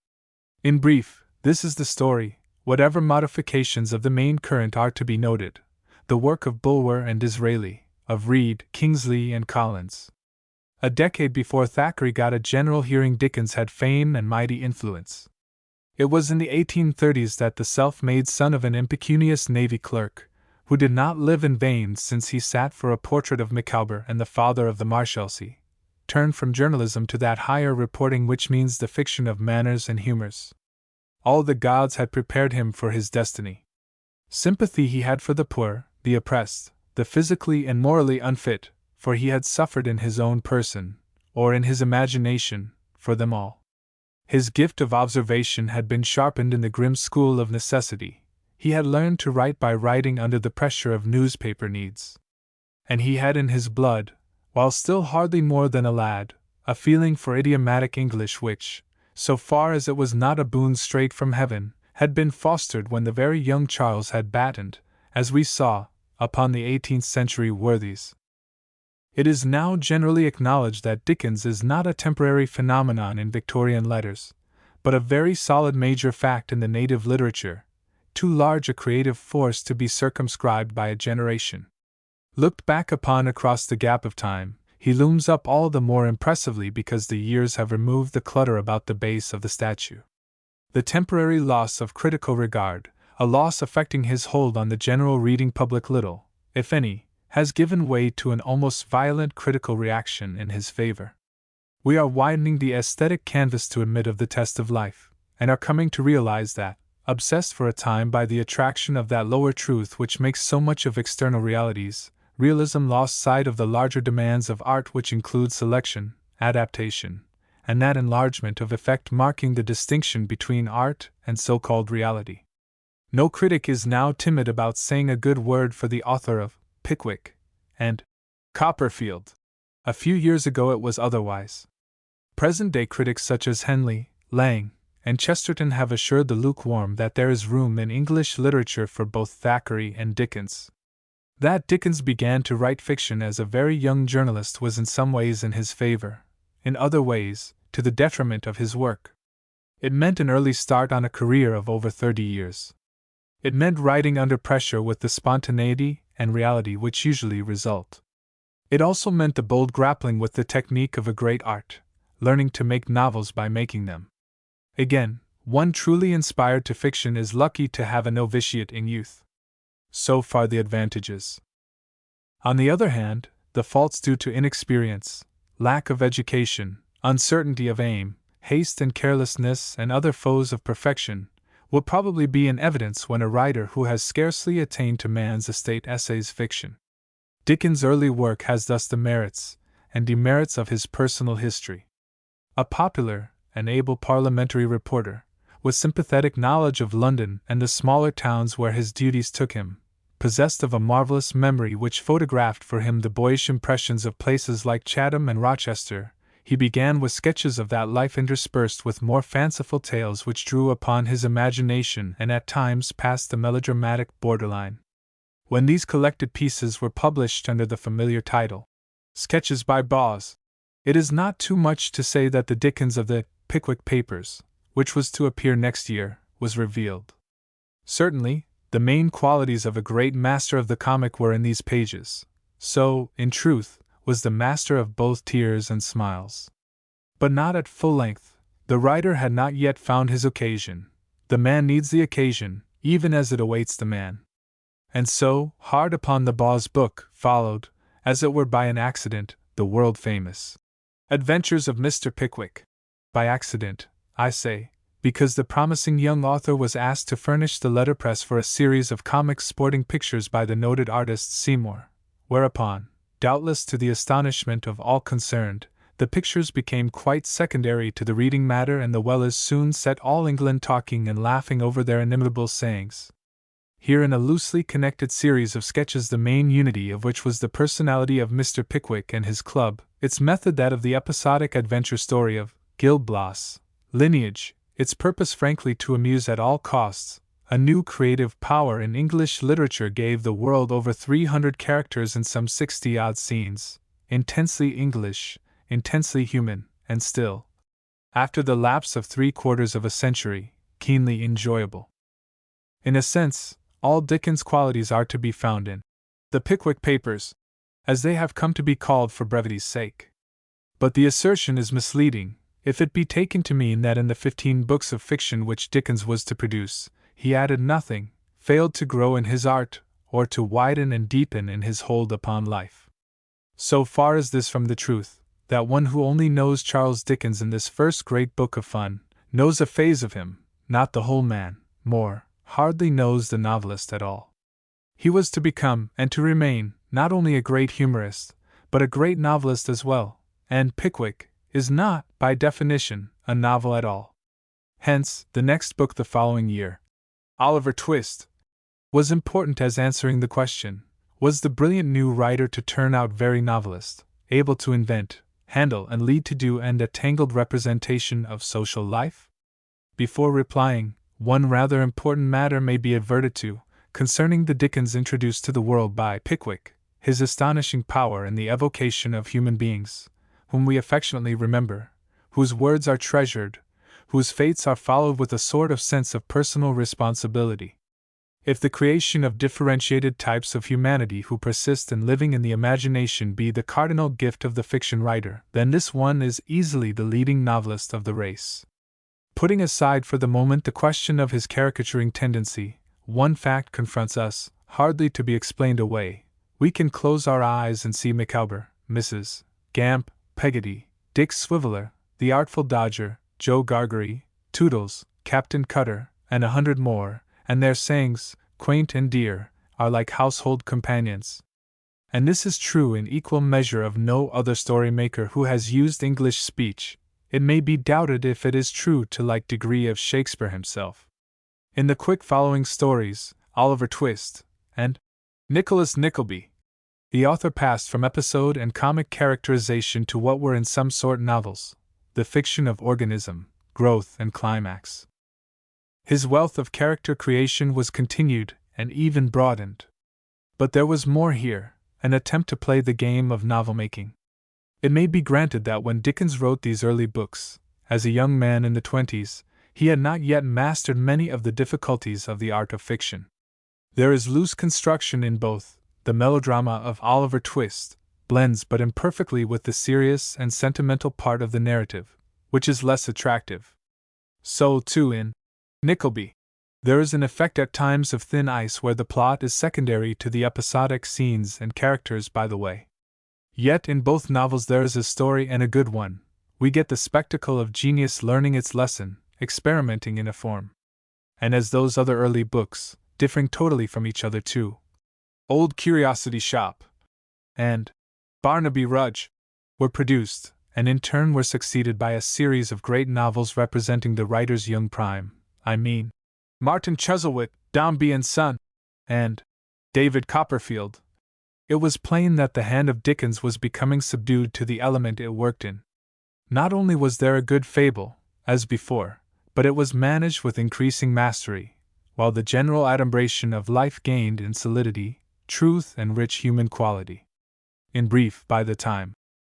In brief, this is the story, whatever modifications of the main current are to be noted, the work of Bulwer and Disraeli, of Reed, Kingsley and Collins. A decade before Thackeray got a general hearing, Dickens had fame and mighty influence. It was in the 1830s that the self-made son of an impecunious navy clerk, who did not live in vain since he sat for a portrait of Micawber and the father of the Marshalsea, turned from journalism to that higher reporting which means the fiction of manners and humors. All the gods had prepared him for his destiny. Sympathy he had for the poor, the oppressed, the physically and morally unfit, for he had suffered in his own person, or in his imagination, for them all. His gift of observation had been sharpened in the grim school of necessity. He had learned to write by writing under the pressure of newspaper needs. And he had in his blood, while still hardly more than a lad, a feeling for idiomatic English which, so far as it was not a boon straight from heaven, had been fostered when the very young Charles had battened, as we saw, upon the 18th-century worthies. It is now generally acknowledged that Dickens is not a temporary phenomenon in Victorian letters, but a very solid major fact in the native literature, too large a creative force to be circumscribed by a generation. Looked back upon across the gap of time, he looms up all the more impressively because the years have removed the clutter about the base of the statue. The temporary loss of critical regard, a loss affecting his hold on the general reading public little, if any, has given way to an almost violent critical reaction in his favor. We are widening the aesthetic canvas to admit of the test of life, and are coming to realize that, obsessed for a time by the attraction of that lower truth which makes so much of external realities, realism lost sight of the larger demands of art which include selection, adaptation, and that enlargement of effect marking the distinction between art and so-called reality. No critic is now timid about saying a good word for the author of Pickwick and Copperfield. A few years ago it was otherwise. Present-day critics such as Henley, Lang, and Chesterton have assured the lukewarm that there is room in English literature for both Thackeray and Dickens. That Dickens began to write fiction as a very young journalist was in some ways in his favor, in other ways, to the detriment of his work. It meant an early start on a career of over 30 years. It meant writing under pressure with the spontaneity and reality which usually result. It also meant the bold grappling with the technique of a great art, learning to make novels by making them. Again, one truly inspired to fiction is lucky to have a novitiate in youth. So far the advantages. On the other hand, the faults due to inexperience, lack of education, uncertainty of aim, haste and carelessness, and other foes of perfection, will probably be in evidence when a writer who has scarcely attained to man's estate essays fiction. Dickens' early work has thus the merits and demerits of his personal history. A popular and able parliamentary reporter, with sympathetic knowledge of London and the smaller towns where his duties took him, possessed of a marvelous memory which photographed for him the boyish impressions of places like Chatham and Rochester, he began with sketches of that life interspersed with more fanciful tales which drew upon his imagination and at times passed the melodramatic borderline. When these collected pieces were published under the familiar title, Sketches by Boz, it is not too much to say that the Dickens of the Pickwick Papers, which was to appear next year, was revealed. Certainly, the main qualities of a great master of the comic were in these pages. So, in truth, was the master of both tears and smiles. But not at full length. The writer had not yet found his occasion. The man needs the occasion, even as it awaits the man. And so, hard upon the Boz book, followed, as it were by an accident, the world-famous Adventures of Mr. Pickwick. By accident, I say, because the promising young author was asked to furnish the letterpress for a series of comic sporting pictures by the noted artist Seymour, whereupon, doubtless to the astonishment of all concerned, the pictures became quite secondary to the reading matter and the Wellers soon set all England talking and laughing over their inimitable sayings. Here in a loosely connected series of sketches the main unity of which was the personality of Mr. Pickwick and his club, its method that of the episodic adventure story of Gil Blas, lineage, its purpose frankly to amuse at all costs, a new creative power in English literature gave the world over 300 characters and some 60-odd scenes, intensely English, intensely human, and still, after the lapse of 3/4 of a century, keenly enjoyable. In a sense, all Dickens' qualities are to be found in the Pickwick Papers, as they have come to be called for brevity's sake. But the assertion is misleading, if it be taken to mean that in the 15 books of fiction which Dickens was to produce, he added nothing, failed to grow in his art, or to widen and deepen in his hold upon life. So far is this from the truth, that one who only knows Charles Dickens in this first great book of fun, knows a phase of him, not the whole man, more, hardly knows the novelist at all. He was to become, and to remain, not only a great humorist, but a great novelist as well, and Pickwick is not, by definition, a novel at all. Hence, the next book the following year, Oliver Twist, was important as answering the question, was the brilliant new writer to turn out very novelist, able to invent, handle and lead to do and a tangled representation of social life? Before replying, one rather important matter may be adverted to, concerning the Dickens introduced to the world by Pickwick, his astonishing power in the evocation of human beings, whom we affectionately remember, whose words are treasured, whose fates are followed with a sort of sense of personal responsibility. If the creation of differentiated types of humanity who persist in living in the imagination be the cardinal gift of the fiction writer, then this one is easily the leading novelist of the race. Putting aside for the moment the question of his caricaturing tendency, one fact confronts us, hardly to be explained away. We can close our eyes and see Micawber, Mrs. Gamp, Peggotty, Dick Swiveller, the Artful Dodger, Joe Gargery, Toodles, Captain Cutter, and 100 more, and their sayings, quaint and dear, are like household companions. And this is true in equal measure of no other story maker who has used English speech. It may be doubted if it is true to like degree of Shakespeare himself. In the quick following stories, Oliver Twist and Nicholas Nickleby, the author passed from episode and comic characterization to what were in some sort novels, the fiction of organism, growth, and climax. His wealth of character creation was continued and even broadened. But there was more here, an attempt to play the game of novel-making. It may be granted that when Dickens wrote these early books, as a young man in the 20s, he had not yet mastered many of the difficulties of the art of fiction. There is loose construction in both. The melodrama of Oliver Twist blends but imperfectly with the serious and sentimental part of the narrative, which is less attractive. So, too, in Nickleby, there is an effect at times of thin ice where the plot is secondary to the episodic scenes and characters by the way. Yet in both novels there is a story and a good one. We get the spectacle of genius learning its lesson, experimenting in a form. And as those other early books, differing totally from each other too, Old Curiosity Shop and Barnaby Rudge were produced, and in turn were succeeded by a series of great novels representing the writer's young prime, I mean, Martin Chuzzlewit, Dombey and Son, and David Copperfield. It was plain that the hand of Dickens was becoming subdued to the element it worked in. Not only was there a good fable, as before, but it was managed with increasing mastery, while the general adumbration of life gained in solidity, truth, and rich human quality. In brief, by the time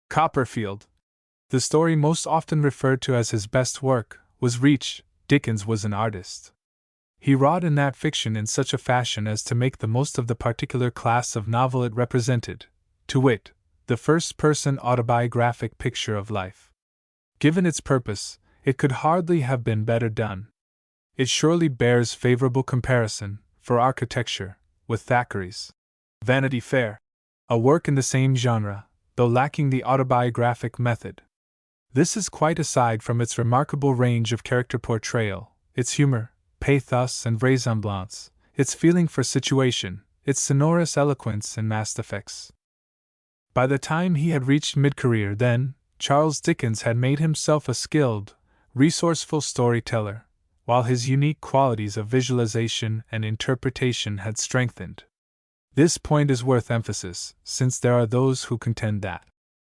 Copperfield, the story most often referred to as his best work, was reached, Dickens was an artist. He wrought in that fiction in such a fashion as to make the most of the particular class of novel it represented, to wit, the first-person autobiographic picture of life. Given its purpose, it could hardly have been better done. It surely bears favorable comparison, for architecture, with Thackeray's Vanity Fair, a work in the same genre, though lacking the autobiographic method. This is quite aside from its remarkable range of character portrayal, its humor, pathos, and vraisemblance, its feeling for situation, its sonorous eloquence and massed effects. By the time he had reached mid-career, then, Charles Dickens had made himself a skilled, resourceful storyteller, while his unique qualities of visualization and interpretation had strengthened. This point is worth emphasis, since there are those who contend that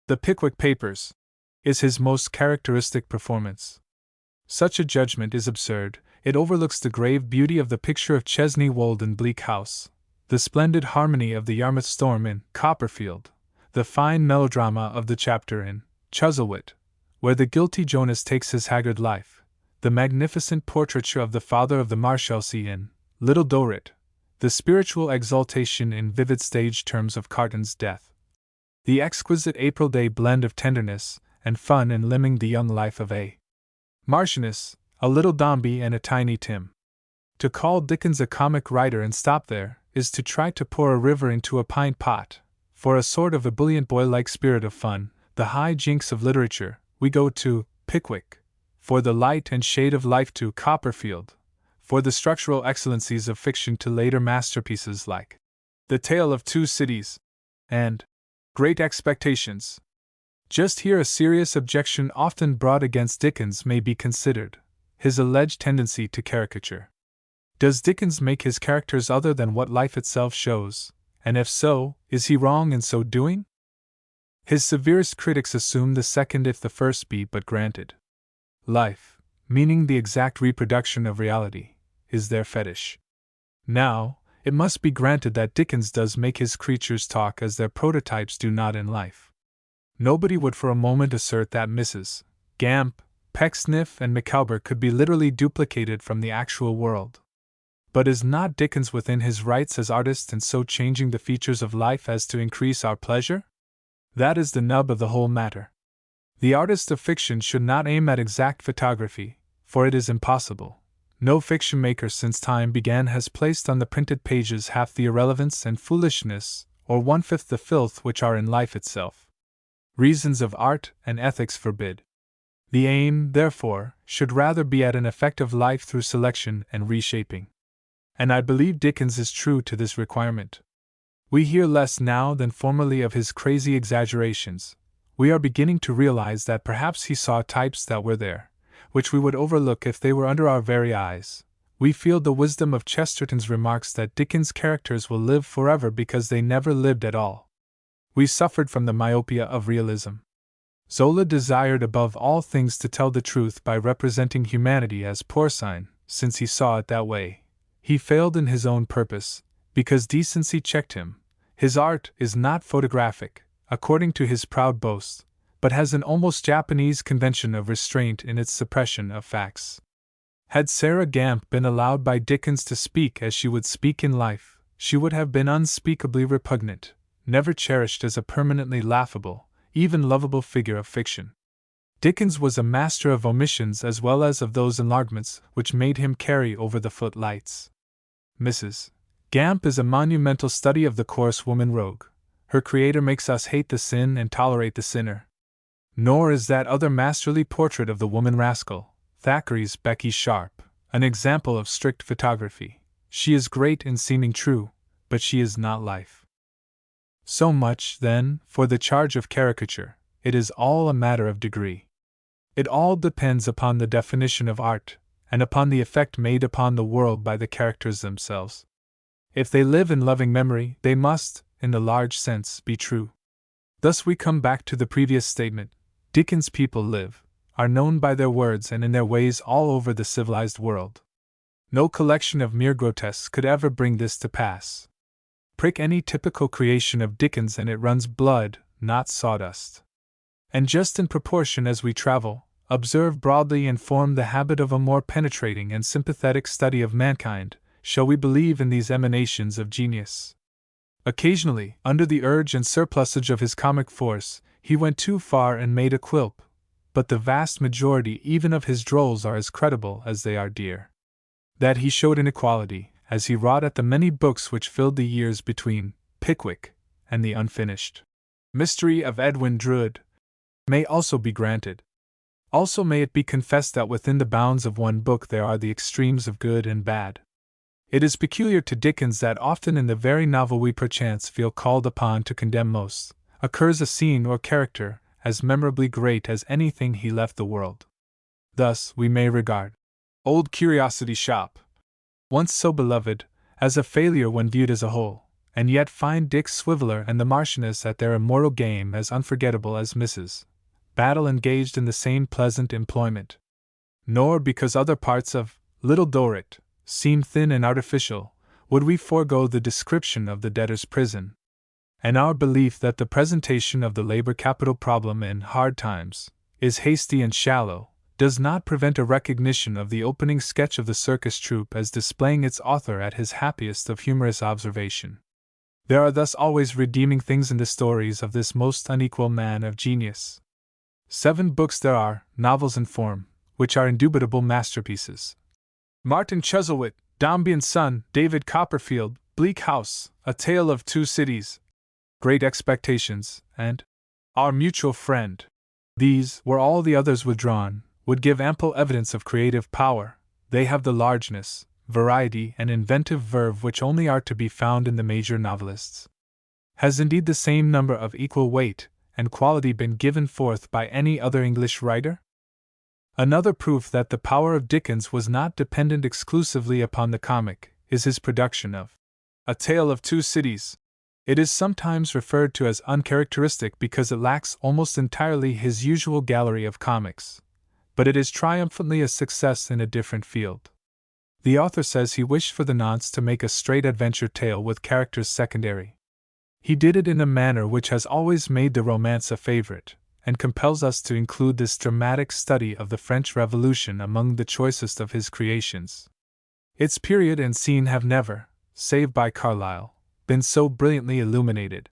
The Pickwick Papers is his most characteristic performance. Such a judgment is absurd. It overlooks the grave beauty of the picture of Chesney Wold in Bleak House, the splendid harmony of the Yarmouth Storm in Copperfield, the fine melodrama of the chapter in Chuzzlewit, where the guilty Jonas takes his haggard life, the magnificent portraiture of the father of the Marshalsea in Little Dorrit, the spiritual exaltation in vivid stage terms of Carton's death, the exquisite April day blend of tenderness and fun in limning the young life of a Marchioness, a little Dombey and a tiny Tim. To call Dickens a comic writer and stop there is to try to pour a river into a pint pot. For a sort of ebullient boy-like spirit of fun, the high jinks of literature, we go to Pickwick. For the light and shade of life to Copperfield. For the structural excellencies of fiction to later masterpieces like The Tale of Two Cities and Great Expectations. Just here a serious objection often brought against Dickens may be considered: his alleged tendency to caricature. Does Dickens make his characters other than what life itself shows, and if so, is he wrong in so doing? His severest critics assume the second if the first be but granted. Life, meaning the exact reproduction of reality, is their fetish. Now, it must be granted that Dickens does make his creatures talk as their prototypes do not in life. Nobody would for a moment assert that Mrs. Gamp, Pecksniff, and Micawber could be literally duplicated from the actual world. But is not Dickens within his rights as artist in so changing the features of life as to increase our pleasure? That is the nub of the whole matter. The artist of fiction should not aim at exact photography, for it is impossible. No fiction maker since time began has placed on the printed pages half the irrelevance and foolishness, or one-fifth the filth which are in life itself. Reasons of art and ethics forbid. The aim, therefore, should rather be at an effective life through selection and reshaping. And I believe Dickens is true to this requirement. We hear less now than formerly of his crazy exaggerations. We are beginning to realize that perhaps he saw types that were there, which we would overlook if they were under our very eyes. We feel the wisdom of Chesterton's remarks that Dickens' characters will live forever because they never lived at all. We suffered from the myopia of realism. Zola desired above all things to tell the truth by representing humanity as porcine, since he saw it that way. He failed in his own purpose, because decency checked him. His art is not photographic, according to his proud boast, but has an almost Japanese convention of restraint in its suppression of facts. Had Sarah Gamp been allowed by Dickens to speak as she would speak in life, she would have been unspeakably repugnant, never cherished as a permanently laughable, even lovable figure of fiction. Dickens was a master of omissions as well as of those enlargements which made him carry over the footlights. Mrs. Gamp is a monumental study of the coarse woman rogue. Her creator makes us hate the sin and tolerate the sinner. Nor is that other masterly portrait of the woman rascal, Thackeray's Becky Sharp, an example of strict photography. She is great in seeming true, but she is not life. So much, then, for the charge of caricature. It is all a matter of degree. It all depends upon the definition of art, and upon the effect made upon the world by the characters themselves. If they live in loving memory, they must, in the large sense, be true. Thus we come back to the previous statement. Dickens' people live, are known by their words and in their ways all over the civilized world. No collection of mere grotesques could ever bring this to pass. Prick any typical creation of Dickens and it runs blood, not sawdust. And just in proportion as we travel, observe broadly and form the habit of a more penetrating and sympathetic study of mankind, shall we believe in these emanations of genius. Occasionally, under the urge and surplusage of his comic force, he went too far and made a quilp, but the vast majority even of his drolls are as credible as they are dear. That he showed inequality, as he wrought at the many books which filled the years between Pickwick and the unfinished Mystery of Edwin Drood, may also be granted. Also may it be confessed that within the bounds of one book there are the extremes of good and bad. It is peculiar to Dickens that often in the very novel we perchance feel called upon to condemn most, occurs a scene or character as memorably great as anything he left the world. Thus we may regard Old Curiosity Shop, once so beloved, as a failure when viewed as a whole, and yet find Dick Swiveller and the Marchioness at their immortal game as unforgettable as Mrs. Battle engaged in the same pleasant employment. Nor because other parts of Little Dorrit seem thin and artificial, would we forego the description of the debtor's prison. And our belief that the presentation of the labor capital problem in Hard Times is hasty and shallow does not prevent a recognition of the opening sketch of the circus troupe as displaying its author at his happiest of humorous observation. There are thus always redeeming things in the stories of this most unequal man of genius. 7 books there are, novels in form, which are indubitable masterpieces. Martin Chuzzlewit, Dombey and Son, David Copperfield, Bleak House, A Tale of Two Cities, Great Expectations, and Our Mutual Friend. These, were all the others withdrawn, would give ample evidence of creative power. They have the largeness, variety, and inventive verve which only are to be found in the major novelists. Has indeed the same number of equal weight and quality been given forth by any other English writer? Another proof that the power of Dickens was not dependent exclusively upon the comic is his production of A Tale of Two Cities. It is sometimes referred to as uncharacteristic because it lacks almost entirely his usual gallery of comics, but it is triumphantly a success in a different field. The author says he wished for the nonce to make a straight adventure tale with characters secondary. He did it in a manner which has always made the romance a favorite, and compels us to include this dramatic study of the French Revolution among the choicest of his creations. Its period and scene have never, save by Carlyle, been so brilliantly illuminated.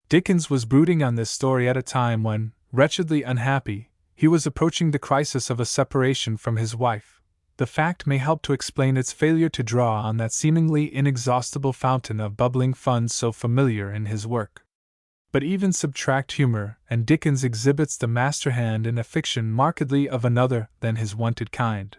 Dickens was brooding on this story at a time when, wretchedly unhappy, he was approaching the crisis of a separation from his wife. The fact may help to explain its failure to draw on that seemingly inexhaustible fountain of bubbling funds so familiar in his work. But even subtract humor, and Dickens exhibits the master hand in a fiction markedly of another than his wonted kind.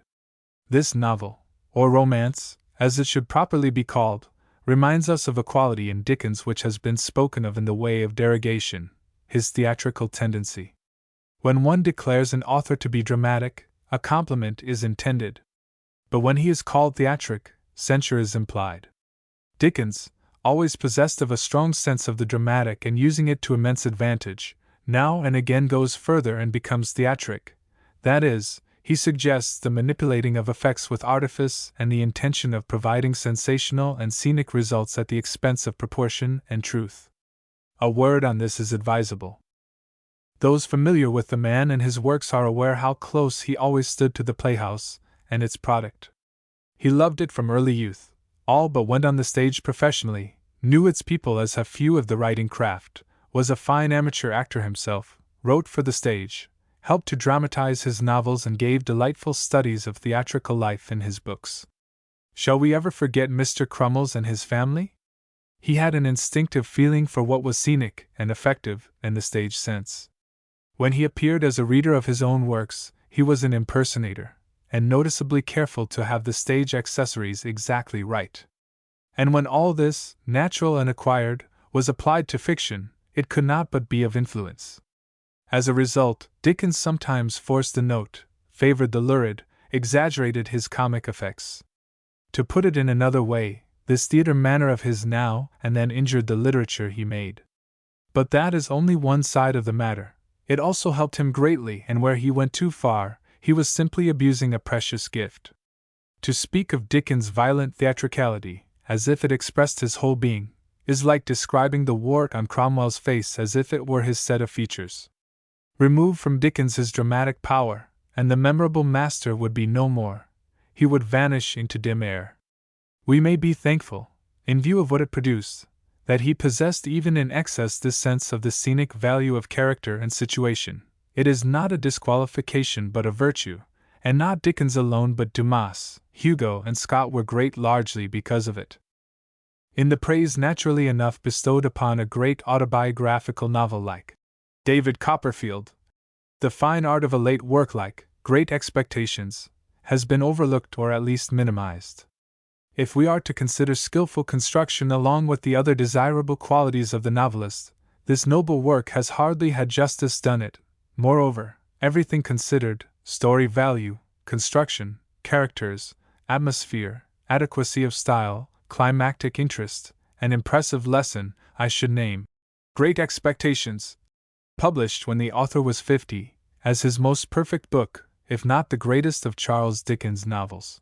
This novel, or romance, as it should properly be called, reminds us of a quality in Dickens which has been spoken of in the way of derogation, his theatrical tendency. When one declares an author to be dramatic, a compliment is intended. But when he is called theatric, censure is implied. Dickens, always possessed of a strong sense of the dramatic and using it to immense advantage, now and again goes further and becomes theatric. That is, he suggests the manipulating of effects with artifice and the intention of providing sensational and scenic results at the expense of proportion and truth. A word on this is advisable. Those familiar with the man and his works are aware how close he always stood to the playhouse and its product. He loved it from early youth, all but went on the stage professionally, knew its people as have few of the writing craft, was a fine amateur actor himself, wrote for the stage, helped to dramatize his novels and gave delightful studies of theatrical life in his books. Shall we ever forget Mr. Crummles and his family? He had an instinctive feeling for what was scenic and effective in the stage sense. When he appeared as a reader of his own works, he was an impersonator, and noticeably careful to have the stage accessories exactly right. And when all this, natural and acquired, was applied to fiction, it could not but be of influence. As a result, Dickens sometimes forced the note, favored the lurid, exaggerated his comic effects. To put it in another way, this theater manner of his now and then injured the literature he made. But that is only one side of the matter. It also helped him greatly, and where he went too far, he was simply abusing a precious gift. To speak of Dickens' violent theatricality, as if it expressed his whole being, is like describing the wart on Cromwell's face as if it were his set of features. Remove from Dickens his dramatic power, and the memorable master would be no more. He would vanish into dim air. We may be thankful, in view of what it produced, that he possessed even in excess this sense of the scenic value of character and situation. It is not a disqualification but a virtue, and not Dickens alone but Dumas, Hugo, and Scott were great largely because of it. In the praise naturally enough bestowed upon a great autobiographical novel like David Copperfield, the fine art of a late work like Great Expectations has been overlooked or at least minimized. If we are to consider skillful construction along with the other desirable qualities of the novelist, this noble work has hardly had justice done it. Moreover, everything considered, story value, construction, characters, atmosphere, adequacy of style, climactic interest, and impressive lesson, I should name Great Expectations, published when the author was 50, as his most perfect book, if not the greatest of Charles Dickens' novels.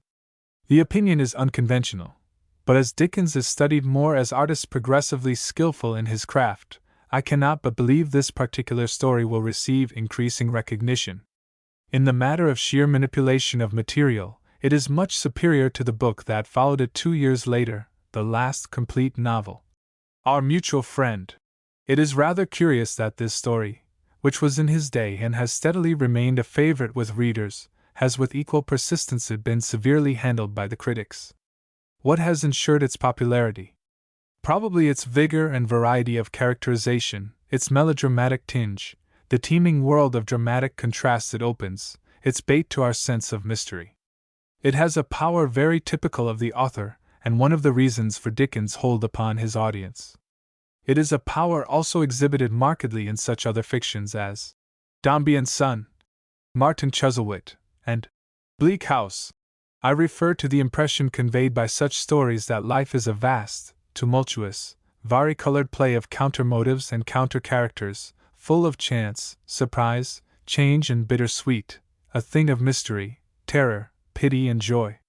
The opinion is unconventional, but as Dickens is studied more as artist progressively skillful in his craft, I cannot but believe this particular story will receive increasing recognition. In the matter of sheer manipulation of material, it is much superior to the book that followed it 2 years later, the last complete novel, Our Mutual Friend. It is rather curious that this story, which was in his day and has steadily remained a favorite with readers, has with equal persistency been severely handled by the critics. What has ensured its popularity? Probably its vigor and variety of characterization, its melodramatic tinge, the teeming world of dramatic contrasts it opens, its bait to our sense of mystery. It has a power very typical of the author, and one of the reasons for Dickens' hold upon his audience. It is a power also exhibited markedly in such other fictions as Dombey and Son, Martin Chuzzlewit, and Bleak House. I refer to the impression conveyed by such stories that life is a vast, tumultuous, vari-colored play of counter-motives and counter-characters, full of chance, surprise, change and bitter-sweet, a thing of mystery, terror, pity and joy.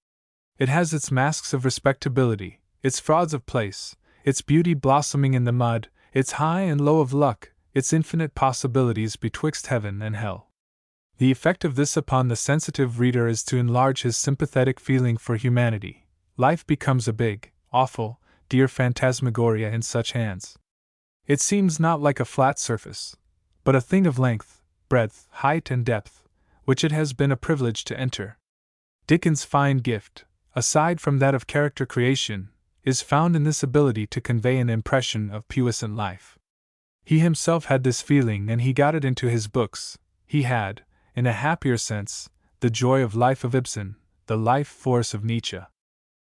It has its masks of respectability, its frauds of place, its beauty blossoming in the mud, its high and low of luck, its infinite possibilities betwixt heaven and hell. The effect of this upon the sensitive reader is to enlarge his sympathetic feeling for humanity, life becomes a big, awful, dear phantasmagoria in such hands. It seems not like a flat surface, but a thing of length, breadth, height, and depth, which it has been a privilege to enter. Dickens' fine gift, aside from that of character creation, is found in this ability to convey an impression of puissant life. He himself had this feeling, and he got it into his books. He had, in a happier sense, the joy of life of Ibsen, the life force of Nietzsche.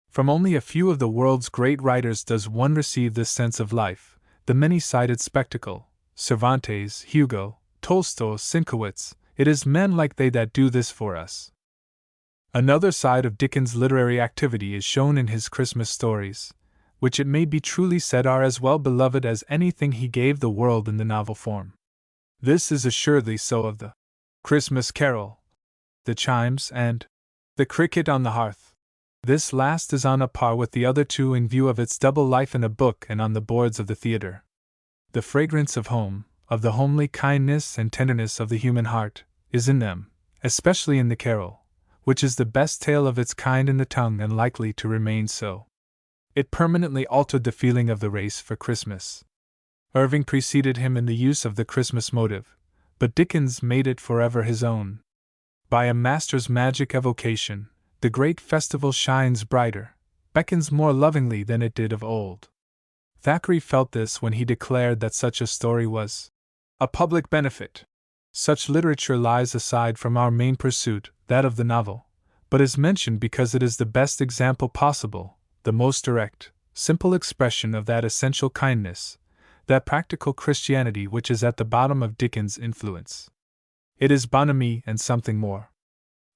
From only a few of the world's great writers does one receive this sense of life, the many-sided spectacle: Cervantes, Hugo, Tolstoy, Sienkiewicz. It is men like they that do this for us. Another side of Dickens' literary activity is shown in his Christmas stories, which it may be truly said are as well beloved as anything he gave the world in the novel form. This is assuredly so of the Christmas Carol, the Chimes, and the Cricket on the Hearth. This last is on a par with the other two in view of its double life in a book and on the boards of the theatre. The fragrance of home, of the homely kindness and tenderness of the human heart, is in them, especially in the Carol, which is the best tale of its kind in the tongue and likely to remain so. It permanently altered the feeling of the race for Christmas. Irving preceded him in the use of the Christmas motive, but Dickens made it forever his own. By a master's magic evocation, the great festival shines brighter, beckons more lovingly than it did of old. Thackeray felt this when he declared that such a story was a public benefit. Such literature lies aside from our main pursuit, that of the novel, but is mentioned because it is the best example possible, the most direct, simple expression of that essential kindness, that practical Christianity which is at the bottom of Dickens' influence. It is bonhomie and something more.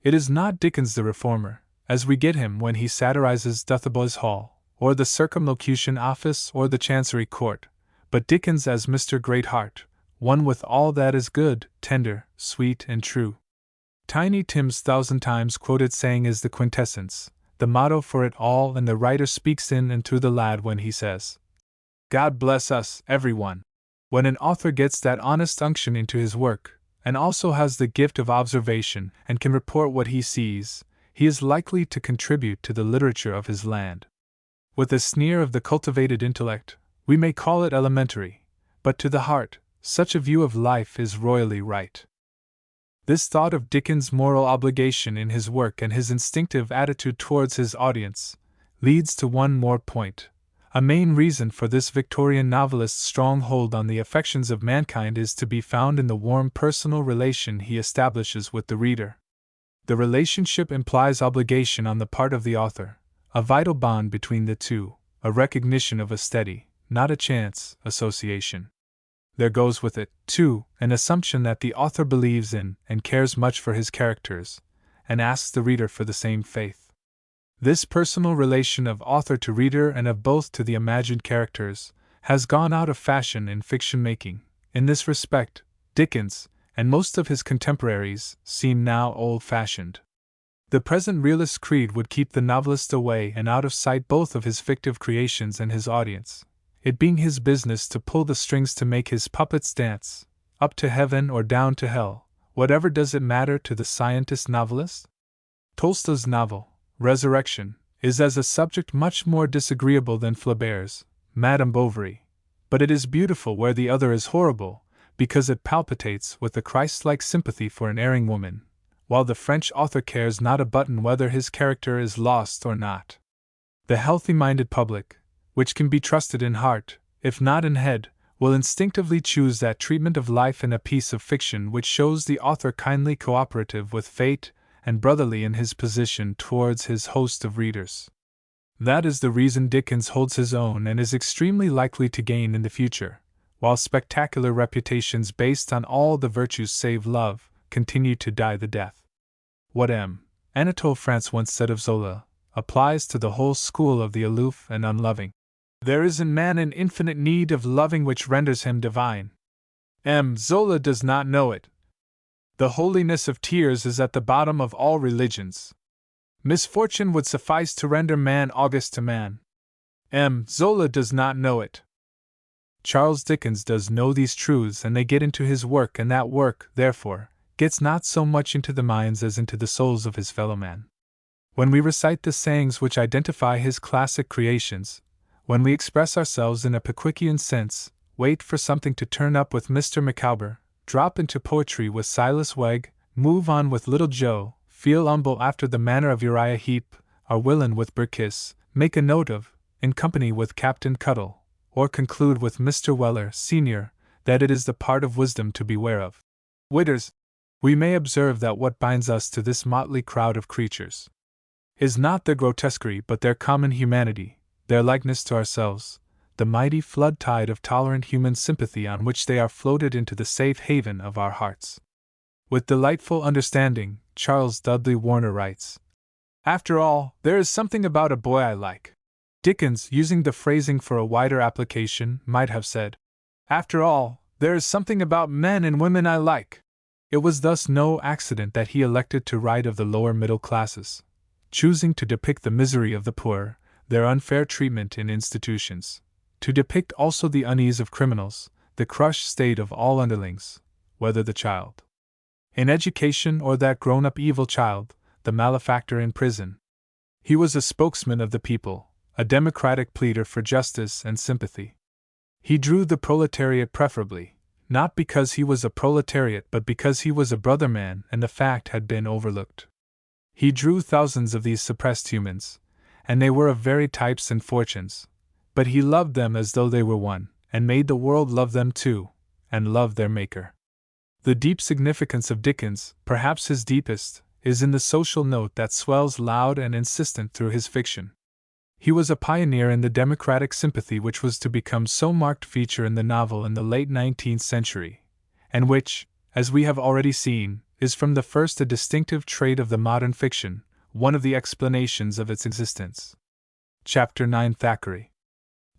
It is not Dickens the reformer, as we get him when he satirizes Dotheboys Hall, or the Circumlocution Office, or the Chancery Court, but Dickens as Mr. Greatheart, one with all that is good, tender, sweet, and true. Tiny Tim's 1,000 times quoted saying is the quintessence, the motto for it all, and the writer speaks in and through the lad when he says, "God bless us, everyone." When an author gets that honest unction into his work, and also has the gift of observation and can report what he sees, he is likely to contribute to the literature of his land. With a sneer of the cultivated intellect, we may call it elementary, but to the heart, such a view of life is royally right. This thought of Dickens' moral obligation in his work and his instinctive attitude towards his audience leads to one more point. A main reason for this Victorian novelist's strong hold on the affections of mankind is to be found in the warm personal relation he establishes with the reader. The relationship implies obligation on the part of the author, a vital bond between the two, a recognition of a steady, not a chance, association. There goes with it, too, an assumption that the author believes in and cares much for his characters, and asks the reader for the same faith. This personal relation of author to reader and of both to the imagined characters has gone out of fashion in fiction making. In this respect, Dickens, and most of his contemporaries, seem now old-fashioned. The present realist creed would keep the novelist away and out of sight both of his fictive creations and his audience, it being his business to pull the strings to make his puppets dance, up to heaven or down to hell. Whatever does it matter to the scientist novelist? Tolstoy's novel, Resurrection, is as a subject much more disagreeable than Flaubert's, Madame Bovary, but it is beautiful where the other is horrible, because it palpitates with the Christ-like sympathy for an erring woman, while the French author cares not a button whether his character is lost or not. The healthy-minded public, which can be trusted in heart, if not in head, will instinctively choose that treatment of life in a piece of fiction which shows the author kindly cooperative with fate and brotherly in his position towards his host of readers. That is the reason Dickens holds his own and is extremely likely to gain in the future, while spectacular reputations based on all the virtues save love continue to die the death. What Anatole France once said of Zola applies to the whole school of the aloof and unloving. There is in man an infinite need of loving which renders him divine. Zola does not know it. The holiness of tears is at the bottom of all religions. Misfortune would suffice to render man august to man. Zola does not know it. Charles Dickens does know these truths, and they get into his work, and that work, therefore, gets not so much into the minds as into the souls of his fellow men. When we recite the sayings which identify his classic creations, when we express ourselves in a Pickwickian sense, wait for something to turn up with Mr. Micawber, drop into poetry with Silas Wegg, move on with Little Joe, feel humble after the manner of Uriah Heep, are willing with Burkiss, make a note of, in company with Captain Cuttle, or conclude with Mr. Weller, Sr., that it is the part of wisdom to beware of witters, we may observe that what binds us to this motley crowd of creatures is not their grotesquerie but their common humanity, their likeness to ourselves, the mighty flood tide of tolerant human sympathy on which they are floated into the safe haven of our hearts. With delightful understanding, Charles Dudley Warner writes, "After all, there is something about a boy I like." Dickens, using the phrasing for a wider application, might have said, "After all, there is something about men and women I like." It was thus no accident that he elected to write of the lower middle classes, choosing to depict the misery of the poor, their unfair treatment in institutions, to depict also the unease of criminals, the crushed state of all underlings, whether the child in education or that grown-up evil child, the malefactor in prison. He was a spokesman of the people, a democratic pleader for justice and sympathy. He drew the proletariat preferably, not because he was a proletariat but because he was a brother man and the fact had been overlooked. He drew thousands of these suppressed humans, and they were of varied types and fortunes, but he loved them as though they were one, and made the world love them too, and love their maker. The deep significance of Dickens, perhaps his deepest, is in the social note that swells loud and insistent through his fiction. He was a pioneer in the democratic sympathy which was to become so marked feature in the novel in the late 19th century, and which, as we have already seen, is from the first a distinctive trait of the modern fiction, one of the explanations of its existence. Chapter 9 Thackeray.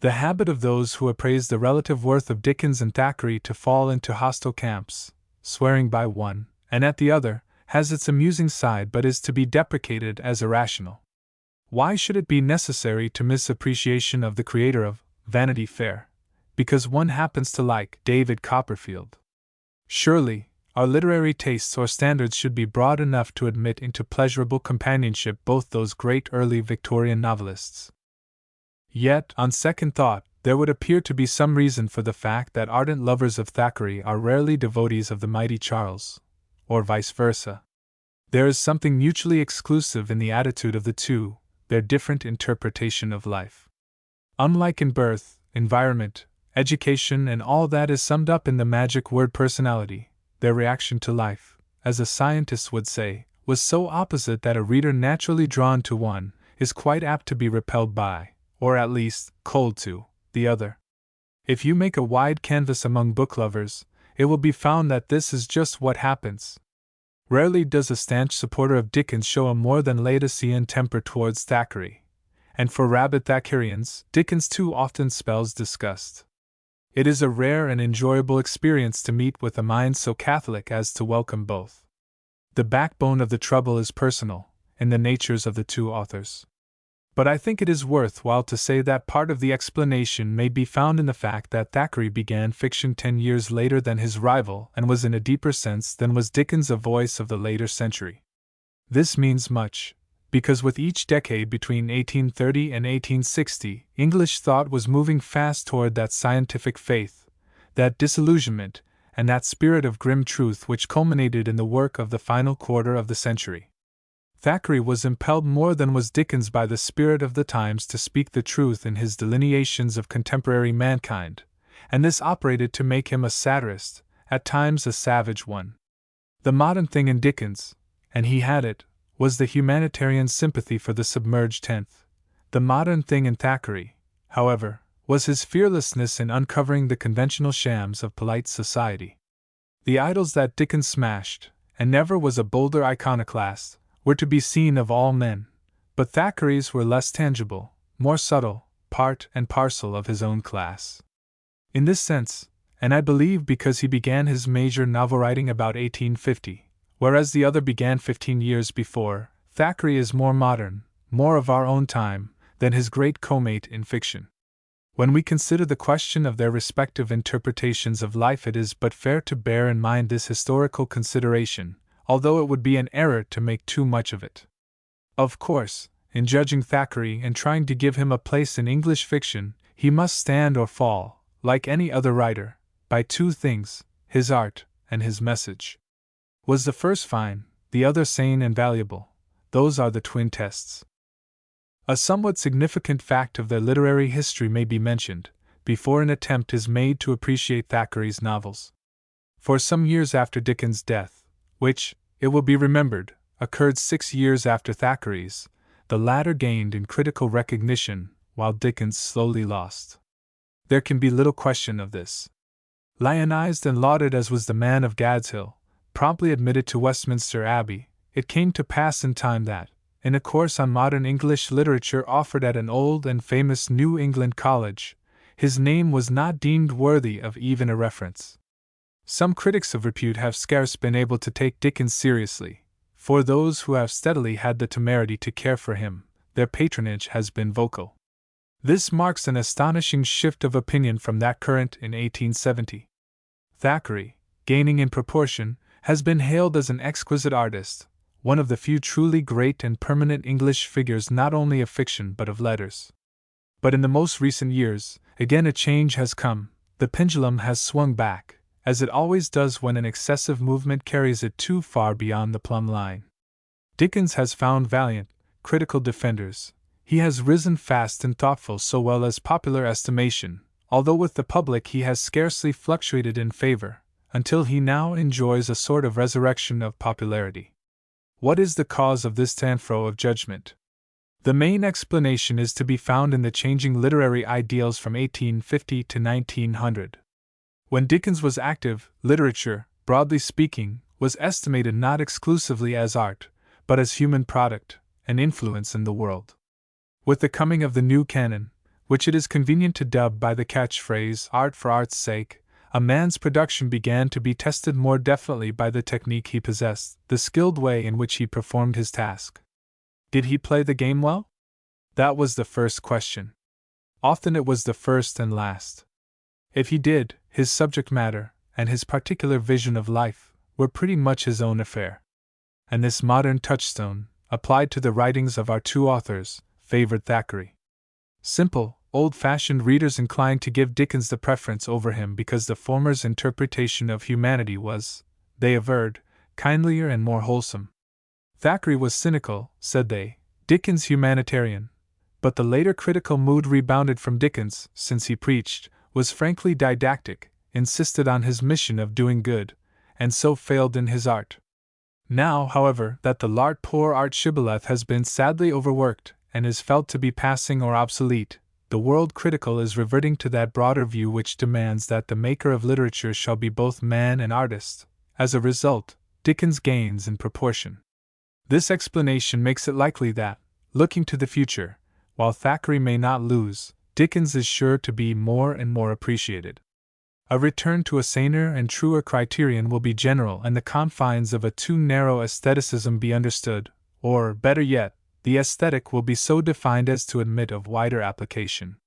The habit of those who appraise the relative worth of Dickens and Thackeray to fall into hostile camps, swearing by one, and at the other, has its amusing side but is to be deprecated as irrational. Why should it be necessary to miss appreciation of the creator of Vanity Fair, because one happens to like David Copperfield? Surely, our literary tastes or standards should be broad enough to admit into pleasurable companionship both those great early Victorian novelists. Yet, on second thought, there would appear to be some reason for the fact that ardent lovers of Thackeray are rarely devotees of the mighty Charles, or vice versa. There is something mutually exclusive in the attitude of the two, their different interpretation of life. Unlike in birth, environment, education, and all that is summed up in the magic word personality, their reaction to life, as a scientist would say, was so opposite that a reader naturally drawn to one is quite apt to be repelled by, or at least, cold to, the other. If you make a wide canvass among book lovers, it will be found that this is just what happens. Rarely does a stanch supporter of Dickens show a more than Laodicean temper towards Thackeray, and for rabid Thackerians, Dickens too often spells disgust. It is a rare and enjoyable experience to meet with a mind so catholic as to welcome both. The backbone of the trouble is personal, in the natures of the two authors. But I think it is worth while to say that part of the explanation may be found in the fact that Thackeray began fiction 10 years later than his rival and was in a deeper sense than was Dickens a voice of the later century. This means much, because with each decade between 1830 and 1860, English thought was moving fast toward that scientific faith, that disillusionment, and that spirit of grim truth which culminated in the work of the final quarter of the century. Thackeray was impelled more than was Dickens by the spirit of the times to speak the truth in his delineations of contemporary mankind, and this operated to make him a satirist, at times a savage one. The modern thing in Dickens, and he had it, was the humanitarian sympathy for the submerged tenth. The modern thing in Thackeray, however, was his fearlessness in uncovering the conventional shams of polite society. The idols that Dickens smashed, and never was a bolder iconoclast, were to be seen of all men, but Thackeray's were less tangible, more subtle, part and parcel of his own class. In this sense, and I believe because he began his major novel writing about 1850, whereas the other began 15 years before, Thackeray is more modern, more of our own time, than his great co-mate in fiction. When we consider the question of their respective interpretations of life, it is but fair to bear in mind this historical consideration, although it would be an error to make too much of it. Of course, in judging Thackeray and trying to give him a place in English fiction, he must stand or fall, like any other writer, by two things: his art and his message. Was the first fine, the other sane and valuable? Those are the twin tests. A somewhat significant fact of their literary history may be mentioned, before an attempt is made to appreciate Thackeray's novels. For some years after Dickens' death, which, it will be remembered, occurred 6 years after Thackeray's, the latter gained in critical recognition, while Dickens slowly lost. There can be little question of this. Lionized and lauded as was the man of Gadshill, promptly admitted to Westminster Abbey, it came to pass in time that, in a course on modern English literature offered at an old and famous New England college, his name was not deemed worthy of even a reference. Some critics of repute have scarce been able to take Dickens seriously. For those who have steadily had the temerity to care for him, their patronage has been vocal. This marks an astonishing shift of opinion from that current in 1870. Thackeray, gaining in proportion, has been hailed as an exquisite artist, one of the few truly great and permanent English figures not only of fiction but of letters. But in the most recent years, again a change has come, the pendulum has swung back, as it always does when an excessive movement carries it too far beyond the plumb line. Dickens has found valiant, critical defenders. He has risen fast and thoughtful so well as popular estimation, although with the public he has scarcely fluctuated in favor, until he now enjoys a sort of resurrection of popularity. What is the cause of this to and fro of judgment? The main explanation is to be found in the changing literary ideals from 1850 to 1900. When Dickens was active, literature, broadly speaking, was estimated not exclusively as art, but as human product, an influence in the world. With the coming of the new canon, which it is convenient to dub by the catchphrase "art for art's sake," a man's production began to be tested more definitely by the technique he possessed, the skilled way in which he performed his task. Did he play the game well? That was the first question. Often it was the first and last. If he did, his subject matter, and his particular vision of life, were pretty much his own affair. And this modern touchstone, applied to the writings of our two authors, favored Thackeray. Simple, old-fashioned readers inclined to give Dickens the preference over him because the former's interpretation of humanity was, they averred, kindlier and more wholesome. Thackeray was cynical, said they, Dickens humanitarian. But the later critical mood rebounded from Dickens, since he preached, was frankly didactic, insisted on his mission of doing good, and so failed in his art. Now, however, that the l'art pour art shibboleth has been sadly overworked, and is felt to be passing or obsolete, the world critical is reverting to that broader view which demands that the maker of literature shall be both man and artist. As a result, Dickens gains in proportion. This explanation makes it likely that, looking to the future, while Thackeray may not lose, Dickens is sure to be more and more appreciated. A return to a saner and truer criterion will be general and the confines of a too narrow aestheticism be understood, or, better yet, the aesthetic will be so defined as to admit of wider application.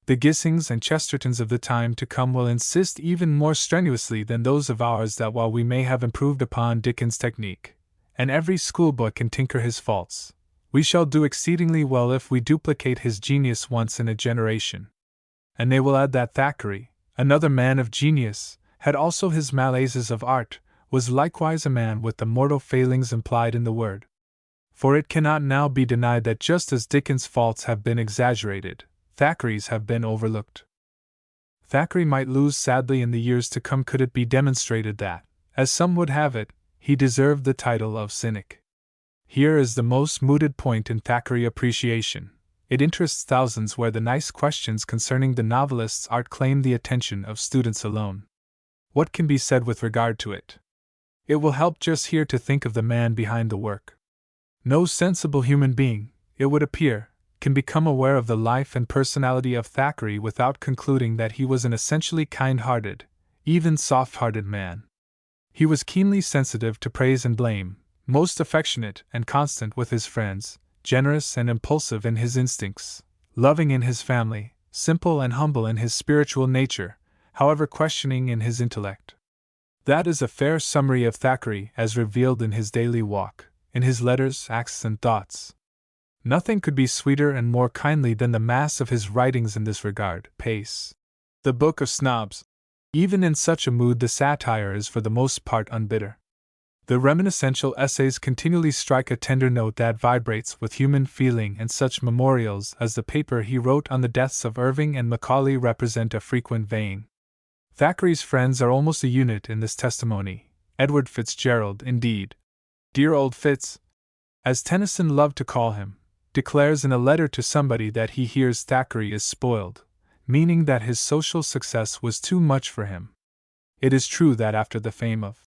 The Gissings and Chestertons of the time to come will insist even more strenuously than those of ours that while we may have improved upon Dickens' technique, and every schoolboy can tinker his faults, we shall do exceedingly well if we duplicate his genius once in a generation. And they will add that Thackeray, another man of genius, had also his malaises of art, was likewise a man with the mortal failings implied in the word. For it cannot now be denied that just as Dickens' faults have been exaggerated, Thackeray's have been overlooked. Thackeray might lose sadly in the years to come could it be demonstrated that, as some would have it, he deserved the title of cynic. Here is the most mooted point in Thackeray appreciation. It interests thousands where the nice questions concerning the novelist's art claim the attention of students alone. What can be said with regard to it? It will help just here to think of the man behind the work. No sensible human being, it would appear, can become aware of the life and personality of Thackeray without concluding that he was an essentially kind-hearted, even soft-hearted man. He was keenly sensitive to praise and blame, most affectionate and constant with his friends, generous and impulsive in his instincts, loving in his family, simple and humble in his spiritual nature, however questioning in his intellect. That is a fair summary of Thackeray as revealed in his daily walk, in his letters, acts, and thoughts. Nothing could be sweeter and more kindly than the mass of his writings in this regard. Pace. The Book of Snobs. Even in such a mood, the satire is for the most part unbitter. The reminiscential essays continually strike a tender note that vibrates with human feeling, and such memorials as the paper he wrote on the deaths of Irving and Macaulay represent a frequent vein. Thackeray's friends are almost a unit in this testimony. Edward Fitzgerald, indeed, dear old Fitz, as Tennyson loved to call him, declares in a letter to somebody that he hears Thackeray is spoiled, meaning that his social success was too much for him. It is true that after the fame of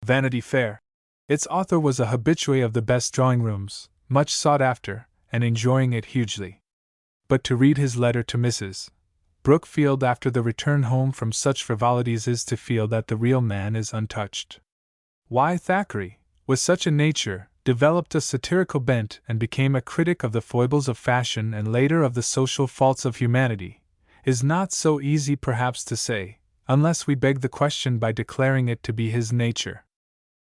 Vanity Fair, its author was a habitué of the best drawing-rooms, much sought after, and enjoying it hugely. But to read his letter to Mrs. Brookfield after the return home from such frivolities is to feel that the real man is untouched. Why Thackeray, with such a nature, developed a satirical bent and became a critic of the foibles of fashion and later of the social faults of humanity, is not so easy perhaps to say, unless we beg the question by declaring it to be his nature.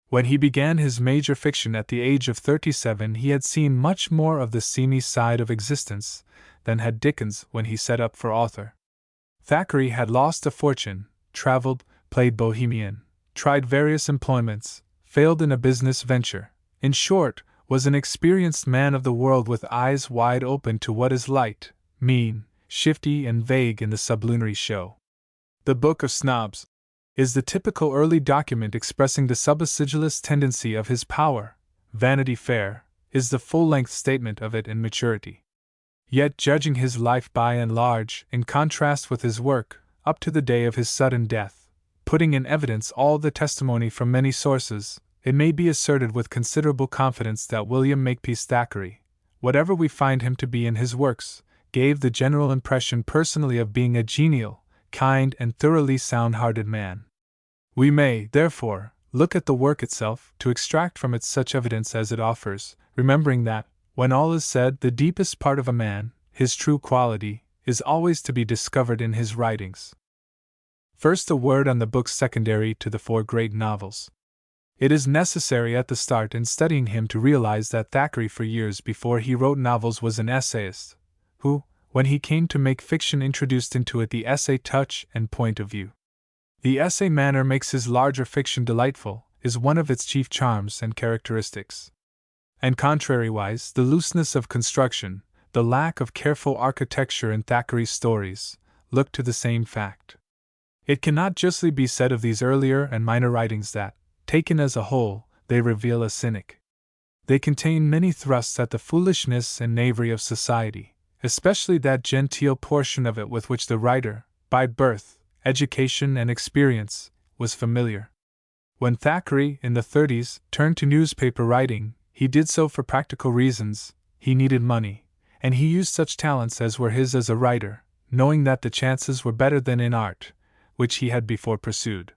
When he began his major fiction at the age of 37, he had seen much more of the seamy side of existence than had Dickens when he set up for author. Thackeray had lost a fortune, traveled, played bohemian, tried various employments, failed in a business venture, in short, was an experienced man of the world with eyes wide open to what is light, mean, shifty, and vague in the sublunary show. The Book of Snobs is the typical early document expressing the subacidulous tendency of his power. Vanity Fair is the full-length statement of it in maturity. Yet, judging his life by and large, in contrast with his work, up to the day of his sudden death, putting in evidence all the testimony from many sources, it may be asserted with considerable confidence that William Makepeace Thackeray, whatever we find him to be in his works, gave the general impression personally of being a genial, kind, and thoroughly sound-hearted man. We may, therefore, look at the work itself to extract from it such evidence as it offers, remembering that, when all is said, the deepest part of a man, his true quality, is always to be discovered in his writings. First, a word on the books secondary to the four great novels. It is necessary at the start in studying him to realize that Thackeray for years before he wrote novels was an essayist, who, when he came to make fiction, introduced into it the essay touch and point of view. The essay manner makes his larger fiction delightful, is one of its chief charms and characteristics. And contrariwise, the looseness of construction, the lack of careful architecture in Thackeray's stories, look to the same fact. It cannot justly be said of these earlier and minor writings that, taken as a whole, they reveal a cynic. They contain many thrusts at the foolishness and knavery of society, especially that genteel portion of it with which the writer, by birth, education, and experience, was familiar. When Thackeray, in the 30s, turned to newspaper writing, he did so for practical reasons. He needed money, and he used such talents as were his as a writer, knowing that the chances were better than in art, which he had before pursued.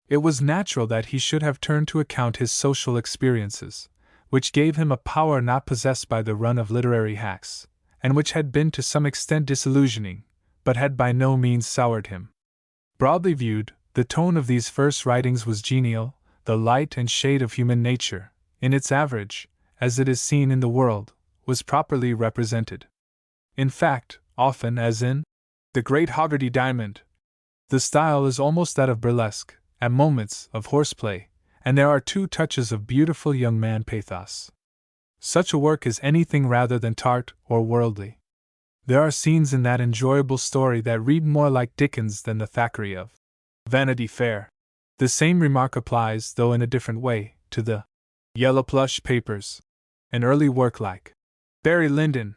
It was natural that he should have turned to account his social experiences, which gave him a power not possessed by the run of literary hacks, and which had been to some extent disillusioning, but had by no means soured him. Broadly viewed, the tone of these first writings was genial, the light and shade of human nature, in its average, as it is seen in the world, was properly represented. In fact, often, as in The Great Hoggarty Diamond, the style is almost that of burlesque, at moments of horseplay, and there are two touches of beautiful young man pathos. Such a work is anything rather than tart or worldly. There are scenes in that enjoyable story that read more like Dickens than the Thackeray of Vanity Fair. The same remark applies, though in a different way, to the Yellow Plush Papers, an early work like Barry Lyndon,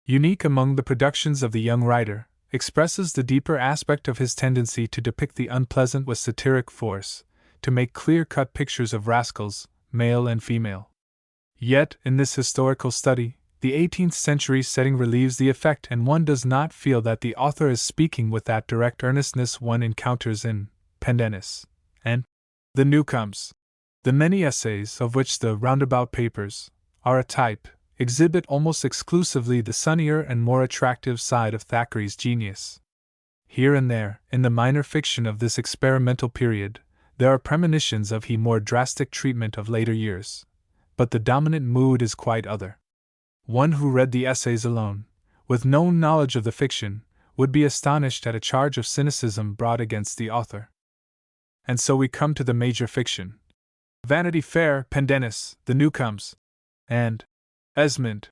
unique among the productions of the young writer, expresses the deeper aspect of his tendency to depict the unpleasant with satiric force, to make clear-cut pictures of rascals, male and female. Yet, in this historical study, the 18th century setting relieves the effect, and one does not feel that the author is speaking with that direct earnestness one encounters in Pendennis and The Newcomes. The many essays, of which the Roundabout Papers are a type, exhibit almost exclusively the sunnier and more attractive side of Thackeray's genius. Here and there, in the minor fiction of this experimental period, there are premonitions of his more drastic treatment of later years, but the dominant mood is quite other. One who read the essays alone, with no knowledge of the fiction, would be astonished at a charge of cynicism brought against the author. And so we come to the major fiction. Vanity Fair, Pendennis, The Newcomes, and Esmond,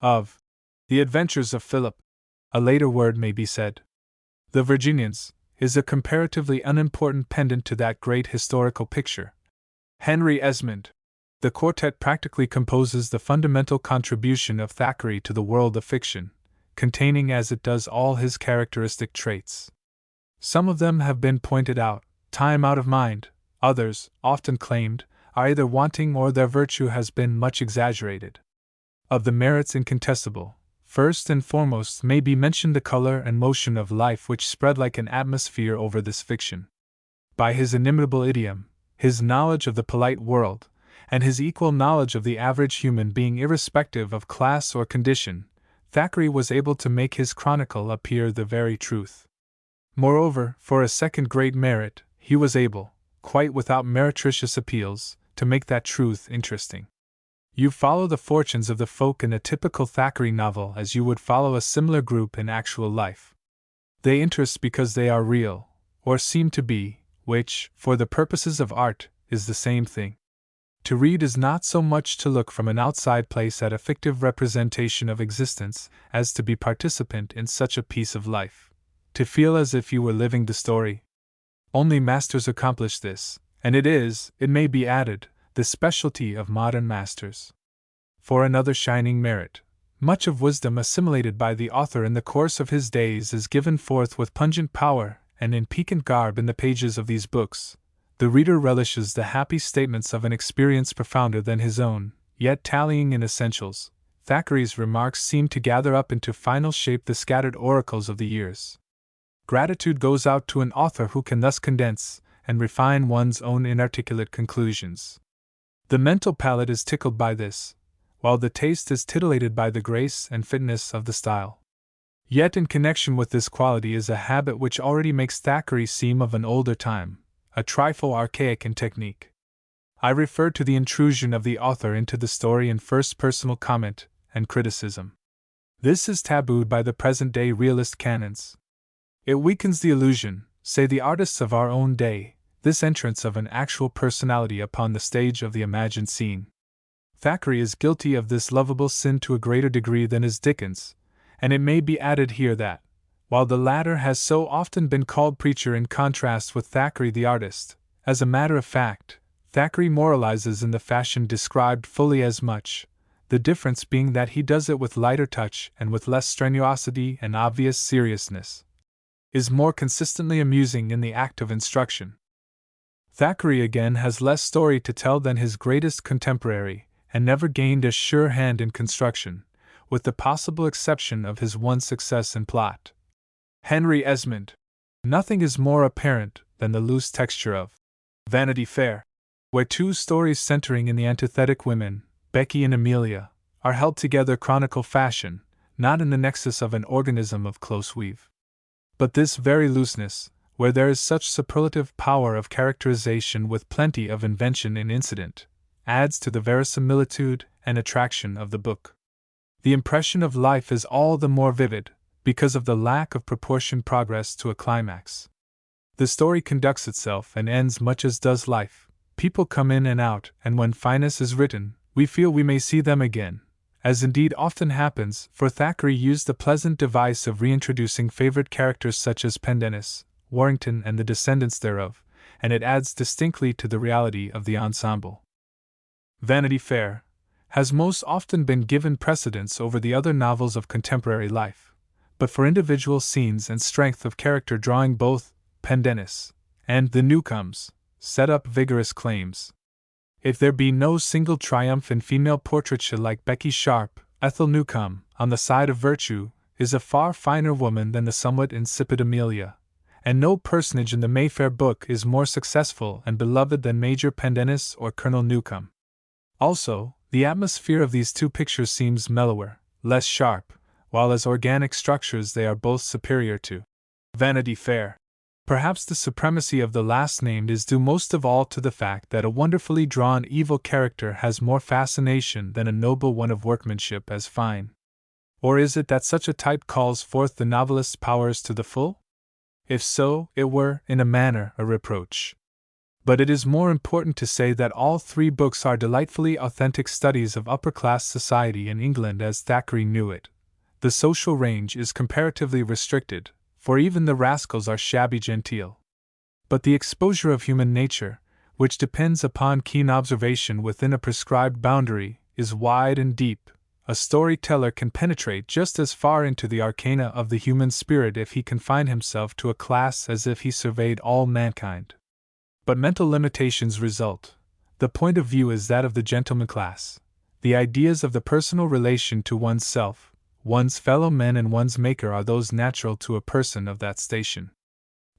of The Adventures of Philip, a later word may be said. The Virginians is a comparatively unimportant pendant to that great historical picture. Henry Esmond. The quartet practically composes the fundamental contribution of Thackeray to the world of fiction, containing as it does all his characteristic traits. Some of them have been pointed out, time out of mind, others, often claimed, are either wanting or their virtue has been much exaggerated. Of the merits incontestable, first and foremost may be mentioned the color and motion of life which spread like an atmosphere over this fiction. By his inimitable idiom, his knowledge of the polite world, and his equal knowledge of the average human being irrespective of class or condition, Thackeray was able to make his chronicle appear the very truth. Moreover, for a second great merit, he was able, quite without meretricious appeals, to make that truth interesting. You follow the fortunes of the folk in a typical Thackeray novel as you would follow a similar group in actual life. They interest because they are real, or seem to be, which, for the purposes of art, is the same thing. To read is not so much to look from an outside place at a fictive representation of existence as to be participant in such a piece of life, to feel as if you were living the story. Only masters accomplish this, and it is, it may be added, the specialty of modern masters. For another shining merit, much of wisdom assimilated by the author in the course of his days is given forth with pungent power and in piquant garb in the pages of these books. The reader relishes the happy statements of an experience profounder than his own, yet tallying in essentials. Thackeray's remarks seem to gather up into final shape the scattered oracles of the years. Gratitude goes out to an author who can thus condense and refine one's own inarticulate conclusions. The mental palate is tickled by this, while the taste is titillated by the grace and fitness of the style. Yet in connection with this quality is a habit which already makes Thackeray seem of an older time, a trifle archaic in technique. I refer to the intrusion of the author into the story in first personal comment and criticism. This is tabooed by the present-day realist canons. It weakens the illusion, say the artists of our own day, this entrance of an actual personality upon the stage of the imagined scene. Thackeray is guilty of this lovable sin to a greater degree than is Dickens, and it may be added here that, while the latter has so often been called preacher in contrast with Thackeray the artist, as a matter of fact, Thackeray moralizes in the fashion described fully as much, the difference being that he does it with lighter touch and with less strenuosity and obvious seriousness. Is more consistently amusing in the act of instruction. Thackeray again has less story to tell than his greatest contemporary, and never gained a sure hand in construction, with the possible exception of his one success in plot. Henry Esmond. Nothing is more apparent than the loose texture of Vanity Fair, where two stories centering in the antithetic women, Becky and Amelia, are held together chronicle fashion, not in the nexus of an organism of close weave. But this very looseness, where there is such superlative power of characterization with plenty of invention in incident, adds to the verisimilitude and attraction of the book. The impression of life is all the more vivid, because of the lack of proportioned progress to a climax. The story conducts itself and ends much as does life. People come in and out, and when finesse is written, we feel we may see them again, as indeed often happens, for Thackeray used the pleasant device of reintroducing favorite characters such as Pendennis, Warrington, and the descendants thereof, and it adds distinctly to the reality of the ensemble. Vanity Fair has most often been given precedence over the other novels of contemporary life, but for individual scenes and strength of character drawing both Pendennis and The Newcomes set up vigorous claims. If there be no single triumph in female portraiture like Becky Sharp, Ethel Newcome, on the side of virtue, is a far finer woman than the somewhat insipid Amelia, and no personage in the Mayfair book is more successful and beloved than Major Pendennis or Colonel Newcome. Also, the atmosphere of these two pictures seems mellower, less sharp, while as organic structures they are both superior to Vanity Fair. Perhaps the supremacy of the last named is due most of all to the fact that a wonderfully drawn evil character has more fascination than a noble one of workmanship as fine. Or is it that such a type calls forth the novelist's powers to the full? If so, it were, in a manner, a reproach. But it is more important to say that all three books are delightfully authentic studies of upper-class society in England as Thackeray knew it. The social range is comparatively restricted, for even the rascals are shabby genteel. But the exposure of human nature, which depends upon keen observation within a prescribed boundary, is wide and deep. A storyteller can penetrate just as far into the arcana of the human spirit if he confine himself to a class as if he surveyed all mankind. But mental limitations result. The point of view is that of the gentleman class. The ideas of the personal relation to one's self, one's fellow men and one's maker are those natural to a person of that station.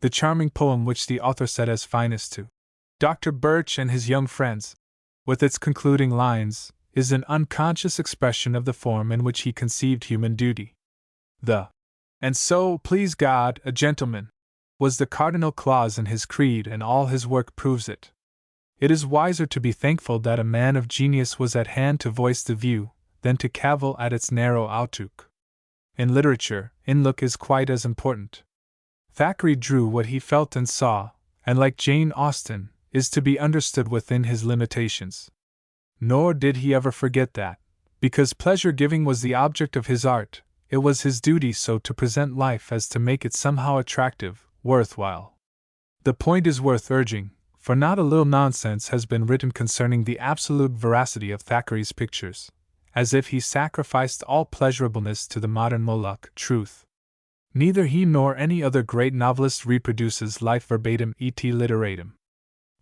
The charming poem which the author said as finest to Dr. Birch and his young friends, with its concluding lines, is an unconscious expression of the form in which he conceived human duty. "And so, please God, a gentleman," was the cardinal clause in his creed, and all his work proves it. It is wiser to be thankful that a man of genius was at hand to voice the view, than to cavil at its narrow outlook. In literature, inlook is quite as important. Thackeray drew what he felt and saw, and like Jane Austen, is to be understood within his limitations. Nor did he ever forget that, because pleasure-giving was the object of his art, it was his duty so to present life as to make it somehow attractive, worthwhile. The point is worth urging, for not a little nonsense has been written concerning the absolute veracity of Thackeray's pictures, as if he sacrificed all pleasurableness to the modern Moloch, truth. Neither he nor any other great novelist reproduces life verbatim et literatum.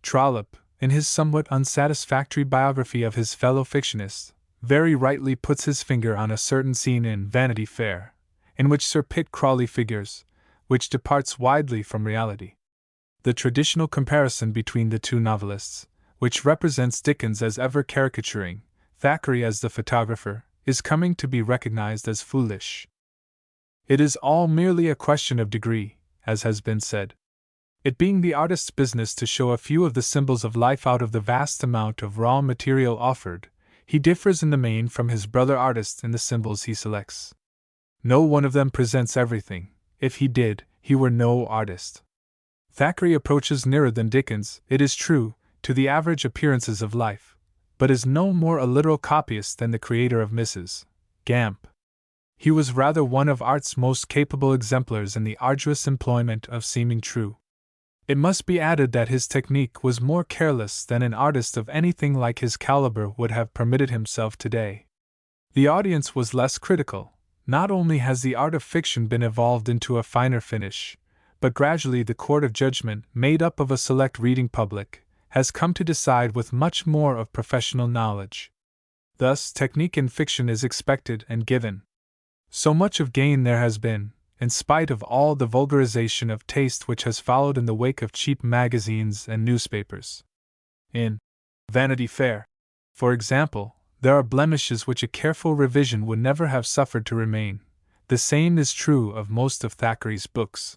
Trollope, in his somewhat unsatisfactory biography of his fellow fictionist, very rightly puts his finger on a certain scene in Vanity Fair, in which Sir Pitt Crawley figures, which departs widely from reality. The traditional comparison between the two novelists, which represents Dickens as ever caricaturing, Thackeray as the photographer, is coming to be recognized as foolish. It is all merely a question of degree, as has been said. It being the artist's business to show a few of the symbols of life out of the vast amount of raw material offered, he differs in the main from his brother artists in the symbols he selects. No one of them presents everything. If he did, he were no artist. Thackeray approaches nearer than Dickens, it is true, to the average appearances of life, but is no more a literal copyist than the creator of Mrs. Gamp. He was rather one of art's most capable exemplars in the arduous employment of seeming true. It must be added that his technique was more careless than an artist of anything like his caliber would have permitted himself today. The audience was less critical. Not only has the art of fiction been evolved into a finer finish, but gradually the court of judgment, made up of a select reading public, has come to decide with much more of professional knowledge. Thus, technique in fiction is expected and given. So much of gain there has been, in spite of all the vulgarization of taste which has followed in the wake of cheap magazines and newspapers. In Vanity Fair, for example, there are blemishes which a careful revision would never have suffered to remain. The same is true of most of Thackeray's books.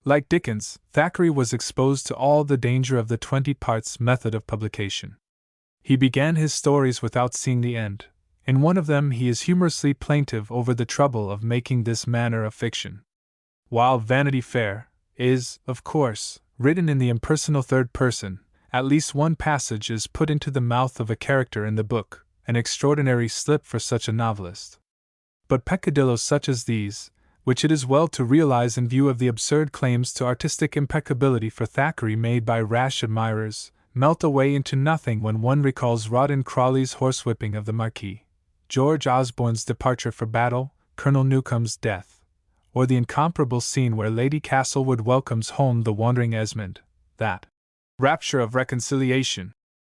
Like Dickens, Thackeray was exposed to all the danger of the 20 parts method of publication. He began his stories without seeing the end. In one of them he is humorously plaintive over the trouble of making this manner of fiction. While Vanity Fair is, of course, written in the impersonal third person, at least one passage is put into the mouth of a character in the book, an extraordinary slip for such a novelist. But peccadilloes such as these, which it is well to realize in view of the absurd claims to artistic impeccability for Thackeray made by rash admirers, melt away into nothing when one recalls Rawdon Crawley's horsewhipping of the Marquis, George Osborne's departure for battle, Colonel Newcome's death, or the incomparable scene where Lady Castlewood welcomes home the wandering Esmond, that rapture of reconciliation.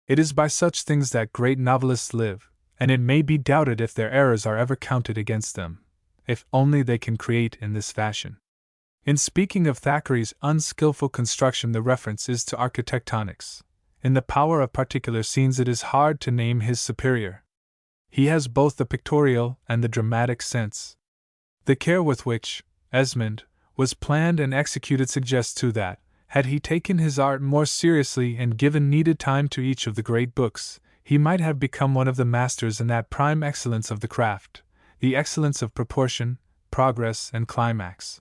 It is by such things that great novelists live, and it may be doubted if their errors are ever counted against them, if only they can create in this fashion. In speaking of Thackeray's unskillful construction, the reference is to architectonics. In the power of particular scenes it is hard to name his superior. He has both the pictorial and the dramatic sense. The care with which Esmond, was planned and executed suggests too that, had he taken his art more seriously and given needed time to each of the great books, he might have become one of the masters in that prime excellence of the craft, the excellence of proportion, progress, and climax.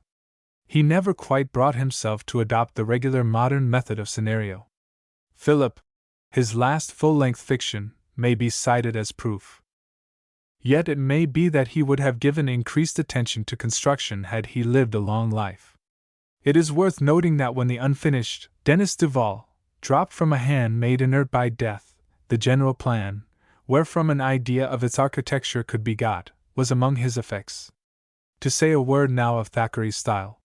He never quite brought himself to adopt the regular modern method of scenario. Philip, his last full-length fiction, may be cited as proof. Yet it may be that he would have given increased attention to construction had he lived a long life. It is worth noting that when the unfinished Denis Duval dropped from a hand made inert by death, the general plan, wherefrom an idea of its architecture could be got, was among his effects. To say a word now of Thackeray's style.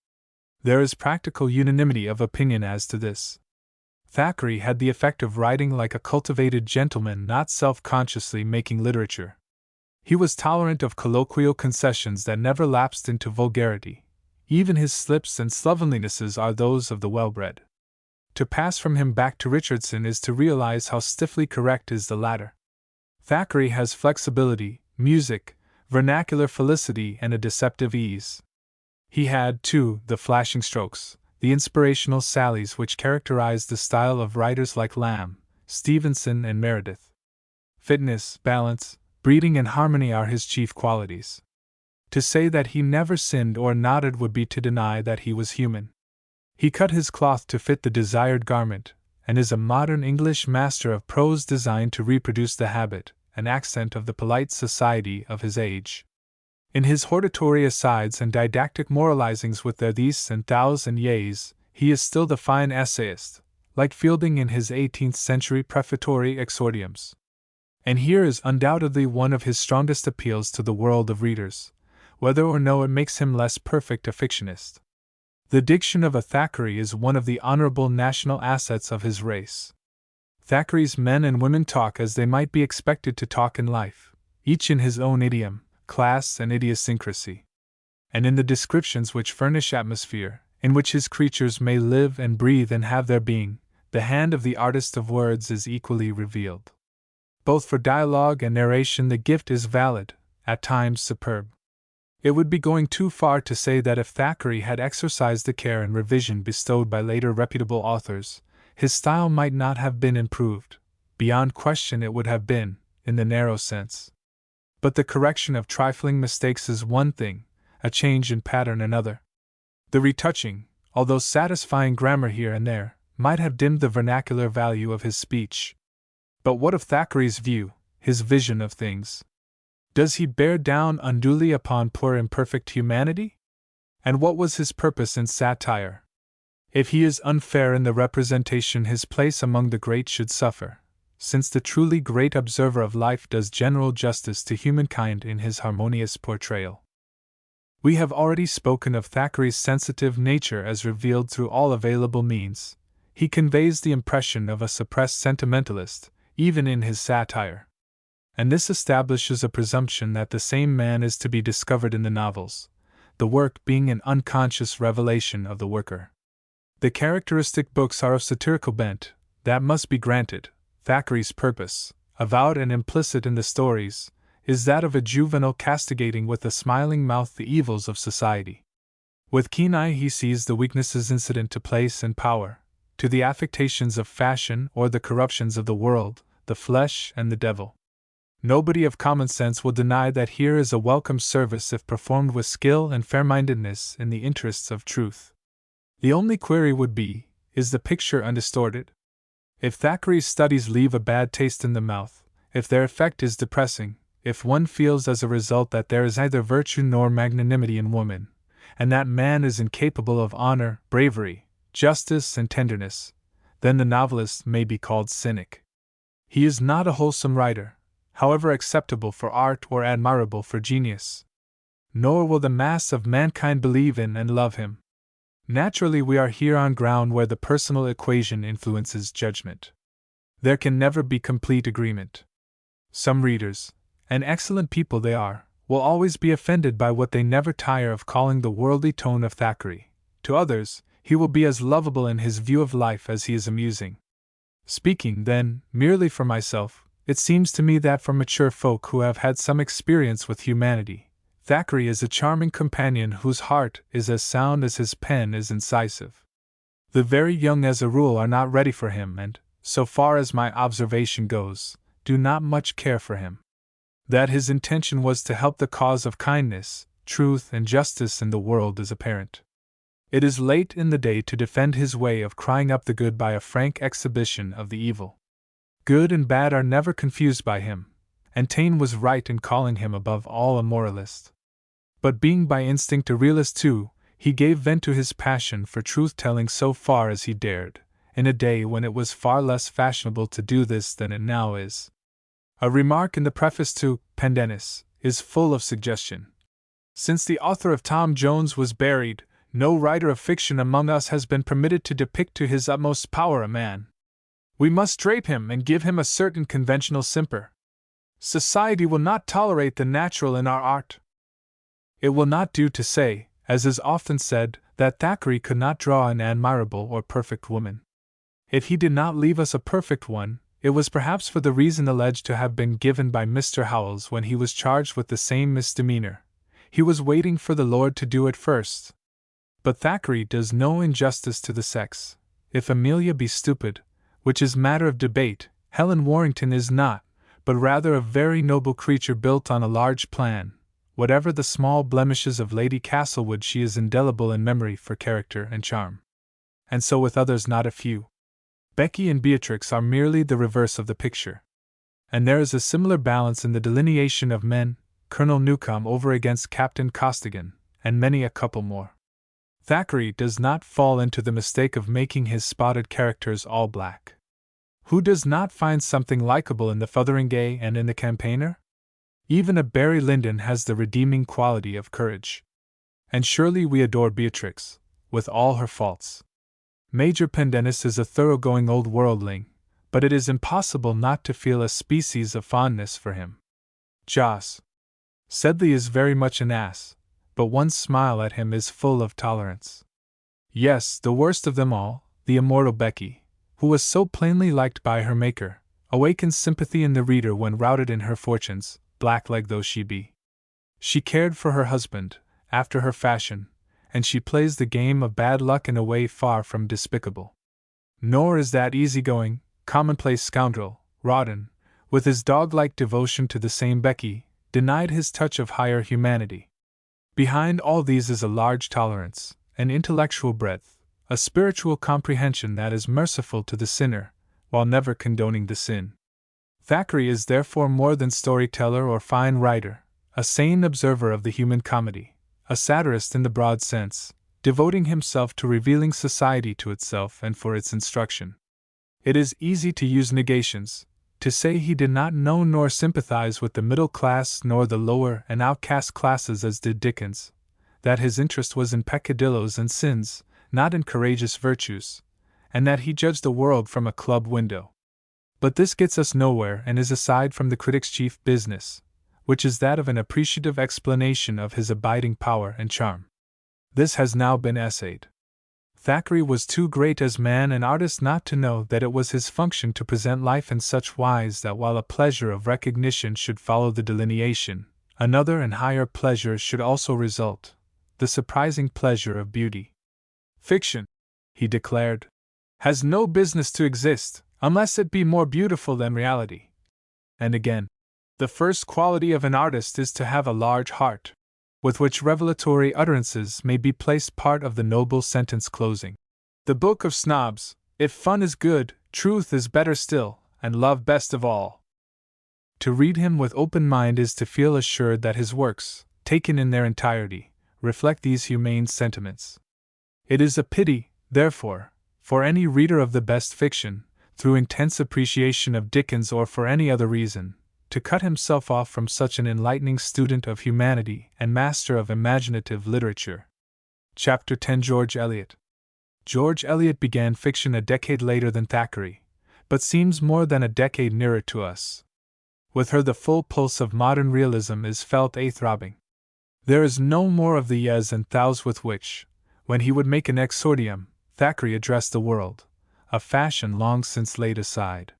There is practical unanimity of opinion as to this. Thackeray had the effect of writing like a cultivated gentleman, not self-consciously making literature. He was tolerant of colloquial concessions that never lapsed into vulgarity. Even his slips and slovenlinesses are those of the well-bred. To pass from him back to Richardson is to realize how stiffly correct is the latter. Thackeray has flexibility, music, vernacular felicity, and a deceptive ease. He had, too, the flashing strokes, the inspirational sallies which characterized the style of writers like Lamb, Stevenson, and Meredith. Fitness, balance, breeding, and harmony are his chief qualities. To say that he never sinned or nodded would be to deny that he was human. He cut his cloth to fit the desired garment, and is a modern English master of prose designed to reproduce the habit and accent of the polite society of his age. In his hortatory asides and didactic moralizings with their these and thous and yeas, he is still the fine essayist, like Fielding in his 18th-century prefatory exordiums. And here is undoubtedly one of his strongest appeals to the world of readers, whether or no it makes him less perfect a fictionist. The diction of a Thackeray is one of the honorable national assets of his race. Thackeray's men and women talk as they might be expected to talk in life, each in his own idiom, class, and idiosyncrasy. And in the descriptions which furnish atmosphere, in which his creatures may live and breathe and have their being, the hand of the artist of words is equally revealed. Both for dialogue and narration the gift is valid, at times superb. It would be going too far to say that if Thackeray had exercised the care and revision bestowed by later reputable authors, his style might not have been improved. Beyond question it would have been, in the narrow sense. But the correction of trifling mistakes is one thing, a change in pattern another. The retouching, although satisfying grammar here and there, might have dimmed the vernacular value of his speech. But what of Thackeray's view, his vision of things? Does he bear down unduly upon poor imperfect humanity? And what was his purpose in satire? If he is unfair in the representation, his place among the great should suffer, since the truly great observer of life does general justice to humankind in his harmonious portrayal. We have already spoken of Thackeray's sensitive nature as revealed through all available means. He conveys the impression of a suppressed sentimentalist, even in his satire. And this establishes a presumption that the same man is to be discovered in the novels, the work being an unconscious revelation of the worker. The characteristic books are of satirical bent, that must be granted. Thackeray's purpose, avowed and implicit in the stories, is that of a juvenile castigating with a smiling mouth the evils of society. With keen eye he sees the weaknesses incident to place and power, to the affectations of fashion or the corruptions of the world, the flesh and the devil. Nobody of common sense will deny that here is a welcome service if performed with skill and fair-mindedness in the interests of truth. The only query would be, is the picture undistorted? If Thackeray's studies leave a bad taste in the mouth, if their effect is depressing, if one feels as a result that there is neither virtue nor magnanimity in woman, and that man is incapable of honor, bravery, justice, and tenderness, then the novelist may be called cynic. He is not a wholesome writer, however acceptable for art or admirable for genius. Nor will the mass of mankind believe in and love him. Naturally, we are here on ground where the personal equation influences judgment. There can never be complete agreement. Some readers, and excellent people they are, will always be offended by what they never tire of calling the worldly tone of Thackeray. To others, he will be as lovable in his view of life as he is amusing. Speaking, then, merely for myself, it seems to me that for mature folk who have had some experience with humanity, Thackeray is a charming companion whose heart is as sound as his pen is incisive. The very young as a rule are not ready for him and, so far as my observation goes, do not much care for him. That his intention was to help the cause of kindness, truth, and justice in the world is apparent. It is late in the day to defend his way of crying up the good by a frank exhibition of the evil. Good and bad are never confused by him, and Taine was right in calling him above all a moralist. But being by instinct a realist too, he gave vent to his passion for truth-telling so far as he dared, in a day when it was far less fashionable to do this than it now is. A remark in the preface to Pendennis is full of suggestion. Since the author of Tom Jones was buried, no writer of fiction among us has been permitted to depict to his utmost power a man. We must drape him and give him a certain conventional simper. Society will not tolerate the natural in our art. It will not do to say, as is often said, that Thackeray could not draw an admirable or perfect woman. If he did not leave us a perfect one, it was perhaps for the reason alleged to have been given by Mr. Howells when he was charged with the same misdemeanor. He was waiting for the Lord to do it first. But Thackeray does no injustice to the sex. If Amelia be stupid, which is matter of debate, Helen Warrington is not, but rather a very noble creature built on a large plan. Whatever the small blemishes of Lady Castlewood, she is indelible in memory for character and charm. And so with others not a few. Becky and Beatrix are merely the reverse of the picture. And there is a similar balance in the delineation of men, Colonel Newcome over against Captain Costigan, and many a couple more. Thackeray does not fall into the mistake of making his spotted characters all black. Who does not find something likable in the Fotheringay and in the Campaigner? Even a Barry Lyndon has the redeeming quality of courage. And surely we adore Beatrix, with all her faults. Major Pendennis is a thoroughgoing old worldling, but it is impossible not to feel a species of fondness for him. Jos. Sedley is very much an ass, but one's smile at him is full of tolerance. Yes, the worst of them all, the immortal Becky, who was so plainly liked by her maker, awakens sympathy in the reader when routed in her fortunes, blackleg though she be. She cared for her husband, after her fashion, and she plays the game of bad luck in a way far from despicable. Nor is that easygoing, commonplace scoundrel, Rawdon, with his dog-like devotion to the same Becky, denied his touch of higher humanity. Behind all these is a large tolerance, an intellectual breadth, a spiritual comprehension that is merciful to the sinner, while never condoning the sin. Thackeray is therefore more than storyteller or fine writer, a sane observer of the human comedy, a satirist in the broad sense, devoting himself to revealing society to itself and for its instruction. It is easy to use negations, to say he did not know nor sympathize with the middle class nor the lower and outcast classes as did Dickens, that his interest was in peccadilloes and sins, not in courageous virtues, and that he judged the world from a club window. But this gets us nowhere and is aside from the critic's chief business, which is that of an appreciative explanation of his abiding power and charm. This has now been essayed. Thackeray was too great as man and artist not to know that it was his function to present life in such wise that while a pleasure of recognition should follow the delineation, another and higher pleasure should also result, the surprising pleasure of beauty. Fiction, he declared, has no business to exist, unless it be more beautiful than reality. And again, the first quality of an artist is to have a large heart, with which revelatory utterances may be placed part of the noble sentence closing the Book of Snobs: if fun is good, truth is better still, and love best of all. To read him with open mind is to feel assured that his works, taken in their entirety, reflect these humane sentiments. It is a pity, therefore, for any reader of the best fiction, through intense appreciation of Dickens or for any other reason, to cut himself off from such an enlightening student of humanity and master of imaginative literature. Chapter 10. George Eliot. George Eliot began fiction a decade later than Thackeray, but seems more than a decade nearer to us. With her the full pulse of modern realism is felt throbbing. There is no more of the yes and thous with which, when he would make an exordium, Thackeray addressed the world, a fashion long since laid aside.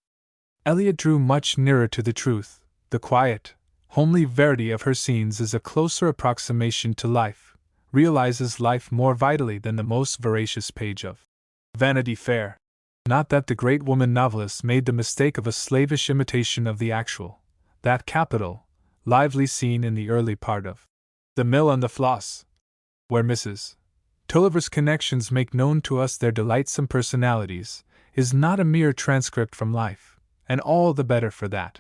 Eliot drew much nearer to the truth, the quiet, homely verity of her scenes is a closer approximation to life, realizes life more vitally than the most veracious page of Vanity Fair. Not that the great woman novelist made the mistake of a slavish imitation of the actual, that capital, lively scene in the early part of The Mill on the Floss, where Mrs. Tulliver's connections make known to us their delightsome personalities, is not a mere transcript from life, and all the better for that.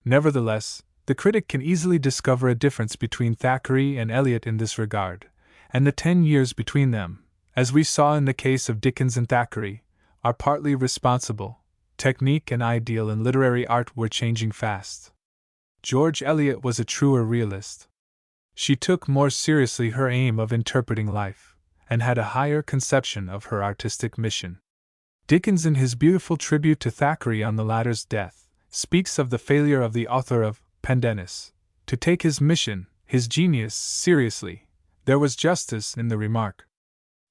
Nevertheless, the critic can easily discover a difference between Thackeray and Eliot in this regard, and the 10 years between them, as we saw in the case of Dickens and Thackeray, are partly responsible. Technique and ideal in literary art were changing fast. George Eliot was a truer realist. She took more seriously her aim of interpreting life, and had a higher conception of her artistic mission. Dickens, in his beautiful tribute to Thackeray on the latter's death, speaks of the failure of the author of Pendennis to take his mission, his genius, seriously. There was justice in the remark.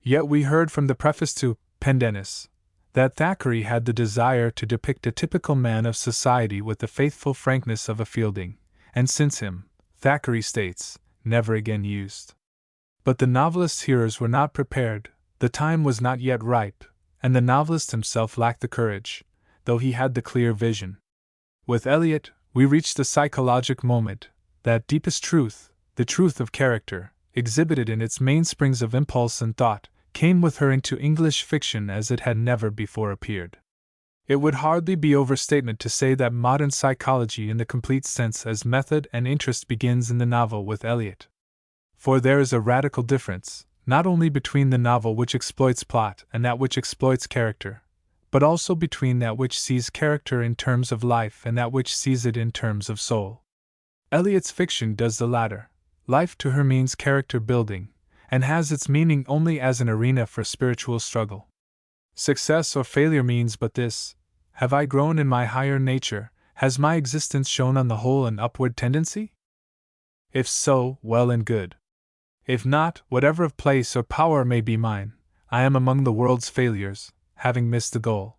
Yet we heard from the preface to Pendennis that Thackeray had the desire to depict a typical man of society with the faithful frankness of a Fielding, and since him, Thackeray states, never again used. But the novelist's hearers were not prepared, the time was not yet ripe, and the novelist himself lacked the courage, though he had the clear vision. With Eliot, we reach the psychologic moment, that deepest truth, the truth of character, exhibited in its mainsprings of impulse and thought, came with her into English fiction as it had never before appeared. It would hardly be overstatement to say that modern psychology in the complete sense as method and interest begins in the novel with Eliot. For there is a radical difference, not only between the novel which exploits plot and that which exploits character, but also between that which sees character in terms of life and that which sees it in terms of soul. Eliot's fiction does the latter. Life to her means character building, and has its meaning only as an arena for spiritual struggle. Success or failure means but this: have I grown in my higher nature, has my existence shown on the whole an upward tendency? If so, well and good. If not, whatever of place or power may be mine, I am among the world's failures, having missed the goal.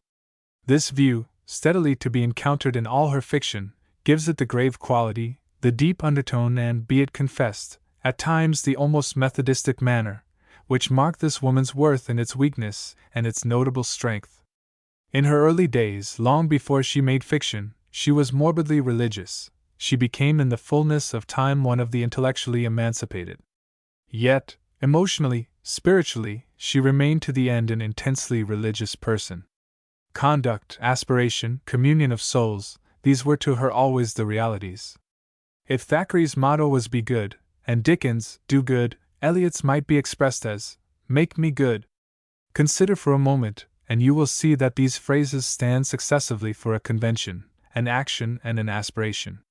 This view, steadily to be encountered in all her fiction, gives it the grave quality, the deep undertone and, be it confessed, at times the almost methodistic manner, which mark this woman's worth in its weakness and its notable strength. In her early days, long before she made fiction, she was morbidly religious. She became in the fullness of time one of the intellectually emancipated. Yet, emotionally, spiritually, she remained to the end an intensely religious person. Conduct, aspiration, communion of souls, these were to her always the realities. If Thackeray's motto was be good, and Dickens, do good, Eliot's might be expressed as, make me good. Consider for a moment, and you will see that these phrases stand successively for a convention, an action, and an aspiration.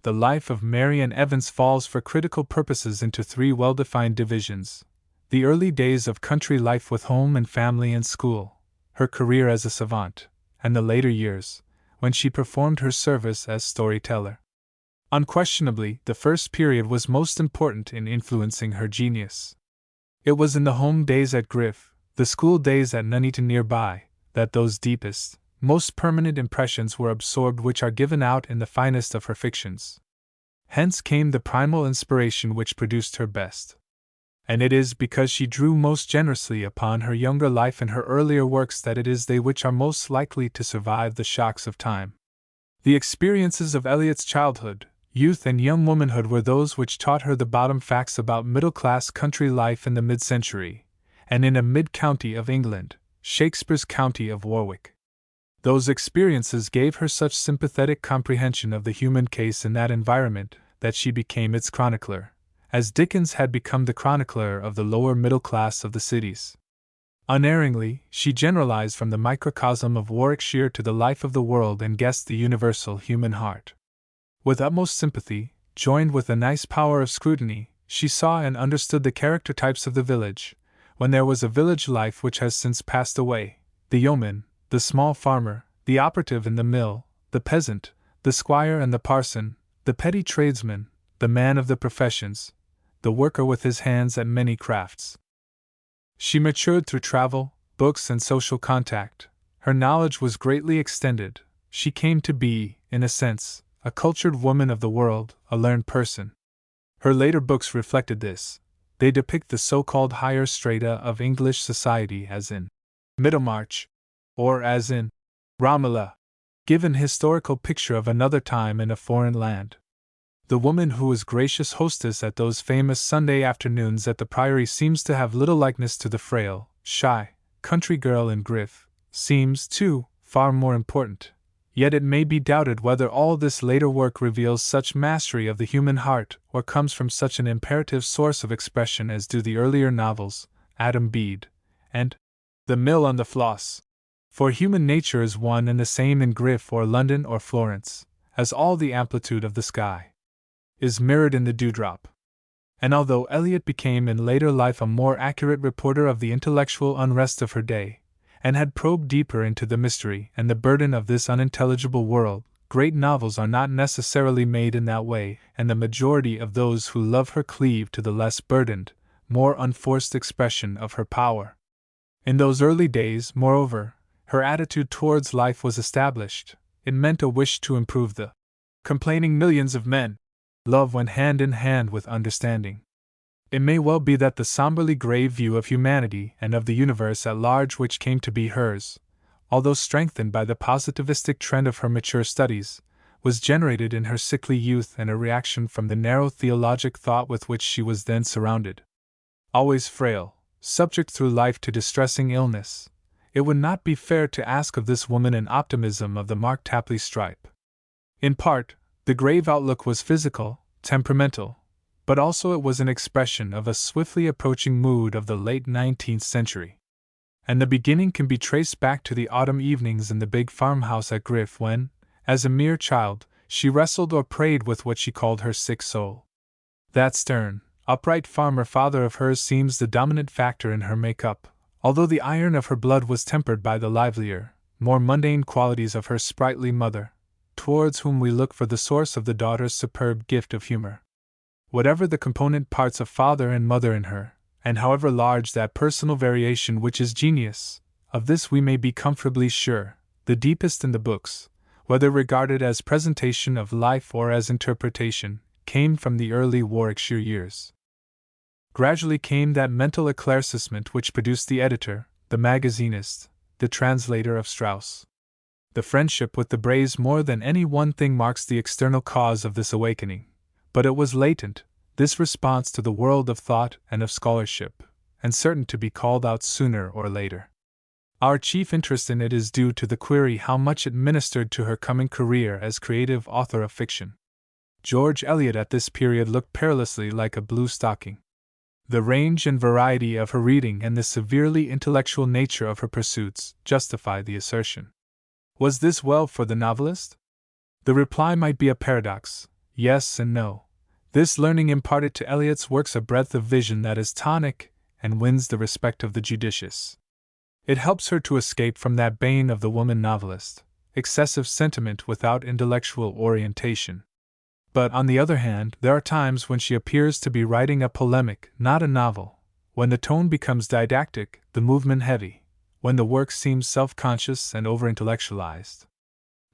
The life of Marian Evans falls for critical purposes into 3 well-defined divisions: the early days of country life with home and family and school, her career as a savant, and the later years, when she performed her service as storyteller. Unquestionably, the first period was most important in influencing her genius. It was in the home days at Griff, the school days at Nuneaton nearby, that those deepest, most permanent impressions were absorbed which are given out in the finest of her fictions. Hence came the primal inspiration which produced her best. And it is because she drew most generously upon her younger life and her earlier works that it is they which are most likely to survive the shocks of time. The experiences of Eliot's childhood, youth and young womanhood were those which taught her the bottom facts about middle-class country life in the mid-century, and in a mid-county of England, Shakespeare's county of Warwick. Those experiences gave her such sympathetic comprehension of the human case in that environment that she became its chronicler, as Dickens had become the chronicler of the lower middle class of the cities. Unerringly, she generalized from the microcosm of Warwickshire to the life of the world and guessed the universal human heart. With utmost sympathy, joined with a nice power of scrutiny, she saw and understood the character types of the village, when there was a village life which has since passed away: the yeoman, the small farmer, the operative in the mill, the peasant, the squire and the parson, the petty tradesman, the man of the professions, the worker with his hands at many crafts. She matured through travel, books, and social contact. Her knowledge was greatly extended. She came to be, in a sense, a cultured woman of the world, a learned person. Her later books reflected this. They depict the so-called higher strata of English society as in Middlemarch, or as in Romola, give an historical picture of another time in a foreign land. The woman who was gracious hostess at those famous Sunday afternoons at the Priory seems to have little likeness to the frail, shy, country girl in Griff, seems, too, far more important. Yet it may be doubted whether all this later work reveals such mastery of the human heart or comes from such an imperative source of expression as do the earlier novels, Adam Bede, and The Mill on the Floss. For human nature is one and the same in Griff or London or Florence, as all the amplitude of the sky is mirrored in the dewdrop. And although Eliot became in later life a more accurate reporter of the intellectual unrest of her day, and had probed deeper into the mystery and the burden of this unintelligible world, great novels are not necessarily made in that way, and the majority of those who love her cleave to the less burdened, more unforced expression of her power. In those early days, moreover, her attitude towards life was established. It meant a wish to improve the complaining millions of men. Love went hand in hand with understanding. It may well be that the somberly grave view of humanity and of the universe at large which came to be hers, although strengthened by the positivistic trend of her mature studies, was generated in her sickly youth and a reaction from the narrow theologic thought with which she was then surrounded. Always frail, subject through life to distressing illness, it would not be fair to ask of this woman an optimism of the Mark Tapley stripe. In part, the grave outlook was physical, temperamental, but also it was an expression of a swiftly approaching mood of the late 19th century. And the beginning can be traced back to the autumn evenings in the big farmhouse at Griff when, as a mere child, she wrestled or prayed with what she called her sick soul. That stern, upright farmer father of hers seems the dominant factor in her make-up, although the iron of her blood was tempered by the livelier, more mundane qualities of her sprightly mother, towards whom we look for the source of the daughter's superb gift of humor. Whatever the component parts of father and mother in her, and however large that personal variation which is genius, of this we may be comfortably sure, the deepest in the books, whether regarded as presentation of life or as interpretation, came from the early Warwickshire years. Gradually came that mental eclaircissement which produced the editor, the magazinist, the translator of Strauss. The friendship with the Brays more than any one thing marks the external cause of this awakening. But it was latent, this response to the world of thought and of scholarship, and certain to be called out sooner or later. Our chief interest in it is due to the query how much it ministered to her coming career as creative author of fiction. George Eliot at this period looked perilously like a blue stocking. The range and variety of her reading and the severely intellectual nature of her pursuits justify the assertion. Was this well for the novelist? The reply might be a paradox. Yes and no. This learning imparted to Eliot's works a breadth of vision that is tonic and wins the respect of the judicious. It helps her to escape from that bane of the woman novelist, excessive sentiment without intellectual orientation. But on the other hand, there are times when she appears to be writing a polemic, not a novel, when the tone becomes didactic, the movement heavy, when the work seems self-conscious and over-intellectualized.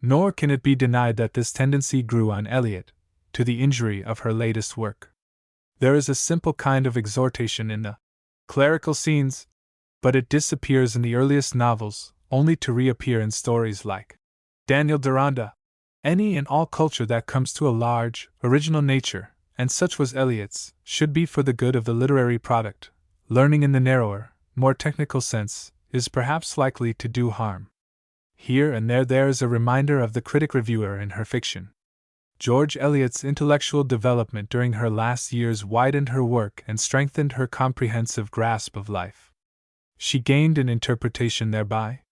Nor can it be denied that this tendency grew on Eliot, to the injury of her latest work. There is a simple kind of exhortation in the clerical scenes, but it disappears in the earliest novels, only to reappear in stories like Daniel Deronda. Any and all culture that comes to a large, original nature, and such was Eliot's, should be for the good of the literary product. Learning in the narrower, more technical sense, is perhaps likely to do harm. Here and there is a reminder of the critic-reviewer in her fiction. George Eliot's intellectual development during her last years widened her work and strengthened her comprehensive grasp of life. She gained an interpretation thereby.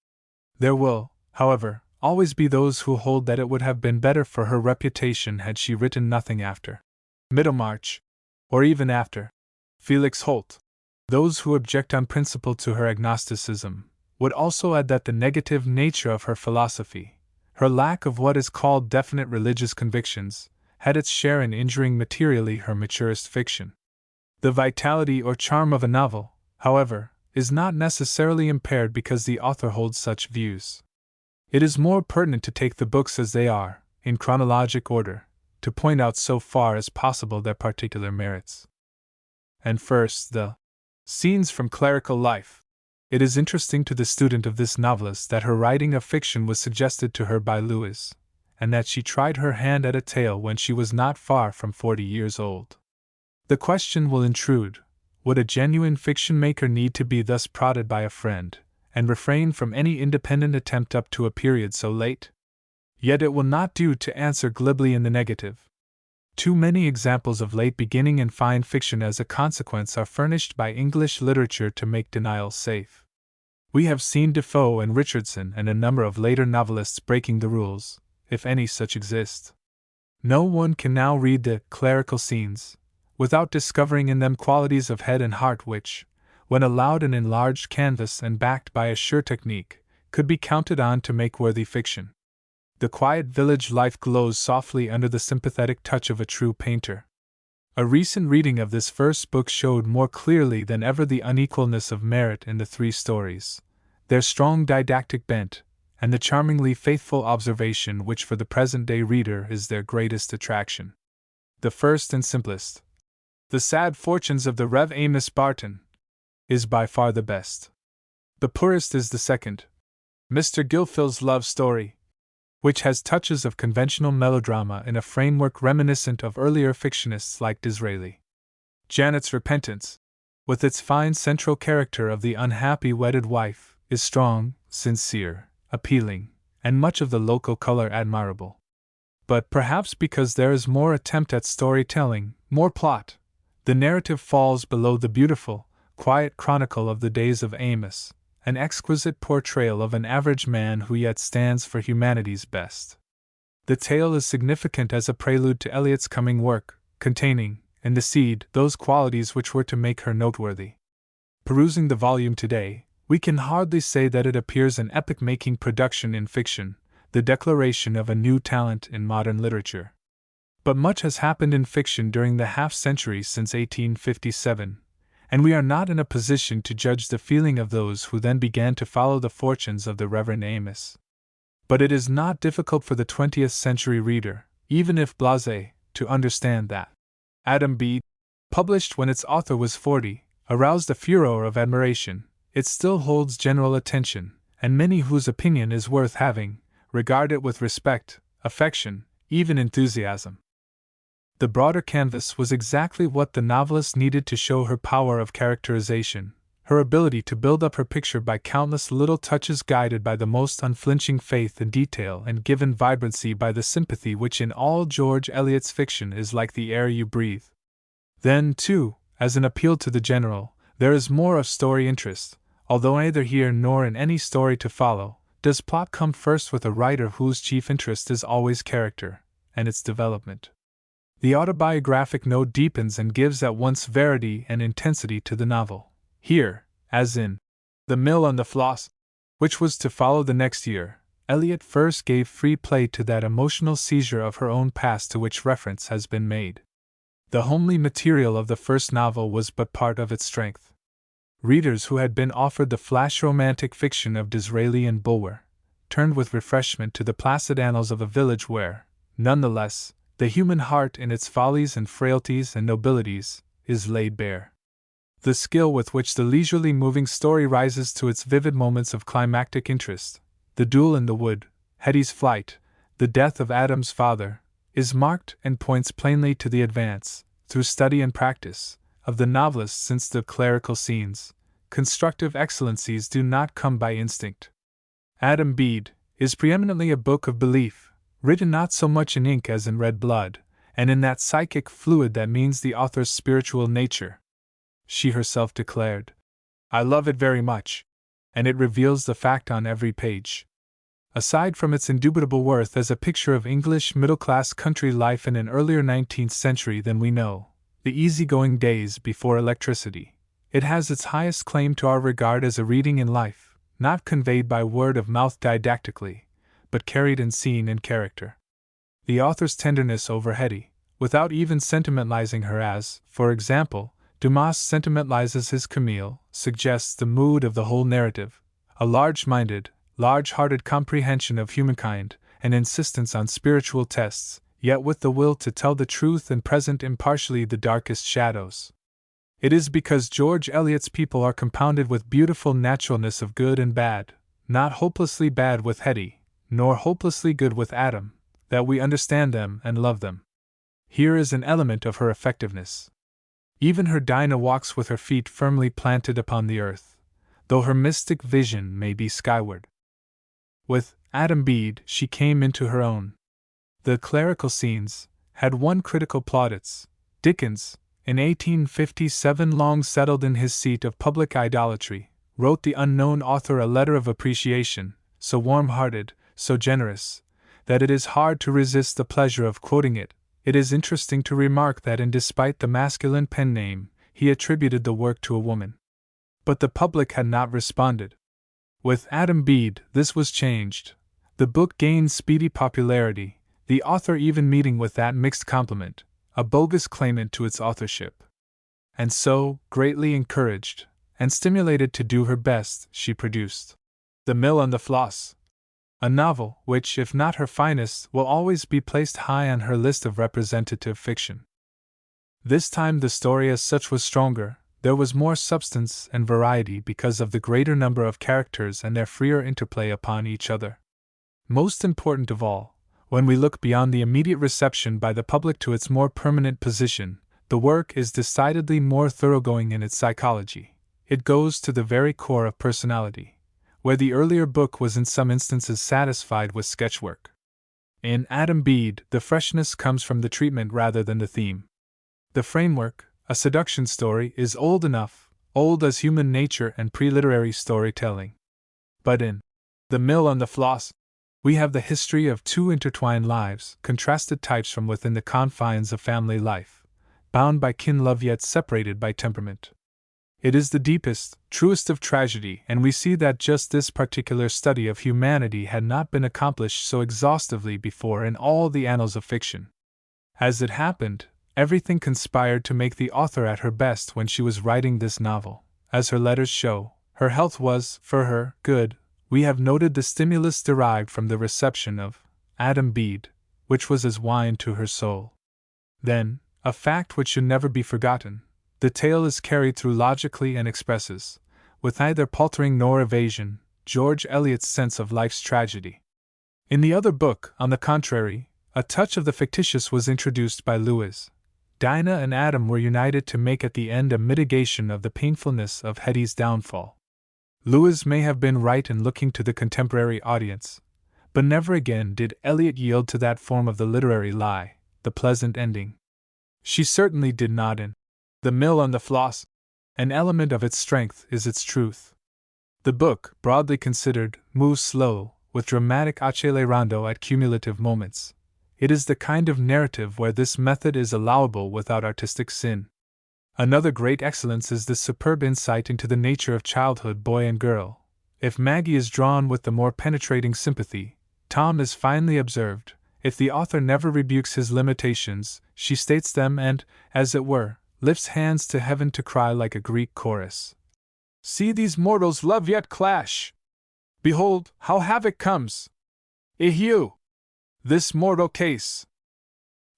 There will, however, always be those who hold that it would have been better for her reputation had she written nothing after Middlemarch, or even after Felix Holt. Those who object on principle to her agnosticism would also add that the negative nature of her philosophy, her lack of what is called definite religious convictions, had its share in injuring materially her maturest fiction. The vitality or charm of a novel, however, is not necessarily impaired because the author holds such views. It is more pertinent to take the books as they are, in chronologic order, to point out so far as possible their particular merits. And first, the scenes from clerical life. It is interesting to the student of this novelist that her writing of fiction was suggested to her by Lewis, and that she tried her hand at a tale when she was not far from 40 years old. The question will intrude: would a genuine fiction maker need to be thus prodded by a friend, and refrain from any independent attempt up to a period so late? Yet it will not do to answer glibly in the negative. Too many examples of late beginning and fine fiction as a consequence are furnished by English literature to make denial safe. We have seen Defoe and Richardson and a number of later novelists breaking the rules, if any such exist. No one can now read the clerical scenes without discovering in them qualities of head and heart which, when allowed an enlarged canvas and backed by a sure technique, could be counted on to make worthy fiction. The quiet village life glows softly under the sympathetic touch of a true painter. A recent reading of this first book showed more clearly than ever the unequalness of merit in the three stories, their strong didactic bent, and the charmingly faithful observation which for the present-day reader is their greatest attraction. The first and simplest, The Sad Fortunes of the Rev. Amos Barton, is by far the best. The poorest is the second, Mr. Gilfil's Love Story, which has touches of conventional melodrama in a framework reminiscent of earlier fictionists like Disraeli. Janet's Repentance, with its fine central character of the unhappy wedded wife, is strong, sincere, appealing, and much of the local color admirable. But perhaps because there is more attempt at storytelling, more plot, the narrative falls below the beautiful, quiet chronicle of the days of Amos, an exquisite portrayal of an average man who yet stands for humanity's best. The tale is significant as a prelude to Eliot's coming work, containing, in the seed, those qualities which were to make her noteworthy. Perusing the volume today, we can hardly say that it appears an epoch-making production in fiction, the declaration of a new talent in modern literature. But much has happened in fiction during the half-century since 1857, and we are not in a position to judge the feeling of those who then began to follow the fortunes of the Reverend Amos. But it is not difficult for the 20th century reader, even if blasé, to understand that Adam Bede, published when its author was 40, aroused a furor of admiration. It still holds general attention, and many whose opinion is worth having regard it with respect, affection, even enthusiasm. The broader canvas was exactly what the novelist needed to show her power of characterization, her ability to build up her picture by countless little touches guided by the most unflinching faith in detail and given vibrancy by the sympathy which in all George Eliot's fiction is like the air you breathe. Then, too, as an appeal to the general, there is more of story interest, although neither here nor in any story to follow does plot come first with a writer whose chief interest is always character and its development. The autobiographic note deepens and gives at once verity and intensity to the novel. Here, as in The Mill on the Floss, which was to follow the next year, Eliot first gave free play to that emotional seizure of her own past to which reference has been made. The homely material of the first novel was but part of its strength. Readers who had been offered the flash romantic fiction of Disraeli and Bulwer turned with refreshment to the placid annals of a village where, nonetheless, the human heart in its follies and frailties and nobilities is laid bare. The skill with which the leisurely moving story rises to its vivid moments of climactic interest, the duel in the wood, Hetty's flight, the death of Adam's father, is marked and points plainly to the advance, through study and practice, of the novelist since the clerical scenes. Constructive excellencies do not come by instinct. Adam Bede is preeminently a book of belief, written not so much in ink as in red blood, and in that psychic fluid that means the author's spiritual nature. She herself declared, "I love it very much," and it reveals the fact on every page. Aside from its indubitable worth as a picture of English middle-class country life in an earlier 19th century than we know, the easy-going days before electricity, it has its highest claim to our regard as a reading in life, not conveyed by word of mouth didactically, but carried and seen in character. The author's tenderness over Hetty, without even sentimentalizing her as, for example, Dumas sentimentalizes his Camille, suggests the mood of the whole narrative, a large-minded, large-hearted comprehension of humankind, and insistence on spiritual tests, yet with the will to tell the truth and present impartially the darkest shadows. It is because George Eliot's people are compounded with beautiful naturalness of good and bad, not hopelessly bad with Hetty, nor hopelessly good with Adam, that we understand them and love them. Here is an element of her effectiveness. Even her Dinah walks with her feet firmly planted upon the earth, though her mystic vision may be skyward. With Adam Bede she came into her own. The clerical scenes had one critical plaudits. Dickens, in 1857, long settled in his seat of public idolatry, wrote the unknown author a letter of appreciation, so warm-hearted, so generous, that it is hard to resist the pleasure of quoting it. It is interesting to remark that despite the masculine pen name, he attributed the work to a woman. But the public had not responded. With Adam Bede, this was changed. The book gained speedy popularity, the author even meeting with that mixed compliment, a bogus claimant to its authorship. And so, greatly encouraged, and stimulated to do her best, she produced The Mill on the Floss, a novel which, if not her finest, will always be placed high on her list of representative fiction. This time the story as such was stronger, there was more substance and variety because of the greater number of characters and their freer interplay upon each other. Most important of all, when we look beyond the immediate reception by the public to its more permanent position, the work is decidedly more thoroughgoing in its psychology. It goes to the very core of personality, where the earlier book was in some instances satisfied with sketchwork. In Adam Bede, the freshness comes from the treatment rather than the theme. The framework, a seduction story, is old enough, old as human nature and pre-literary storytelling. But in The Mill on the Floss, we have the history of two intertwined lives, contrasted types from within the confines of family life, bound by kin love yet separated by temperament. It is the deepest, truest of tragedy, and we see that just this particular study of humanity had not been accomplished so exhaustively before in all the annals of fiction. As it happened, everything conspired to make the author at her best when she was writing this novel. As her letters show, her health was, for her, good. We have noted the stimulus derived from the reception of Adam Bede, which was as wine to her soul. Then, a fact which should never be forgotten, the tale is carried through logically and expresses, with neither paltering nor evasion, George Eliot's sense of life's tragedy. In the other book, on the contrary, a touch of the fictitious was introduced by Lewis. Dinah and Adam were united to make at the end a mitigation of the painfulness of Hetty's downfall. Lewis may have been right in looking to the contemporary audience, but never again did Eliot yield to that form of the literary lie, the pleasant ending. She certainly did not in The Mill on the Floss. An element of its strength is its truth. The book, broadly considered, moves slow, with dramatic accelerando at cumulative moments. It is the kind of narrative where this method is allowable without artistic sin. Another great excellence is this superb insight into the nature of childhood, boy and girl. If Maggie is drawn with the more penetrating sympathy, Tom is finely observed. If the author never rebukes his limitations, she states them and, as it were, lifts hands to heaven to cry like a Greek chorus. See these mortals love yet clash! Behold, how havoc comes! Eheu! This mortal case!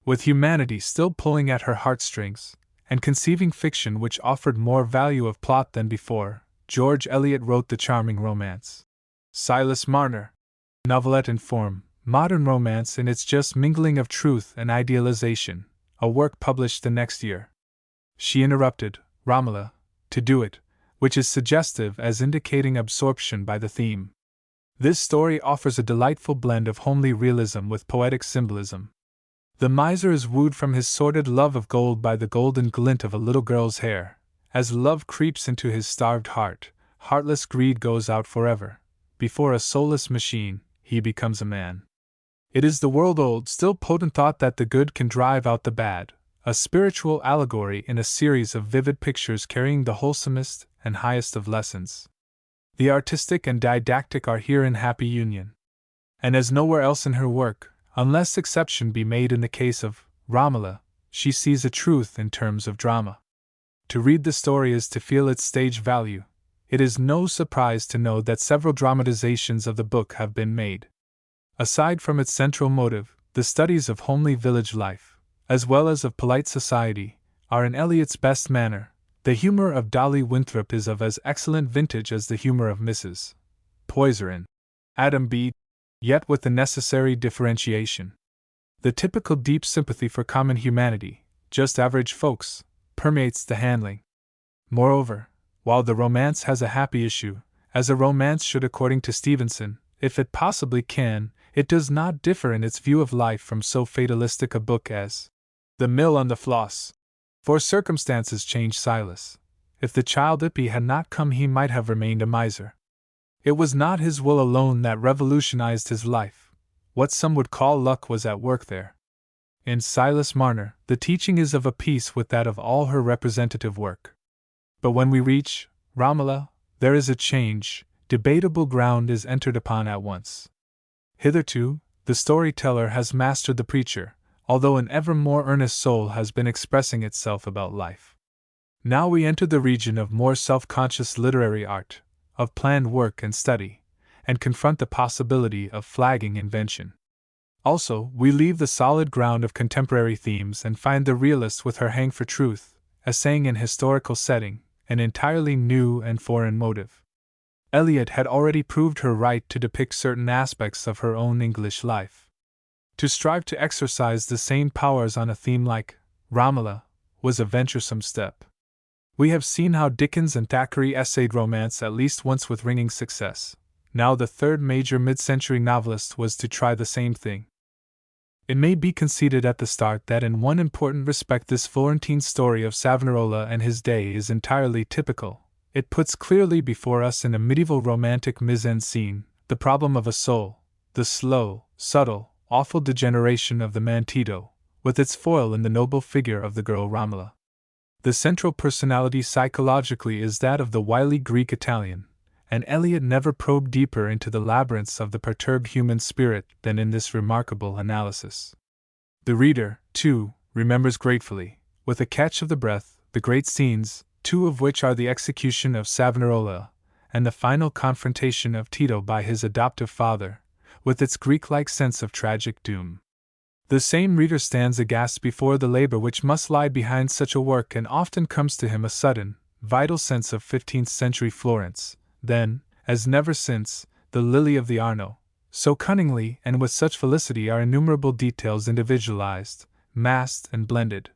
With humanity still pulling at her heartstrings, and conceiving fiction which offered more value of plot than before, George Eliot wrote the charming romance. Silas Marner. Novelette in form, modern romance in its just mingling of truth and idealization, a work published the next year. She interrupted Romola to do it, which is suggestive as indicating absorption by the theme. This story offers a delightful blend of homely realism with poetic symbolism. The miser is wooed from his sordid love of gold by the golden glint of a little girl's hair. As love creeps into his starved heart, heartless greed goes out forever. Before a soulless machine, he becomes a man. It is the world-old, still potent thought that the good can drive out the bad, a spiritual allegory in a series of vivid pictures carrying the wholesomest and highest of lessons. The artistic and didactic are here in happy union. And as nowhere else in her work, unless exception be made in the case of Romola, she sees a truth in terms of drama. To read the story is to feel its stage value. It is no surprise to know that several dramatizations of the book have been made. Aside from its central motive, the studies of homely village life, as well as of polite society, are in Eliot's best manner. The humor of Dolly Winthrop is of as excellent vintage as the humor of Mrs. Poyser in Adam Bede, yet with the necessary differentiation. The typical deep sympathy for common humanity, just average folks, permeates the handling. Moreover, while the romance has a happy issue, as a romance should according to Stevenson, if it possibly can, it does not differ in its view of life from so fatalistic a book as The Mill on the Floss. For circumstances changed Silas. If the child Ippy had not come, he might have remained a miser. It was not his will alone that revolutionized his life. What some would call luck was at work there. In Silas Marner, the teaching is of a piece with that of all her representative work. But when we reach Romola, there is a change. Debatable ground is entered upon at once. Hitherto, the storyteller has mastered the preacher, although an ever more earnest soul has been expressing itself about life. Now we enter the region of more self-conscious literary art, of planned work and study, and confront the possibility of flagging invention. Also, we leave the solid ground of contemporary themes and find the realist with her hang for truth, essaying in historical setting, an entirely new and foreign motive. Eliot had already proved her right to depict certain aspects of her own English life. To strive to exercise the same powers on a theme like Romola was a venturesome step. We have seen how Dickens and Thackeray essayed romance at least once with ringing success. Now the third major mid-century novelist was to try the same thing. It may be conceded at the start that in one important respect this Florentine story of Savonarola and his day is entirely typical. It puts clearly before us in a medieval romantic mise-en-scene the problem of a soul, the slow, subtle, awful degeneration of the man Tito, with its foil in the noble figure of the girl Romola. The central personality psychologically is that of the wily Greek Italian, and Eliot never probed deeper into the labyrinths of the perturbed human spirit than in this remarkable analysis. The reader, too, remembers gratefully, with a catch of the breath, the great scenes, two of which are the execution of Savonarola and the final confrontation of Tito by his adoptive father, with its Greek-like sense of tragic doom. The same reader stands aghast before the labor which must lie behind such a work, and often comes to him a sudden, vital sense of 15th-century Florence, then, as never since, the lily of the Arno. So cunningly and with such felicity are innumerable details individualized, massed and blended.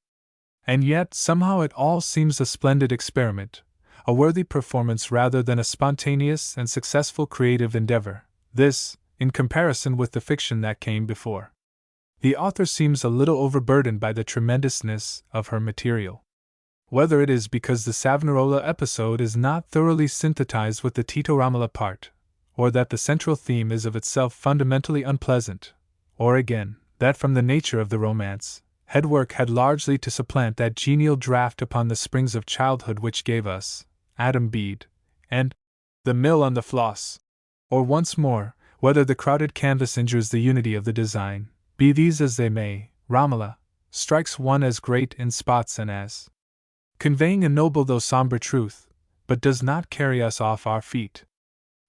And yet somehow it all seems a splendid experiment, a worthy performance rather than a spontaneous and successful creative endeavor. This, in comparison with the fiction that came before. The author seems a little overburdened by the tremendousness of her material. Whether it is because the Savonarola episode is not thoroughly synthetized with the Tito Romola part, or that the central theme is of itself fundamentally unpleasant, or again, that from the nature of the romance, headwork had largely to supplant that genial draught upon the springs of childhood which gave us Adam Bede and The Mill on the Floss, or once more, whether the crowded canvas injures the unity of the design, be these as they may, Romola strikes one as great in spots and as conveying a noble though somber truth, but does not carry us off our feet.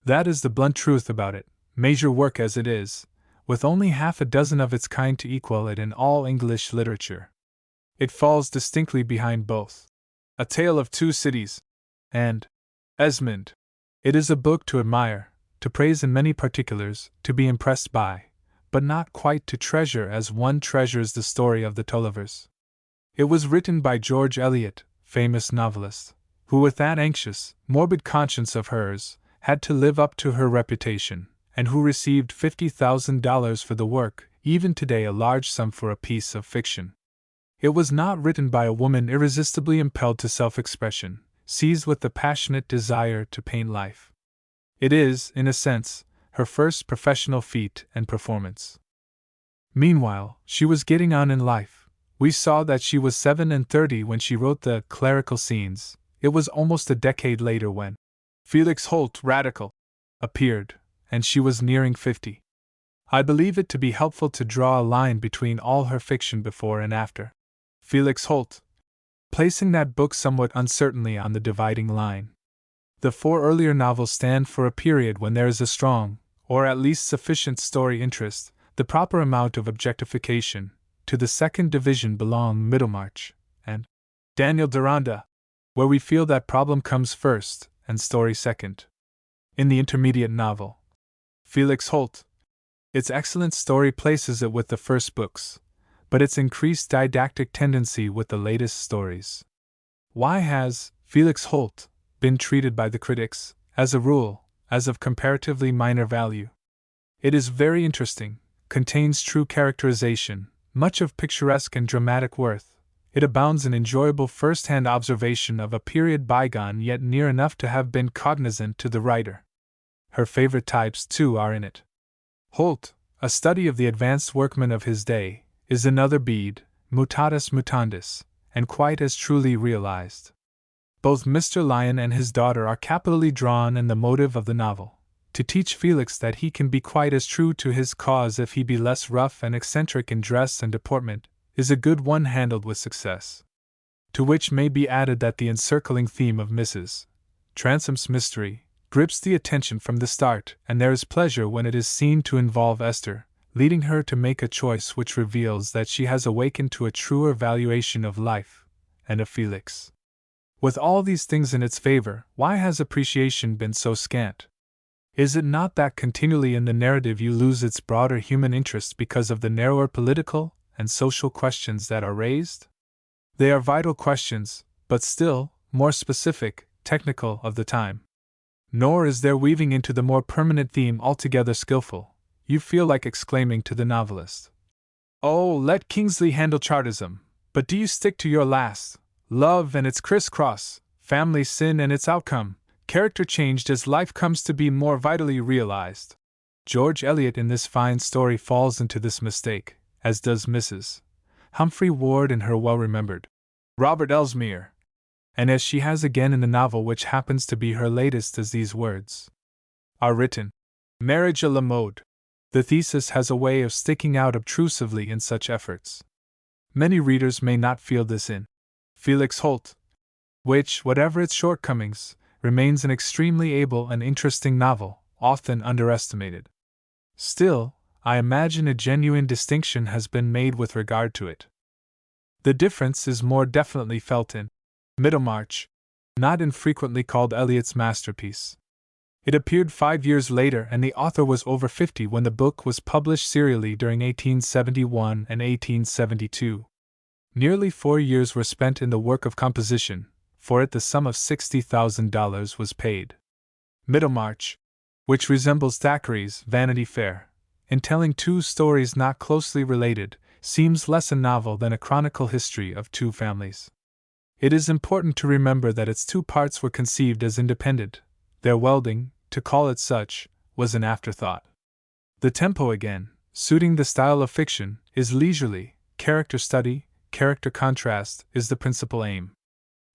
That is the blunt truth about it, major work as it is, with only half a dozen of its kind to equal it in all English literature. It falls distinctly behind both A Tale of Two Cities and Esmond. It is a book to admire, to praise in many particulars, to be impressed by, but not quite to treasure as one treasures the story of the Tullivers. It was written by George Eliot, famous novelist, who with that anxious, morbid conscience of hers, had to live up to her reputation, and who received $50,000 for the work, even today a large sum for a piece of fiction. It was not written by a woman irresistibly impelled to self-expression, seized with the passionate desire to paint life. It is, in a sense, her first professional feat and performance. Meanwhile, she was getting on in life. We saw that she was 37 when she wrote the Clerical Scenes. It was almost a decade later when Felix Holt, Radical, appeared, and she was nearing 50. I believe it to be helpful to draw a line between all her fiction before and after Felix Holt, placing that book somewhat uncertainly on the dividing line. The 4 earlier novels stand for a period when there is a strong, or at least sufficient story interest, the proper amount of objectification. To the second division belong Middlemarch and Daniel Deronda, where we feel that problem comes first and story second. In the intermediate novel, Felix Holt, its excellent story places it with the first books, but its increased didactic tendency with the latest stories. Why has Felix Holt been treated by the critics, as a rule, as of comparatively minor value? It is very interesting, contains true characterization, much of picturesque and dramatic worth. It abounds in enjoyable first-hand observation of a period bygone yet near enough to have been cognizant to the writer. Her favorite types, too, are in it. Holt, a study of the advanced workman of his day, is another Bede, mutatis mutandis, and quite as truly realized. Both Mr. Lyon and his daughter are capitally drawn in the motive of the novel, to teach Felix that he can be quite as true to his cause if he be less rough and eccentric in dress and deportment, is a good one handled with success. To which may be added that the encircling theme of Mrs. Transome's mystery grips the attention from the start, and there is pleasure when it is seen to involve Esther, leading her to make a choice which reveals that she has awakened to a truer valuation of life and of Felix. With all these things in its favor, why has appreciation been so scant? Is it not that continually in the narrative you lose its broader human interest because of the narrower political and social questions that are raised? They are vital questions, but still more specific, technical of the time. Nor is their weaving into the more permanent theme altogether skillful. You feel like exclaiming to the novelist, "Oh, let Kingsley handle Chartism, but do you stick to your last? Love and its criss-cross, family sin and its outcome, character changed as life comes to be more vitally realized." George Eliot in this fine story falls into this mistake, as does Mrs. Humphrey Ward in her well-remembered Robert Elsmere, and as she has again in the novel which happens to be her latest as these words are written. Marriage à la mode. The thesis has a way of sticking out obtrusively in such efforts. Many readers may not feel this in Felix Holt, which, whatever its shortcomings, remains an extremely able and interesting novel, often underestimated. Still, I imagine a genuine distinction has been made with regard to it. The difference is more definitely felt in Middlemarch, not infrequently called Eliot's masterpiece. It appeared 5 years later, and the author was over 50 when the book was published serially during 1871 and 1872. Nearly 4 years were spent in the work of composition. For it the sum of $60,000 was paid. Middlemarch, which resembles Thackeray's Vanity Fair, in telling two stories not closely related, seems less a novel than a chronicle history of two families. It is important to remember that its two parts were conceived as independent. Their welding, to call it such, was an afterthought. The tempo, again, suiting the style of fiction, is leisurely. Character study, character contrast, is the principal aim.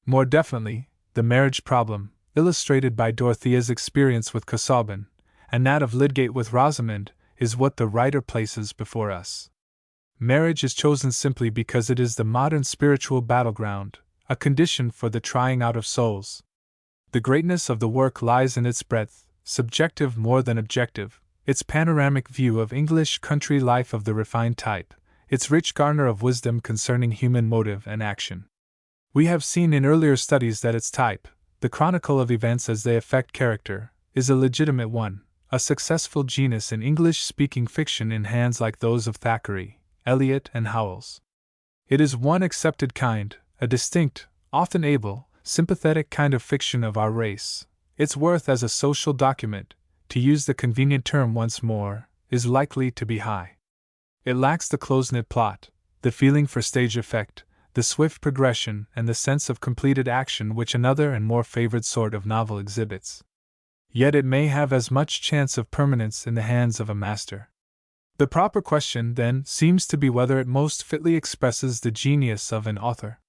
More definitely, the marriage problem, illustrated by Dorothea's experience with Casaubon, and that of Lydgate with Rosamond, is what the writer places before us. Marriage is chosen simply because it is the modern spiritual battleground, a condition for the trying out of souls. The greatness of the work lies in its breadth, subjective more than objective, its panoramic view of English country life of the refined type, its rich garner of wisdom concerning human motive and action. We have seen in earlier studies that its type, the chronicle of events as they affect character, is a legitimate one, a successful genus in English-speaking fiction in hands like those of Thackeray, Eliot, and Howells. It is one accepted kind, a distinct, often able, sympathetic kind of fiction of our race. Its worth as a social document, to use the convenient term once more, is likely to be high. It lacks the close-knit plot, the feeling for stage effect, the swift progression, and the sense of completed action which another and more favored sort of novel exhibits. Yet it may have as much chance of permanence in the hands of a master. The proper question, then, seems to be whether it most fitly expresses the genius of an author.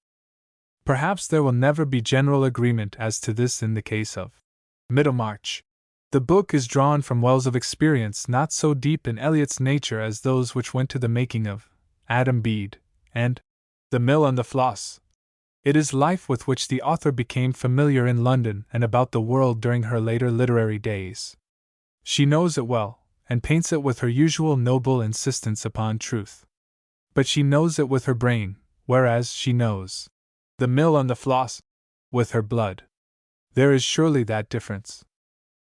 Perhaps there will never be general agreement as to this in the case of Middlemarch. The book is drawn from wells of experience not so deep in Eliot's nature as those which went to the making of Adam Bede and The Mill on the Floss. It is life with which the author became familiar in London and about the world during her later literary days. She knows it well, and paints it with her usual noble insistence upon truth. But she knows it with her brain, whereas she knows the mill on the floss with her blood. There is surely that difference.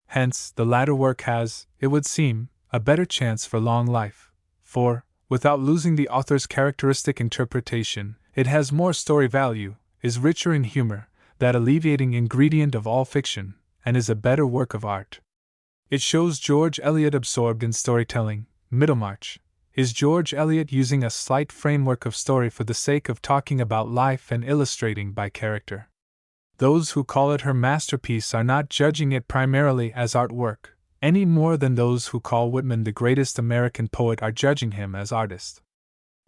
Hence, the latter work has, it would seem, a better chance for long life, for, without losing the author's characteristic interpretation, it has more story value, is richer in humor, that alleviating ingredient of all fiction, and is a better work of art. It shows George Eliot absorbed in storytelling. Middlemarch is George Eliot using a slight framework of story for the sake of talking about life and illustrating by character. Those who call it her masterpiece are not judging it primarily as artwork, any more than those who call Whitman the greatest American poet are judging him as artist.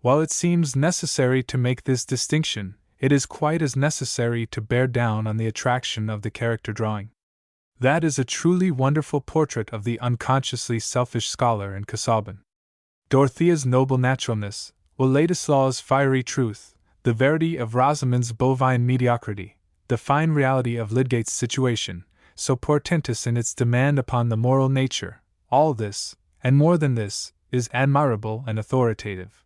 While it seems necessary to make this distinction, it is quite as necessary to bear down on the attraction of the character drawing. That is a truly wonderful portrait of the unconsciously selfish scholar in Casaubon. Dorothea's noble naturalness, Will Ladislaw's fiery truth, the verity of Rosamond's bovine mediocrity, the fine reality of Lydgate's situation, so portentous in its demand upon the moral nature, all this, and more than this, is admirable and authoritative.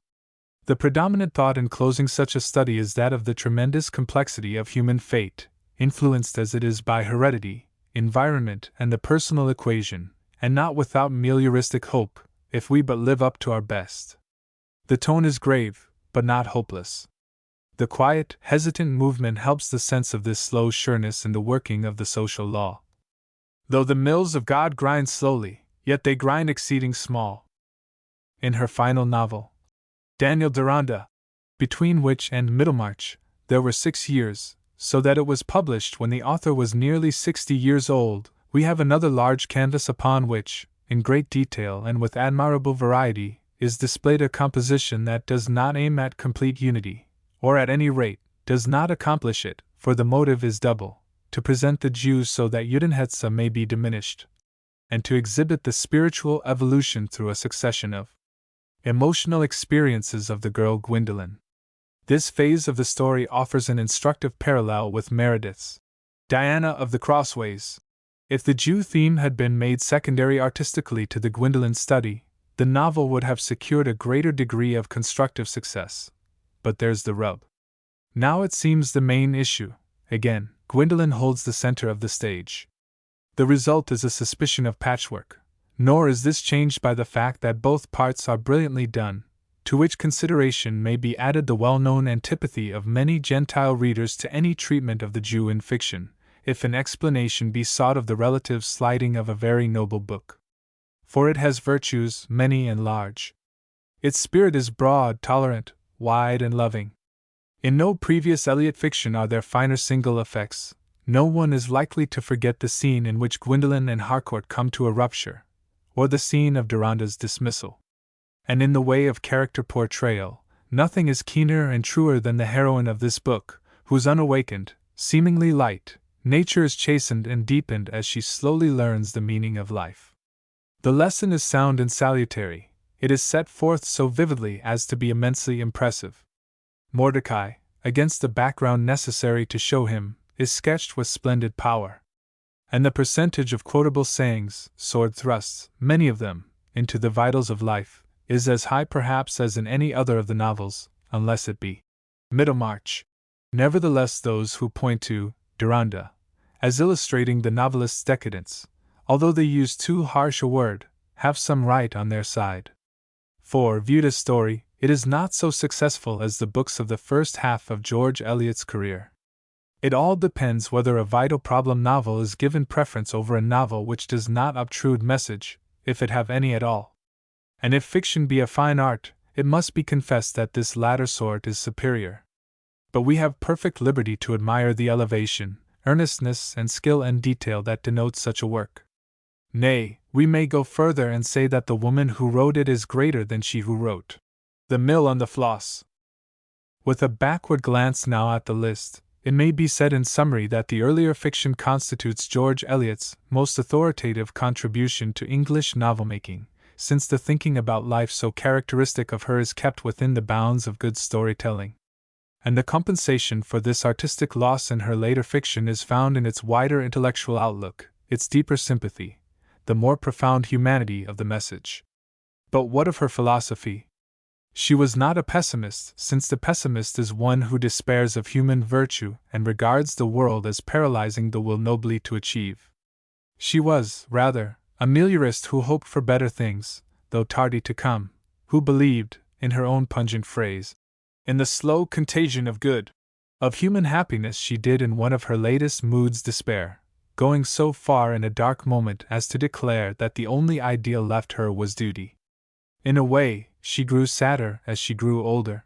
The predominant thought in closing such a study is that of the tremendous complexity of human fate, influenced as it is by heredity, environment, and the personal equation, and not without melioristic hope, if we but live up to our best. The tone is grave, but not hopeless. The quiet, hesitant movement helps the sense of this slow sureness in the working of the social law. Though the mills of God grind slowly, yet they grind exceeding small. In her final novel, Daniel Deronda, between which and Middlemarch there were 6 years, so that it was published when the author was nearly 60 years old, we have another large canvas upon which, in great detail and with admirable variety, is displayed a composition that does not aim at complete unity, or at any rate, does not accomplish it, for the motive is double, to present the Jews so that Judenhetze may be diminished, and to exhibit the spiritual evolution through a succession of emotional experiences of the girl Gwendolen. This phase of the story offers an instructive parallel with Meredith's Diana of the Crossways. If the Jew theme had been made secondary artistically to the Gwendolen study, the novel would have secured a greater degree of constructive success. But there's the rub. Now it seems the main issue. Again, Gwendolen holds the center of the stage. The result is a suspicion of patchwork, nor is this changed by the fact that both parts are brilliantly done, to which consideration may be added the well-known antipathy of many Gentile readers to any treatment of the Jew in fiction, if an explanation be sought of the relative slighting of a very noble book. For it has virtues many and large. Its spirit is broad, tolerant, wide, and loving. In no previous Eliot fiction are there finer single effects. No one is likely to forget the scene in which Gwendolen and Harcourt come to a rupture, or the scene of Deronda's dismissal. And in the way of character portrayal, nothing is keener and truer than the heroine of this book, whose unawakened, seemingly light, nature is chastened and deepened as she slowly learns the meaning of life. The lesson is sound and salutary. It is set forth so vividly as to be immensely impressive. Mordecai, against the background necessary to show him, is sketched with splendid power. And the percentage of quotable sayings, sword thrusts, many of them, into the vitals of life, is as high perhaps as in any other of the novels, unless it be Middlemarch. Nevertheless, those who point to Deronda as illustrating the novelist's decadence, although they use too harsh a word, have some right on their side. For, viewed as story, it is not so successful as the books of the first half of George Eliot's career. It all depends whether a vital problem novel is given preference over a novel which does not obtrude message, if it have any at all. And if fiction be a fine art, it must be confessed that this latter sort is superior. But we have perfect liberty to admire the elevation, earnestness, and skill and detail that denote such a work. Nay, we may go further and say that the woman who wrote it is greater than she who wrote The Mill on the Floss. With a backward glance now at the list, it may be said in summary that the earlier fiction constitutes George Eliot's most authoritative contribution to English novel-making, since the thinking about life so characteristic of her is kept within the bounds of good storytelling. And the compensation for this artistic loss in her later fiction is found in its wider intellectual outlook, its deeper sympathy, the more profound humanity of the message. But what of her philosophy? She was not a pessimist, since the pessimist is one who despairs of human virtue and regards the world as paralyzing the will nobly to achieve. She was, rather, a meliorist who hoped for better things, though tardy to come, who believed, in her own pungent phrase, in the slow contagion of good. Of human happiness she did in one of her latest moods despair, going so far in a dark moment as to declare that the only ideal left her was duty. In a way, she grew sadder as she grew older.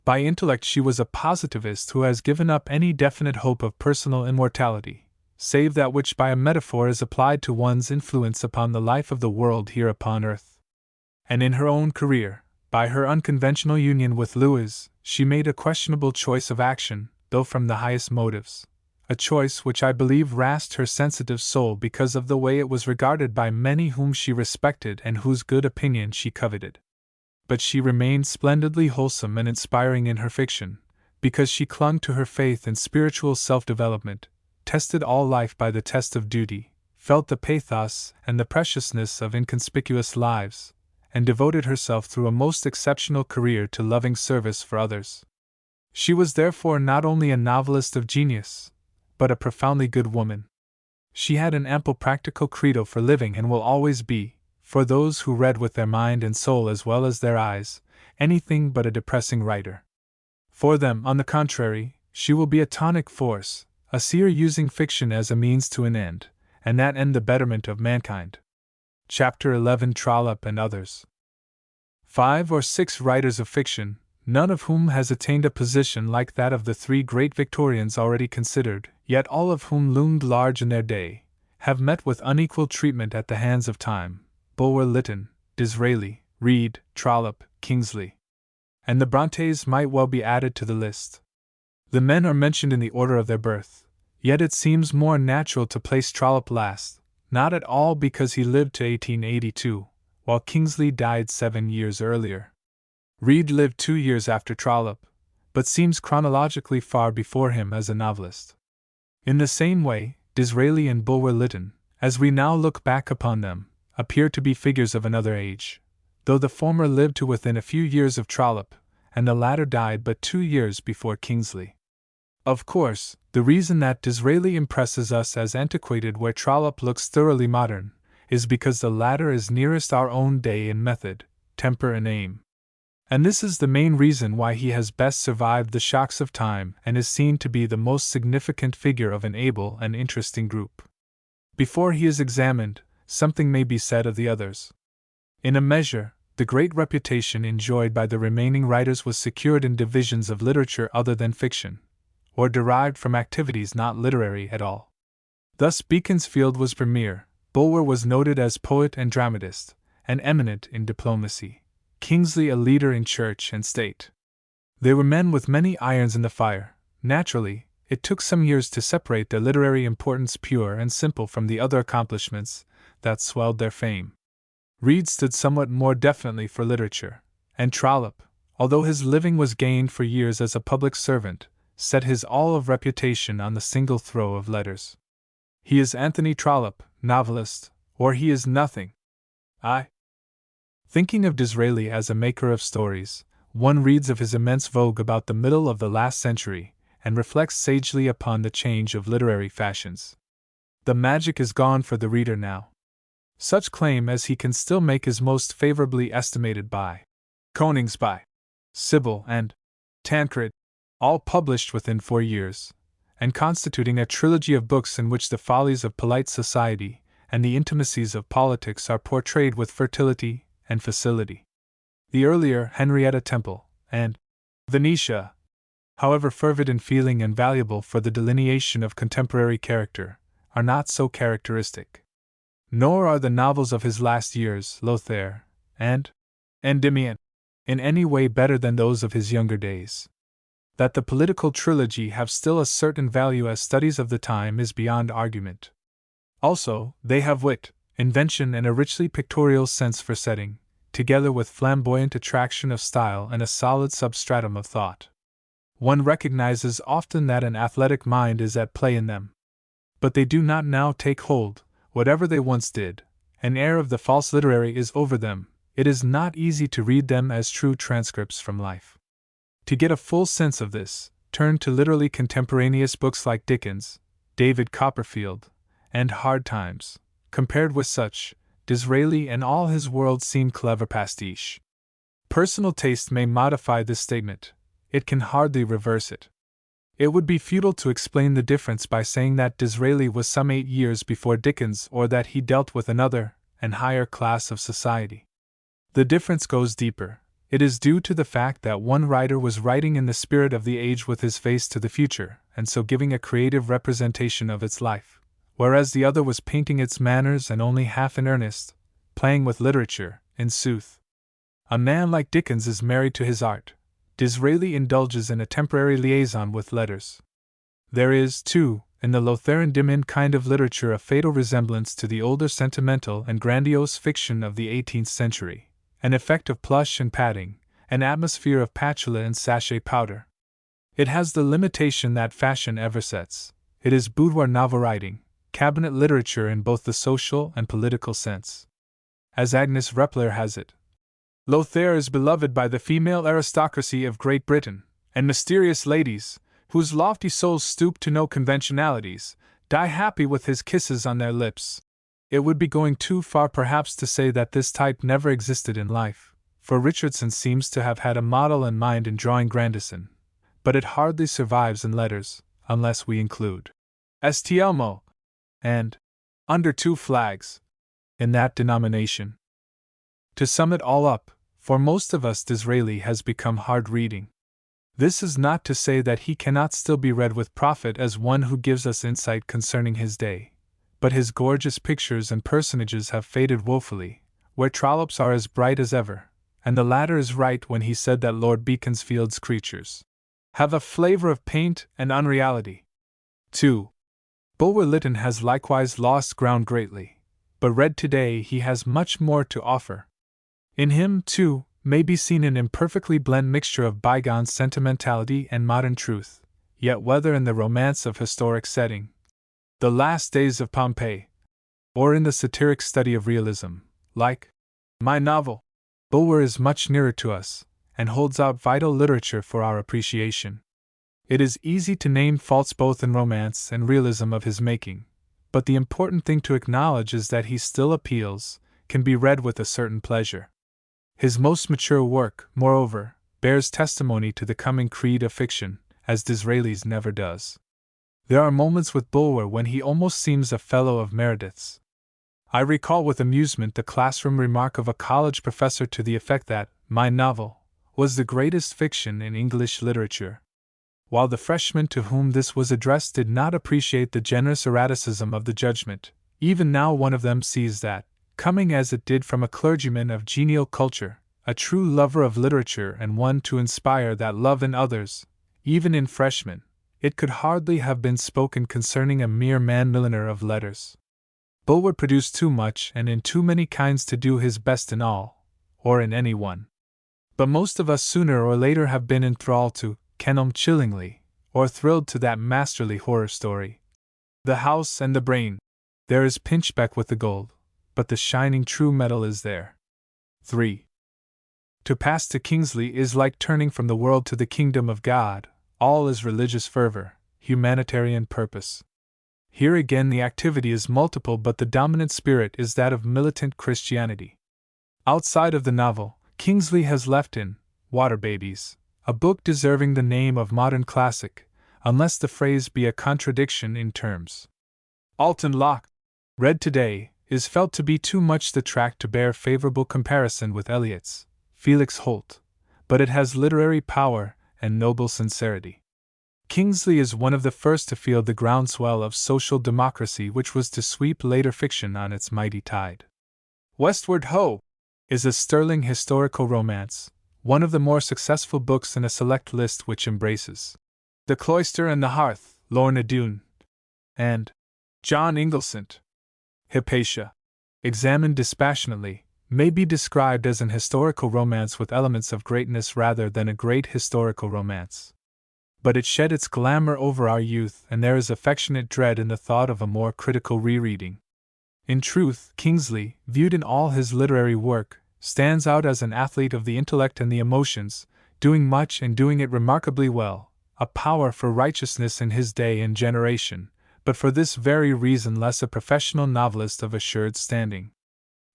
By intellect she was a positivist who has given up any definite hope of personal immortality, save that which by a metaphor is applied to one's influence upon the life of the world here upon earth. And in her own career, by her unconventional union with Lewis, she made a questionable choice of action, though from the highest motives. A choice which I believe rasped her sensitive soul because of the way it was regarded by many whom she respected and whose good opinion she coveted. But she remained splendidly wholesome and inspiring in her fiction, because she clung to her faith in spiritual self-development, tested all life by the test of duty, felt the pathos and the preciousness of inconspicuous lives, and devoted herself through a most exceptional career to loving service for others. She was therefore not only a novelist of genius, but a profoundly good woman. She had an ample practical credo for living and will always be, for those who read with their mind and soul as well as their eyes, anything but a depressing writer. For them, on the contrary, she will be a tonic force, a seer using fiction as a means to an end, and that end the betterment of mankind. Chapter 11 Trollope and Others. 5 or 6 writers of fiction, none of whom has attained a position like that of the 3 great Victorians already considered, yet all of whom loomed large in their day, have met with unequal treatment at the hands of time: Bulwer-Lytton, Disraeli, Reed, Trollope, Kingsley. And the Brontes might well be added to the list. The men are mentioned in the order of their birth, yet it seems more natural to place Trollope last, not at all because he lived to 1882, while Kingsley died 7 years earlier. Reed lived 2 years after Trollope, but seems chronologically far before him as a novelist. In the same way, Disraeli and Bulwer-Lytton, as we now look back upon them, appear to be figures of another age, though the former lived to within a few years of Trollope, and the latter died but 2 years before Kingsley. Of course, the reason that Disraeli impresses us as antiquated where Trollope looks thoroughly modern, is because the latter is nearest our own day in method, temper and aim. And this is the main reason why he has best survived the shocks of time and is seen to be the most significant figure of an able and interesting group. Before he is examined, something may be said of the others. In a measure, the great reputation enjoyed by the remaining writers was secured in divisions of literature other than fiction, or derived from activities not literary at all. Thus Beaconsfield was premier, Bulwer was noted as poet and dramatist, and eminent in diplomacy, Kingsley a leader in church and state. They were men with many irons in the fire. Naturally, it took some years to separate their literary importance pure and simple from the other accomplishments that swelled their fame. Reed stood somewhat more definitely for literature, and Trollope, although his living was gained for years as a public servant, set his all of reputation on the single throw of letters. He is Anthony Trollope, novelist, or he is nothing. Thinking of Disraeli as a maker of stories, one reads of his immense vogue about the middle of the last century, and reflects sagely upon the change of literary fashions. The magic is gone for the reader now. Such claim as he can still make is most favorably estimated by Coningsby, Sybil, and Tancred, all published within 4 years, and constituting a trilogy of books in which the follies of polite society and the intimacies of politics are portrayed with fertility and facility. The earlier Henrietta Temple and Venetia, however fervid in feeling and valuable for the delineation of contemporary character, are not so characteristic. Nor are the novels of his last years, Lothair and Endymion, in any way better than those of his younger days. That the political trilogy have still a certain value as studies of the time is beyond argument. Also, they have wit, invention, and a richly pictorial sense for setting, together with flamboyant attraction of style and a solid substratum of thought. One recognizes often that an athletic mind is at play in them. But they do not now take hold, whatever they once did, An air of the false literary is over them. It is not easy to read them as true transcripts from life. To get a full sense of this, turn to literally contemporaneous books like Dickens, David Copperfield, and Hard Times. Compared with such, Disraeli and all his world seem clever pastiche. Personal taste may modify this statement, it can hardly reverse it. It would be futile to explain the difference by saying that Disraeli was some 8 years before Dickens or that he dealt with another, and higher class of society. The difference goes deeper. It is due to the fact that one writer was writing in the spirit of the age with his face to the future, and so giving a creative representation of its life, whereas the other was painting its manners and only half in earnest, playing with literature, in sooth. A man like Dickens is married to his art. Disraeli indulges in a temporary liaison with letters. There is, too, in the Lothair-Dimmond kind of literature a fatal resemblance to the older sentimental and grandiose fiction of the 18th century, an effect of plush and padding, an atmosphere of patchouli and sachet powder. It has the limitation that fashion ever sets. It is boudoir novel writing, cabinet literature in both the social and political sense. As Agnes Repler has it, Lothair is beloved by the female aristocracy of Great Britain, and mysterious ladies, whose lofty souls stoop to no conventionalities, die happy with his kisses on their lips. It would be going too far perhaps to say that this type never existed in life, for Richardson seems to have had a model in mind in drawing Grandison, but it hardly survives in letters, unless we include St. Elmo and Under Two Flags in that denomination. To sum it all up, for most of us Disraeli has become hard reading. This is not to say that he cannot still be read with profit as one who gives us insight concerning his day, but his gorgeous pictures and personages have faded woefully, where Trollope's are as bright as ever, and the latter is right when he said that Lord Beaconsfield's creatures have a flavor of paint and unreality. 2. Bulwer Lytton has likewise lost ground greatly, but read today he has much more to offer. In him, too, may be seen an imperfectly blent mixture of bygone sentimentality and modern truth, yet whether in the romance of historic setting, The Last Days of Pompeii, or in the satiric study of realism, like my novel, Bulwer is much nearer to us, and holds out vital literature for our appreciation. It is easy to name faults both in romance and realism of his making, but the important thing to acknowledge is that he still appeals, can be read with a certain pleasure. His most mature work, moreover, bears testimony to the coming creed of fiction, as Disraeli's never does. There are moments with Bulwer when he almost seems a fellow of Meredith's. I recall with amusement the classroom remark of a college professor to the effect that my novel was the greatest fiction in English literature. While the freshmen to whom this was addressed did not appreciate the generous erraticism of the judgment, even now one of them sees that, coming as it did from a clergyman of genial culture, a true lover of literature and one to inspire that love in others, even in freshmen, it could hardly have been spoken concerning a mere man-milliner of letters. Bulwer produced too much and in too many kinds to do his best in all, or in any one. But most of us sooner or later have been enthralled to Kenelm chillingly, or thrilled to that masterly horror story, The House and the Brain. There is Pinchbeck with the gold, but the shining true metal is there. 3. To pass to Kingsley is like turning from the world to the kingdom of God. All is religious fervor, humanitarian purpose. Here again the activity is multiple, but the dominant spirit is that of militant Christianity. Outside of the novel, Kingsley has left in Water Babies, a book deserving the name of modern classic, unless the phrase be a contradiction in terms. Alton Locke, read today, is felt to be too much the tract to bear favorable comparison with Eliot's Felix Holt, but it has literary power and noble sincerity. Kingsley is one of the first to feel the groundswell of social democracy which was to sweep later fiction on its mighty tide. Westward Ho! Is a sterling historical romance, one of the more successful books in a select list which embraces The Cloister and the Hearth, Lorna Doone, and John Inglesant. Hypatia, examined dispassionately, may be described as an historical romance with elements of greatness rather than a great historical romance. But it shed its glamour over our youth, and there is affectionate dread in the thought of a more critical rereading. In truth, Kingsley, viewed in all his literary work, stands out as an athlete of the intellect and the emotions, doing much and doing it remarkably well, a power for righteousness in his day and generation, but for this very reason less a professional novelist of assured standing.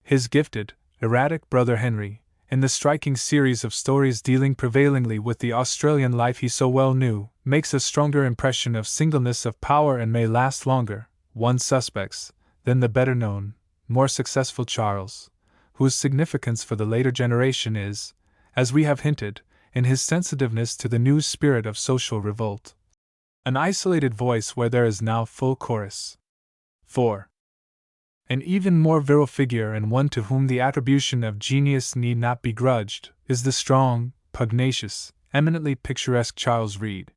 His gifted, erratic brother Henry, in the striking series of stories dealing prevailingly with the Australian life he so well knew, makes a stronger impression of singleness of power and may last longer, one suspects, than the better known, more successful Charles, whose significance for the later generation is, as we have hinted, in his sensitiveness to the new spirit of social revolt. An isolated voice where there is now full chorus. 4. An even more virile figure, and one to whom the attribution of genius need not be grudged, is the strong, pugnacious, eminently picturesque Charles Reade.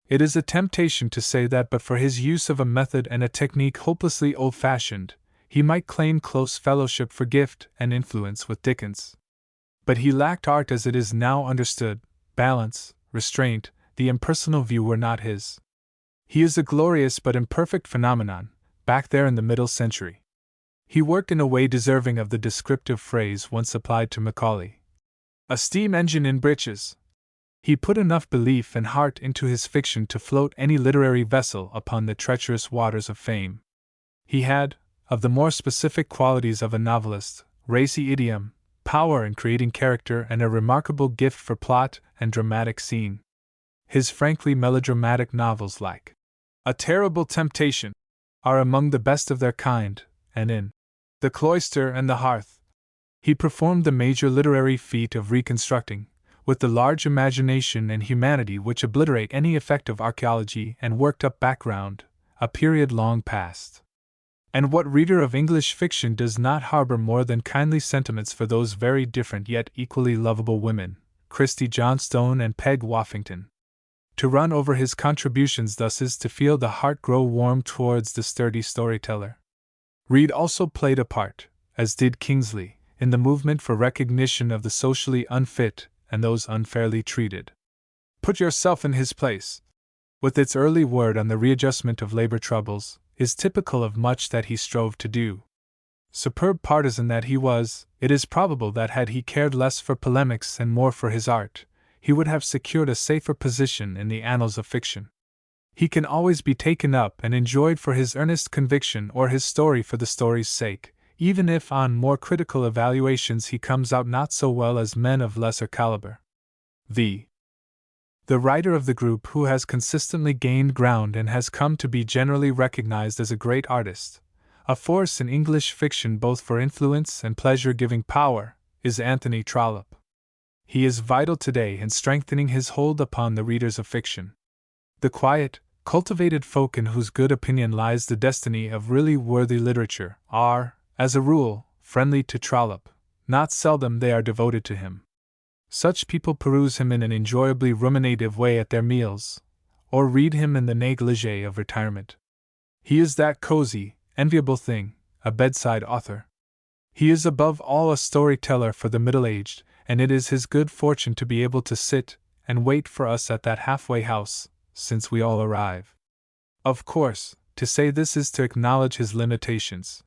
It is a temptation to say that but for his use of a method and a technique hopelessly old-fashioned, he might claim close fellowship for gift and influence with Dickens. But he lacked art as it is now understood, balance, restraint, the impersonal view were not his. He is a glorious but imperfect phenomenon, back there in the middle century. He worked in a way deserving of the descriptive phrase once applied to Macaulay. A steam engine in breeches. He put enough belief and heart into his fiction to float any literary vessel upon the treacherous waters of fame. He had, of the more specific qualities of a novelist, racy idiom, power in creating character, and a remarkable gift for plot and dramatic scene. His frankly melodramatic novels, like A Terrible Temptation, are among the best of their kind, and in The Cloister and the Hearth, he performed the major literary feat of reconstructing, with the large imagination and humanity which obliterate any effect of archaeology and worked-up background, a period long past. And what reader of English fiction does not harbor more than kindly sentiments for those very different yet equally lovable women, Christie Johnstone and Peg Woffington? To run over his contributions thus is to feel the heart grow warm towards the sturdy storyteller. Reade also played a part, as did Kingsley, in the movement for recognition of the socially unfit and those unfairly treated. Put yourself in his place, with its early word on the readjustment of labor troubles, is typical of much that he strove to do. Superb partisan that he was, it is probable that had he cared less for polemics and more for his art, he would have secured a safer position in the annals of fiction. He can always be taken up and enjoyed for his earnest conviction or his story for the story's sake, even if on more critical evaluations he comes out not so well as men of lesser caliber. The writer of the group who has consistently gained ground and has come to be generally recognized as a great artist, a force in English fiction both for influence and pleasure-giving power, is Anthony Trollope. He is vital today in strengthening his hold upon the readers of fiction. The quiet, cultivated folk in whose good opinion lies the destiny of really worthy literature are, as a rule, friendly to Trollope. Not seldom they are devoted to him. Such people peruse him in an enjoyably ruminative way at their meals, or read him in the negligee of retirement. He is that cozy, enviable thing, a bedside author. He is above all a storyteller for the middle-aged, and it is his good fortune to be able to sit and wait for us at that halfway house, since we all arrive. Of course, to say this is to acknowledge his limitations.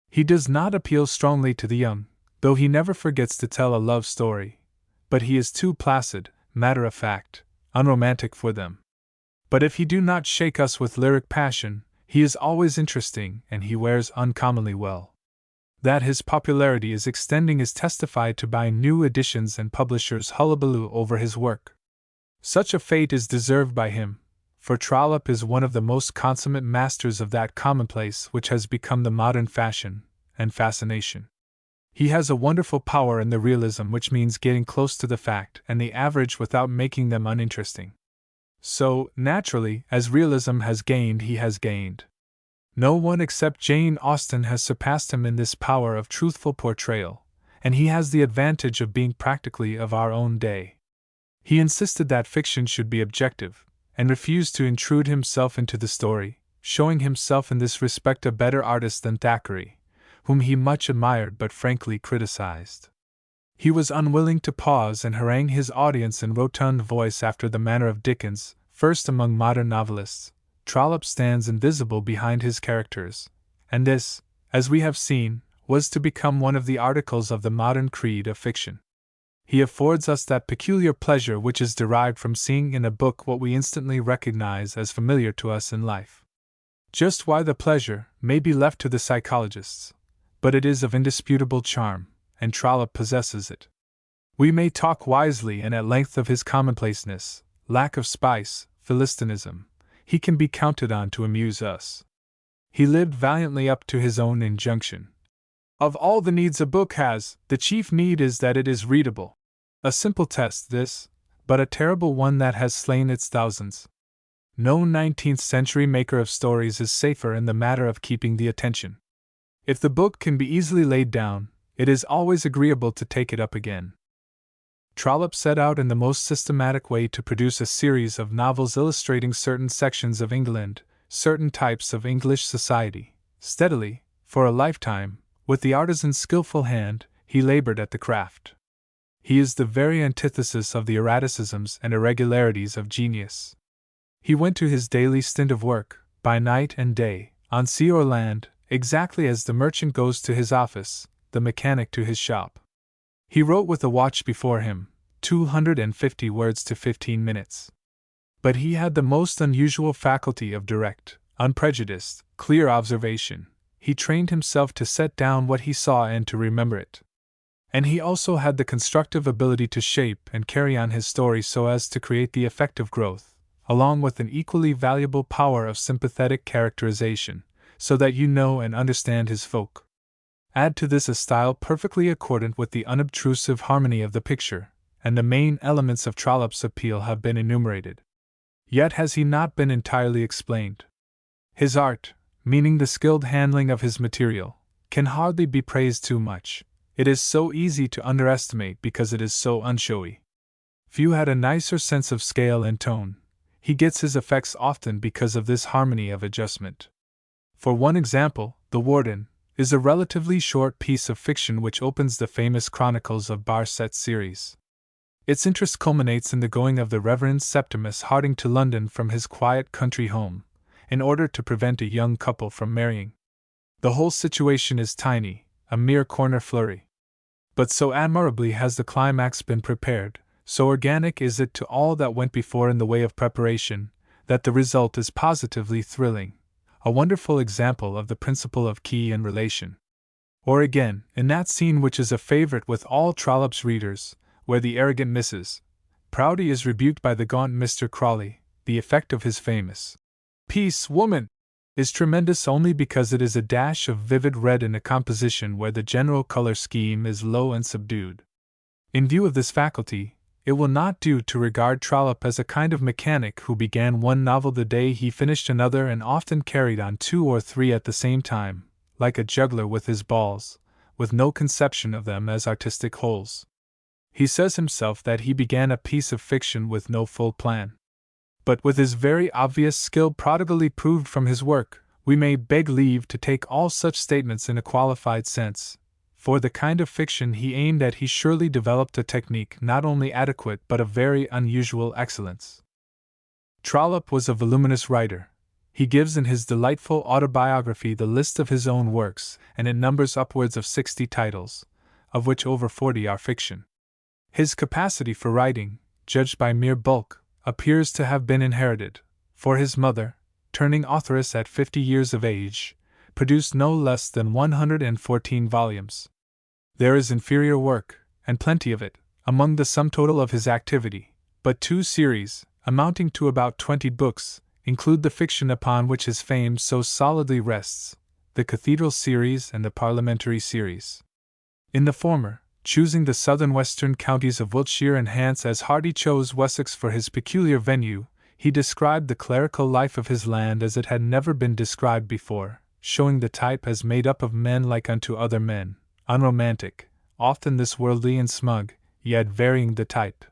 He does not appeal strongly to the young, though he never forgets to tell a love story, but he is too placid, matter-of-fact, unromantic for them. But if he do not shake us with lyric passion, he is always interesting and he wears uncommonly well. That his popularity is extending is testified to by new editions and publishers' hullabaloo over his work. Such a fate is deserved by him, for Trollope is one of the most consummate masters of that commonplace which has become the modern fashion and fascination. He has a wonderful power in the realism which means getting close to the fact and the average without making them uninteresting. So, naturally, as realism has gained, he has gained. No one except Jane Austen has surpassed him in this power of truthful portrayal, and he has the advantage of being practically of our own day. He insisted that fiction should be objective, and refused to intrude himself into the story, showing himself in this respect a better artist than Thackeray, whom he much admired but frankly criticized. He was unwilling to pause and harangue his audience in rotund voice after the manner of Dickens. First among modern novelists, Trollope stands invisible behind his characters, and this, as we have seen, was to become one of the articles of the modern creed of fiction. He affords us that peculiar pleasure which is derived from seeing in a book what we instantly recognize as familiar to us in life. Just why the pleasure may be left to the psychologists, but it is of indisputable charm, and Trollope possesses it. We may talk wisely and at length of his commonplaceness, lack of spice, philistinism. He can be counted on to amuse us. He lived valiantly up to his own injunction. Of all the needs a book has, the chief need is that it is readable. A simple test, this, but a terrible one that has slain its thousands. No 19th century maker of stories is safer in the matter of keeping the attention. If the book can be easily laid down, it is always agreeable to take it up again. Trollope set out in the most systematic way to produce a series of novels illustrating certain sections of England, certain types of English society. Steadily, for a lifetime, with the artisan's skillful hand, he labored at the craft. He is the very antithesis of the erraticisms and irregularities of genius. He went to his daily stint of work, by night and day, on sea or land, exactly as the merchant goes to his office, the mechanic to his shop. He wrote with a watch before him, 250 words to 15 minutes. But he had the most unusual faculty of direct, unprejudiced, clear observation. He trained himself to set down what he saw and to remember it. And he also had the constructive ability to shape and carry on his story so as to create the effect of growth, along with an equally valuable power of sympathetic characterization, so that you know and understand his folk. Add to this a style perfectly accordant with the unobtrusive harmony of the picture, and the main elements of Trollope's appeal have been enumerated. Yet has he not been entirely explained. His art, meaning the skilled handling of his material, can hardly be praised too much. It is so easy to underestimate because it is so unshowy. Few had a nicer sense of scale and tone. He gets his effects often because of this harmony of adjustment. For one example, The Warden is a relatively short piece of fiction which opens the famous Chronicles of Barset series. Its interest culminates in the going of the Reverend Septimus Harding to London from his quiet country home, in order to prevent a young couple from marrying. The whole situation is tiny, a mere corner flurry. But so admirably has the climax been prepared, so organic is it to all that went before in the way of preparation, that the result is positively thrilling, a wonderful example of the principle of key and relation. Or again, in that scene which is a favorite with all Trollope's readers, where the arrogant Mrs. Proudie is rebuked by the gaunt Mr. Crawley, the effect of his famous "Peace, woman!" is tremendous only because it is a dash of vivid red in a composition where the general color scheme is low and subdued. In view of this faculty, it will not do to regard Trollope as a kind of mechanic who began one novel the day he finished another and often carried on 2 or 3 at the same time, like a juggler with his balls, with no conception of them as artistic wholes. He says himself that he began a piece of fiction with no full plan. But with his very obvious skill prodigally proved from his work, we may beg leave to take all such statements in a qualified sense. For the kind of fiction he aimed at he surely developed a technique not only adequate but of very unusual excellence. Trollope was a voluminous writer. He gives in his delightful autobiography the list of his own works, and it numbers upwards of 60 titles, of which over 40 are fiction. His capacity for writing, judged by mere bulk, appears to have been inherited, for his mother, turning authoress at 50 years of age, produced no less than 114 volumes. There is inferior work, and plenty of it, among the sum total of his activity, but 2 series, amounting to about 20 books, include the fiction upon which his fame so solidly rests, the Cathedral series and the Parliamentary series. In the former, choosing the southern-western counties of Wiltshire and Hants as Hardy chose Wessex for his peculiar venue, he described the clerical life of his land as it had never been described before, showing the type as made up of men like unto other men, unromantic, often this worldly and smug, yet varying the type,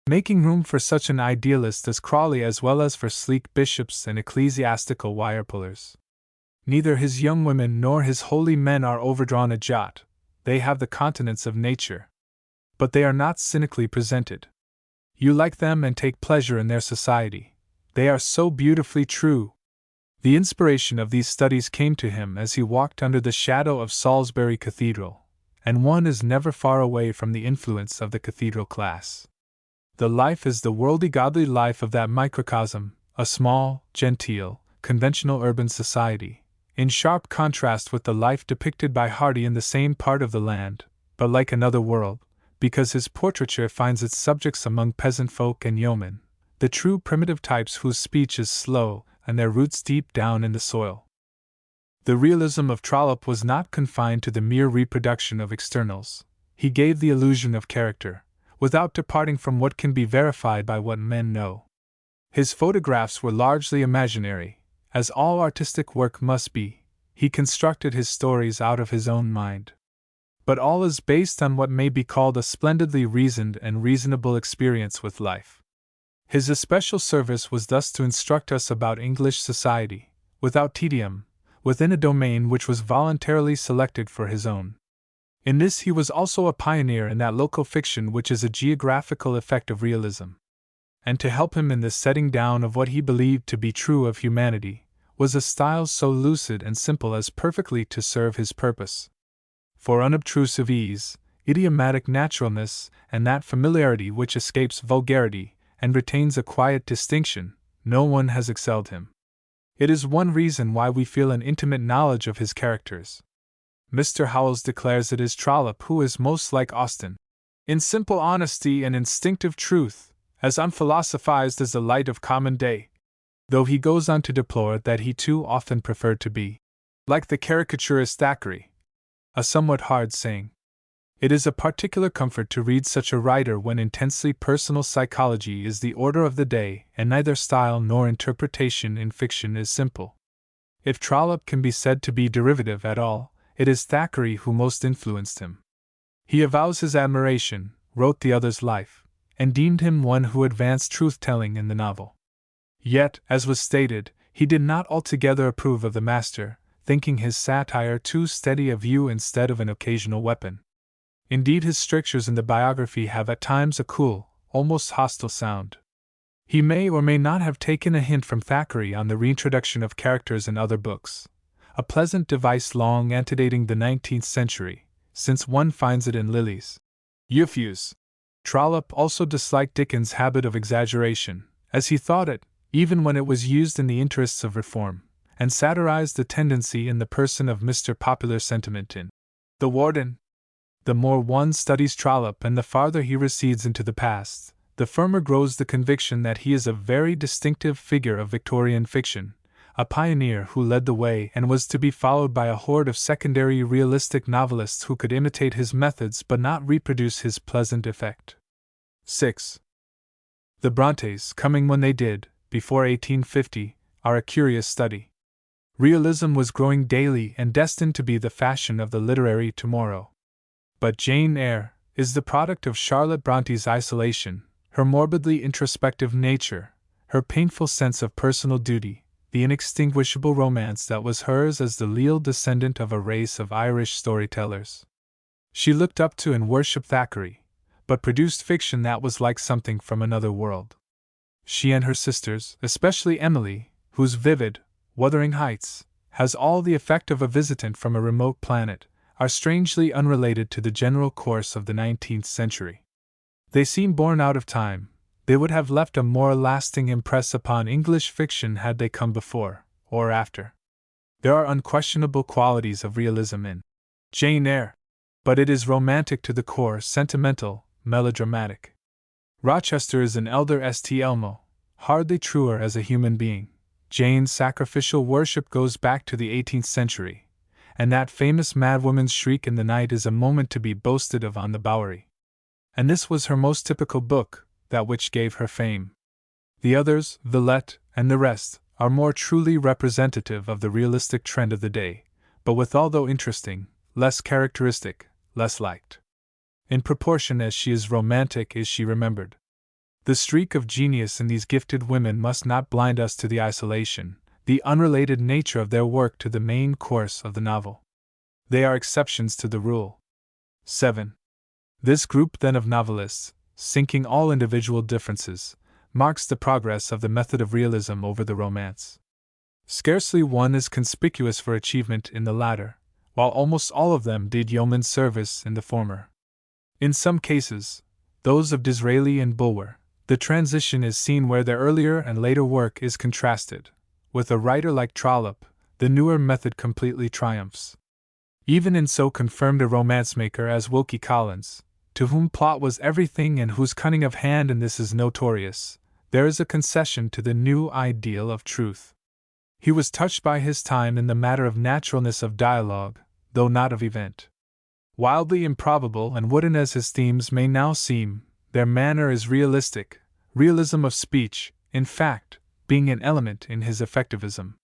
making room for such an idealist as Crawley as well as for sleek bishops and ecclesiastical wire-pullers. Neither his young women nor his holy men are overdrawn a jot. They have the countenance of nature. But they are not cynically presented. You like them and take pleasure in their society. They are so beautifully true. The inspiration of these studies came to him as he walked under the shadow of Salisbury Cathedral, and one is never far away from the influence of the cathedral class. The life is the worldly godly life of that microcosm, a small, genteel, conventional urban society, in sharp contrast with the life depicted by Hardy in the same part of the land, but like another world, because his portraiture finds its subjects among peasant folk and yeomen, the true primitive types whose speech is slow and their roots deep down in the soil. The realism of Trollope was not confined to the mere reproduction of externals. He gave the illusion of character, without departing from what can be verified by what men know. His photographs were largely imaginary, as all artistic work must be. He constructed his stories out of his own mind. But all is based on what may be called a splendidly reasoned and reasonable experience with life. His especial service was thus to instruct us about English society, without tedium, within a domain which was voluntarily selected for his own. In this he was also a pioneer in that local fiction which is a geographical effect of realism. And to help him in the setting down of what he believed to be true of humanity, was a style so lucid and simple as perfectly to serve his purpose. For unobtrusive ease, idiomatic naturalness, and that familiarity which escapes vulgarity, and retains a quiet distinction, no one has excelled him. It is one reason why we feel an intimate knowledge of his characters. Mr. Howells declares it is Trollope who is most like Austen, in simple honesty and instinctive truth, as unphilosophized as the light of common day, though he goes on to deplore that he too often preferred to be like the caricaturist Thackeray, a somewhat hard saying. It is a particular comfort to read such a writer when intensely personal psychology is the order of the day and neither style nor interpretation in fiction is simple. If Trollope can be said to be derivative at all, it is Thackeray who most influenced him. He avows his admiration, wrote the other's life, and deemed him one who advanced truth-telling in the novel. Yet, as was stated, he did not altogether approve of the master, thinking his satire too steady a view instead of an occasional weapon. Indeed, his strictures in the biography have at times a cool, almost hostile sound. He may or may not have taken a hint from Thackeray on the reintroduction of characters in other books, a pleasant device long antedating the 19th century, since one finds it in Lilly's Euphues. Trollope also disliked Dickens' habit of exaggeration, as he thought it, even when it was used in the interests of reform, and satirized the tendency in the person of Mr. Popular Sentiment in The Warden. The more one studies Trollope and the farther he recedes into the past, the firmer grows the conviction that he is a very distinctive figure of Victorian fiction, a pioneer who led the way and was to be followed by a horde of secondary realistic novelists who could imitate his methods but not reproduce his pleasant effect. 6. The Brontes, coming when they did, before 1850, are a curious study. Realism was growing daily and destined to be the fashion of the literary tomorrow. But Jane Eyre is the product of Charlotte Bronte's isolation, her morbidly introspective nature, her painful sense of personal duty, the inextinguishable romance that was hers as the leal descendant of a race of Irish storytellers. She looked up to and worshipped Thackeray, but produced fiction that was like something from another world. She and her sisters, especially Emily, whose vivid, Wuthering Heights has all the effect of a visitant from a remote planet, are strangely unrelated to the general course of the 19th century. They seem born out of time. They would have left a more lasting impress upon English fiction had they come before, or after. There are unquestionable qualities of realism in Jane Eyre, but it is romantic to the core, sentimental, melodramatic. Rochester is an elder St. Elmo, hardly truer as a human being. Jane's sacrificial worship goes back to the 18th century, and that famous madwoman's shriek in the night is a moment to be boasted of on the Bowery. And this was her most typical book, that which gave her fame. The others, Villette, and the rest, are more truly representative of the realistic trend of the day, but withal, though interesting, less characteristic, less liked. In proportion as she is romantic is she remembered. The streak of genius in these gifted women must not blind us to the isolation, the unrelated nature of their work to the main course of the novel. They are exceptions to the rule. 7. This group then of novelists, sinking all individual differences, marks the progress of the method of realism over the romance. Scarcely one is conspicuous for achievement in the latter, while almost all of them did yeoman's service in the former. In some cases, those of Disraeli and Bulwer, the transition is seen where their earlier and later work is contrasted. With a writer like Trollope, the newer method completely triumphs. Even in so confirmed a romance-maker as Wilkie Collins, to whom plot was everything and whose cunning of hand in this is notorious, there is a concession to the new ideal of truth. He was touched by his time in the matter of naturalness of dialogue, though not of event. Wildly improbable and wooden as his themes may now seem, their manner is realistic, realism of speech, in fact, being an element in his effectivism.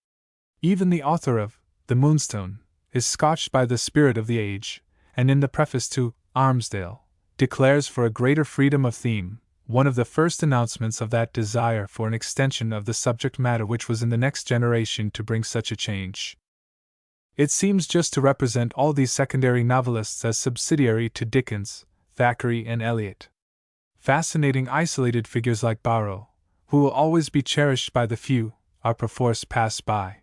Even the author of The Moonstone is scotched by the spirit of the age, and in the preface to Armsdale, declares for a greater freedom of theme, one of the first announcements of that desire for an extension of the subject matter which was in the next generation to bring such a change. It seems just to represent all these secondary novelists as subsidiary to Dickens, Thackeray, and Eliot. Fascinating isolated figures like Barrow, who will always be cherished by the few, are perforce passed by.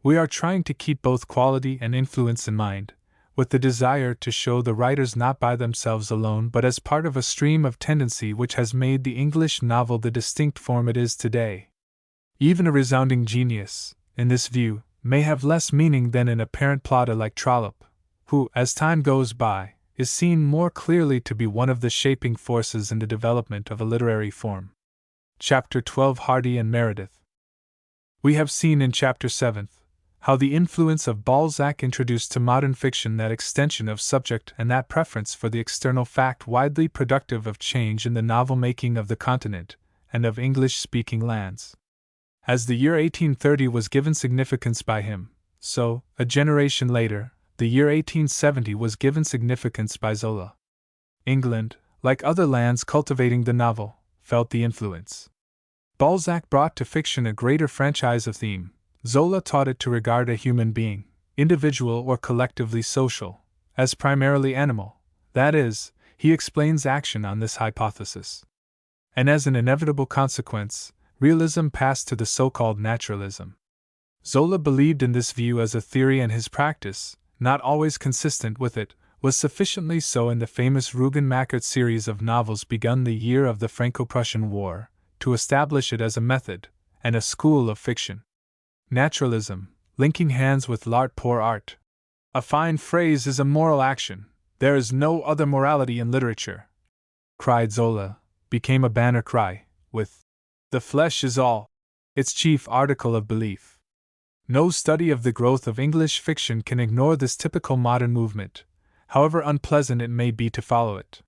We are trying to keep both quality and influence in mind, with the desire to show the writers not by themselves alone but as part of a stream of tendency which has made the English novel the distinct form it is today. Even a resounding genius, in this view, may have less meaning than an apparent plotter like Trollope, who, as time goes by, is seen more clearly to be one of the shaping forces in the development of a literary form. Chapter 12 Hardy and Meredith. We have seen in Chapter 7 how the influence of Balzac introduced to modern fiction that extension of subject and that preference for the external fact widely productive of change in the novel-making of the continent and of English-speaking lands. As the year 1830 was given significance by him, so, a generation later, the year 1870 was given significance by Zola. England, like other lands cultivating the novel, felt the influence. Balzac brought to fiction a greater franchise of theme. Zola taught it to regard a human being, individual or collectively social, as primarily animal, that is, he explains action on this hypothesis. And as an inevitable consequence, realism passed to the so-called naturalism. Zola believed in this view as a theory, and his practice, not always consistent with it, was sufficiently so in the famous Rugen-Mackert series of novels begun the year of the Franco-Prussian War, to establish it as a method, and a school of fiction. Naturalism, linking hands with l'art pour art. A fine phrase is a moral action. There is no other morality in literature, cried Zola, became a banner cry, with "The flesh is all," its chief article of belief. No study of the growth of English fiction can ignore this typical modern movement, however unpleasant it may be to follow it.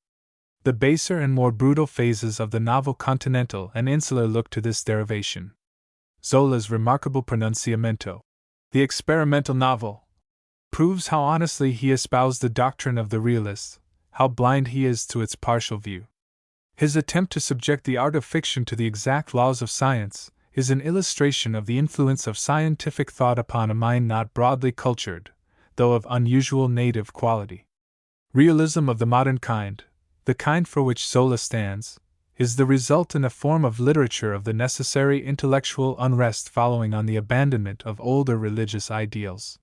The baser and more brutal phases of the novel continental and insular look to this derivation. Zola's remarkable pronunciamento, the experimental novel, proves how honestly he espoused the doctrine of the realist, how blind he is to its partial view. His attempt to subject the art of fiction to the exact laws of science is an illustration of the influence of scientific thought upon a mind not broadly cultured, though of unusual native quality. Realism of the modern kind, the kind for which Zola stands, is the result in a form of literature of the necessary intellectual unrest following on the abandonment of older religious ideals.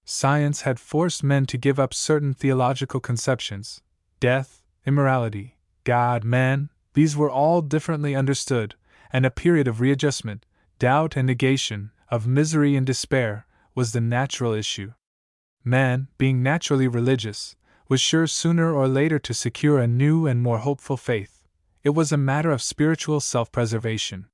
Science had forced men to give up certain theological conceptions: death, immorality, God, man. These were all differently understood, and a period of readjustment, doubt and negation, of misery and despair, was the natural issue. Man, being naturally religious, was sure sooner or later to secure a new and more hopeful faith. It was a matter of spiritual self-preservation.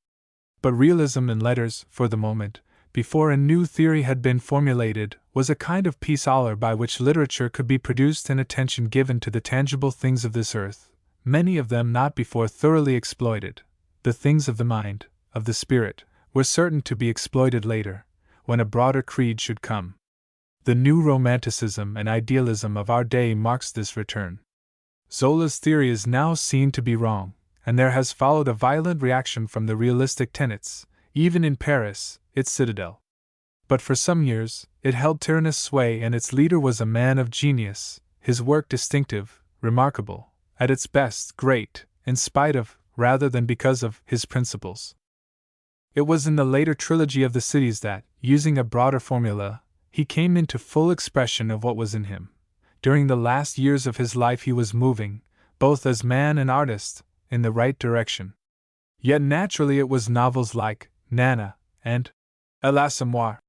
But realism in letters, for the moment, before a new theory had been formulated, was a kind of pis-aller by which literature could be produced and attention given to the tangible things of this earth, many of them not before thoroughly exploited. The things of the mind, of the spirit, were certain to be exploited later, when a broader creed should come. The new romanticism and idealism of our day marks this return. Zola's theory is now seen to be wrong, and there has followed a violent reaction from the realistic tenets, even in Paris, its citadel. But for some years, it held tyrannous sway, and its leader was a man of genius, his work distinctive, remarkable, at its best great, in spite of, rather than because of, his principles. It was in the later trilogy of the cities that, using a broader formula, he came into full expression of what was in him. During the last years of his life he was moving, both as man and artist, in the right direction. Yet naturally it was novels like Nana and A l'Assommoir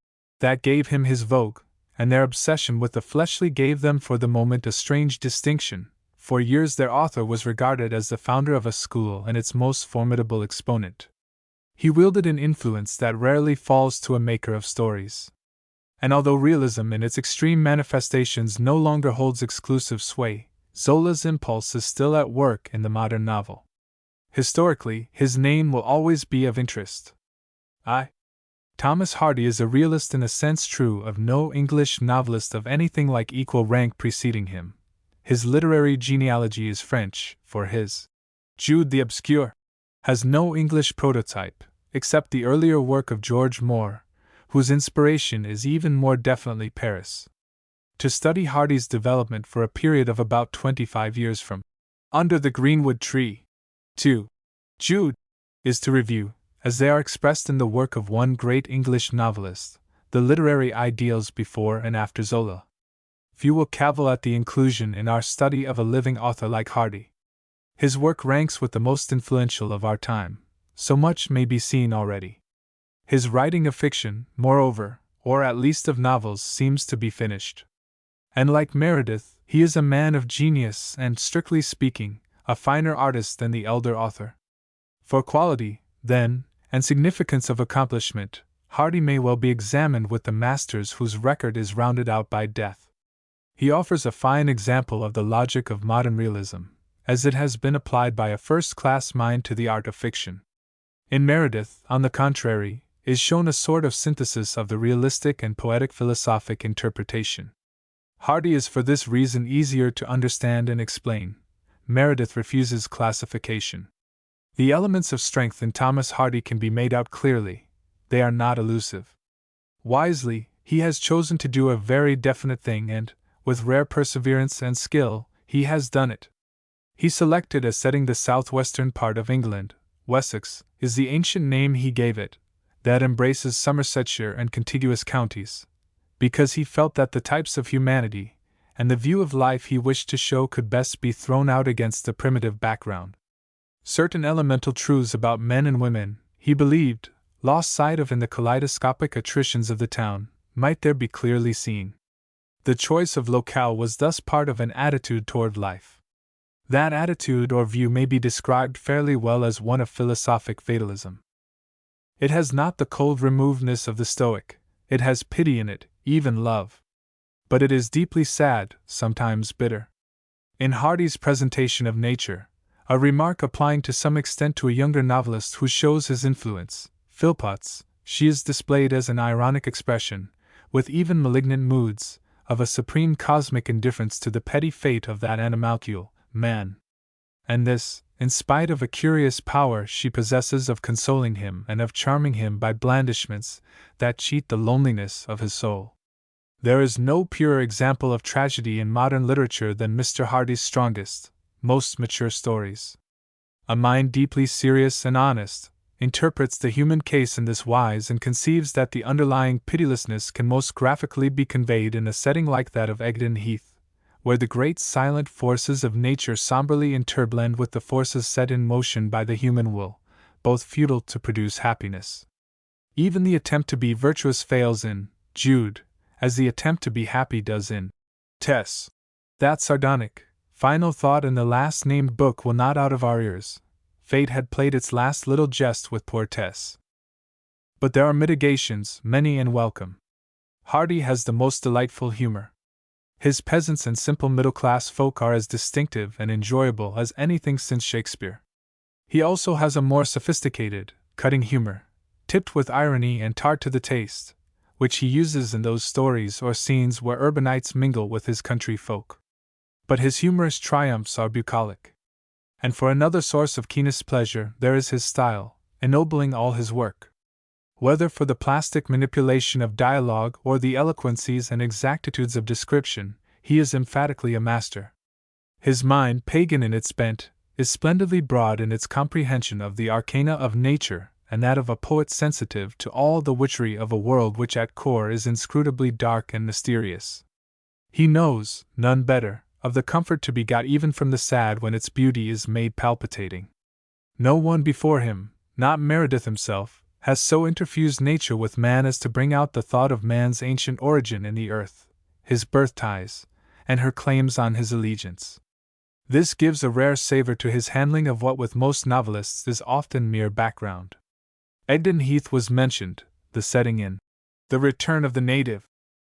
that gave him his vogue, and their obsession with the fleshly gave them for the moment a strange distinction. For years their author was regarded as the founder of a school and its most formidable exponent. He wielded an influence that rarely falls to a maker of stories. And although realism in its extreme manifestations no longer holds exclusive sway, Zola's impulse is still at work in the modern novel. Historically, his name will always be of interest. Thomas Hardy is a realist in a sense true of no English novelist of anything like equal rank preceding him. His literary genealogy is French, for his Jude the Obscure has no English prototype, except the earlier work of George Moore, whose inspiration is even more definitely Paris. To study Hardy's development for a period of about 25 years from Under the Greenwood Tree to Jude is to review, as they are expressed in the work of one great English novelist, the literary ideals before and after Zola. Few will cavil at the inclusion in our study of a living author like Hardy. His work ranks with the most influential of our time, so much may be seen already. His writing of fiction, moreover, or at least of novels, seems to be finished. And like Meredith, he is a man of genius and, strictly speaking, a finer artist than the elder author. For quality, then, and significance of accomplishment, Hardy may well be examined with the masters whose record is rounded out by death. He offers a fine example of the logic of modern realism, as it has been applied by a first-class mind to the art of fiction. In Meredith, on the contrary, is shown a sort of synthesis of the realistic and poetic philosophic interpretation. Hardy is for this reason easier to understand and explain. Meredith refuses classification. The elements of strength in Thomas Hardy can be made out clearly. They are not elusive. Wisely, he has chosen to do a very definite thing and, with rare perseverance and skill, he has done it. He selected as setting the southwestern part of England. Wessex is the ancient name he gave it, that embraces Somersetshire and contiguous counties, because he felt that the types of humanity and the view of life he wished to show could best be thrown out against the primitive background. Certain elemental truths about men and women, he believed, lost sight of in the kaleidoscopic attritions of the town, might there be clearly seen. The choice of locale was thus part of an attitude toward life. That attitude or view may be described fairly well as one of philosophic fatalism. It has not the cold removedness of the Stoic, it has pity in it, even love. But it is deeply sad, sometimes bitter. In Hardy's presentation of nature, a remark applying to some extent to a younger novelist who shows his influence, Philpotts, she is displayed as an ironic expression, with even malignant moods, of a supreme cosmic indifference to the petty fate of that animalcule, man. And this, in spite of a curious power she possesses of consoling him and of charming him by blandishments that cheat the loneliness of his soul. There is no purer example of tragedy in modern literature than Mr. Hardy's strongest, most mature stories. A mind deeply serious and honest interprets the human case in this wise and conceives that the underlying pitilessness can most graphically be conveyed in a setting like that of Egdon Heath, where the great silent forces of nature somberly interblend with the forces set in motion by the human will, both futile to produce happiness. Even the attempt to be virtuous fails in Jude, as the attempt to be happy does in Tess. That sardonic, final thought in the last named book will not out of our ears. Fate had played its last little jest with poor Tess. But there are mitigations, many and welcome. Hardy has the most delightful humor. His peasants and simple middle-class folk are as distinctive and enjoyable as anything since Shakespeare. He also has a more sophisticated, cutting humor, tipped with irony and tart to the taste, which he uses in those stories or scenes where urbanites mingle with his country folk. But his humorous triumphs are bucolic. And for another source of keenest pleasure, there is his style, ennobling all his work. Whether for the plastic manipulation of dialogue or the eloquencies and exactitudes of description, he is emphatically a master. His mind, pagan in its bent, is splendidly broad in its comprehension of the arcana of nature and that of a poet sensitive to all the witchery of a world which at core is inscrutably dark and mysterious. He knows, none better, of the comfort to be got even from the sad when its beauty is made palpitating. No one before him, not Meredith himself, has so interfused nature with man as to bring out the thought of man's ancient origin in the earth, his birth ties, and her claims on his allegiance. This gives a rare savor to his handling of what with most novelists is often mere background. Egdon Heath was mentioned. The setting in The Return of the Native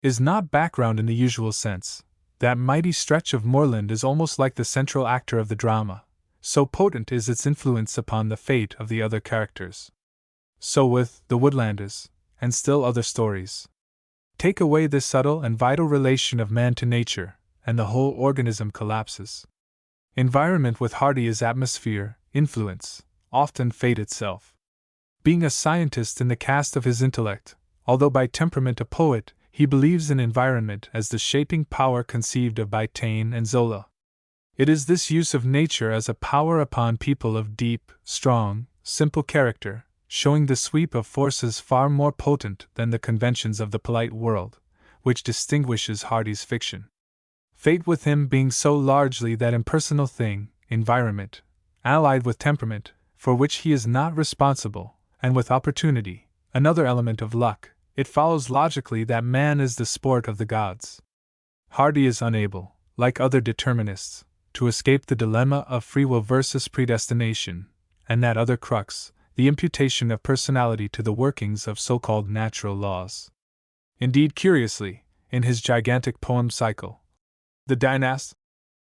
is not background in the usual sense. That mighty stretch of moorland is almost like the central actor of the drama, so potent is its influence upon the fate of the other characters. So with The Woodlanders, and still other stories. Take away this subtle and vital relation of man to nature, and the whole organism collapses. Environment with Hardy is atmosphere, influence, often fate itself. Being a scientist in the cast of his intellect, although by temperament a poet, he believes in environment as the shaping power conceived of by Taine and Zola. It is this use of nature as a power upon people of deep, strong, simple character, showing the sweep of forces far more potent than the conventions of the polite world, which distinguishes Hardy's fiction. Fate with him being so largely that impersonal thing, environment, allied with temperament, for which he is not responsible, and with opportunity, another element of luck, it follows logically that man is the sport of the gods. Hardy is unable, like other determinists, to escape the dilemma of free will versus predestination, and that other crux, the imputation of personality to the workings of so-called natural laws. Indeed, curiously, in his gigantic poem cycle, The Dynast,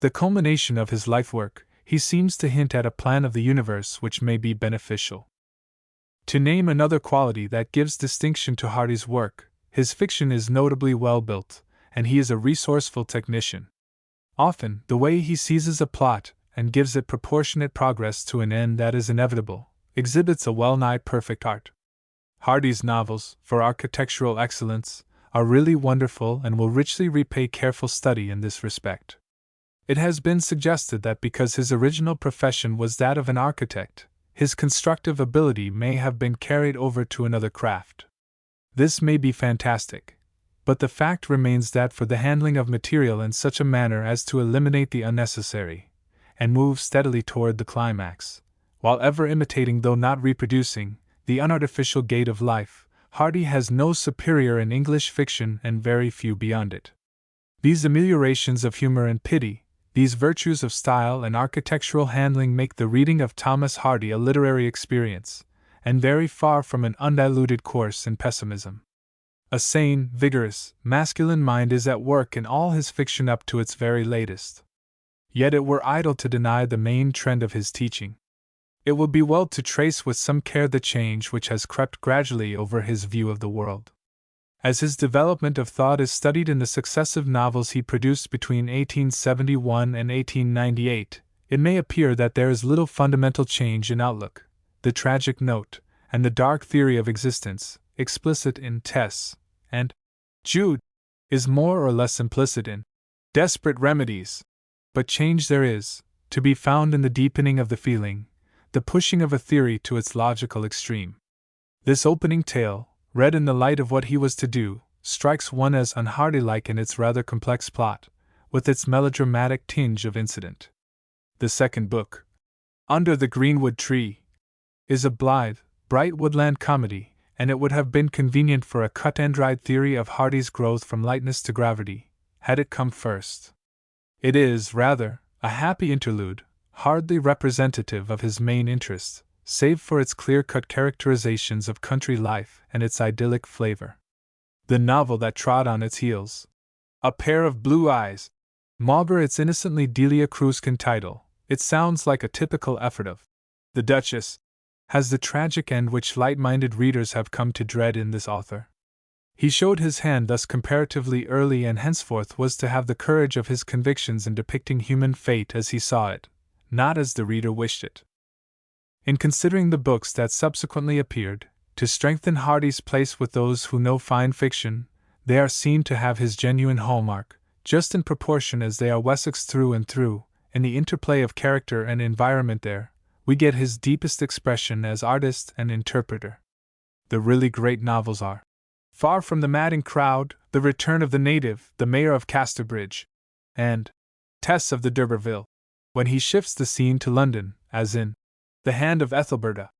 the culmination of his life work, he seems to hint at a plan of the universe which may be beneficial. To name another quality that gives distinction to Hardy's work, his fiction is notably well built, and he is a resourceful technician. Often, the way he seizes a plot and gives it proportionate progress to an end that is inevitable, exhibits a well-nigh perfect art. Hardy's novels, for architectural excellence, are really wonderful and will richly repay careful study in this respect. It has been suggested that because his original profession was that of an architect, his constructive ability may have been carried over to another craft. This may be fantastic, but the fact remains that for the handling of material in such a manner as to eliminate the unnecessary, and move steadily toward the climax, while ever imitating though not reproducing, the unartificial gait of life, Hardy has no superior in English fiction and very few beyond it. These ameliorations of humor and pity, these virtues of style and architectural handling make the reading of Thomas Hardy a literary experience, and very far from an undiluted course in pessimism. A sane, vigorous, masculine mind is at work in all his fiction up to its very latest. Yet it were idle to deny the main trend of his teaching. It will be well to trace with some care the change which has crept gradually over his view of the world. As his development of thought is studied in the successive novels he produced between 1871 and 1898, it may appear that there is little fundamental change in outlook. The tragic note, and the dark theory of existence, explicit in Tess and Jude, is more or less implicit in Desperate Remedies. But change there is, to be found in the deepening of the feeling, the pushing of a theory to its logical extreme. This opening tale, read in the light of what he was to do, strikes one as unhardy-like in its rather complex plot, with its melodramatic tinge of incident. The second book, Under the Greenwood Tree, is a blithe, bright woodland comedy, and it would have been convenient for a cut-and-dried theory of Hardy's growth from lightness to gravity, had it come first. It is, rather, a happy interlude, hardly representative of his main interest, save for its clear-cut characterizations of country life and its idyllic flavor. The novel that trod on its heels, A Pair of Blue Eyes, maugre its innocently Delia Cruscan title, it sounds like a typical effort of The Duchess, has the tragic end which light-minded readers have come to dread in this author. He showed his hand thus comparatively early and henceforth was to have the courage of his convictions in depicting human fate as he saw it, not as the reader wished it. In considering the books that subsequently appeared, to strengthen Hardy's place with those who know fine fiction, they are seen to have his genuine hallmark, just in proportion as they are Wessex through and through, in the interplay of character and environment there, we get his deepest expression as artist and interpreter. The really great novels are Far from the Madding Crowd, The Return of the Native, The Mayor of Casterbridge, and Tess of the D'Urberville, when he shifts the scene to London, as in The Hand of Ethelberta,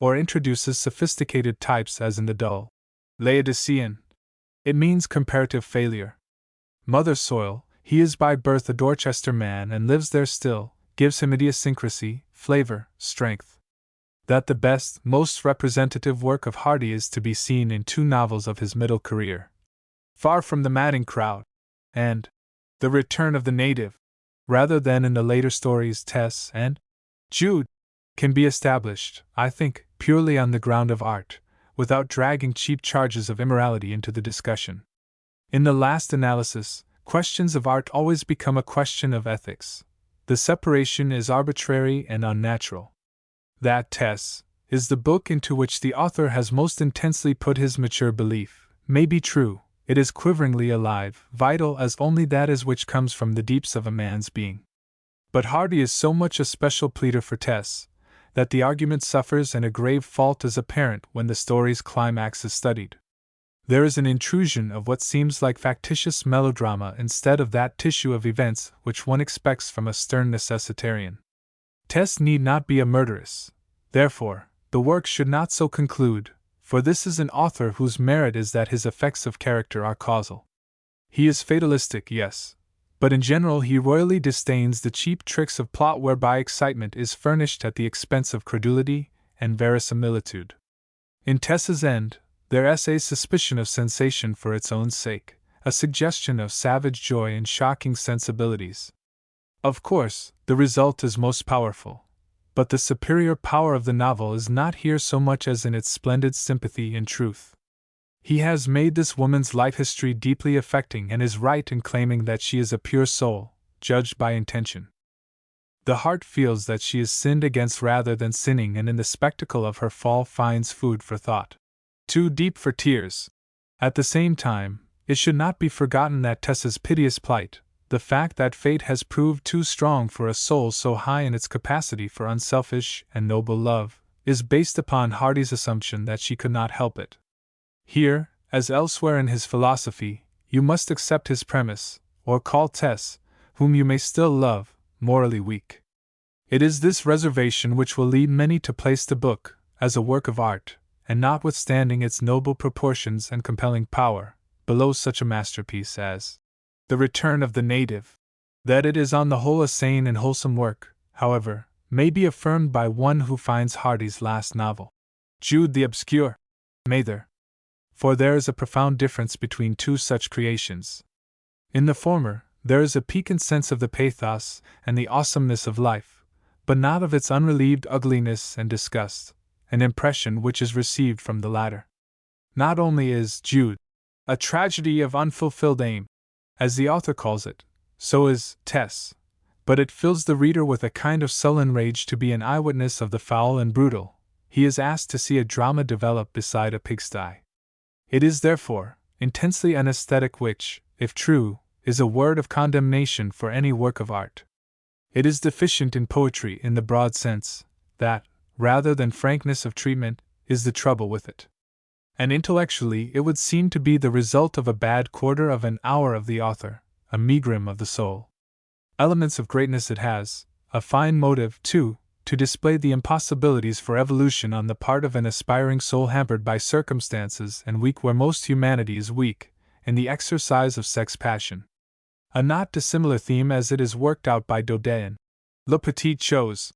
or introduces sophisticated types as in the dull Laodicean. It means comparative failure. Mother soil, he is by birth a Dorchester man and lives there still, gives him idiosyncrasy, flavor, strength. That the best, most representative work of Hardy is to be seen in two novels of his middle career, Far from the Madding Crowd, and The Return of the Native, rather than in the later stories Tess and Jude, can be established, I think, purely on the ground of art, without dragging cheap charges of immorality into the discussion. In the last analysis, questions of art always become a question of ethics. The separation is arbitrary and unnatural. That Tess is the book into which the author has most intensely put his mature belief, may be true. It is quiveringly alive, vital as only that is which comes from the deeps of a man's being. But Hardy is so much a special pleader for Tess, that the argument suffers and a grave fault is apparent when the story's climax is studied. There is an intrusion of what seems like factitious melodrama instead of that tissue of events which one expects from a stern necessitarian. Tess need not be a murderess. Therefore, the work should not so conclude, for this is an author whose merit is that his effects of character are causal. He is fatalistic, yes, but in general he royally disdains the cheap tricks of plot whereby excitement is furnished at the expense of credulity and verisimilitude. In Tess's End, there is a suspicion of sensation for its own sake, a suggestion of savage joy and shocking sensibilities. Of course, the result is most powerful, but the superior power of the novel is not here so much as in its splendid sympathy and truth. He has made this woman's life history deeply affecting and is right in claiming that she is a pure soul, judged by intention. The heart feels that she is sinned against rather than sinning, and in the spectacle of her fall finds food for thought. Too deep for tears. At the same time, it should not be forgotten that Tess's piteous plight, the fact that fate has proved too strong for a soul so high in its capacity for unselfish and noble love, is based upon Hardy's assumption that she could not help it. Here, as elsewhere in his philosophy, you must accept his premise, or call Tess, whom you may still love, morally weak. It is this reservation which will lead many to place the book, as a work of art, and notwithstanding its noble proportions and compelling power, below such a masterpiece as The Return of the Native. That it is on the whole a sane and wholesome work, however, may be affirmed by one who finds Hardy's last novel, Jude the Obscure, Mather. For there is a profound difference between two such creations. In the former, there is a piquant sense of the pathos and the awesomeness of life, but not of its unrelieved ugliness and disgust, an impression which is received from the latter. Not only is Jude a tragedy of unfulfilled aim, as the author calls it, so is Tess, but it fills the reader with a kind of sullen rage to be an eyewitness of the foul and brutal. He is asked to see a drama develop beside a pigsty. It is therefore intensely an aesthetic which, if true, is a word of condemnation for any work of art. It is deficient in poetry in the broad sense, that, rather than frankness of treatment, is the trouble with it. And intellectually it would seem to be the result of a bad quarter of an hour of the author, a megrim of the soul. Elements of greatness it has, a fine motive, too, to display the impossibilities for evolution on the part of an aspiring soul hampered by circumstances and weak where most humanity is weak, in the exercise of sex passion. A not dissimilar theme as it is worked out by Daudet in Le Petit Chose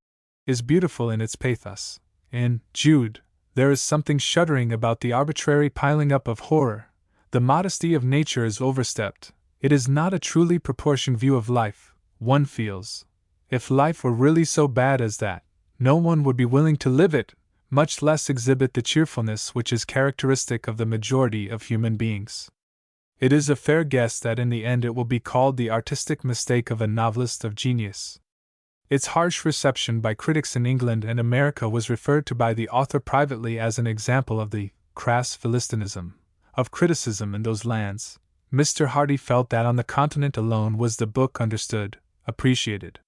is beautiful in its pathos. In Jude, there is something shuddering about the arbitrary piling up of horror. The modesty of nature is overstepped. It is not a truly proportioned view of life, one feels. If life were really so bad as that, no one would be willing to live it, much less exhibit the cheerfulness which is characteristic of the majority of human beings. It is a fair guess that in the end it will be called the artistic mistake of a novelist of genius. Its harsh reception by critics in England and America was referred to by the author privately as an example of the crass philistinism of criticism in those lands. Mr. Hardy felt that on the continent alone was the book understood, appreciated.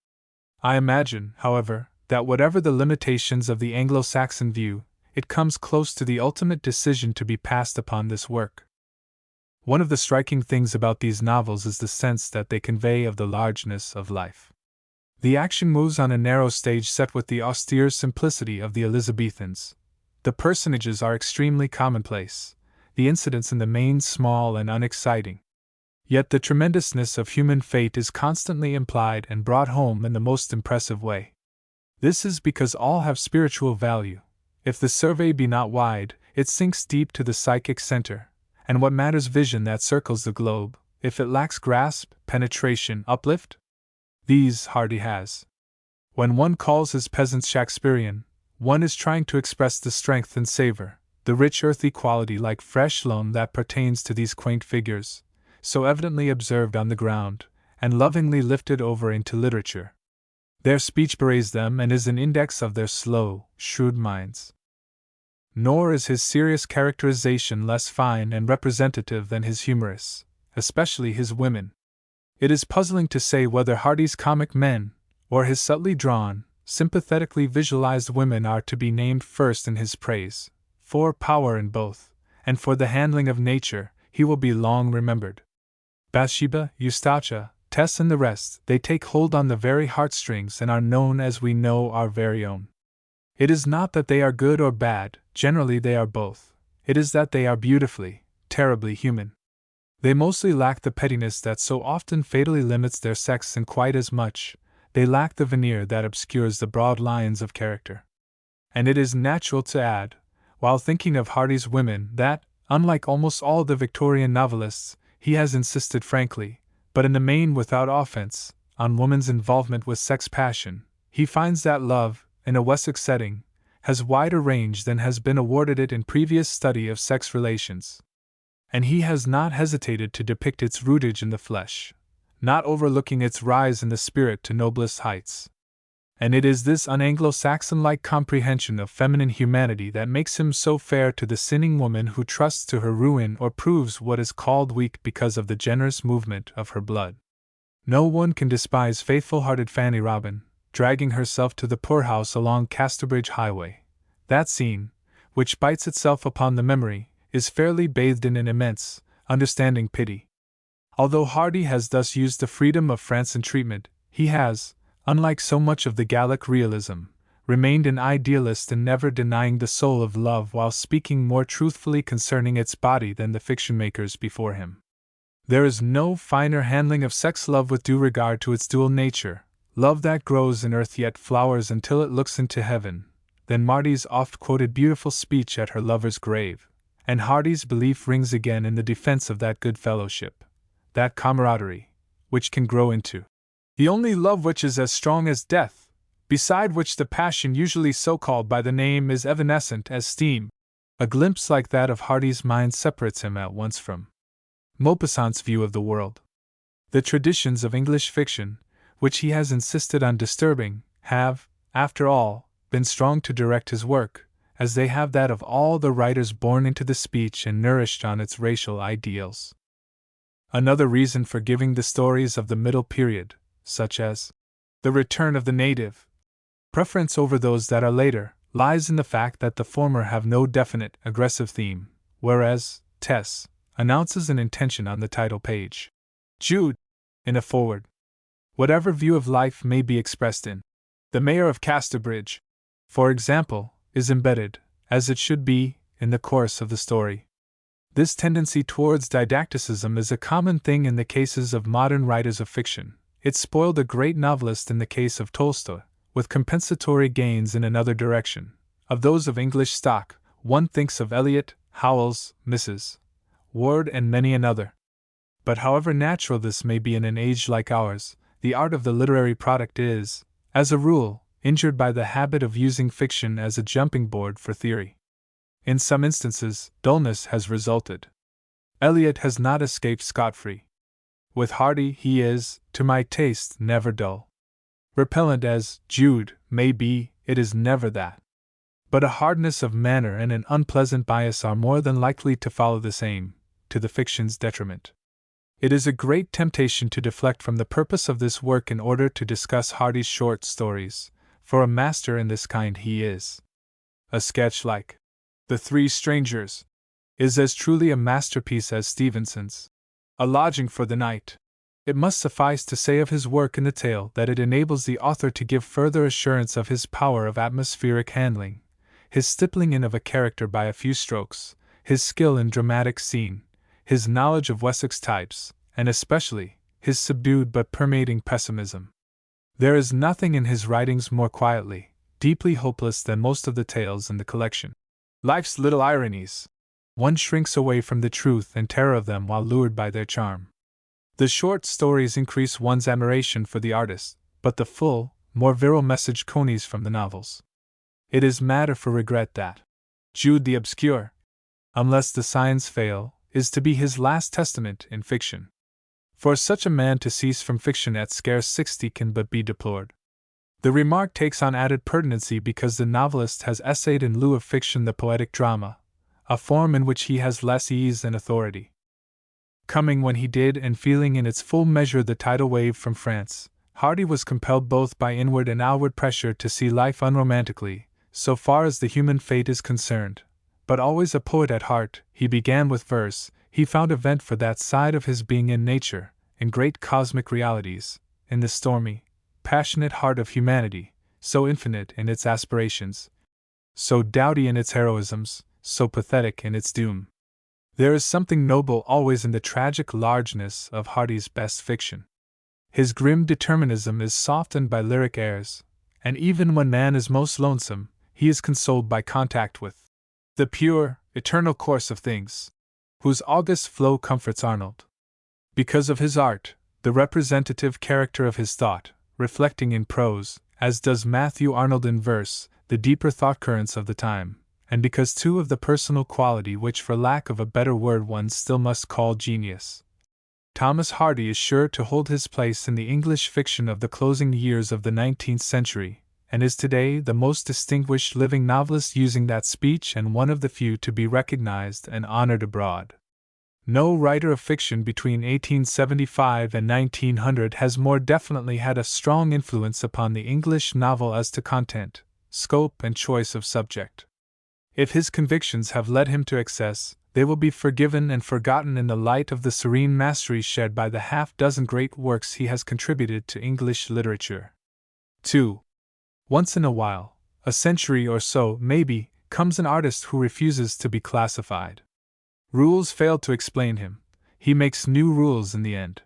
I imagine, however, that whatever the limitations of the Anglo-Saxon view, it comes close to the ultimate decision to be passed upon this work. One of the striking things about these novels is the sense that they convey of the largeness of life. The action moves on a narrow stage set with the austere simplicity of the Elizabethans. The personages are extremely commonplace, the incidents in the main small and unexciting. Yet the tremendousness of human fate is constantly implied and brought home in the most impressive way. This is because all have spiritual value. If the survey be not wide, it sinks deep to the psychic center, and what matters vision that circles the globe, if it lacks grasp, penetration, uplift? These Hardy has. When one calls his peasants Shakespearean, one is trying to express the strength and savor, the rich earthy quality like fresh loam that pertains to these quaint figures, so evidently observed on the ground, and lovingly lifted over into literature. Their speech berates them and is an index of their slow, shrewd minds. Nor is his serious characterization less fine and representative than his humorous, especially his women. It is puzzling to say whether Hardy's comic men, or his subtly drawn, sympathetically visualized women are to be named first in his praise, for power in both, and for the handling of nature, he will be long remembered. Bathsheba, Eustacia, Tess and the rest, they take hold on the very heartstrings and are known as we know our very own. It is not that they are good or bad, generally they are both, it is that they are beautifully, terribly human. They mostly lack the pettiness that so often fatally limits their sex, and quite as much, they lack the veneer that obscures the broad lines of character. And it is natural to add, while thinking of Hardy's women, that, unlike almost all the Victorian novelists, he has insisted frankly, but in the main without offense, on woman's involvement with sex passion. He finds that love, in a Wessex setting, has wider range than has been awarded it in previous study of sex relations. And he has not hesitated to depict its rootage in the flesh, not overlooking its rise in the spirit to noblest heights. And it is this un-Anglo-Saxon-like comprehension of feminine humanity that makes him so fair to the sinning woman who trusts to her ruin or proves what is called weak because of the generous movement of her blood. No one can despise faithful-hearted Fanny Robin, dragging herself to the poorhouse along Casterbridge Highway. That scene, which bites itself upon the memory, is fairly bathed in an immense, understanding pity. Although Hardy has thus used the freedom of France in treatment, he has, unlike so much of the Gallic realism, remained an idealist in never denying the soul of love while speaking more truthfully concerning its body than the fiction makers before him. There is no finer handling of sex love with due regard to its dual nature, love that grows in earth yet flowers until it looks into heaven, than Marty's oft-quoted beautiful speech at her lover's grave. And Hardy's belief rings again in the defense of that good fellowship, that camaraderie, which can grow into the only love which is as strong as death, beside which the passion usually so called by the name is evanescent as steam. A glimpse like that of Hardy's mind separates him at once from Maupassant's view of the world. The traditions of English fiction, which he has insisted on disturbing, have, after all, been strong to direct his work, as they have that of all the writers born into the speech and nourished on its racial ideals. Another reason for giving the stories of the middle period, such as The Return of the Native, preference over those that are later, lies in the fact that the former have no definite, aggressive theme, whereas Tess announces an intention on the title page. Jude, in a foreword. Whatever view of life may be expressed in The Mayor of Casterbridge, for example, is embedded, as it should be, in the course of the story. This tendency towards didacticism is a common thing in the cases of modern writers of fiction. It spoiled a great novelist in the case of Tolstoy, with compensatory gains in another direction. Of those of English stock, one thinks of Eliot, Howells, Mrs. Ward, and many another. But however natural this may be in an age like ours, the art of the literary product is, as a rule, injured by the habit of using fiction as a jumping board for theory. In some instances, dullness has resulted. Eliot has not escaped scot-free. With Hardy he is, to my taste, never dull. Repellent as Jude may be, it is never that. But a hardness of manner and an unpleasant bias are more than likely to follow this aim, to the fiction's detriment. It is a great temptation to deflect from the purpose of this work in order to discuss Hardy's short stories, for a master in this kind he is. A sketch like The Three Strangers is as truly a masterpiece as Stevenson's A Lodging for the Night. It must suffice to say of his work in the tale that it enables the author to give further assurance of his power of atmospheric handling, his stippling in of a character by a few strokes, his skill in dramatic scene, his knowledge of Wessex types, and especially, his subdued but permeating pessimism. There is nothing in his writings more quietly, deeply hopeless than most of the tales in the collection. Life's little ironies. One shrinks away from the truth and terror of them while lured by their charm. The short stories increase one's admiration for the artist, but the full, more virile message conies from the novels. It is matter for regret that Jude the Obscure, unless the signs fail, is to be his last testament in fiction. For such a man to cease from fiction at scarce 60 can but be deplored. The remark takes on added pertinency because the novelist has essayed in lieu of fiction the poetic drama, a form in which he has less ease and authority. Coming when he did and feeling in its full measure the tidal wave from France, Hardy was compelled both by inward and outward pressure to see life unromantically, so far as the human fate is concerned. But always a poet at heart, he began with verse, he found a vent for that side of his being in nature, in great cosmic realities, in the stormy, passionate heart of humanity, so infinite in its aspirations, so doughty in its heroisms, so pathetic in its doom. There is something noble always in the tragic largeness of Hardy's best fiction. His grim determinism is softened by lyric airs, and even when man is most lonesome, he is consoled by contact with the pure, eternal course of things, whose august flow comforts Arnold. Because of his art, the representative character of his thought, reflecting in prose, as does Matthew Arnold in verse, the deeper thought currents of the time, and because too of the personal quality which for lack of a better word one still must call genius, Thomas Hardy is sure to hold his place in the English fiction of the closing years of the 19th century, and is today the most distinguished living novelist using that speech and one of the few to be recognized and honored abroad. No writer of fiction between 1875 and 1900 has more definitely had a strong influence upon the English novel as to content, scope, and choice of subject. If his convictions have led him to excess, they will be forgiven and forgotten in the light of the serene mastery shared by the half-dozen great works he has contributed to English literature. 2. Once in a while, a century or so, maybe, comes an artist who refuses to be classified. Rules fail to explain him. He makes new rules in the end.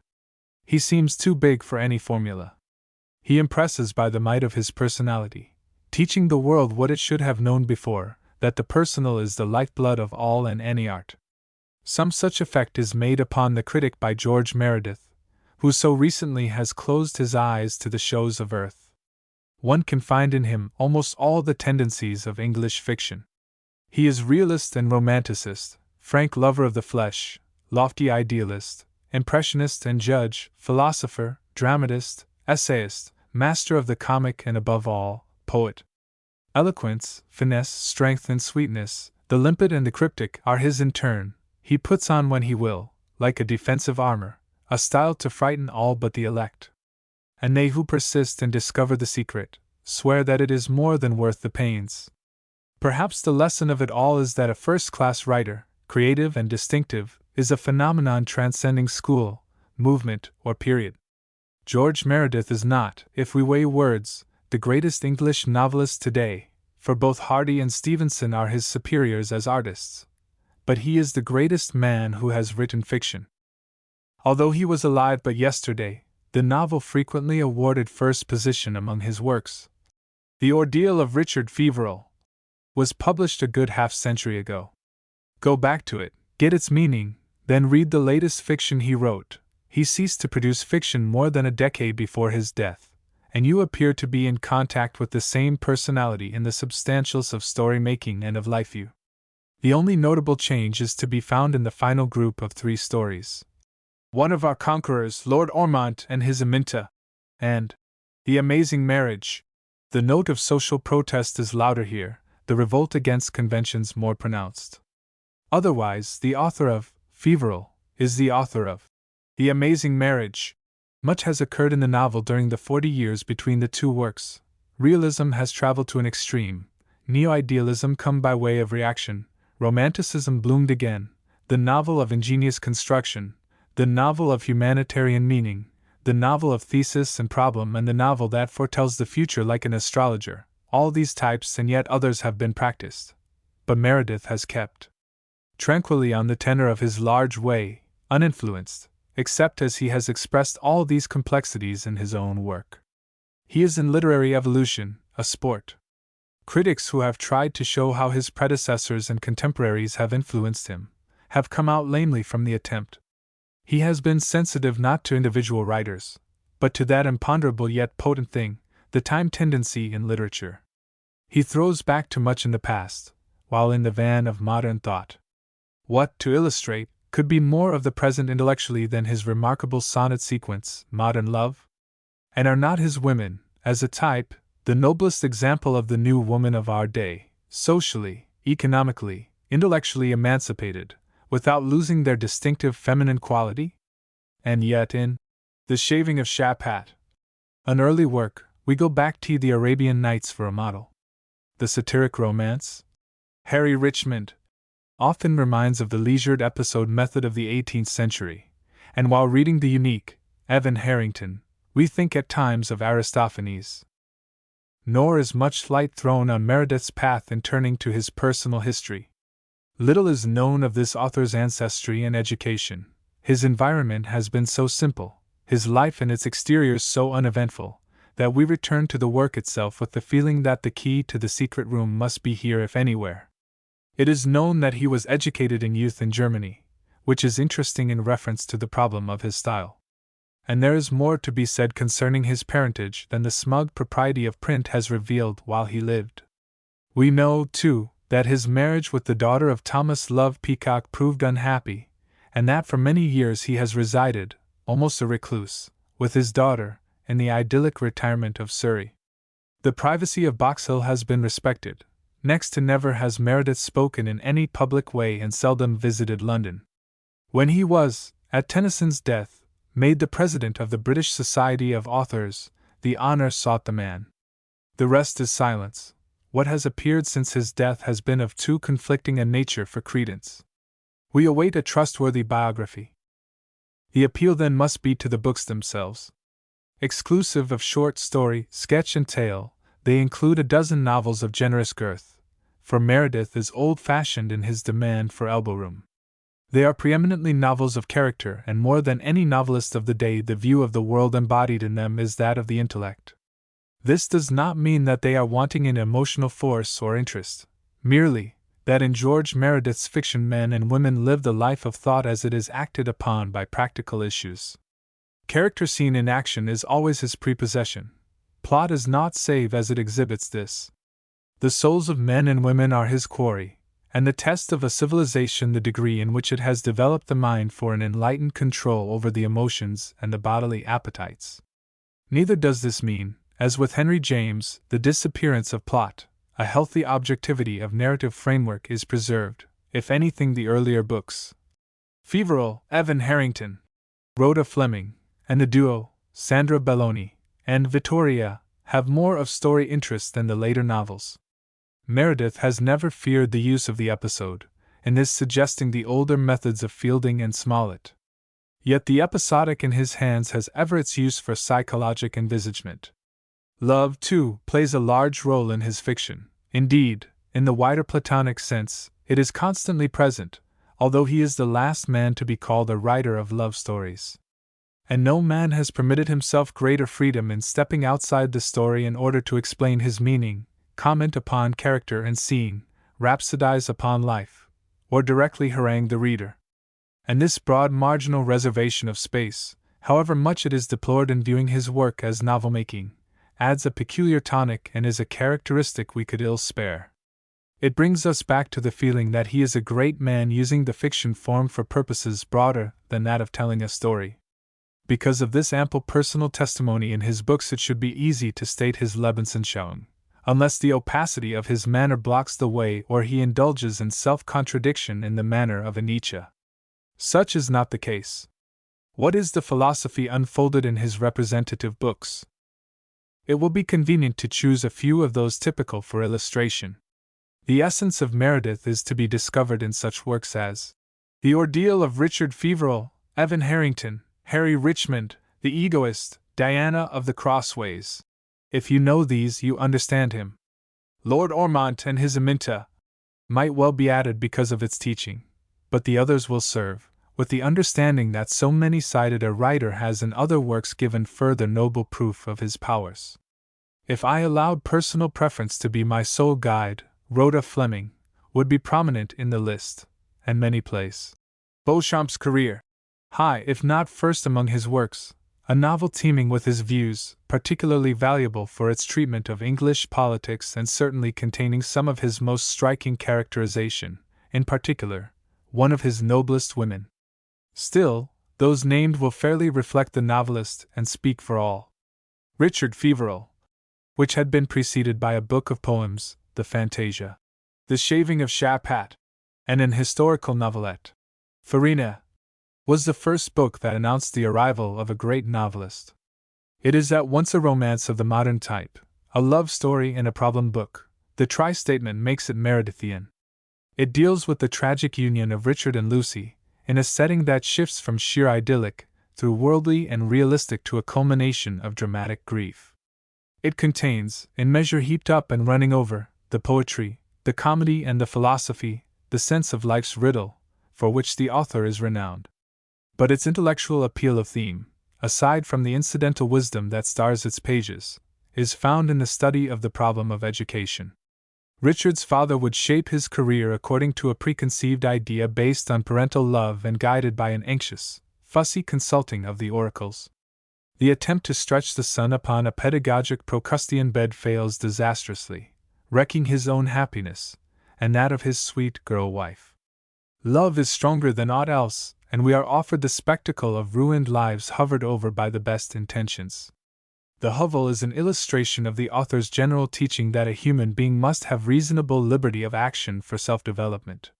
He seems too big for any formula. He impresses by the might of his personality, teaching the world what it should have known before, that the personal is the lifeblood of all and any art. Some such effect is made upon the critic by George Meredith, who so recently has closed his eyes to the shows of earth. One can find in him almost all the tendencies of English fiction. He is realist and romanticist, frank lover of the flesh, lofty idealist, impressionist and judge, philosopher, dramatist, essayist, master of the comic and above all, poet. Eloquence, finesse, strength, and sweetness, the limpid and the cryptic, are his in turn. He puts on when he will, like a defensive armor, a style to frighten all but the elect. And they who persist and discover the secret, swear that it is more than worth the pains. Perhaps the lesson of it all is that a first-class writer, creative and distinctive, is a phenomenon transcending school, movement, or period. George Meredith is not, if we weigh words, the greatest English novelist today, for both Hardy and Stevenson are his superiors as artists. But he is the greatest man who has written fiction. Although he was alive but yesterday, the novel frequently awarded first position among his works. The Ordeal of Richard Feverel was published a good half-century ago. Go back to it, get its meaning, then read the latest fiction he wrote. He ceased to produce fiction more than a decade before his death, and you appear to be in contact with the same personality in the substantials of story-making and of life-view. The only notable change is to be found in the final group of 3 stories. One of Our Conquerors, Lord Ormont and his Aminta, and The Amazing Marriage. The note of social protest is louder here, the revolt against conventions more pronounced. Otherwise, the author of Feverel is the author of The Amazing Marriage. Much has occurred in the novel during the 40 years between the 2 works, realism has traveled to an extreme, neo-idealism come by way of reaction, romanticism bloomed again, the novel of ingenious construction, the novel of humanitarian meaning, the novel of thesis and problem, and the novel that foretells the future like an astrologer. All these types and yet others have been practiced. But Meredith has kept tranquilly on the tenor of his large way, uninfluenced, except as he has expressed all these complexities in his own work. He is in literary evolution, a sport. Critics who have tried to show how his predecessors and contemporaries have influenced him have come out lamely from the attempt. He has been sensitive not to individual writers, but to that imponderable yet potent thing, the time tendency in literature. He throws back to much in the past, while in the van of modern thought. What, to illustrate, could be more of the present intellectually than his remarkable sonnet sequence, Modern Love? And are not his women, as a type, the noblest example of the new woman of our day, socially, economically, intellectually emancipated, without losing their distinctive feminine quality? And yet in The Shaving of Shaphat, an early work, we go back to the Arabian Nights for a model. The satiric romance, Harry Richmond, often reminds of the leisured episode method of the 18th century, and while reading the unique Evan Harrington, we think at times of Aristophanes. Nor is much light thrown on Meredith's path in turning to his personal history. Little is known of this author's ancestry and education. His environment has been so simple, his life and its exteriors so uneventful, that we return to the work itself with the feeling that the key to the secret room must be here if anywhere. It is known that he was educated in youth in Germany, which is interesting in reference to the problem of his style. And there is more to be said concerning his parentage than the smug propriety of print has revealed while he lived. We know, too, that his marriage with the daughter of Thomas Love Peacock proved unhappy, and that for many years he has resided, almost a recluse, with his daughter, in the idyllic retirement of Surrey. The privacy of Box Hill has been respected. Next to never has Meredith spoken in any public way and seldom visited London. When he was, at Tennyson's death, made the president of the British Society of Authors, the honor sought the man. The rest is silence. What has appeared since his death has been of too conflicting a nature for credence. We await a trustworthy biography. The appeal then must be to the books themselves. Exclusive of short story, sketch and tale, they include a dozen novels of generous girth, for Meredith is old-fashioned in his demand for elbow-room. They are preeminently novels of character, and more than any novelist of the day the view of the world embodied in them is that of the intellect. This does not mean that they are wanting in emotional force or interest, merely that in George Meredith's fiction men and women live the life of thought as it is acted upon by practical issues. Character seen in action is always his prepossession. Plot is not save as it exhibits this. The souls of men and women are his quarry, and the test of a civilization the degree in which it has developed the mind for an enlightened control over the emotions and the bodily appetites. Neither does this mean, as with Henry James, the disappearance of plot. A healthy objectivity of narrative framework is preserved. If anything, the earlier books, Feverel, Evan Harrington, Rhoda Fleming, and the duo, Sandra Belloni, and Vittoria, have more of story interest than the later novels. Meredith has never feared the use of the episode, in this suggesting the older methods of Fielding and Smollett. Yet the episodic in his hands has ever its use for psychologic envisagement. Love, too, plays a large role in his fiction. Indeed, in the wider Platonic sense, it is constantly present, although he is the last man to be called a writer of love stories. And no man has permitted himself greater freedom in stepping outside the story in order to explain his meaning, comment upon character and scene, rhapsodize upon life, or directly harangue the reader. And this broad marginal reservation of space, however much it is deplored in viewing his work as novel-making, adds a peculiar tonic and is a characteristic we could ill spare. It brings us back to the feeling that he is a great man using the fiction form for purposes broader than that of telling a story. Because of this ample personal testimony in his books, it should be easy to state his Lebensschauung, unless the opacity of his manner blocks the way or he indulges in self-contradiction in the manner of a Nietzsche. Such is not the case. What is the philosophy unfolded in his representative books? It will be convenient to choose a few of those typical for illustration. The essence of Meredith is to be discovered in such works as The Ordeal of Richard Feverel, Evan Harrington, Harry Richmond, The Egoist, Diana of the Crossways. If you know these, you understand him. Lord Ormont and his Aminta might well be added because of its teaching, but the others will serve, with the understanding that so many-sided a writer has in other works given further noble proof of his powers. If I allowed personal preference to be my sole guide, Rhoda Fleming would be prominent in the list, and many place Beauchamp's career high, if not first among his works, a novel teeming with his views, particularly valuable for its treatment of English politics and certainly containing some of his most striking characterization, in particular, one of his noblest women. Still, those named will fairly reflect the novelist and speak for all. Richard Feverel, which had been preceded by a book of poems, The Fantasia, The Shaving of Chapat, and an historical novelette, Farina, was the first book that announced the arrival of a great novelist. It is at once a romance of the modern type, a love story, and a problem book. The tri-statement makes it Meredithian. It deals with the tragic union of Richard and Lucy, in a setting that shifts from sheer idyllic, through worldly and realistic, to a culmination of dramatic grief. It contains, in measure heaped up and running over, the poetry, the comedy, and the philosophy, the sense of life's riddle, for which the author is renowned. But its intellectual appeal of theme, aside from the incidental wisdom that stars its pages, is found in the study of the problem of education. Richard's father would shape his career according to a preconceived idea based on parental love and guided by an anxious, fussy consulting of the oracles. The attempt to stretch the son upon a pedagogic Procrustean bed fails disastrously, wrecking his own happiness, and that of his sweet girl wife. Love is stronger than aught else, and we are offered the spectacle of ruined lives hovered over by the best intentions. The hovel is an illustration of the author's general teaching that a human being must have reasonable liberty of action for self-development.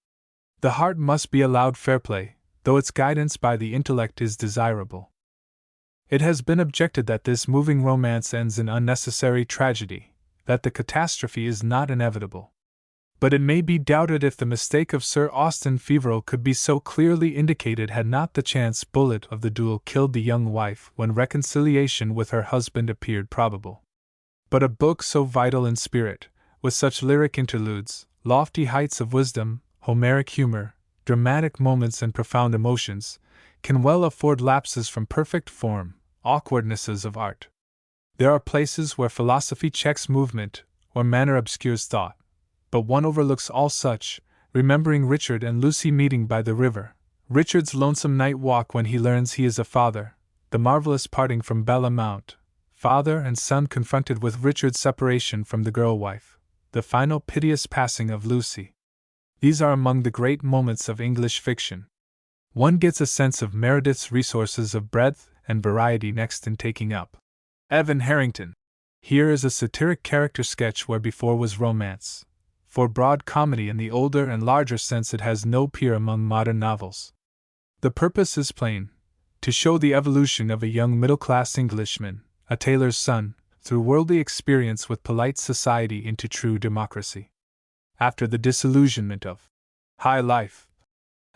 The heart must be allowed fair play, though its guidance by the intellect is desirable. It has been objected that this moving romance ends in unnecessary tragedy, that the catastrophe is not inevitable. But it may be doubted if the mistake of Sir Austin Feverel could be so clearly indicated had not the chance bullet of the duel killed the young wife when reconciliation with her husband appeared probable. But a book so vital in spirit, with such lyric interludes, lofty heights of wisdom, Homeric humor, dramatic moments, and profound emotions, can well afford lapses from perfect form, awkwardnesses of art. There are places where philosophy checks movement, or manner obscures thought. But one overlooks all such, remembering Richard and Lucy meeting by the river, Richard's lonesome night walk when he learns he is a father, the marvelous parting from Bella Mount, father and son confronted with Richard's separation from the girl wife, the final piteous passing of Lucy. These are among the great moments of English fiction. One gets a sense of Meredith's resources of breadth and variety next in taking up Evan Harrington. Here is a satiric character sketch where before was romance. For broad comedy in the older and larger sense it has no peer among modern novels. The purpose is plain: to show the evolution of a young middle-class Englishman, a tailor's son, through worldly experience with polite society into true democracy. After the disillusionment of high life,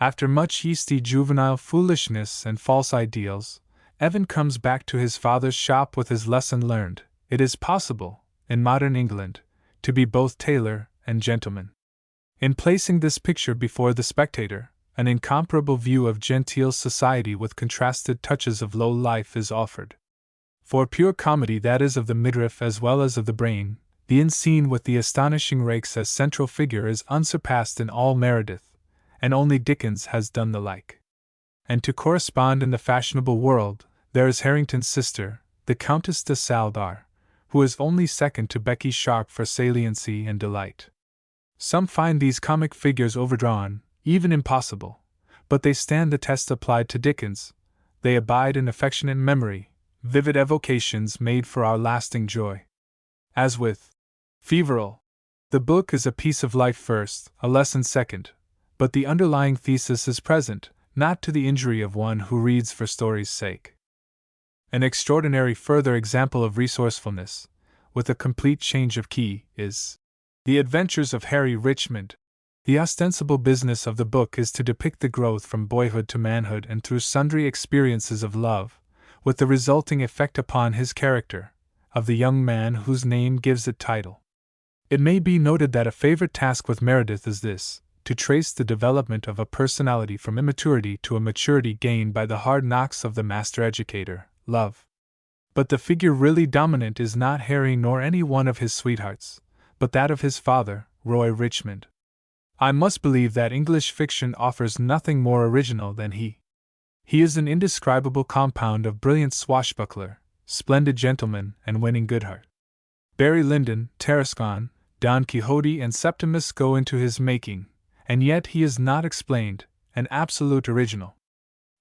after much yeasty juvenile foolishness and false ideals, Evan comes back to his father's shop with his lesson learned. It is possible, in modern England, to be both tailor and gentleman. In placing this picture before the spectator, an incomparable view of genteel society with contrasted touches of low life is offered. For pure comedy, that is of the midriff as well as of the brain, the inn scene with the astonishing rakes as central figure is unsurpassed in all Meredith, and only Dickens has done the like. And to correspond in the fashionable world, there is Harrington's sister, the Countess de Saldar, who is only second to Becky Sharp for saliency and delight. Some find these comic figures overdrawn, even impossible, but they stand the test applied to Dickens. They abide in affectionate memory, vivid evocations made for our lasting joy. As with Feverel, the book is a piece of life first, a lesson second, but the underlying thesis is present, not to the injury of one who reads for story's sake. An extraordinary further example of resourcefulness with a complete change of key, is The Adventures of Harry Richmond. The ostensible business of the book is to depict the growth from boyhood to manhood and through sundry experiences of love, with the resulting effect upon his character, of the young man whose name gives it title. It may be noted that a favorite task with Meredith is this: to trace the development of a personality from immaturity to a maturity gained by the hard knocks of the master educator, love. But the figure really dominant is not Harry nor any one of his sweethearts, but that of his father, Roy Richmond. I must believe that English fiction offers nothing more original than he. He is an indescribable compound of brilliant swashbuckler, splendid gentleman, and winning Goodhart. Barry Lyndon, Tarascon, Don Quixote, and Septimus go into his making, and yet he is not explained, an absolute original.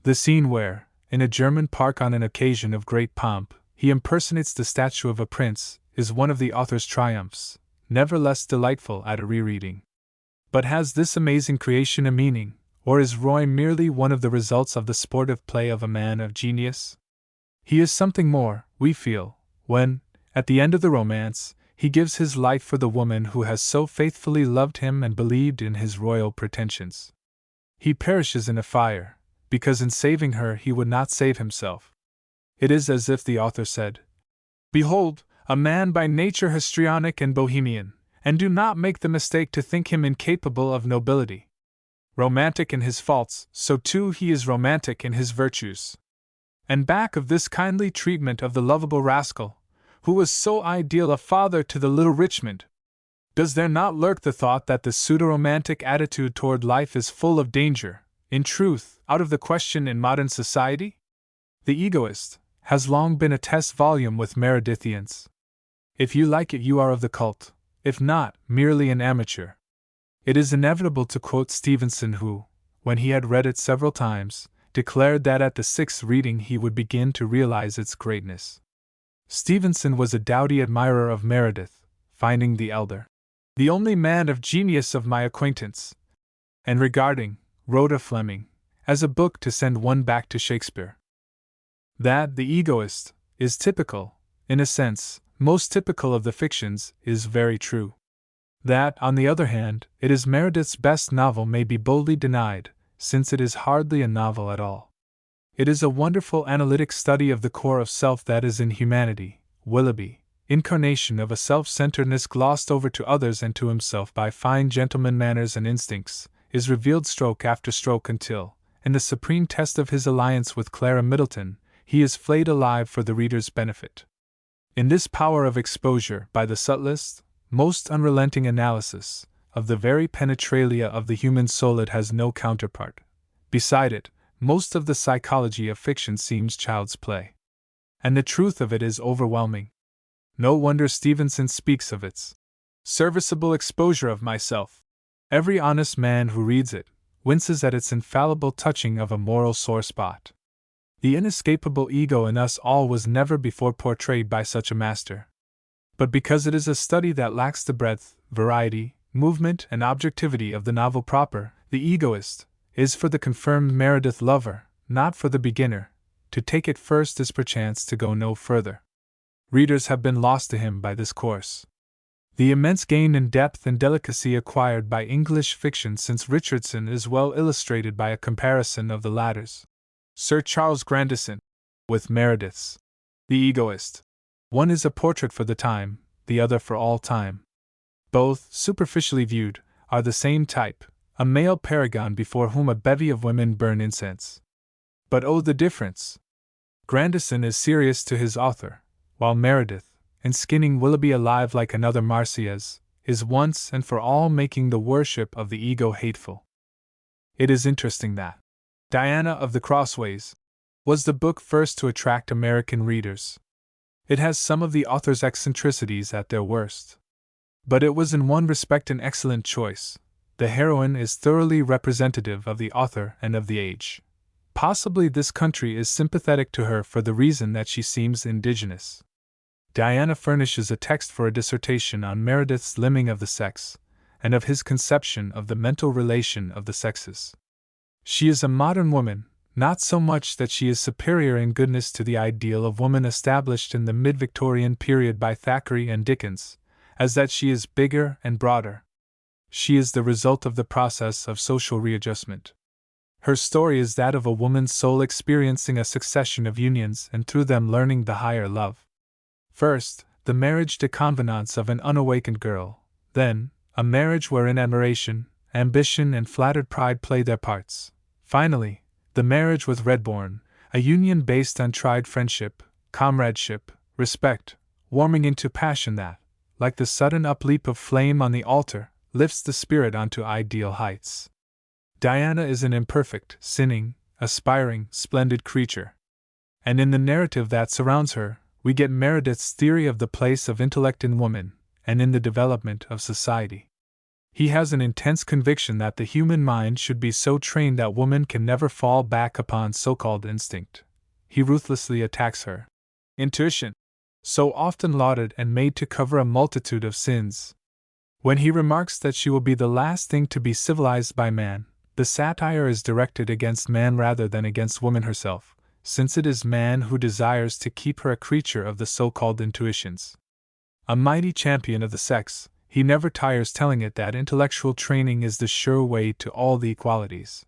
The scene where, in a German park on an occasion of great pomp, he impersonates the statue of a prince, is one of the author's triumphs, never less delightful at a rereading. But has this amazing creation a meaning, or is Roy merely one of the results of the sportive play of a man of genius? He is something more, we feel, when, at the end of the romance, he gives his life for the woman who has so faithfully loved him and believed in his royal pretensions. He perishes in a fire, because in saving her he would not save himself. It is as if the author said, "Behold, a man by nature histrionic and bohemian, and do not make the mistake to think him incapable of nobility. Romantic in his faults, so too he is romantic in his virtues." And back of this kindly treatment of the lovable rascal, who was so ideal a father to the little Richmond, does there not lurk the thought that the pseudo-romantic attitude toward life is full of danger, in truth, out of the question in modern society? The Egoist has long been a test volume with Meredithians. If you like it, you are of the cult; if not, merely an amateur. It is inevitable to quote Stevenson, who, when he had read it several times, declared that at the sixth reading he would begin to realize its greatness. Stevenson was a doughty admirer of Meredith, finding the elder the only man of genius of my acquaintance, and regarding Rhoda Fleming as a book to send one back to Shakespeare. That The Egoist is typical, in a sense, most typical of the fictions, is very true. That, on the other hand, it is Meredith's best novel may be boldly denied, since it is hardly a novel at all. It is a wonderful analytic study of the core of self that is in humanity. Willoughby, incarnation of a self-centeredness glossed over to others and to himself by fine gentleman manners and instincts, is revealed stroke after stroke until, in the supreme test of his alliance with Clara Middleton, he is flayed alive for the reader's benefit. In this power of exposure, by the subtlest, most unrelenting analysis of the very penetralia of the human soul, it has no counterpart. Beside it, most of the psychology of fiction seems child's play. And the truth of it is overwhelming. No wonder Stevenson speaks of its serviceable exposure of myself. Every honest man who reads it winces at its infallible touching of a moral sore spot. The inescapable ego in us all was never before portrayed by such a master. But because it is a study that lacks the breadth, variety, movement, and objectivity of the novel proper, The Egoist is for the confirmed Meredith lover, not for the beginner. To take it first is perchance to go no further. Readers have been lost to him by this course. The immense gain in depth and delicacy acquired by English fiction since Richardson is well illustrated by a comparison of the latter's Sir Charles Grandison with Meredith's The Egoist. One is a portrait for the time, the other for all time. Both, superficially viewed, are the same type, a male paragon before whom a bevy of women burn incense. But oh, the difference! Grandison is serious to his author, while Meredith, in skinning Willoughby alive like another Marseillaise, is once and for all making the worship of the ego hateful. It is interesting that Diana of the Crossways was the book first to attract American readers. It has some of the author's eccentricities at their worst. But it was in one respect an excellent choice. The heroine is thoroughly representative of the author and of the age. Possibly this country is sympathetic to her for the reason that she seems indigenous. Diana furnishes a text for a dissertation on Meredith's limning of the sex, and of his conception of the mental relation of the sexes. She is a modern woman, Not so much that she is superior in goodness to the ideal of woman established in the mid-Victorian period by Thackeray and Dickens, as that she is bigger and broader. She is the result of the process of social readjustment. Her story is that of a woman's soul experiencing a succession of unions and through them learning the higher love. First, the marriage de convenance of an unawakened girl, then, a marriage wherein admiration, ambition, and flattered pride play their parts. Finally, the marriage with Redbourne, a union based on tried friendship, comradeship, respect, warming into passion that, like the sudden upleap of flame on the altar, lifts the spirit onto ideal heights. Diana is an imperfect, sinning, aspiring, splendid creature. And in the narrative that surrounds her, we get Meredith's theory of the place of intellect in woman, and in the development of society. He has an intense conviction that the human mind should be so trained that woman can never fall back upon so-called instinct. He ruthlessly attacks her intuition, so often lauded and made to cover a multitude of sins. When he remarks that she will be the last thing to be civilized by man, the satire is directed against man rather than against woman herself, since it is man who desires to keep her a creature of the so-called intuitions. A mighty champion of the sex, he never tires telling it that intellectual training is the sure way to all the equalities.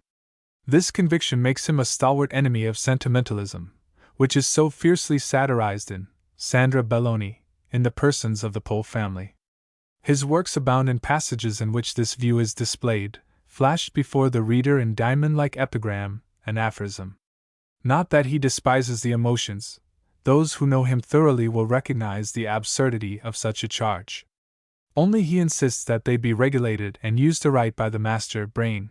This conviction makes him a stalwart enemy of sentimentalism, which is so fiercely satirized in Sandra Belloni, in the persons of the Pole family. His works abound in passages in which this view is displayed, flashed before the reader in diamond-like epigram and aphorism. Not that he despises the emotions; those who know him thoroughly will recognize the absurdity of such a charge. Only he insists that they be regulated and used aright by the master brain.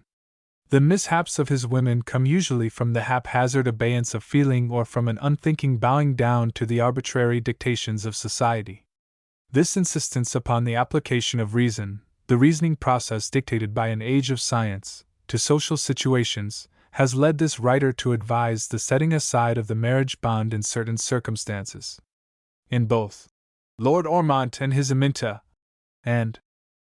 The mishaps of his women come usually from the haphazard abeyance of feeling or from an unthinking bowing down to the arbitrary dictations of society. This insistence upon the application of reason, the reasoning process dictated by an age of science, to social situations, has led this writer to advise the setting aside of the marriage bond in certain circumstances. In both Lord Ormond and his Aminta, and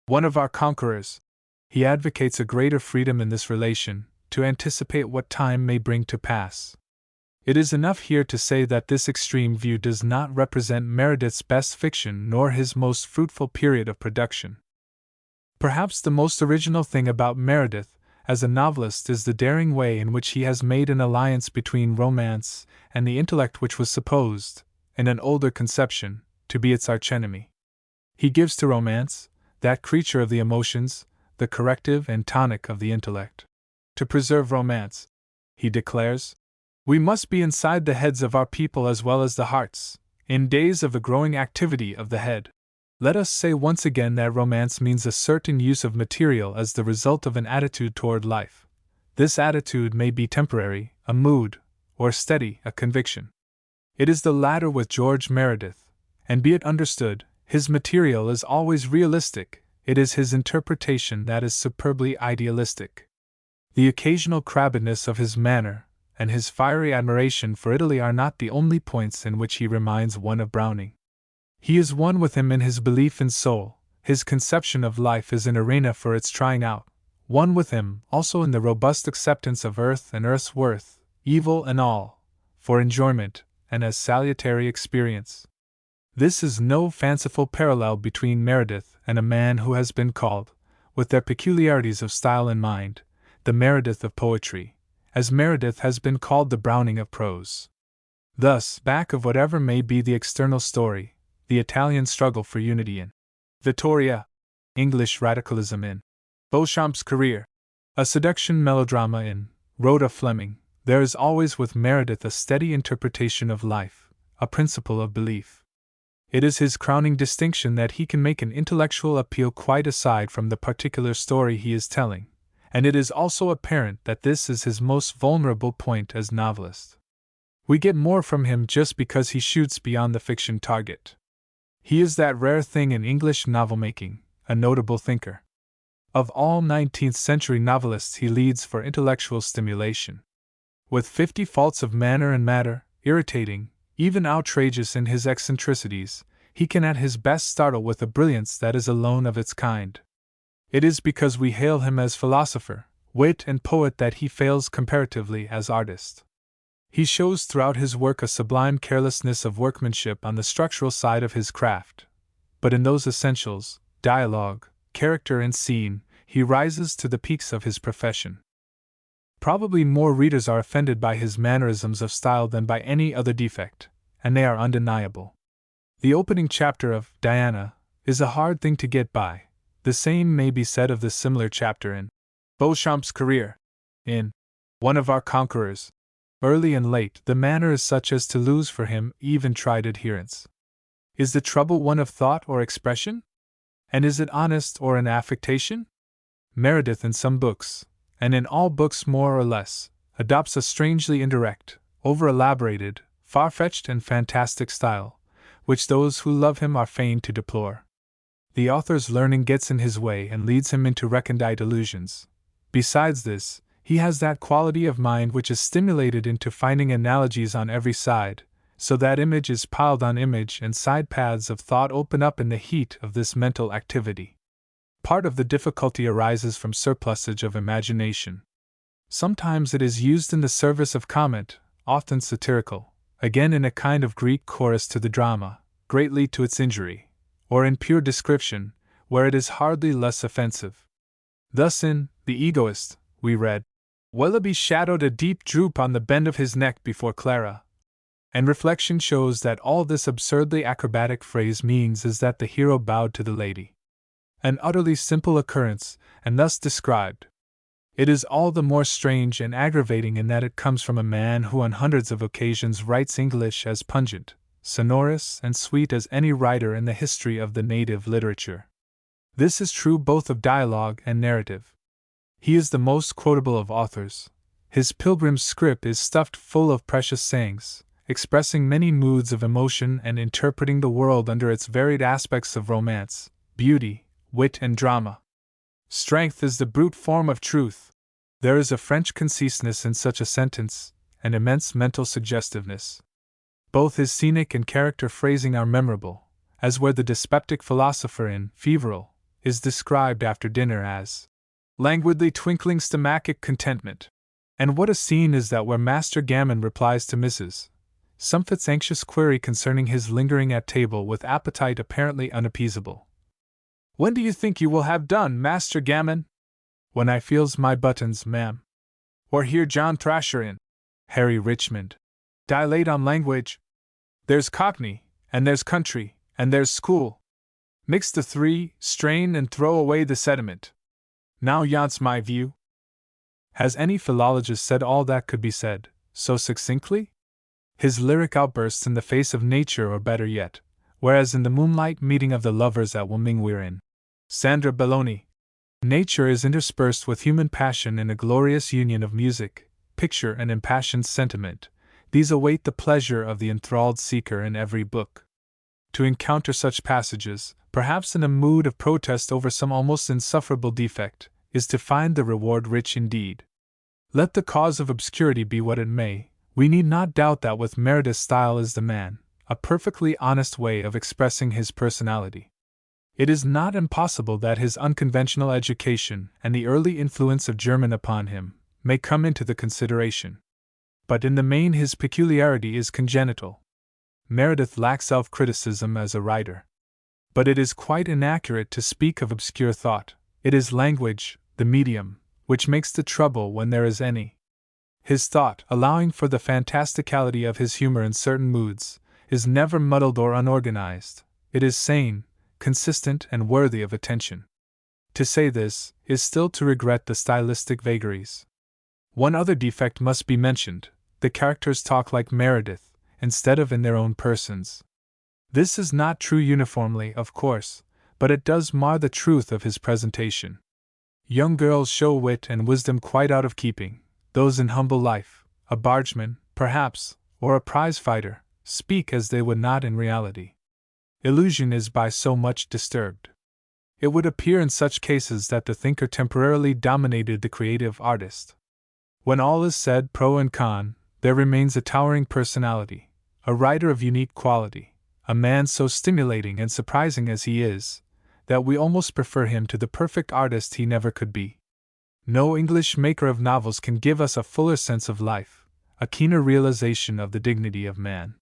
One of Our Conquerors, he advocates a greater freedom in this relation, to anticipate what time may bring to pass. It is enough here to say that this extreme view does not represent Meredith's best fiction nor his most fruitful period of production. Perhaps the most original thing about Meredith as a novelist is the daring way in which he has made an alliance between romance and the intellect which was supposed, in an older conception, to be its archenemy. He gives to romance, that creature of the emotions, the corrective and tonic of the intellect. To preserve romance, he declares, we must be inside the heads of our people as well as the hearts, in days of the growing activity of the head. Let us say once again that romance means a certain use of material as the result of an attitude toward life. This attitude may be temporary, a mood, or steady, a conviction. It is the latter with George Meredith, and be it understood, his material is always realistic, it is his interpretation that is superbly idealistic. The occasional crabbedness of his manner, and his fiery admiration for Italy are not the only points in which he reminds one of Browning. He is one with him in his belief in soul, his conception of life is an arena for its trying out, one with him also in the robust acceptance of earth and earth's worth, evil and all, for enjoyment, and as salutary experience. This is no fanciful parallel between Meredith and a man who has been called, with their peculiarities of style and mind, the Meredith of poetry, as Meredith has been called the Browning of prose. Thus, back of whatever may be the external story, the Italian struggle for unity in Vittoria, English radicalism in Beauchamp's career, a seduction melodrama in Rhoda Fleming, there is always with Meredith a steady interpretation of life, a principle of belief. It is his crowning distinction that he can make an intellectual appeal quite aside from the particular story he is telling, and it is also apparent that this is his most vulnerable point as novelist. We get more from him just because he shoots beyond the fiction target. He is that rare thing in English novel-making, a notable thinker. Of all 19th-century novelists he leads for intellectual stimulation. With 50 faults of manner and matter, irritating, even outrageous in his eccentricities, he can at his best startle with a brilliance that is alone of its kind. It is because we hail him as philosopher, wit and poet that he fails comparatively as artist. He shows throughout his work a sublime carelessness of workmanship on the structural side of his craft, but in those essentials, dialogue, character, and scene, he rises to the peaks of his profession. Probably more readers are offended by his mannerisms of style than by any other defect, and they are undeniable. The opening chapter of Diana is a hard thing to get by. The same may be said of the similar chapter in Beauchamp's career. In One of Our Conquerors, early and late, the manner is such as to lose for him even tried adherents. Is the trouble one of thought or expression? And is it honest or an affectation? Meredith in some books, and in all books more or less, adopts a strangely indirect, over-elaborated, far-fetched and fantastic style, which those who love him are fain to deplore. The author's learning gets in his way and leads him into recondite illusions. Besides this, he has that quality of mind which is stimulated into finding analogies on every side, so that image is piled on image and side paths of thought open up in the heat of this mental activity. Part of the difficulty arises from surplusage of imagination. Sometimes it is used in the service of comment, often satirical, again in a kind of Greek chorus to the drama, greatly to its injury, or in pure description, where it is hardly less offensive. Thus in The Egoist, we read, Willoughby shadowed a deep droop on the bend of his neck before Clara. And reflection shows that all this absurdly acrobatic phrase means is that the hero bowed to the lady. An utterly simple occurrence, and thus described. It is all the more strange and aggravating in that it comes from a man who on hundreds of occasions writes English as pungent, sonorous, and sweet as any writer in the history of the native literature. This is true both of dialogue and narrative. He is the most quotable of authors. His Pilgrim's script is stuffed full of precious sayings, expressing many moods of emotion and interpreting the world under its varied aspects of romance, beauty, wit, and drama. Strength is the brute form of truth. There is a French conciseness in such a sentence, an immense mental suggestiveness. Both his scenic and character phrasing are memorable, as where the dyspeptic philosopher in Feverel is described after dinner as languidly twinkling stomachic contentment. And what a scene is that where Master Gammon replies to Mrs. Sumfit's anxious query concerning his lingering at table with appetite apparently unappeasable. When do you think you will have done, Master Gammon? When I feels my buttons, ma'am. Or hear John Thrasher in Harry Richmond dilate on language. There's Cockney, and there's country, and there's school. Mix the three, strain and throw away the sediment. Now yon's my view. Has any philologist said all that could be said, so succinctly? His lyric outbursts in the face of nature, or better yet, whereas in the moonlight meeting of the lovers at Wilmingweir in Sandra Belloni, nature is interspersed with human passion in a glorious union of music, picture, and impassioned sentiment. These await the pleasure of the enthralled seeker in every book. To encounter such passages, perhaps in a mood of protest over some almost insufferable defect, is to find the reward rich indeed. Let the cause of obscurity be what it may, we need not doubt that with Meredith's style is the man, a perfectly honest way of expressing his personality. It is not impossible that his unconventional education and the early influence of German upon him may come into the consideration. But in the main his peculiarity is congenital. Meredith lacks self-criticism as a writer. But it is quite inaccurate to speak of obscure thought. It is language, the medium, which makes the trouble when there is any. His thought, allowing for the fantasticality of his humor in certain moods, is never muddled or unorganized. It is sane, consistent, and worthy of attention. To say this is still to regret the stylistic vagaries. One other defect must be mentioned: the characters talk like Meredith, instead of in their own persons. This is not true uniformly, of course, but it does mar the truth of his presentation. Young girls show wit and wisdom quite out of keeping. Those in humble life, a bargeman, perhaps, or a prize-fighter, speak as they would not in reality. Illusion is by so much disturbed. It would appear in such cases that the thinker temporarily dominated the creative artist. When all is said pro and con, there remains a towering personality, a writer of unique quality, a man so stimulating and surprising as he is, that we almost prefer him to the perfect artist he never could be. No English maker of novels can give us a fuller sense of life, a keener realization of the dignity of man.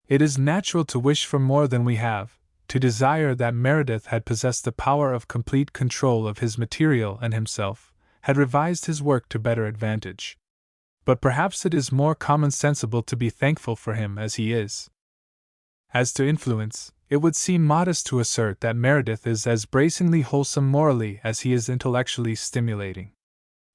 It is natural to wish for more than we have, to desire that Meredith had possessed the power of complete control of his material and himself, had revised his work to better advantage. But perhaps it is more commonsensible to be thankful for him as he is. As to influence, it would seem modest to assert that Meredith is as bracingly wholesome morally as he is intellectually stimulating.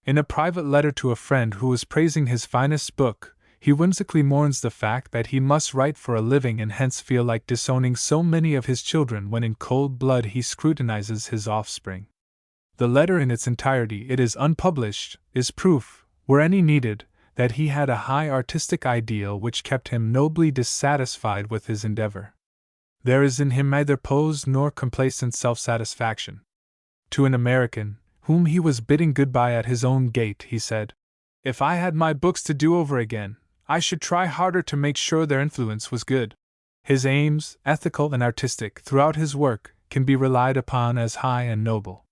In a private letter to a friend who was praising his finest book, he whimsically mourns the fact that he must write for a living and hence feel like disowning so many of his children when in cold blood he scrutinizes his offspring. The letter in its entirety, it is unpublished, is proof, were any needed, that he had a high artistic ideal which kept him nobly dissatisfied with his endeavor. There is in him neither pose nor complacent self-satisfaction. To an American, whom he was bidding goodbye at his own gate, he said, "If I had my books to do over again, I should try harder to make sure their influence was good." His aims, ethical and artistic, throughout his work, can be relied upon as high and noble.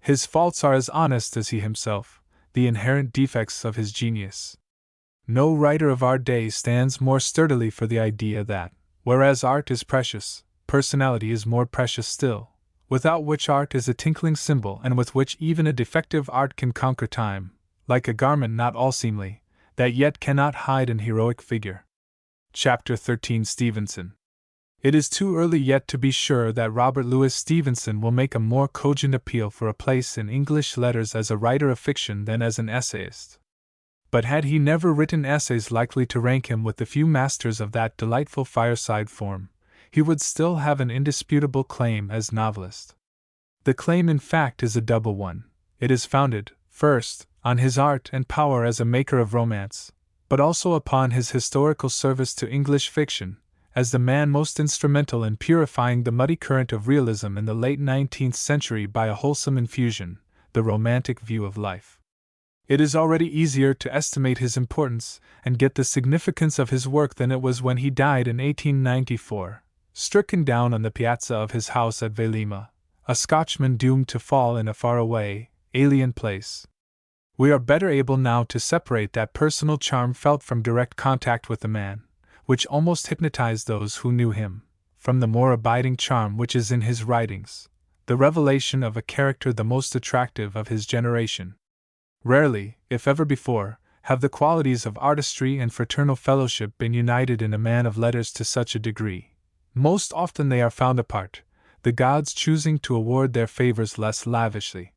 His faults are as honest as he himself, the inherent defects of his genius. No writer of our day stands more sturdily for the idea that, whereas art is precious, personality is more precious still, without which art is a tinkling cymbal and with which even a defective art can conquer time, like a garment not all seemly, that yet cannot hide an heroic figure. Chapter 13. Stevenson. It is too early yet to be sure that Robert Louis Stevenson will make a more cogent appeal for a place in English letters as a writer of fiction than as an essayist. But had he never written essays likely to rank him with the few masters of that delightful fireside form, he would still have an indisputable claim as novelist. The claim, in fact, is a double one. It is founded, first, on his art and power as a maker of romance, but also upon his historical service to English fiction, as the man most instrumental in purifying the muddy current of realism in the late 19th century by a wholesome infusion, the romantic view of life. It is already easier to estimate his importance and get the significance of his work than it was when he died in 1894, stricken down on the piazza of his house at Vailima, a Scotchman doomed to fall in a faraway, alien place. We are better able now to separate that personal charm felt from direct contact with the man, which almost hypnotized those who knew him, from the more abiding charm which is in his writings, the revelation of a character the most attractive of his generation. Rarely, if ever before, have the qualities of artistry and fraternal fellowship been united in a man of letters to such a degree. Most often they are found apart, the gods choosing to award their favors less lavishly.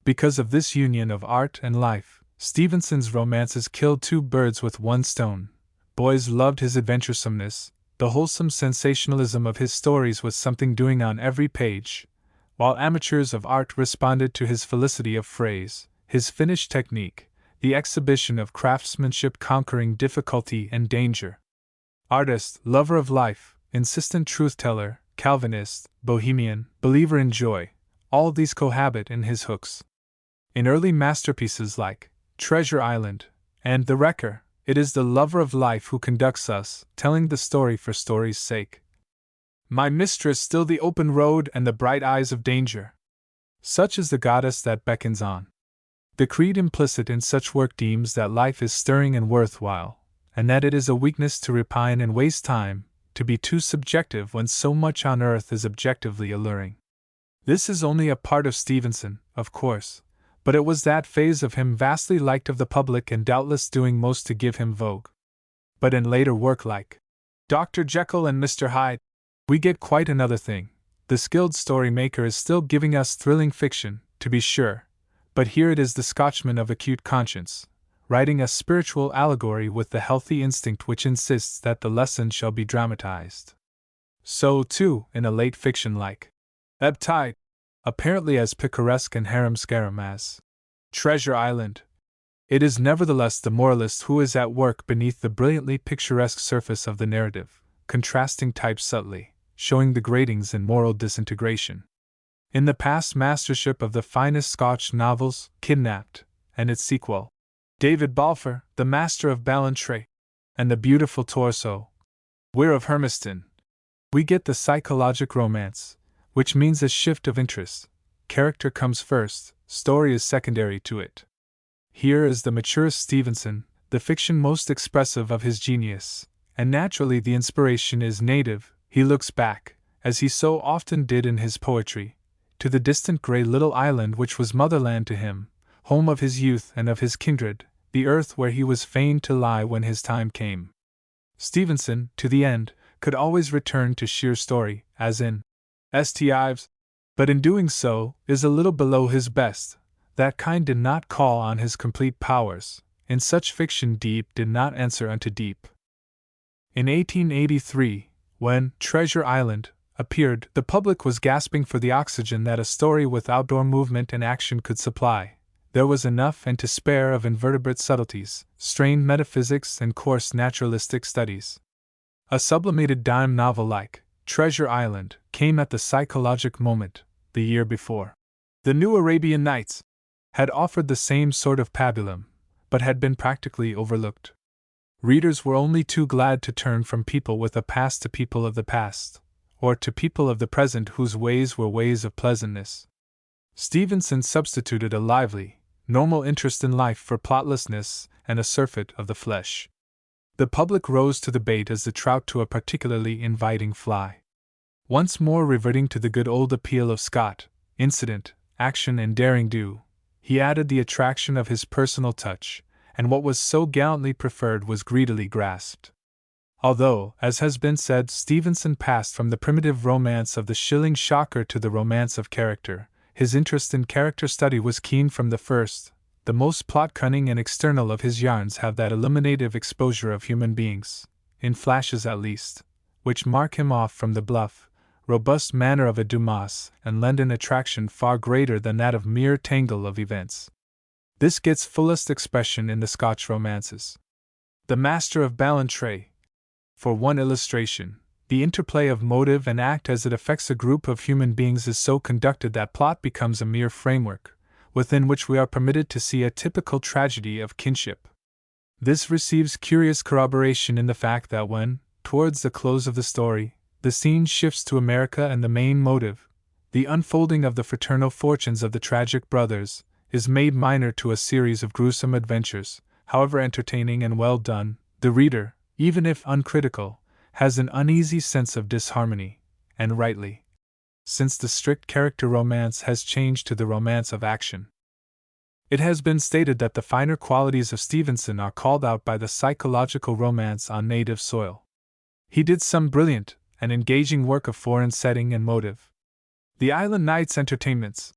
Because of this union of art and life, Stevenson's romances killed two birds with one stone. Boys loved his adventuresomeness, the wholesome sensationalism of his stories with something doing on every page, while amateurs of art responded to his felicity of phrase, his finished technique, the exhibition of craftsmanship conquering difficulty and danger. Artist, lover of life, insistent truth-teller, Calvinist, bohemian, believer in joy, all these cohabit in his hooks. In early masterpieces like Treasure Island and The Wrecker, it is the lover of life who conducts us, telling the story for story's sake. My mistress still the open road and the bright eyes of danger. Such is the goddess that beckons on. The creed implicit in such work deems that life is stirring and worthwhile, and that it is a weakness to repine and waste time, to be too subjective when so much on earth is objectively alluring. This is only a part of Stevenson, of course, but it was that phase of him vastly liked of the public and doubtless doing most to give him vogue. But in later work like Dr. Jekyll and Mr. Hyde, we get quite another thing. The skilled story maker is still giving us thrilling fiction, to be sure, but here it is the Scotchman of acute conscience, writing a spiritual allegory with the healthy instinct which insists that the lesson shall be dramatized. So, too, in a late fiction like Ebb Tide, apparently as picaresque and harum-scarum as Treasure Island, it is nevertheless the moralist who is at work beneath the brilliantly picturesque surface of the narrative, contrasting types subtly, showing the gratings in moral disintegration. In the past mastership of the finest Scotch novels, Kidnapped, and its sequel, David Balfour, the master of Ballantrae, and the beautiful Torso, Weir of Hermiston, we get the psychologic romance, which means a shift of interest. Character comes first, story is secondary to it. Here is the maturest Stevenson, the fiction most expressive of his genius, and naturally the inspiration is native. He looks back, as he so often did in his poetry, to the distant gray little island which was motherland to him, home of his youth and of his kindred, the earth where he was fain to lie when his time came. Stevenson, to the end, could always return to sheer story, as in St. Ives, but in doing so is a little below his best. That kind did not call on his complete powers. In such fiction deep did not answer unto deep. In 1883, when Treasure Island appeared, the public was gasping for the oxygen that a story with outdoor movement and action could supply. There was enough and to spare of invertebrate subtleties, strained metaphysics, and coarse naturalistic studies. A sublimated dime novel like Treasure Island came at the psychologic moment, the year before. The New Arabian Nights had offered the same sort of pabulum, but had been practically overlooked. Readers were only too glad to turn from people with a past to people of the past, or to people of the present whose ways were ways of pleasantness. Stevenson substituted a lively, normal interest in life for plotlessness and a surfeit of the flesh. The public rose to the bait as the trout to a particularly inviting fly. Once more reverting to the good old appeal of Scott, incident, action, and daring-do, he added the attraction of his personal touch, and what was so gallantly preferred was greedily grasped. Although, as has been said, Stevenson passed from the primitive romance of the shilling shocker to the romance of character, his interest in character study was keen from the first. The most plot-cunning and external of his yarns have that illuminative exposure of human beings, in flashes at least, which mark him off from the bluff, robust manner of a Dumas and lend an attraction far greater than that of mere tangle of events. This gets fullest expression in the Scotch romances. The Master of Ballantrae. For one illustration, the interplay of motive and act as it affects a group of human beings is so conducted that plot becomes a mere framework, within which we are permitted to see a typical tragedy of kinship. This receives curious corroboration in the fact that when, towards the close of the story, the scene shifts to America and the main motive, the unfolding of the fraternal fortunes of the tragic brothers, is made minor to a series of gruesome adventures, however entertaining and well done, the reader, even if uncritical, has an uneasy sense of disharmony, and rightly, since the strict character romance has changed to the romance of action. It has been stated that the finer qualities of Stevenson are called out by the psychological romance on native soil. He did some brilliant and engaging work of foreign setting and motive. The Island Nights Entertainments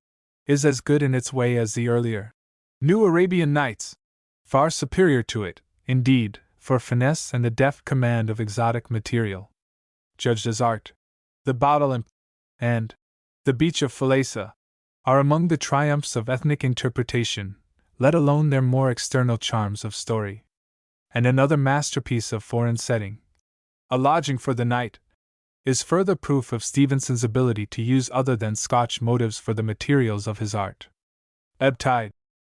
is as good in its way as the earlier New Arabian Nights, far superior to it, indeed, for finesse and the deft command of exotic material. Judged as art, The Bottle and The Beach of Falesa are among the triumphs of ethnic interpretation, let alone their more external charms of story. And another masterpiece of foreign setting, A Lodging for the Night, is further proof of Stevenson's ability to use other than Scotch motives for the materials of his art. Ebb Tide,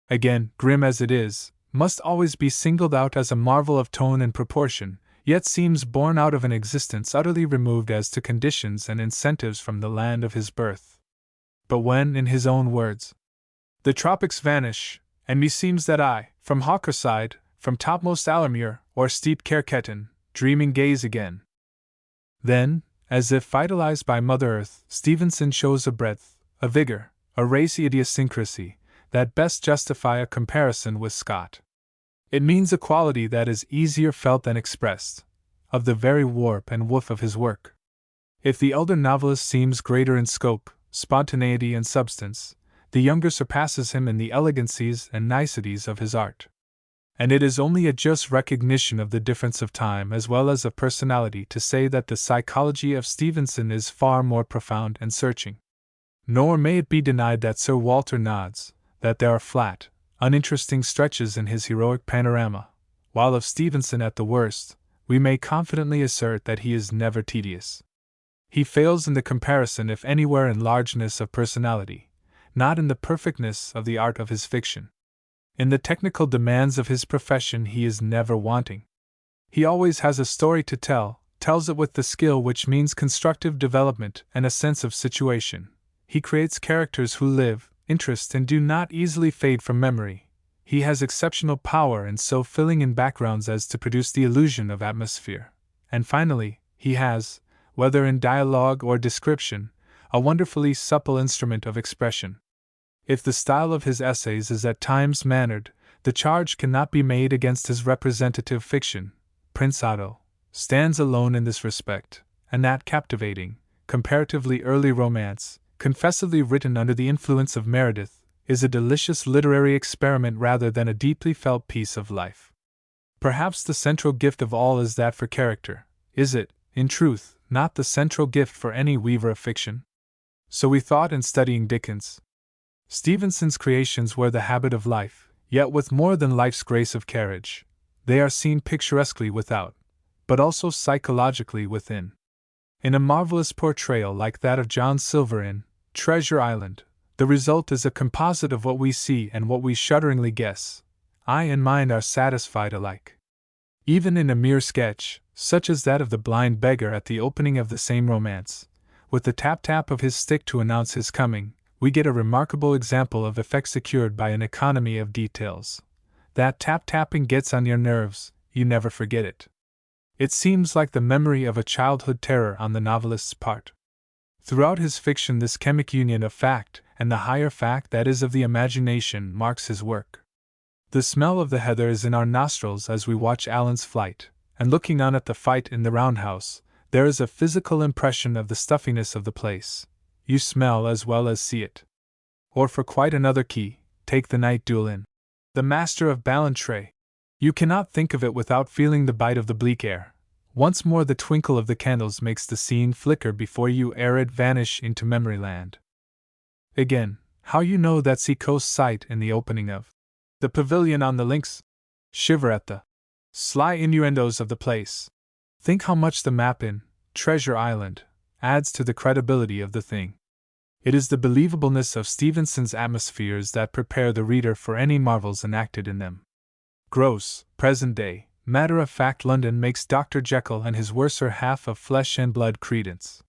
again, grim as it is, must always be singled out as a marvel of tone and proportion, yet seems born out of an existence utterly removed as to conditions and incentives from the land of his birth. But when, in his own words, the tropics vanish, and meseems that I, from Hawkerside, from topmost Allermuir, or steep Cairketton, dreaming gaze again. Then, as if vitalized by Mother Earth, Stevenson shows a breadth, a vigor, a racy idiosyncrasy, that best justify a comparison with Scott. It means a quality that is easier felt than expressed, of the very warp and woof of his work. If the elder novelist seems greater in scope, spontaneity, and substance, the younger surpasses him in the elegancies and niceties of his art. And it is only a just recognition of the difference of time as well as of personality to say that the psychology of Stevenson is far more profound and searching. Nor may it be denied that Sir Walter nods, that there are flat, uninteresting stretches in his heroic panorama, while of Stevenson at the worst, we may confidently assert that he is never tedious. He fails in the comparison if anywhere in largeness of personality, not in the perfectness of the art of his fiction. In the technical demands of his profession he is never wanting. He always has a story to tell, tells it with the skill which means constructive development and a sense of situation. He creates characters who live, interest, and do not easily fade from memory. He he has exceptional power in so filling in backgrounds as to produce the illusion of atmosphere. And finally, he has, whether in dialogue or description, a wonderfully supple instrument of expression. If the style of his essays is at times mannered, the charge cannot be made against his representative fiction. Prince Otto stands alone in this respect, and that captivating, comparatively early romance, confessedly written under the influence of Meredith, is a delicious literary experiment rather than a deeply felt piece of life. Perhaps the central gift of all is that for character. Is it, in truth, not the central gift for any weaver of fiction? So we thought in studying Dickens. Stevenson's creations wear the habit of life, yet with more than life's grace of carriage. They are seen picturesquely without, but also psychologically within. In a marvelous portrayal like that of John Silver in Treasure Island, the result is a composite of what we see and what we shudderingly guess. Eye and mind are satisfied alike. Even in a mere sketch, such as that of the blind beggar at the opening of the same romance, with the tap-tap of his stick to announce his coming, we get a remarkable example of effect secured by an economy of details. That tap-tapping gets on your nerves, you never forget it. It seems like the memory of a childhood terror on the novelist's part. Throughout his fiction, this chemic union of fact and the higher fact that is of the imagination marks his work. The smell of the heather is in our nostrils as we watch Alan's flight, and looking on at the fight in the roundhouse, there is a physical impression of the stuffiness of the place. You smell as well as see it. Or for quite another key, take the night duel in The Master of Ballantrae. You cannot think of it without feeling the bite of the bleak air. Once more the twinkle of the candles makes the scene flicker before you ere it vanish into memoryland. Again, how you know that sea-coast sight in the opening of The Pavilion on the Links? Shiver at the sly innuendos of the place. Think how much the map in Treasure Island adds to the credibility of the thing. It is the believableness of Stevenson's atmospheres that prepare the reader for any marvels enacted in them. Gross, present-day, matter-of-fact London makes Dr. Jekyll and his worser half of flesh and blood credence.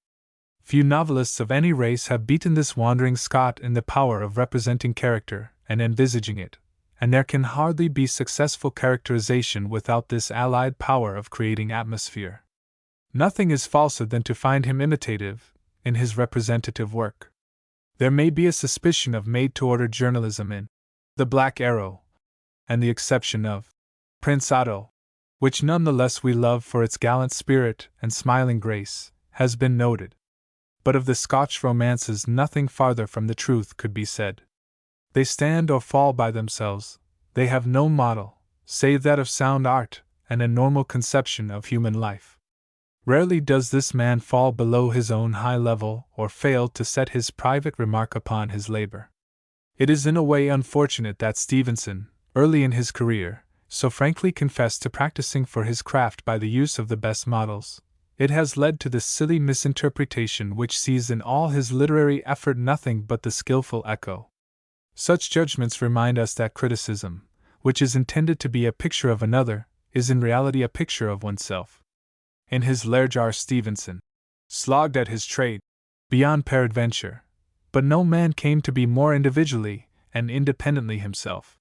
Few novelists of any race have beaten this wandering Scot in the power of representing character and envisaging it, and there can hardly be successful characterization without this allied power of creating atmosphere. Nothing is falser than to find him imitative in his representative work. There may be a suspicion of made-to-order journalism in The Black Arrow, and the exception of Prince Otto, which none the less we love for its gallant spirit and smiling grace, has been noted. But of the Scotch romances nothing farther from the truth could be said. They stand or fall by themselves, they have no model, save that of sound art and a normal conception of human life. Rarely does this man fall below his own high level or fail to set his private remark upon his labor. It is in a way unfortunate that Stevenson, early in his career, so frankly confessed to practicing for his craft by the use of the best models. It has led to this silly misinterpretation which sees in all his literary effort nothing but the skillful echo. Such judgments remind us that criticism, which is intended to be a picture of another, is in reality a picture of oneself. In his Learjar Stevenson slogged at his trade, beyond peradventure, but no man came to be more individually and independently himself.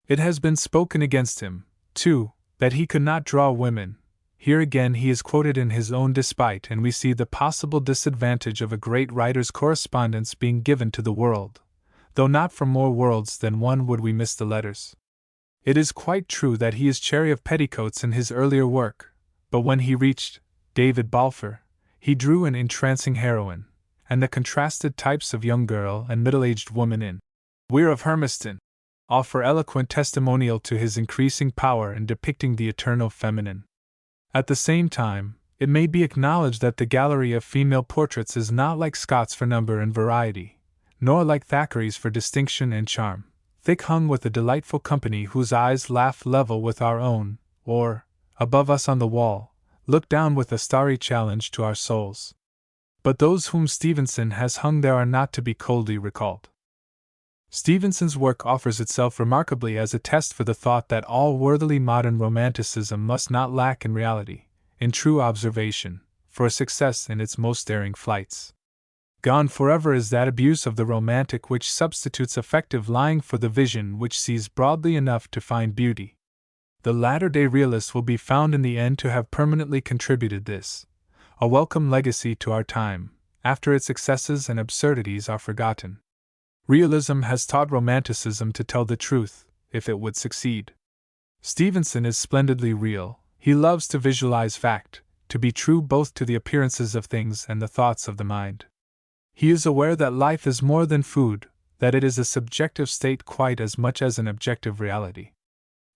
It has been spoken against him, too, that he could not draw women. Here again he is quoted in his own despite, and we see the possible disadvantage of a great writer's correspondence being given to the world. Though not for more worlds than one would we miss the letters. It is quite true that he is chary of petticoats in his earlier work, but when he reached David Balfour, he drew an entrancing heroine, and the contrasted types of young girl and middle-aged woman in Weir of Hermiston offer eloquent testimonial to his increasing power in depicting the eternal feminine. At the same time, it may be acknowledged that the gallery of female portraits is not like Scott's for number and variety, nor like Thackeray's for distinction and charm, thick hung with a delightful company whose eyes laugh level with our own, or, above us on the wall, look down with a starry challenge to our souls. But those whom Stevenson has hung there are not to be coldly recalled. Stevenson's work offers itself remarkably as a test for the thought that all worthily modern romanticism must not lack in reality, in true observation, for success in its most daring flights. Gone forever is that abuse of the romantic which substitutes effective lying for the vision which sees broadly enough to find beauty. The latter-day realist will be found in the end to have permanently contributed this, a welcome legacy to our time, after its excesses and absurdities are forgotten. Realism has taught Romanticism to tell the truth, if it would succeed. Stevenson is splendidly real. He loves to visualize fact, to be true both to the appearances of things and the thoughts of the mind. He is aware that life is more than food, that it is a subjective state quite as much as an objective reality.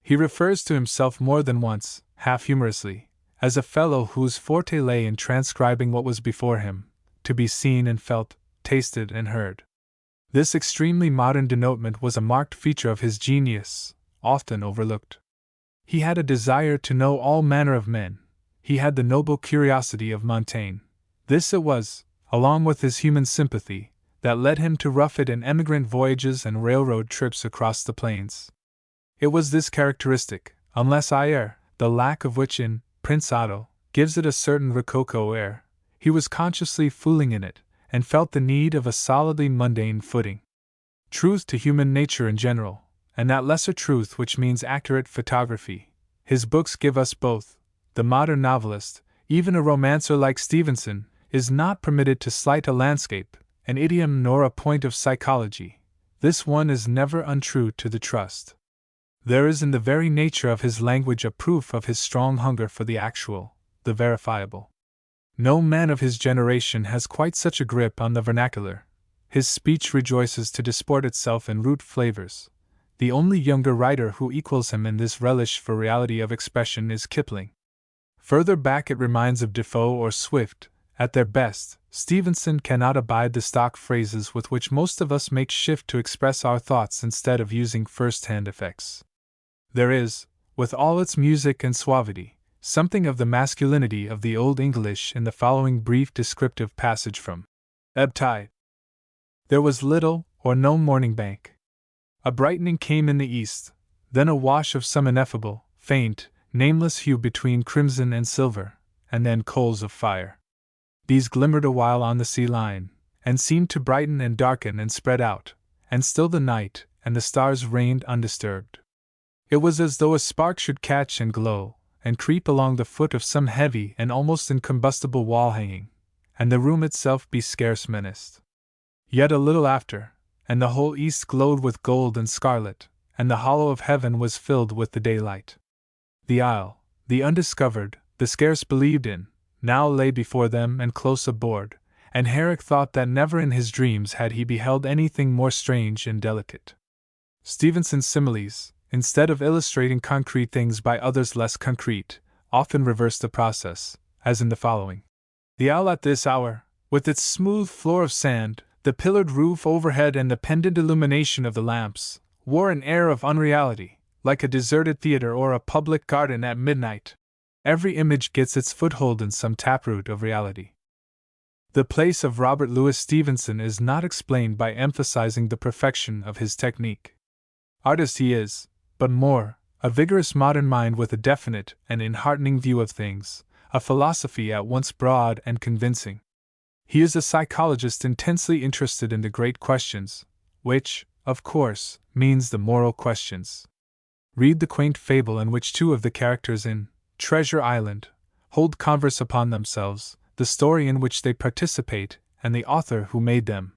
He refers to himself more than once, half humorously, as a fellow whose forte lay in transcribing what was before him, to be seen and felt, tasted and heard. This extremely modern denotement was a marked feature of his genius, often overlooked. He had a desire to know all manner of men. He had the noble curiosity of Montaigne. This it was, along with his human sympathy, that led him to rough it in emigrant voyages and railroad trips across the plains. It was this characteristic, unless I err, the lack of which in Prince Otto gives it a certain rococo air. He was consciously fooling in it, and felt the need of a solidly mundane footing. Truth to human nature in general, and that lesser truth which means accurate photography. His books give us both. The modern novelist, even a romancer like Stevenson, is not permitted to slight a landscape, an idiom nor a point of psychology. This one is never untrue to the trust. There is in the very nature of his language a proof of his strong hunger for the actual, the verifiable. No man of his generation has quite such a grip on the vernacular. His speech rejoices to disport itself in root flavors. The only younger writer who equals him in this relish for reality of expression is Kipling. Further back it reminds of Defoe or Swift. At their best, Stevenson cannot abide the stock phrases with which most of us make shift to express our thoughts instead of using first-hand effects. There is, with all its music and suavity, something of the masculinity of the Old English in the following brief descriptive passage from Ebb Tide. There was little or no morning bank. A brightening came in the east, then a wash of some ineffable, faint, nameless hue between crimson and silver, and then coals of fire. These glimmered a while on the sea line, and seemed to brighten and darken and spread out, and still the night and the stars reigned undisturbed. It was as though a spark should catch and glow, and creep along the foot of some heavy and almost incombustible wall hanging, and the room itself be scarce menaced. Yet a little after, and the whole east glowed with gold and scarlet, and the hollow of heaven was filled with the daylight. The isle, the undiscovered, the scarce believed in, now lay before them and close aboard, and Herrick thought that never in his dreams had he beheld anything more strange and delicate. Stevenson's similes, instead of illustrating concrete things by others less concrete, often reverse the process, as in the following. The isle at this hour, with its smooth floor of sand, the pillared roof overhead and the pendant illumination of the lamps, wore an air of unreality, like a deserted theater or a public garden at midnight. Every image gets its foothold in some taproot of reality. The place of Robert Louis Stevenson is not explained by emphasizing the perfection of his technique. Artist he is, but more, a vigorous modern mind with a definite and enheartening view of things, a philosophy at once broad and convincing. He is a psychologist intensely interested in the great questions, which, of course, means the moral questions. Read the quaint fable in which two of the characters in Treasure Island hold converse upon themselves, the story in which they participate, and the author who made them.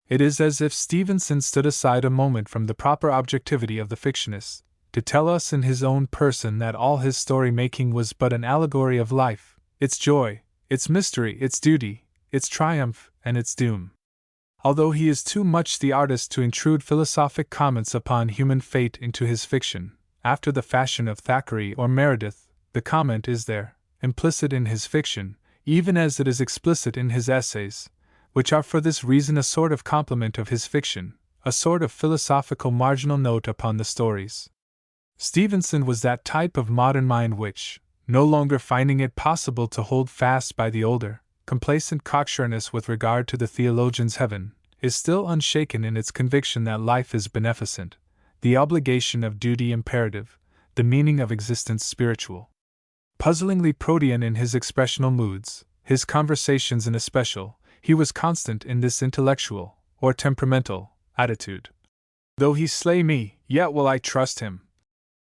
It is as if Stevenson stood aside a moment from the proper objectivity of the fictionist, to tell us in his own person that all his story-making was but an allegory of life, its joy, its mystery, its duty, its triumph, and its doom. Although he is too much the artist to intrude philosophic comments upon human fate into his fiction, after the fashion of Thackeray or Meredith, the comment is there, implicit in his fiction, even as it is explicit in his essays, which are for this reason a sort of complement of his fiction, a sort of philosophical marginal note upon the stories. Stevenson was that type of modern mind which, no longer finding it possible to hold fast by the older, complacent cocksureness with regard to the theologian's heaven, is still unshaken in its conviction that life is beneficent, the obligation of duty imperative, the meaning of existence spiritual. Puzzlingly protean in his expressional moods, his conversations in especial, he was constant in this intellectual, or temperamental, attitude. "Though he slay me, yet will I trust him,"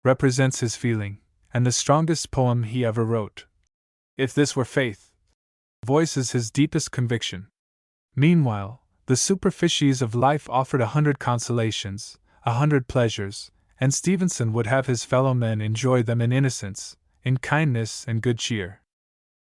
represents his feeling, and the strongest poem he ever wrote. "If this were faith," voices his deepest conviction. Meanwhile, the superficies of life offered 100 consolations, 100 pleasures, and Stevenson would have his fellow men enjoy them in innocence, in kindness and good cheer.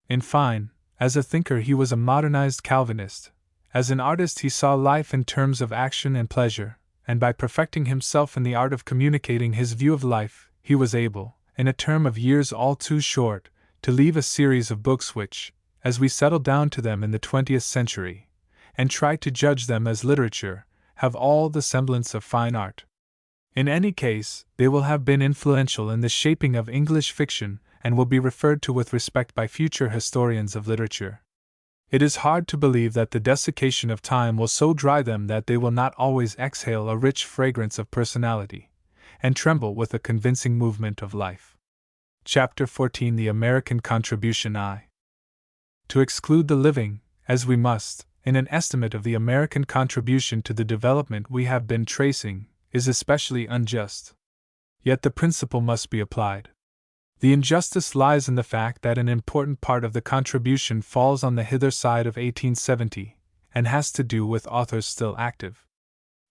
In fine, as a thinker he was a modernized Calvinist. As an artist he saw life in terms of action and pleasure, and by perfecting himself in the art of communicating his view of life, he was able, in a term of years all too short, to leave a series of books which, as we settle down to them in the 20th century, and try to judge them as literature, have all the semblance of fine art. In any case, they will have been influential in the shaping of English fiction and will be referred to with respect by future historians of literature. It is hard to believe that the desiccation of time will so dry them that they will not always exhale a rich fragrance of personality, and tremble with a convincing movement of life. Chapter 14: The American Contribution. To exclude the living, as we must, in an estimate of the American contribution to the development we have been tracing, is especially unjust. Yet the principle must be applied. The injustice lies in the fact that an important part of the contribution falls on the hither side of 1870, and has to do with authors still active.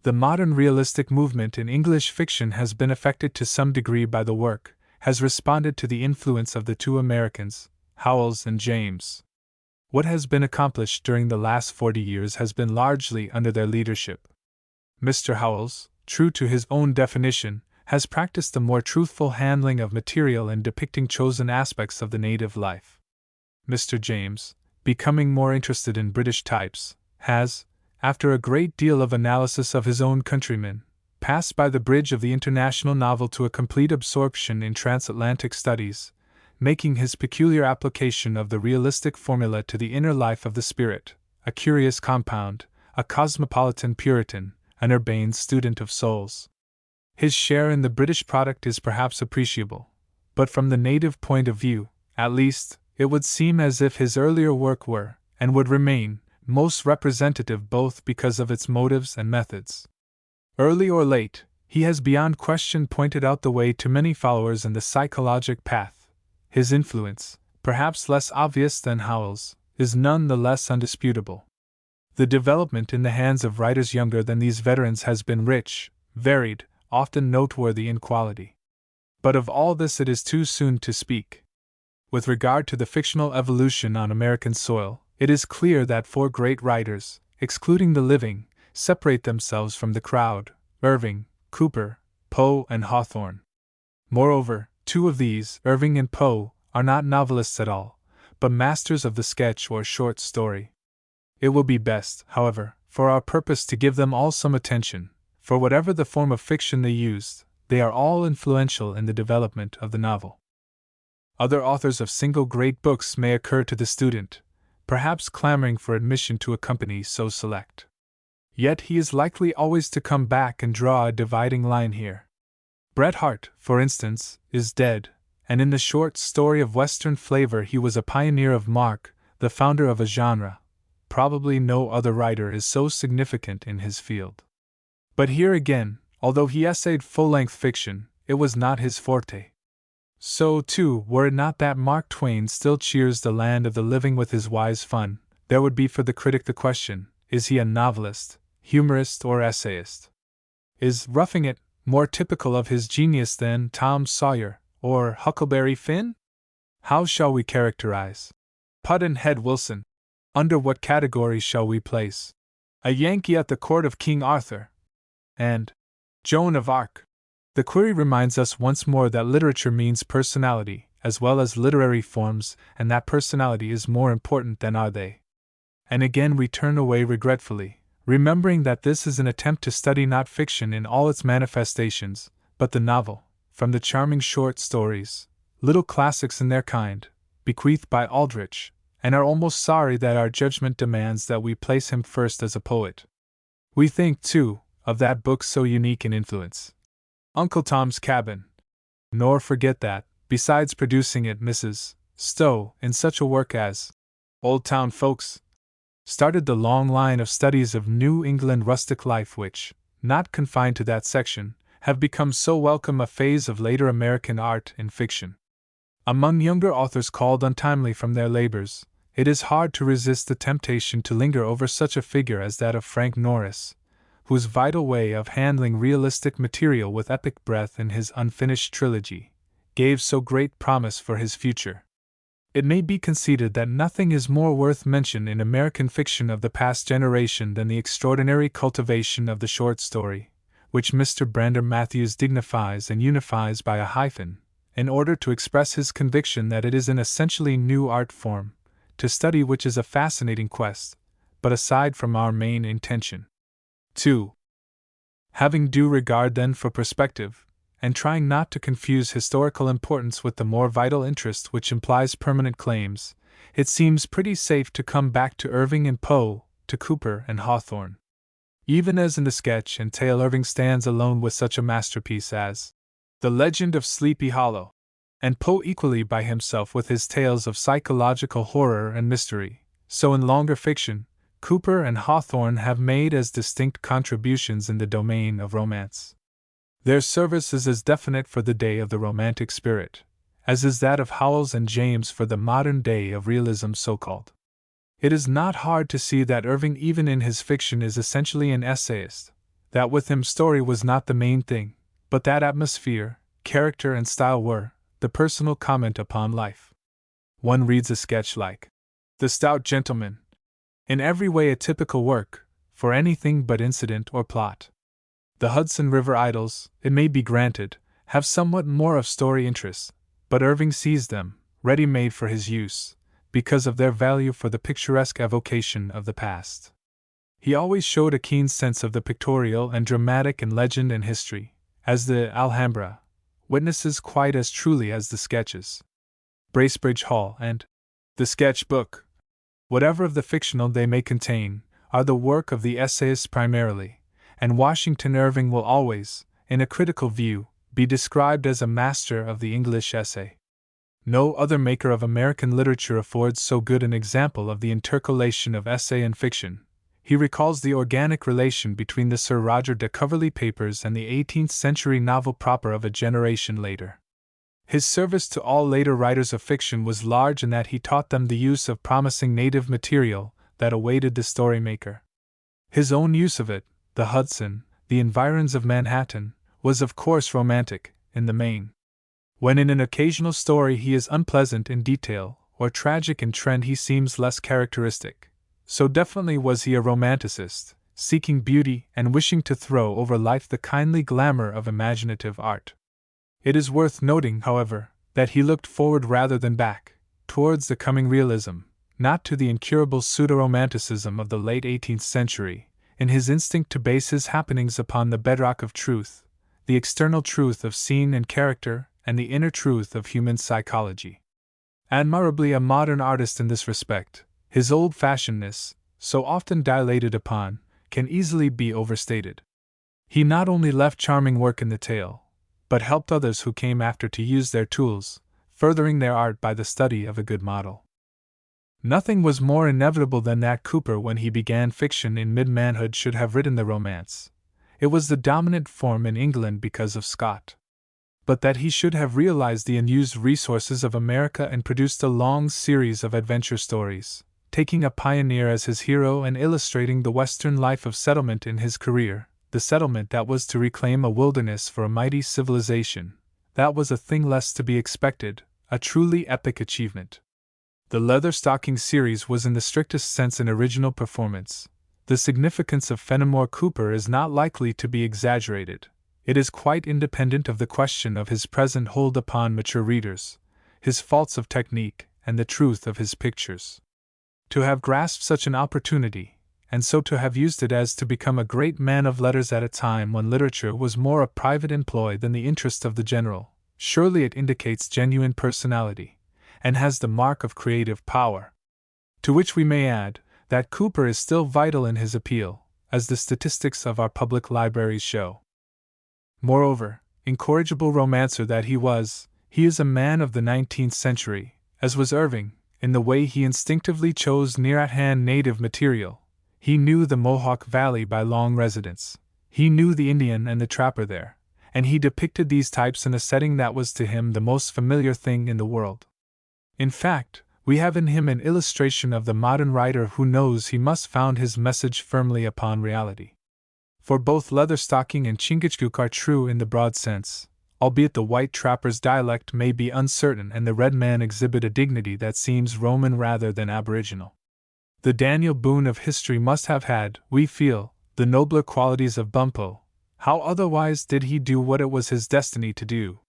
The modern realistic movement in English fiction has been affected to some degree by the work, has responded to the influence of the two Americans, Howells and James. What has been accomplished during the last 40 years has been largely under their leadership. Mr. Howells, true to his own definition, has practiced a more truthful handling of material in depicting chosen aspects of the native life. Mr. James, becoming more interested in British types, has, after a great deal of analysis of his own countrymen, passed by the bridge of the international novel to a complete absorption in transatlantic studies, making his peculiar application of the realistic formula to the inner life of the spirit, a curious compound, a cosmopolitan Puritan, an urbane student of souls. His share in the British product is perhaps appreciable, but from the native point of view, at least, it would seem as if his earlier work were, and would remain, most representative both because of its motives and methods. Early or late, he has beyond question pointed out the way to many followers in the psychologic path. His influence, perhaps less obvious than Howells, is none the less undisputable. The development in the hands of writers younger than these veterans has been rich, varied, often noteworthy in quality. But of all this it is too soon to speak. With regard to the fictional evolution on American soil, it is clear that 4 great writers, excluding the living, separate themselves from the crowd: Irving, Cooper, Poe, and Hawthorne. Moreover, 2 of these, Irving and Poe, are not novelists at all, but masters of the sketch or short story. It will be best, however, for our purpose to give them all some attention, for whatever the form of fiction they used, they are all influential in the development of the novel. Other authors of single great books may occur to the student, perhaps clamoring for admission to a company so select. Yet he is likely always to come back and draw a dividing line here. Bret Harte, for instance, is dead, and in the short story of Western flavor he was a pioneer of mark, the founder of a genre. Probably no other writer is so significant in his field. But here again, although he essayed full-length fiction, it was not his forte. So, too, were it not that Mark Twain still cheers the land of the living with his wise fun, there would be for the critic the question: is he a novelist, humorist, or essayist? Is Roughing It more typical of his genius than Tom Sawyer or Huckleberry Finn? How shall we characterize Pudd'nhead Wilson? Under what category shall we place A Yankee at the Court of King Arthur and Joan of Arc? The query reminds us once more that literature means personality, as well as literary forms, and that personality is more important than are they. And again we turn away regretfully, remembering that this is an attempt to study not fiction in all its manifestations, but the novel, from the charming short stories, little classics in their kind, bequeathed by Aldrich, and are almost sorry that our judgment demands that we place him first as a poet. We think, too, of that book so unique in influence, Uncle Tom's Cabin, nor forget that, besides producing it, Mrs. Stowe, in such a work as Old Town Folks, started the long line of studies of New England rustic life which, not confined to that section, have become so welcome a phase of later American art and fiction. Among younger authors called untimely from their labors, it is hard to resist the temptation to linger over such a figure as that of Frank Norris, whose vital way of handling realistic material with epic breadth in his unfinished trilogy gave so great promise for his future. It may be conceded that nothing is more worth mention in American fiction of the past generation than the extraordinary cultivation of the short story, which Mr. Brander Matthews dignifies and unifies by a hyphen, in order to express his conviction that it is an essentially new art form, to study which is a fascinating quest, but aside from our main intention. 2. Having due regard then for perspective, and trying not to confuse historical importance with the more vital interest which implies permanent claims, it seems pretty safe to come back to Irving and Poe, to Cooper and Hawthorne. Even as in the sketch and tale Irving stands alone with such a masterpiece as The Legend of Sleepy Hollow, and Poe equally by himself with his tales of psychological horror and mystery, so in longer fiction, Cooper and Hawthorne have made as distinct contributions in the domain of romance. Their service is as definite for the day of the romantic spirit, as is that of Howells and James for the modern day of realism so-called. It is not hard to see that Irving even in his fiction is essentially an essayist, that with him story was not the main thing, but that atmosphere, character and style were the personal comment upon life. One reads a sketch like The Stout Gentleman, in every way a typical work, for anything but incident or plot. The Hudson River Idylls, it may be granted, have somewhat more of story interest, but Irving sees them, ready-made for his use, because of their value for the picturesque evocation of the past. He always showed a keen sense of the pictorial and dramatic in legend and history, as the Alhambra witnesses quite as truly as the sketches. Bracebridge Hall and the Sketch Book, whatever of the fictional they may contain, are the work of the essayist primarily, and Washington Irving will always, in a critical view, be described as a master of the English essay. No other maker of American literature affords so good an example of the intercalation of essay and fiction. He recalls the organic relation between the Sir Roger de Coverley papers and the 18th-century novel proper of a generation later. His service to all later writers of fiction was large in that he taught them the use of promising native material that awaited the story-maker. His own use of it, the Hudson, the environs of Manhattan, was of course romantic, in the main. When in an occasional story he is unpleasant in detail, or tragic in trend he seems less characteristic. So definitely was he a romanticist, seeking beauty and wishing to throw over life the kindly glamour of imaginative art. It is worth noting, however, that he looked forward rather than back, towards the coming realism, not to the incurable pseudo-romanticism of the late 18th century, in his instinct to base his happenings upon the bedrock of truth, the external truth of scene and character, and the inner truth of human psychology. Admirably a modern artist in this respect, his old-fashionedness, so often dilated upon, can easily be overstated. He not only left charming work in the tale, but helped others who came after to use their tools, furthering their art by the study of a good model. Nothing was more inevitable than that Cooper, when he began fiction in mid-manhood, should have written the romance. It was the dominant form in England because of Scott. But that he should have realized the unused resources of America and produced a long series of adventure stories, taking a pioneer as his hero and illustrating the Western life of settlement in his career, the settlement that was to reclaim a wilderness for a mighty civilization, that was a thing less to be expected, a truly epic achievement. The Leatherstocking series was in the strictest sense an original performance. The significance of Fenimore Cooper is not likely to be exaggerated. It is quite independent of the question of his present hold upon mature readers, his faults of technique, and the truth of his pictures. To have grasped such an opportunity, and so to have used it as to become a great man of letters at a time when literature was more a private employ than the interest of the general, surely it indicates genuine personality, and has the mark of creative power. To which we may add, that Cooper is still vital in his appeal, as the statistics of our public libraries show. Moreover, incorrigible romancer that he is a man of the 19th century, as was Irving, in the way he instinctively chose near-at-hand native material. He knew the Mohawk Valley by long residence. He knew the Indian and the trapper there, and he depicted these types in a setting that was to him the most familiar thing in the world. In fact, we have in him an illustration of the modern writer who knows he must found his message firmly upon reality. For both Leatherstocking and Chingachgook are true in the broad sense, albeit the white trapper's dialect may be uncertain and the red man exhibit a dignity that seems Roman rather than aboriginal. The Daniel Boone of history must have had, we feel, the nobler qualities of Bumpo. How otherwise did he do what it was his destiny to do?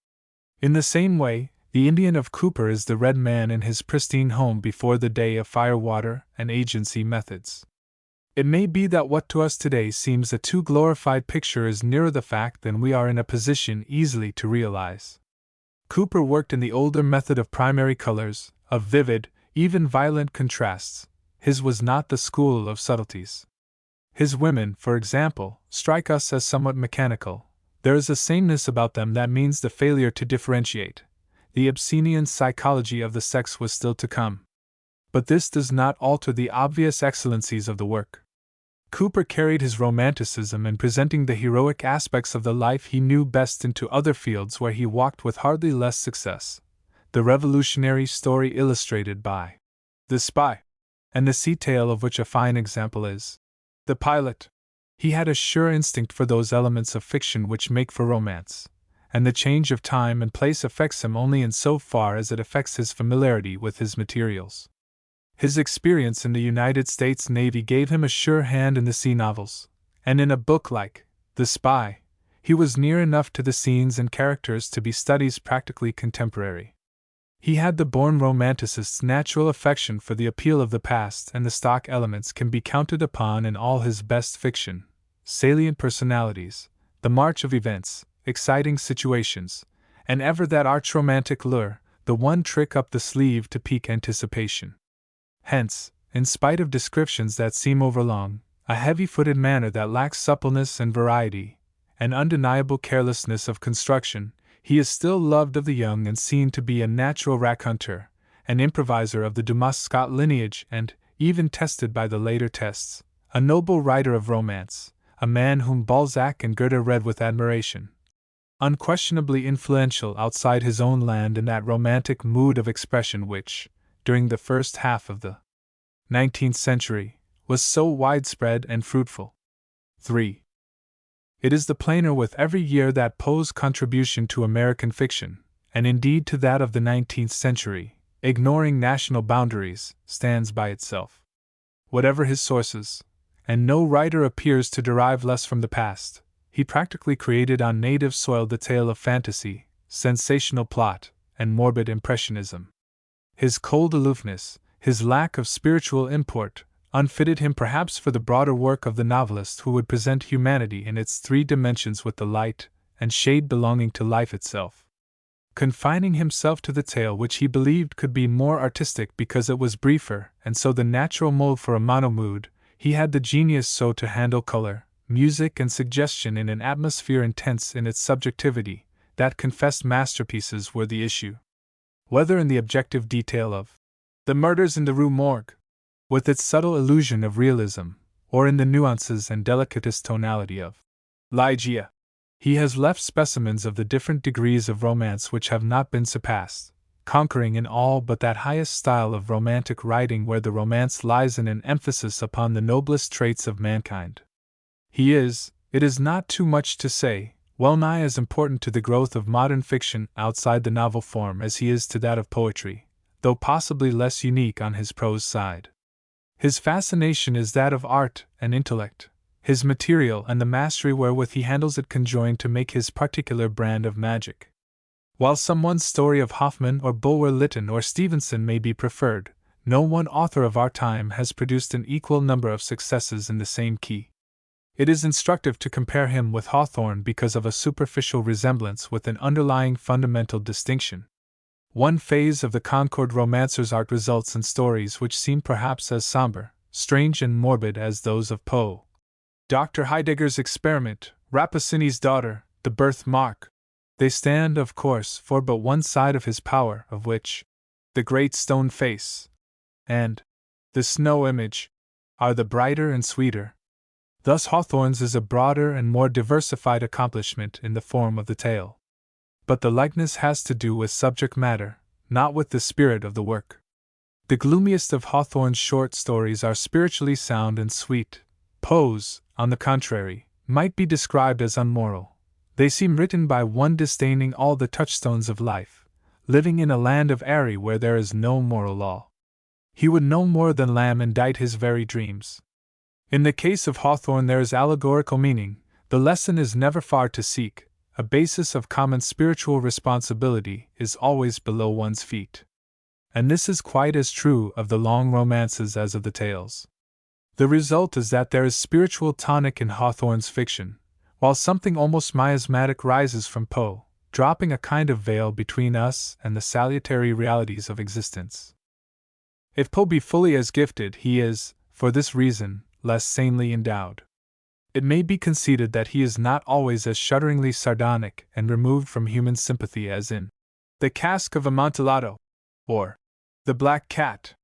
In the same way, the Indian of Cooper is the red man in his pristine home before the day of firewater and agency methods. It may be that what to us today seems a too glorified picture is nearer the fact than we are in a position easily to realize. Cooper worked in the older method of primary colors, of vivid, even violent contrasts. His was not the school of subtleties. His women, for example, strike us as somewhat mechanical. There is a sameness about them that means the failure to differentiate. The Abyssinian psychology of the sex was still to come. But this does not alter the obvious excellencies of the work. Cooper carried his romanticism in presenting the heroic aspects of the life he knew best into other fields where he walked with hardly less success. The revolutionary story illustrated by The Spy, and the sea tale of which a fine example is The Pilot. He had a sure instinct for those elements of fiction which make for romance, and the change of time and place affects him only in so far as it affects his familiarity with his materials. His experience in the United States Navy gave him a sure hand in the sea novels, and in a book like The Spy, he was near enough to the scenes and characters to be studies practically contemporary. He had the born romanticist's natural affection for the appeal of the past, and the stock elements can be counted upon in all his best fiction: salient personalities, the march of events, exciting situations, and ever that arch romantic lure, the one trick up the sleeve to pique anticipation. Hence, in spite of descriptions that seem overlong, a heavy-footed manner that lacks suppleness and variety, and undeniable carelessness of construction, he is still loved of the young and seen to be a natural raconteur, an improviser of the Dumas Scott lineage and, even tested by the later tests, a noble writer of romance, a man whom Balzac and Goethe read with admiration. Unquestionably influential outside his own land in that romantic mood of expression which, during the first half of the 19th century, was so widespread and fruitful. 3. It is the plainer with every year that Poe's contribution to American fiction, and indeed to that of the 19th century, ignoring national boundaries, stands by itself. Whatever his sources, and no writer appears to derive less from the past, he practically created on native soil the tale of fantasy, sensational plot, and morbid impressionism. His cold aloofness, his lack of spiritual import, unfitted him perhaps for the broader work of the novelist who would present humanity in its three dimensions with the light and shade belonging to life itself. Confining himself to the tale which he believed could be more artistic because it was briefer and so the natural mold for a monomood, he had the genius so to handle color, music, and suggestion in an atmosphere intense in its subjectivity, that confessed masterpieces were the issue. Whether in the objective detail of The Murders in the Rue Morgue, with its subtle illusion of realism, or in the nuances and delicatest tonality of Ligeia, he has left specimens of the different degrees of romance which have not been surpassed, conquering in all but that highest style of romantic writing where the romance lies in an emphasis upon the noblest traits of mankind. He is, it is not too much to say, well nigh as important to the growth of modern fiction outside the novel form as he is to that of poetry, though possibly less unique on his prose side. His fascination is that of art and intellect, his material and the mastery wherewith he handles it conjoined to make his particular brand of magic. While someone's story of Hoffman or Bulwer Lytton or Stevenson may be preferred, no one author of our time has produced an equal number of successes in the same key. It is instructive to compare him with Hawthorne because of a superficial resemblance with an underlying fundamental distinction. One phase of the Concord romancer's art results in stories which seem perhaps as somber, strange, and morbid as those of Poe. Dr. Heidegger's Experiment, Rappaccini's Daughter, The Birthmark. They stand, of course, for but one side of his power, of which The Great Stone Face, and the snow image are the brighter and sweeter. Thus Hawthorne's is a broader and more diversified accomplishment in the form of the tale. But the likeness has to do with subject matter, not with the spirit of the work. The gloomiest of Hawthorne's short stories are spiritually sound and sweet. Poe's, on the contrary, might be described as unmoral. They seem written by one disdaining all the touchstones of life, living in a land of Erie where there is no moral law. He would no more than Lamb indite his very dreams. In the case of Hawthorne there is allegorical meaning. The lesson is never far to seek. A basis of common spiritual responsibility is always below one's feet. And this is quite as true of the long romances as of the tales. The result is that there is spiritual tonic in Hawthorne's fiction, while something almost miasmatic rises from Poe, dropping a kind of veil between us and the salutary realities of existence. If Poe be fully as gifted, he is, for this reason, less sanely endowed. It may be conceded that he is not always as shudderingly sardonic and removed from human sympathy as in The Cask of Amontillado, or The Black Cat.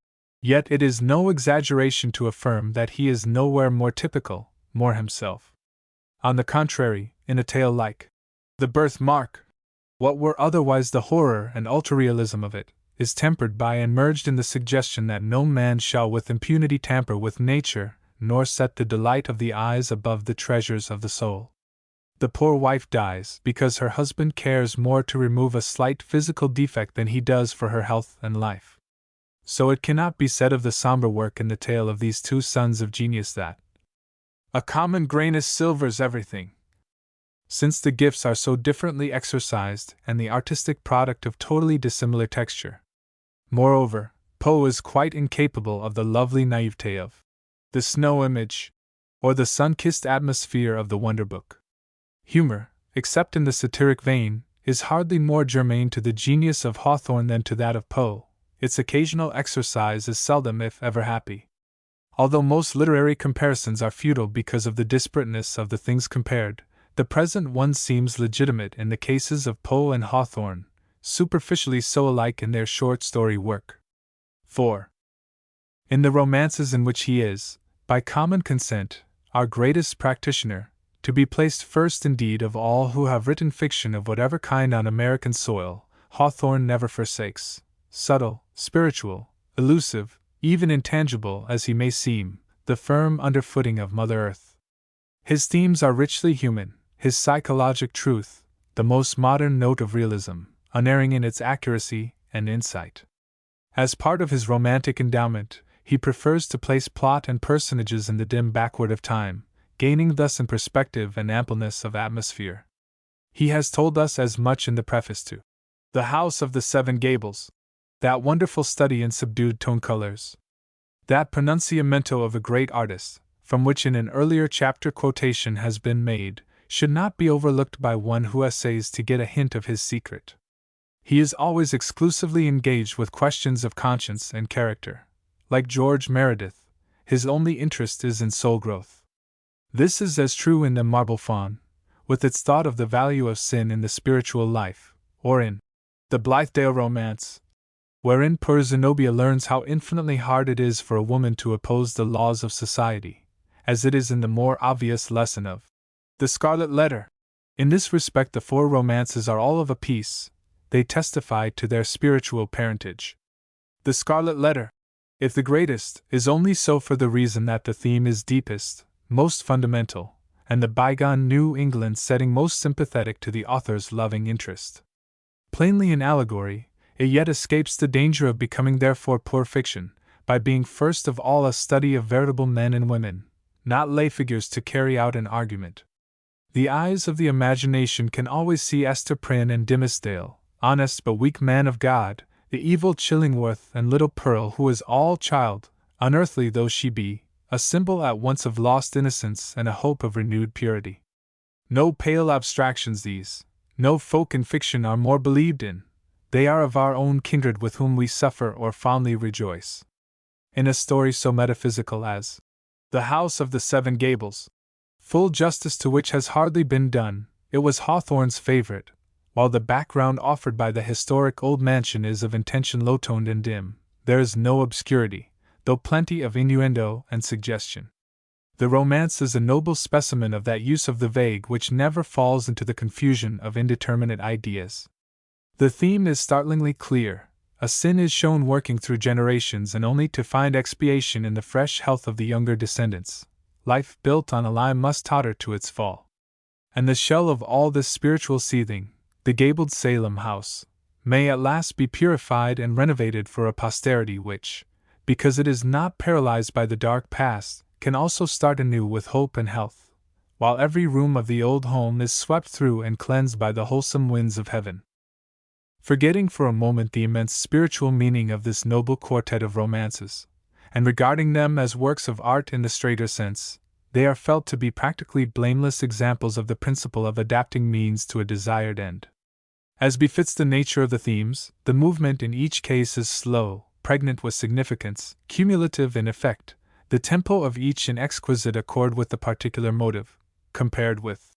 Yet it is no exaggeration to affirm that he is nowhere more typical, more himself. On the contrary, in a tale like The Birthmark, what were otherwise the horror and ultra-realism of it is tempered by and merged in the suggestion that no man shall with impunity tamper with nature, nor set the delight of the eyes above the treasures of the soul. The poor wife dies because her husband cares more to remove a slight physical defect than he does for her health and life. So it cannot be said of the somber work in the tale of these two sons of genius that a common grayness silvers everything, since the gifts are so differently exercised and the artistic product of totally dissimilar texture. Moreover, Poe is quite incapable of the lovely naivete of the snow image, or the sun-kissed atmosphere of the Wonder Book. Humor, except in the satiric vein, is hardly more germane to the genius of Hawthorne than to that of Poe. Its occasional exercise is seldom if ever happy. Although most literary comparisons are futile because of the disparateness of the things compared, the present one seems legitimate in the cases of Poe and Hawthorne, superficially so alike in their short story work. 4. In the romances in which he is, by common consent, our greatest practitioner, to be placed first indeed of all who have written fiction of whatever kind on American soil, Hawthorne never forsakes, subtle, spiritual, elusive, even intangible as he may seem, the firm underfooting of Mother Earth. His themes are richly human, his psychologic truth, the most modern note of realism, unerring in its accuracy and insight. As part of his romantic endowment, he prefers to place plot and personages in the dim backward of time, gaining thus in perspective and ampleness of atmosphere. He has told us as much in the preface to The House of the Seven Gables, that wonderful study in subdued tone colors, that pronunciamento of a great artist, from which in an earlier chapter quotation has been made, should not be overlooked by one who essays to get a hint of his secret. He is always exclusively engaged with questions of conscience and character. Like George Meredith, his only interest is in soul growth. This is as true in The Marble Faun, with its thought of the value of sin in the spiritual life, or in The Blithedale Romance, wherein poor Zenobia learns how infinitely hard it is for a woman to oppose the laws of society, as it is in the more obvious lesson of The Scarlet Letter. In this respect the four romances are all of a piece. They testify to their spiritual parentage. The Scarlet Letter, if the greatest, is only so for the reason that the theme is deepest, most fundamental, and the bygone New England setting most sympathetic to the author's loving interest. Plainly an allegory, it yet escapes the danger of becoming therefore poor fiction, by being first of all a study of veritable men and women, not lay figures to carry out an argument. The eyes of the imagination can always see Esther Prynne and Dimmesdale, honest but weak man of God, the evil Chillingworth and little Pearl who is all child, unearthly though she be, a symbol at once of lost innocence and a hope of renewed purity. No pale abstractions these, no folk in fiction are more believed in, they are of our own kindred with whom we suffer or fondly rejoice. In a story so metaphysical as The House of the Seven Gables, full justice to which has hardly been done, it was Hawthorne's favorite. While the background offered by the historic old mansion is of intention low-toned and dim, there is no obscurity, though plenty of innuendo and suggestion. The romance is a noble specimen of that use of the vague which never falls into the confusion of indeterminate ideas. The theme is startlingly clear. A sin is shown working through generations and only to find expiation in the fresh health of the younger descendants. Life built on a lie must totter to its fall. And the shell of all this spiritual seething, the gabled Salem house, may at last be purified and renovated for a posterity which, because it is not paralyzed by the dark past, can also start anew with hope and health, while every room of the old home is swept through and cleansed by the wholesome winds of heaven. Forgetting for a moment the immense spiritual meaning of this noble quartet of romances, and regarding them as works of art in the straighter sense, they are felt to be practically blameless examples of the principle of adapting means to a desired end. As befits the nature of the themes, the movement in each case is slow, pregnant with significance, cumulative in effect, the tempo of each in exquisite accord with the particular motive, compared with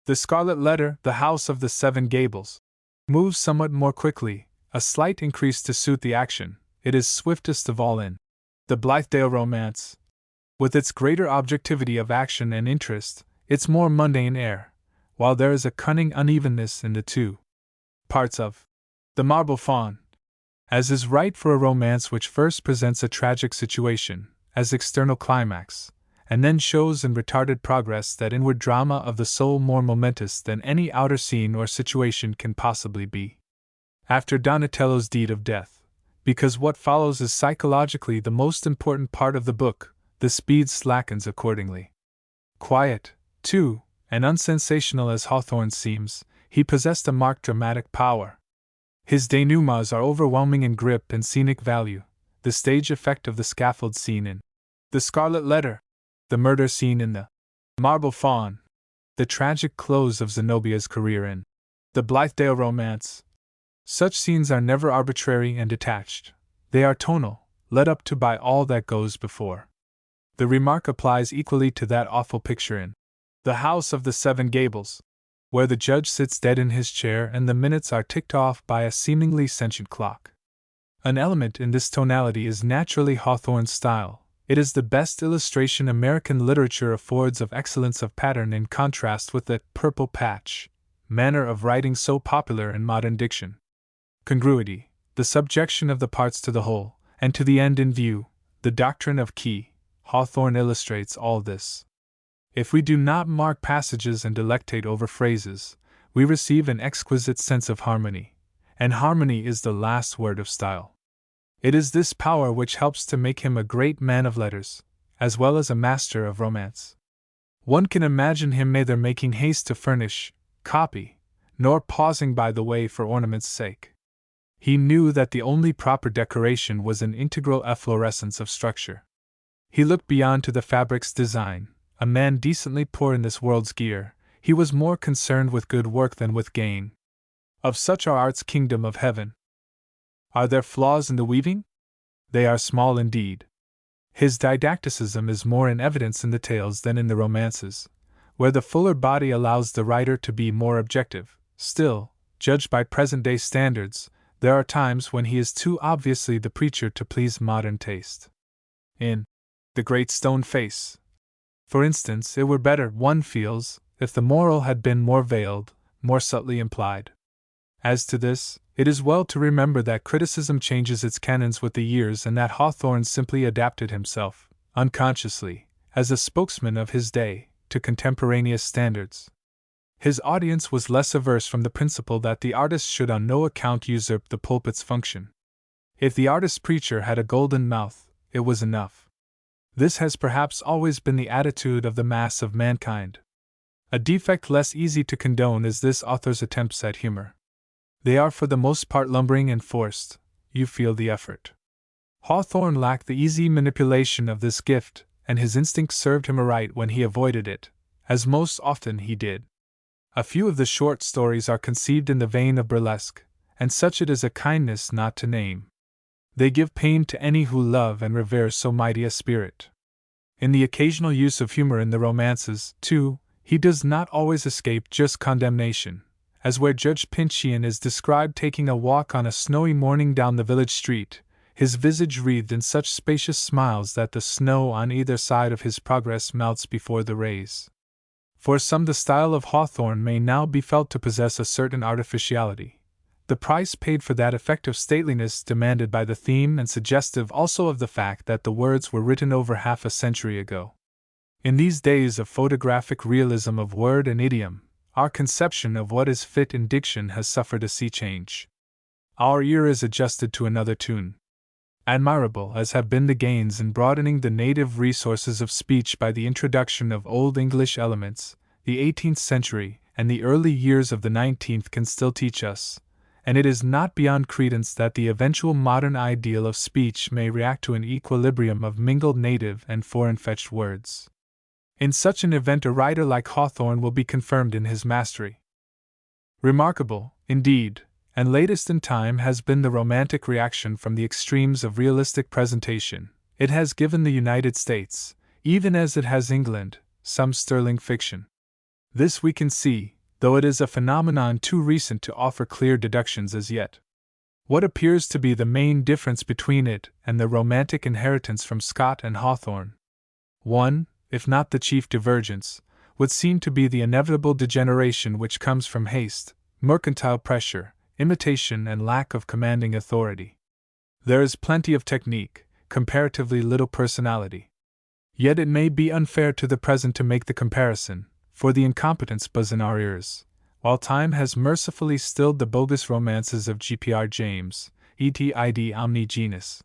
The Scarlet Letter. The House of the Seven Gables moves somewhat more quickly, a slight increase to suit the action. It is swiftest of all in The Blithedale Romance, with its greater objectivity of action and interest, its more mundane air, while there is a cunning unevenness in the two parts of The Marble Faun, as is right for a romance which first presents a tragic situation as external climax, and then shows in retarded progress that inward drama of the soul more momentous than any outer scene or situation can possibly be. After Donatello's deed of death, because what follows is psychologically the most important part of the book, the speed slackens accordingly. Quiet, too, and unsensational as Hawthorne seems, he possessed a marked dramatic power. His denouements are overwhelming in grip and scenic value, the stage effect of the scaffold scene in The Scarlet Letter, the murder scene in The Marble Faun, the tragic close of Zenobia's career in The Blithedale Romance. Such scenes are never arbitrary and detached. They are tonal, led up to by all that goes before. The remark applies equally to that awful picture in The House of the Seven Gables, where the judge sits dead in his chair and the minutes are ticked off by a seemingly sentient clock. An element in this tonality is naturally Hawthorne's style. It is the best illustration American literature affords of excellence of pattern in contrast with the purple patch manner of writing so popular in modern diction. Congruity, the subjection of the parts to the whole, and to the end in view, the doctrine of key, Hawthorne illustrates all this. If we do not mark passages and delectate over phrases, we receive an exquisite sense of harmony, and harmony is the last word of style. It is this power which helps to make him a great man of letters, as well as a master of romance. One can imagine him neither making haste to furnish, copy, nor pausing by the way for ornament's sake. He knew that the only proper decoration was an integral efflorescence of structure. He looked beyond to the fabric's design. A man decently poor in this world's gear, he was more concerned with good work than with gain. Of such are art's kingdom of heaven. Are there flaws in the weaving? They are small indeed. His didacticism is more in evidence in the tales than in the romances, where the fuller body allows the writer to be more objective. Still, judged by present-day standards, there are times when he is too obviously the preacher to please modern taste. In The Great Stone Face, for instance, it were better, one feels, if the moral had been more veiled, more subtly implied. As to this, it is well to remember that criticism changes its canons with the years and that Hawthorne simply adapted himself, unconsciously, as a spokesman of his day, to contemporaneous standards. His audience was less averse from the principle that the artist should on no account usurp the pulpit's function. If the artist preacher had a golden mouth, it was enough. This has perhaps always been the attitude of the mass of mankind. A defect less easy to condone is this author's attempts at humor. They are for the most part lumbering and forced. You feel the effort. Hawthorne lacked the easy manipulation of this gift, and his instinct served him aright when he avoided it, as most often he did. A few of the short stories are conceived in the vein of burlesque, and such it is a kindness not to name. They give pain to any who love and revere so mighty a spirit. In the occasional use of humor in the romances, too, he does not always escape just condemnation, as where Judge Pinchian is described taking a walk on a snowy morning down the village street, his visage wreathed in such spacious smiles that the snow on either side of his progress melts before the rays. For some, the style of Hawthorne may now be felt to possess a certain artificiality, the price paid for that effect of stateliness demanded by the theme, and suggestive also of the fact that the words were written over half a century ago. In these days of photographic realism of word and idiom, our conception of what is fit in diction has suffered a sea change. Our ear is adjusted to another tune. Admirable as have been the gains in broadening the native resources of speech by the introduction of Old English elements, the 18th century and the early years of the 19th can still teach us, and it is not beyond credence that the eventual modern ideal of speech may react to an equilibrium of mingled native and foreign-fetched words. In such an event, a writer like Hawthorne will be confirmed in his mastery. Remarkable, indeed, and latest in time has been the romantic reaction from the extremes of realistic presentation. It has given the United States, even as it has England, some sterling fiction. This we can see, though it is a phenomenon too recent to offer clear deductions as yet. What appears to be the main difference between it and the romantic inheritance from Scott and Hawthorne? One, if not the chief divergence, would seem to be the inevitable degeneration which comes from haste, mercantile pressure, imitation, and lack of commanding authority. There is plenty of technique, comparatively little personality. Yet it may be unfair to the present to make the comparison, for the incompetence buzz in our ears, while time has mercifully stilled the bogus romances of G.P.R. James, et omni genus.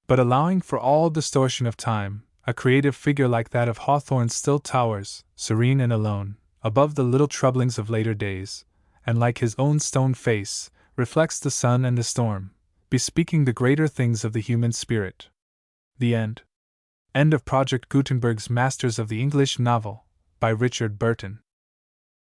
But allowing for all distortion of time, a creative figure like that of Hawthorne still towers, serene and alone, above the little troublings of later days, and like his own stone face, reflects the sun and the storm, bespeaking the greater things of the human spirit. The End. End of Project Gutenberg's Masters of the English Novel, by Richard Burton.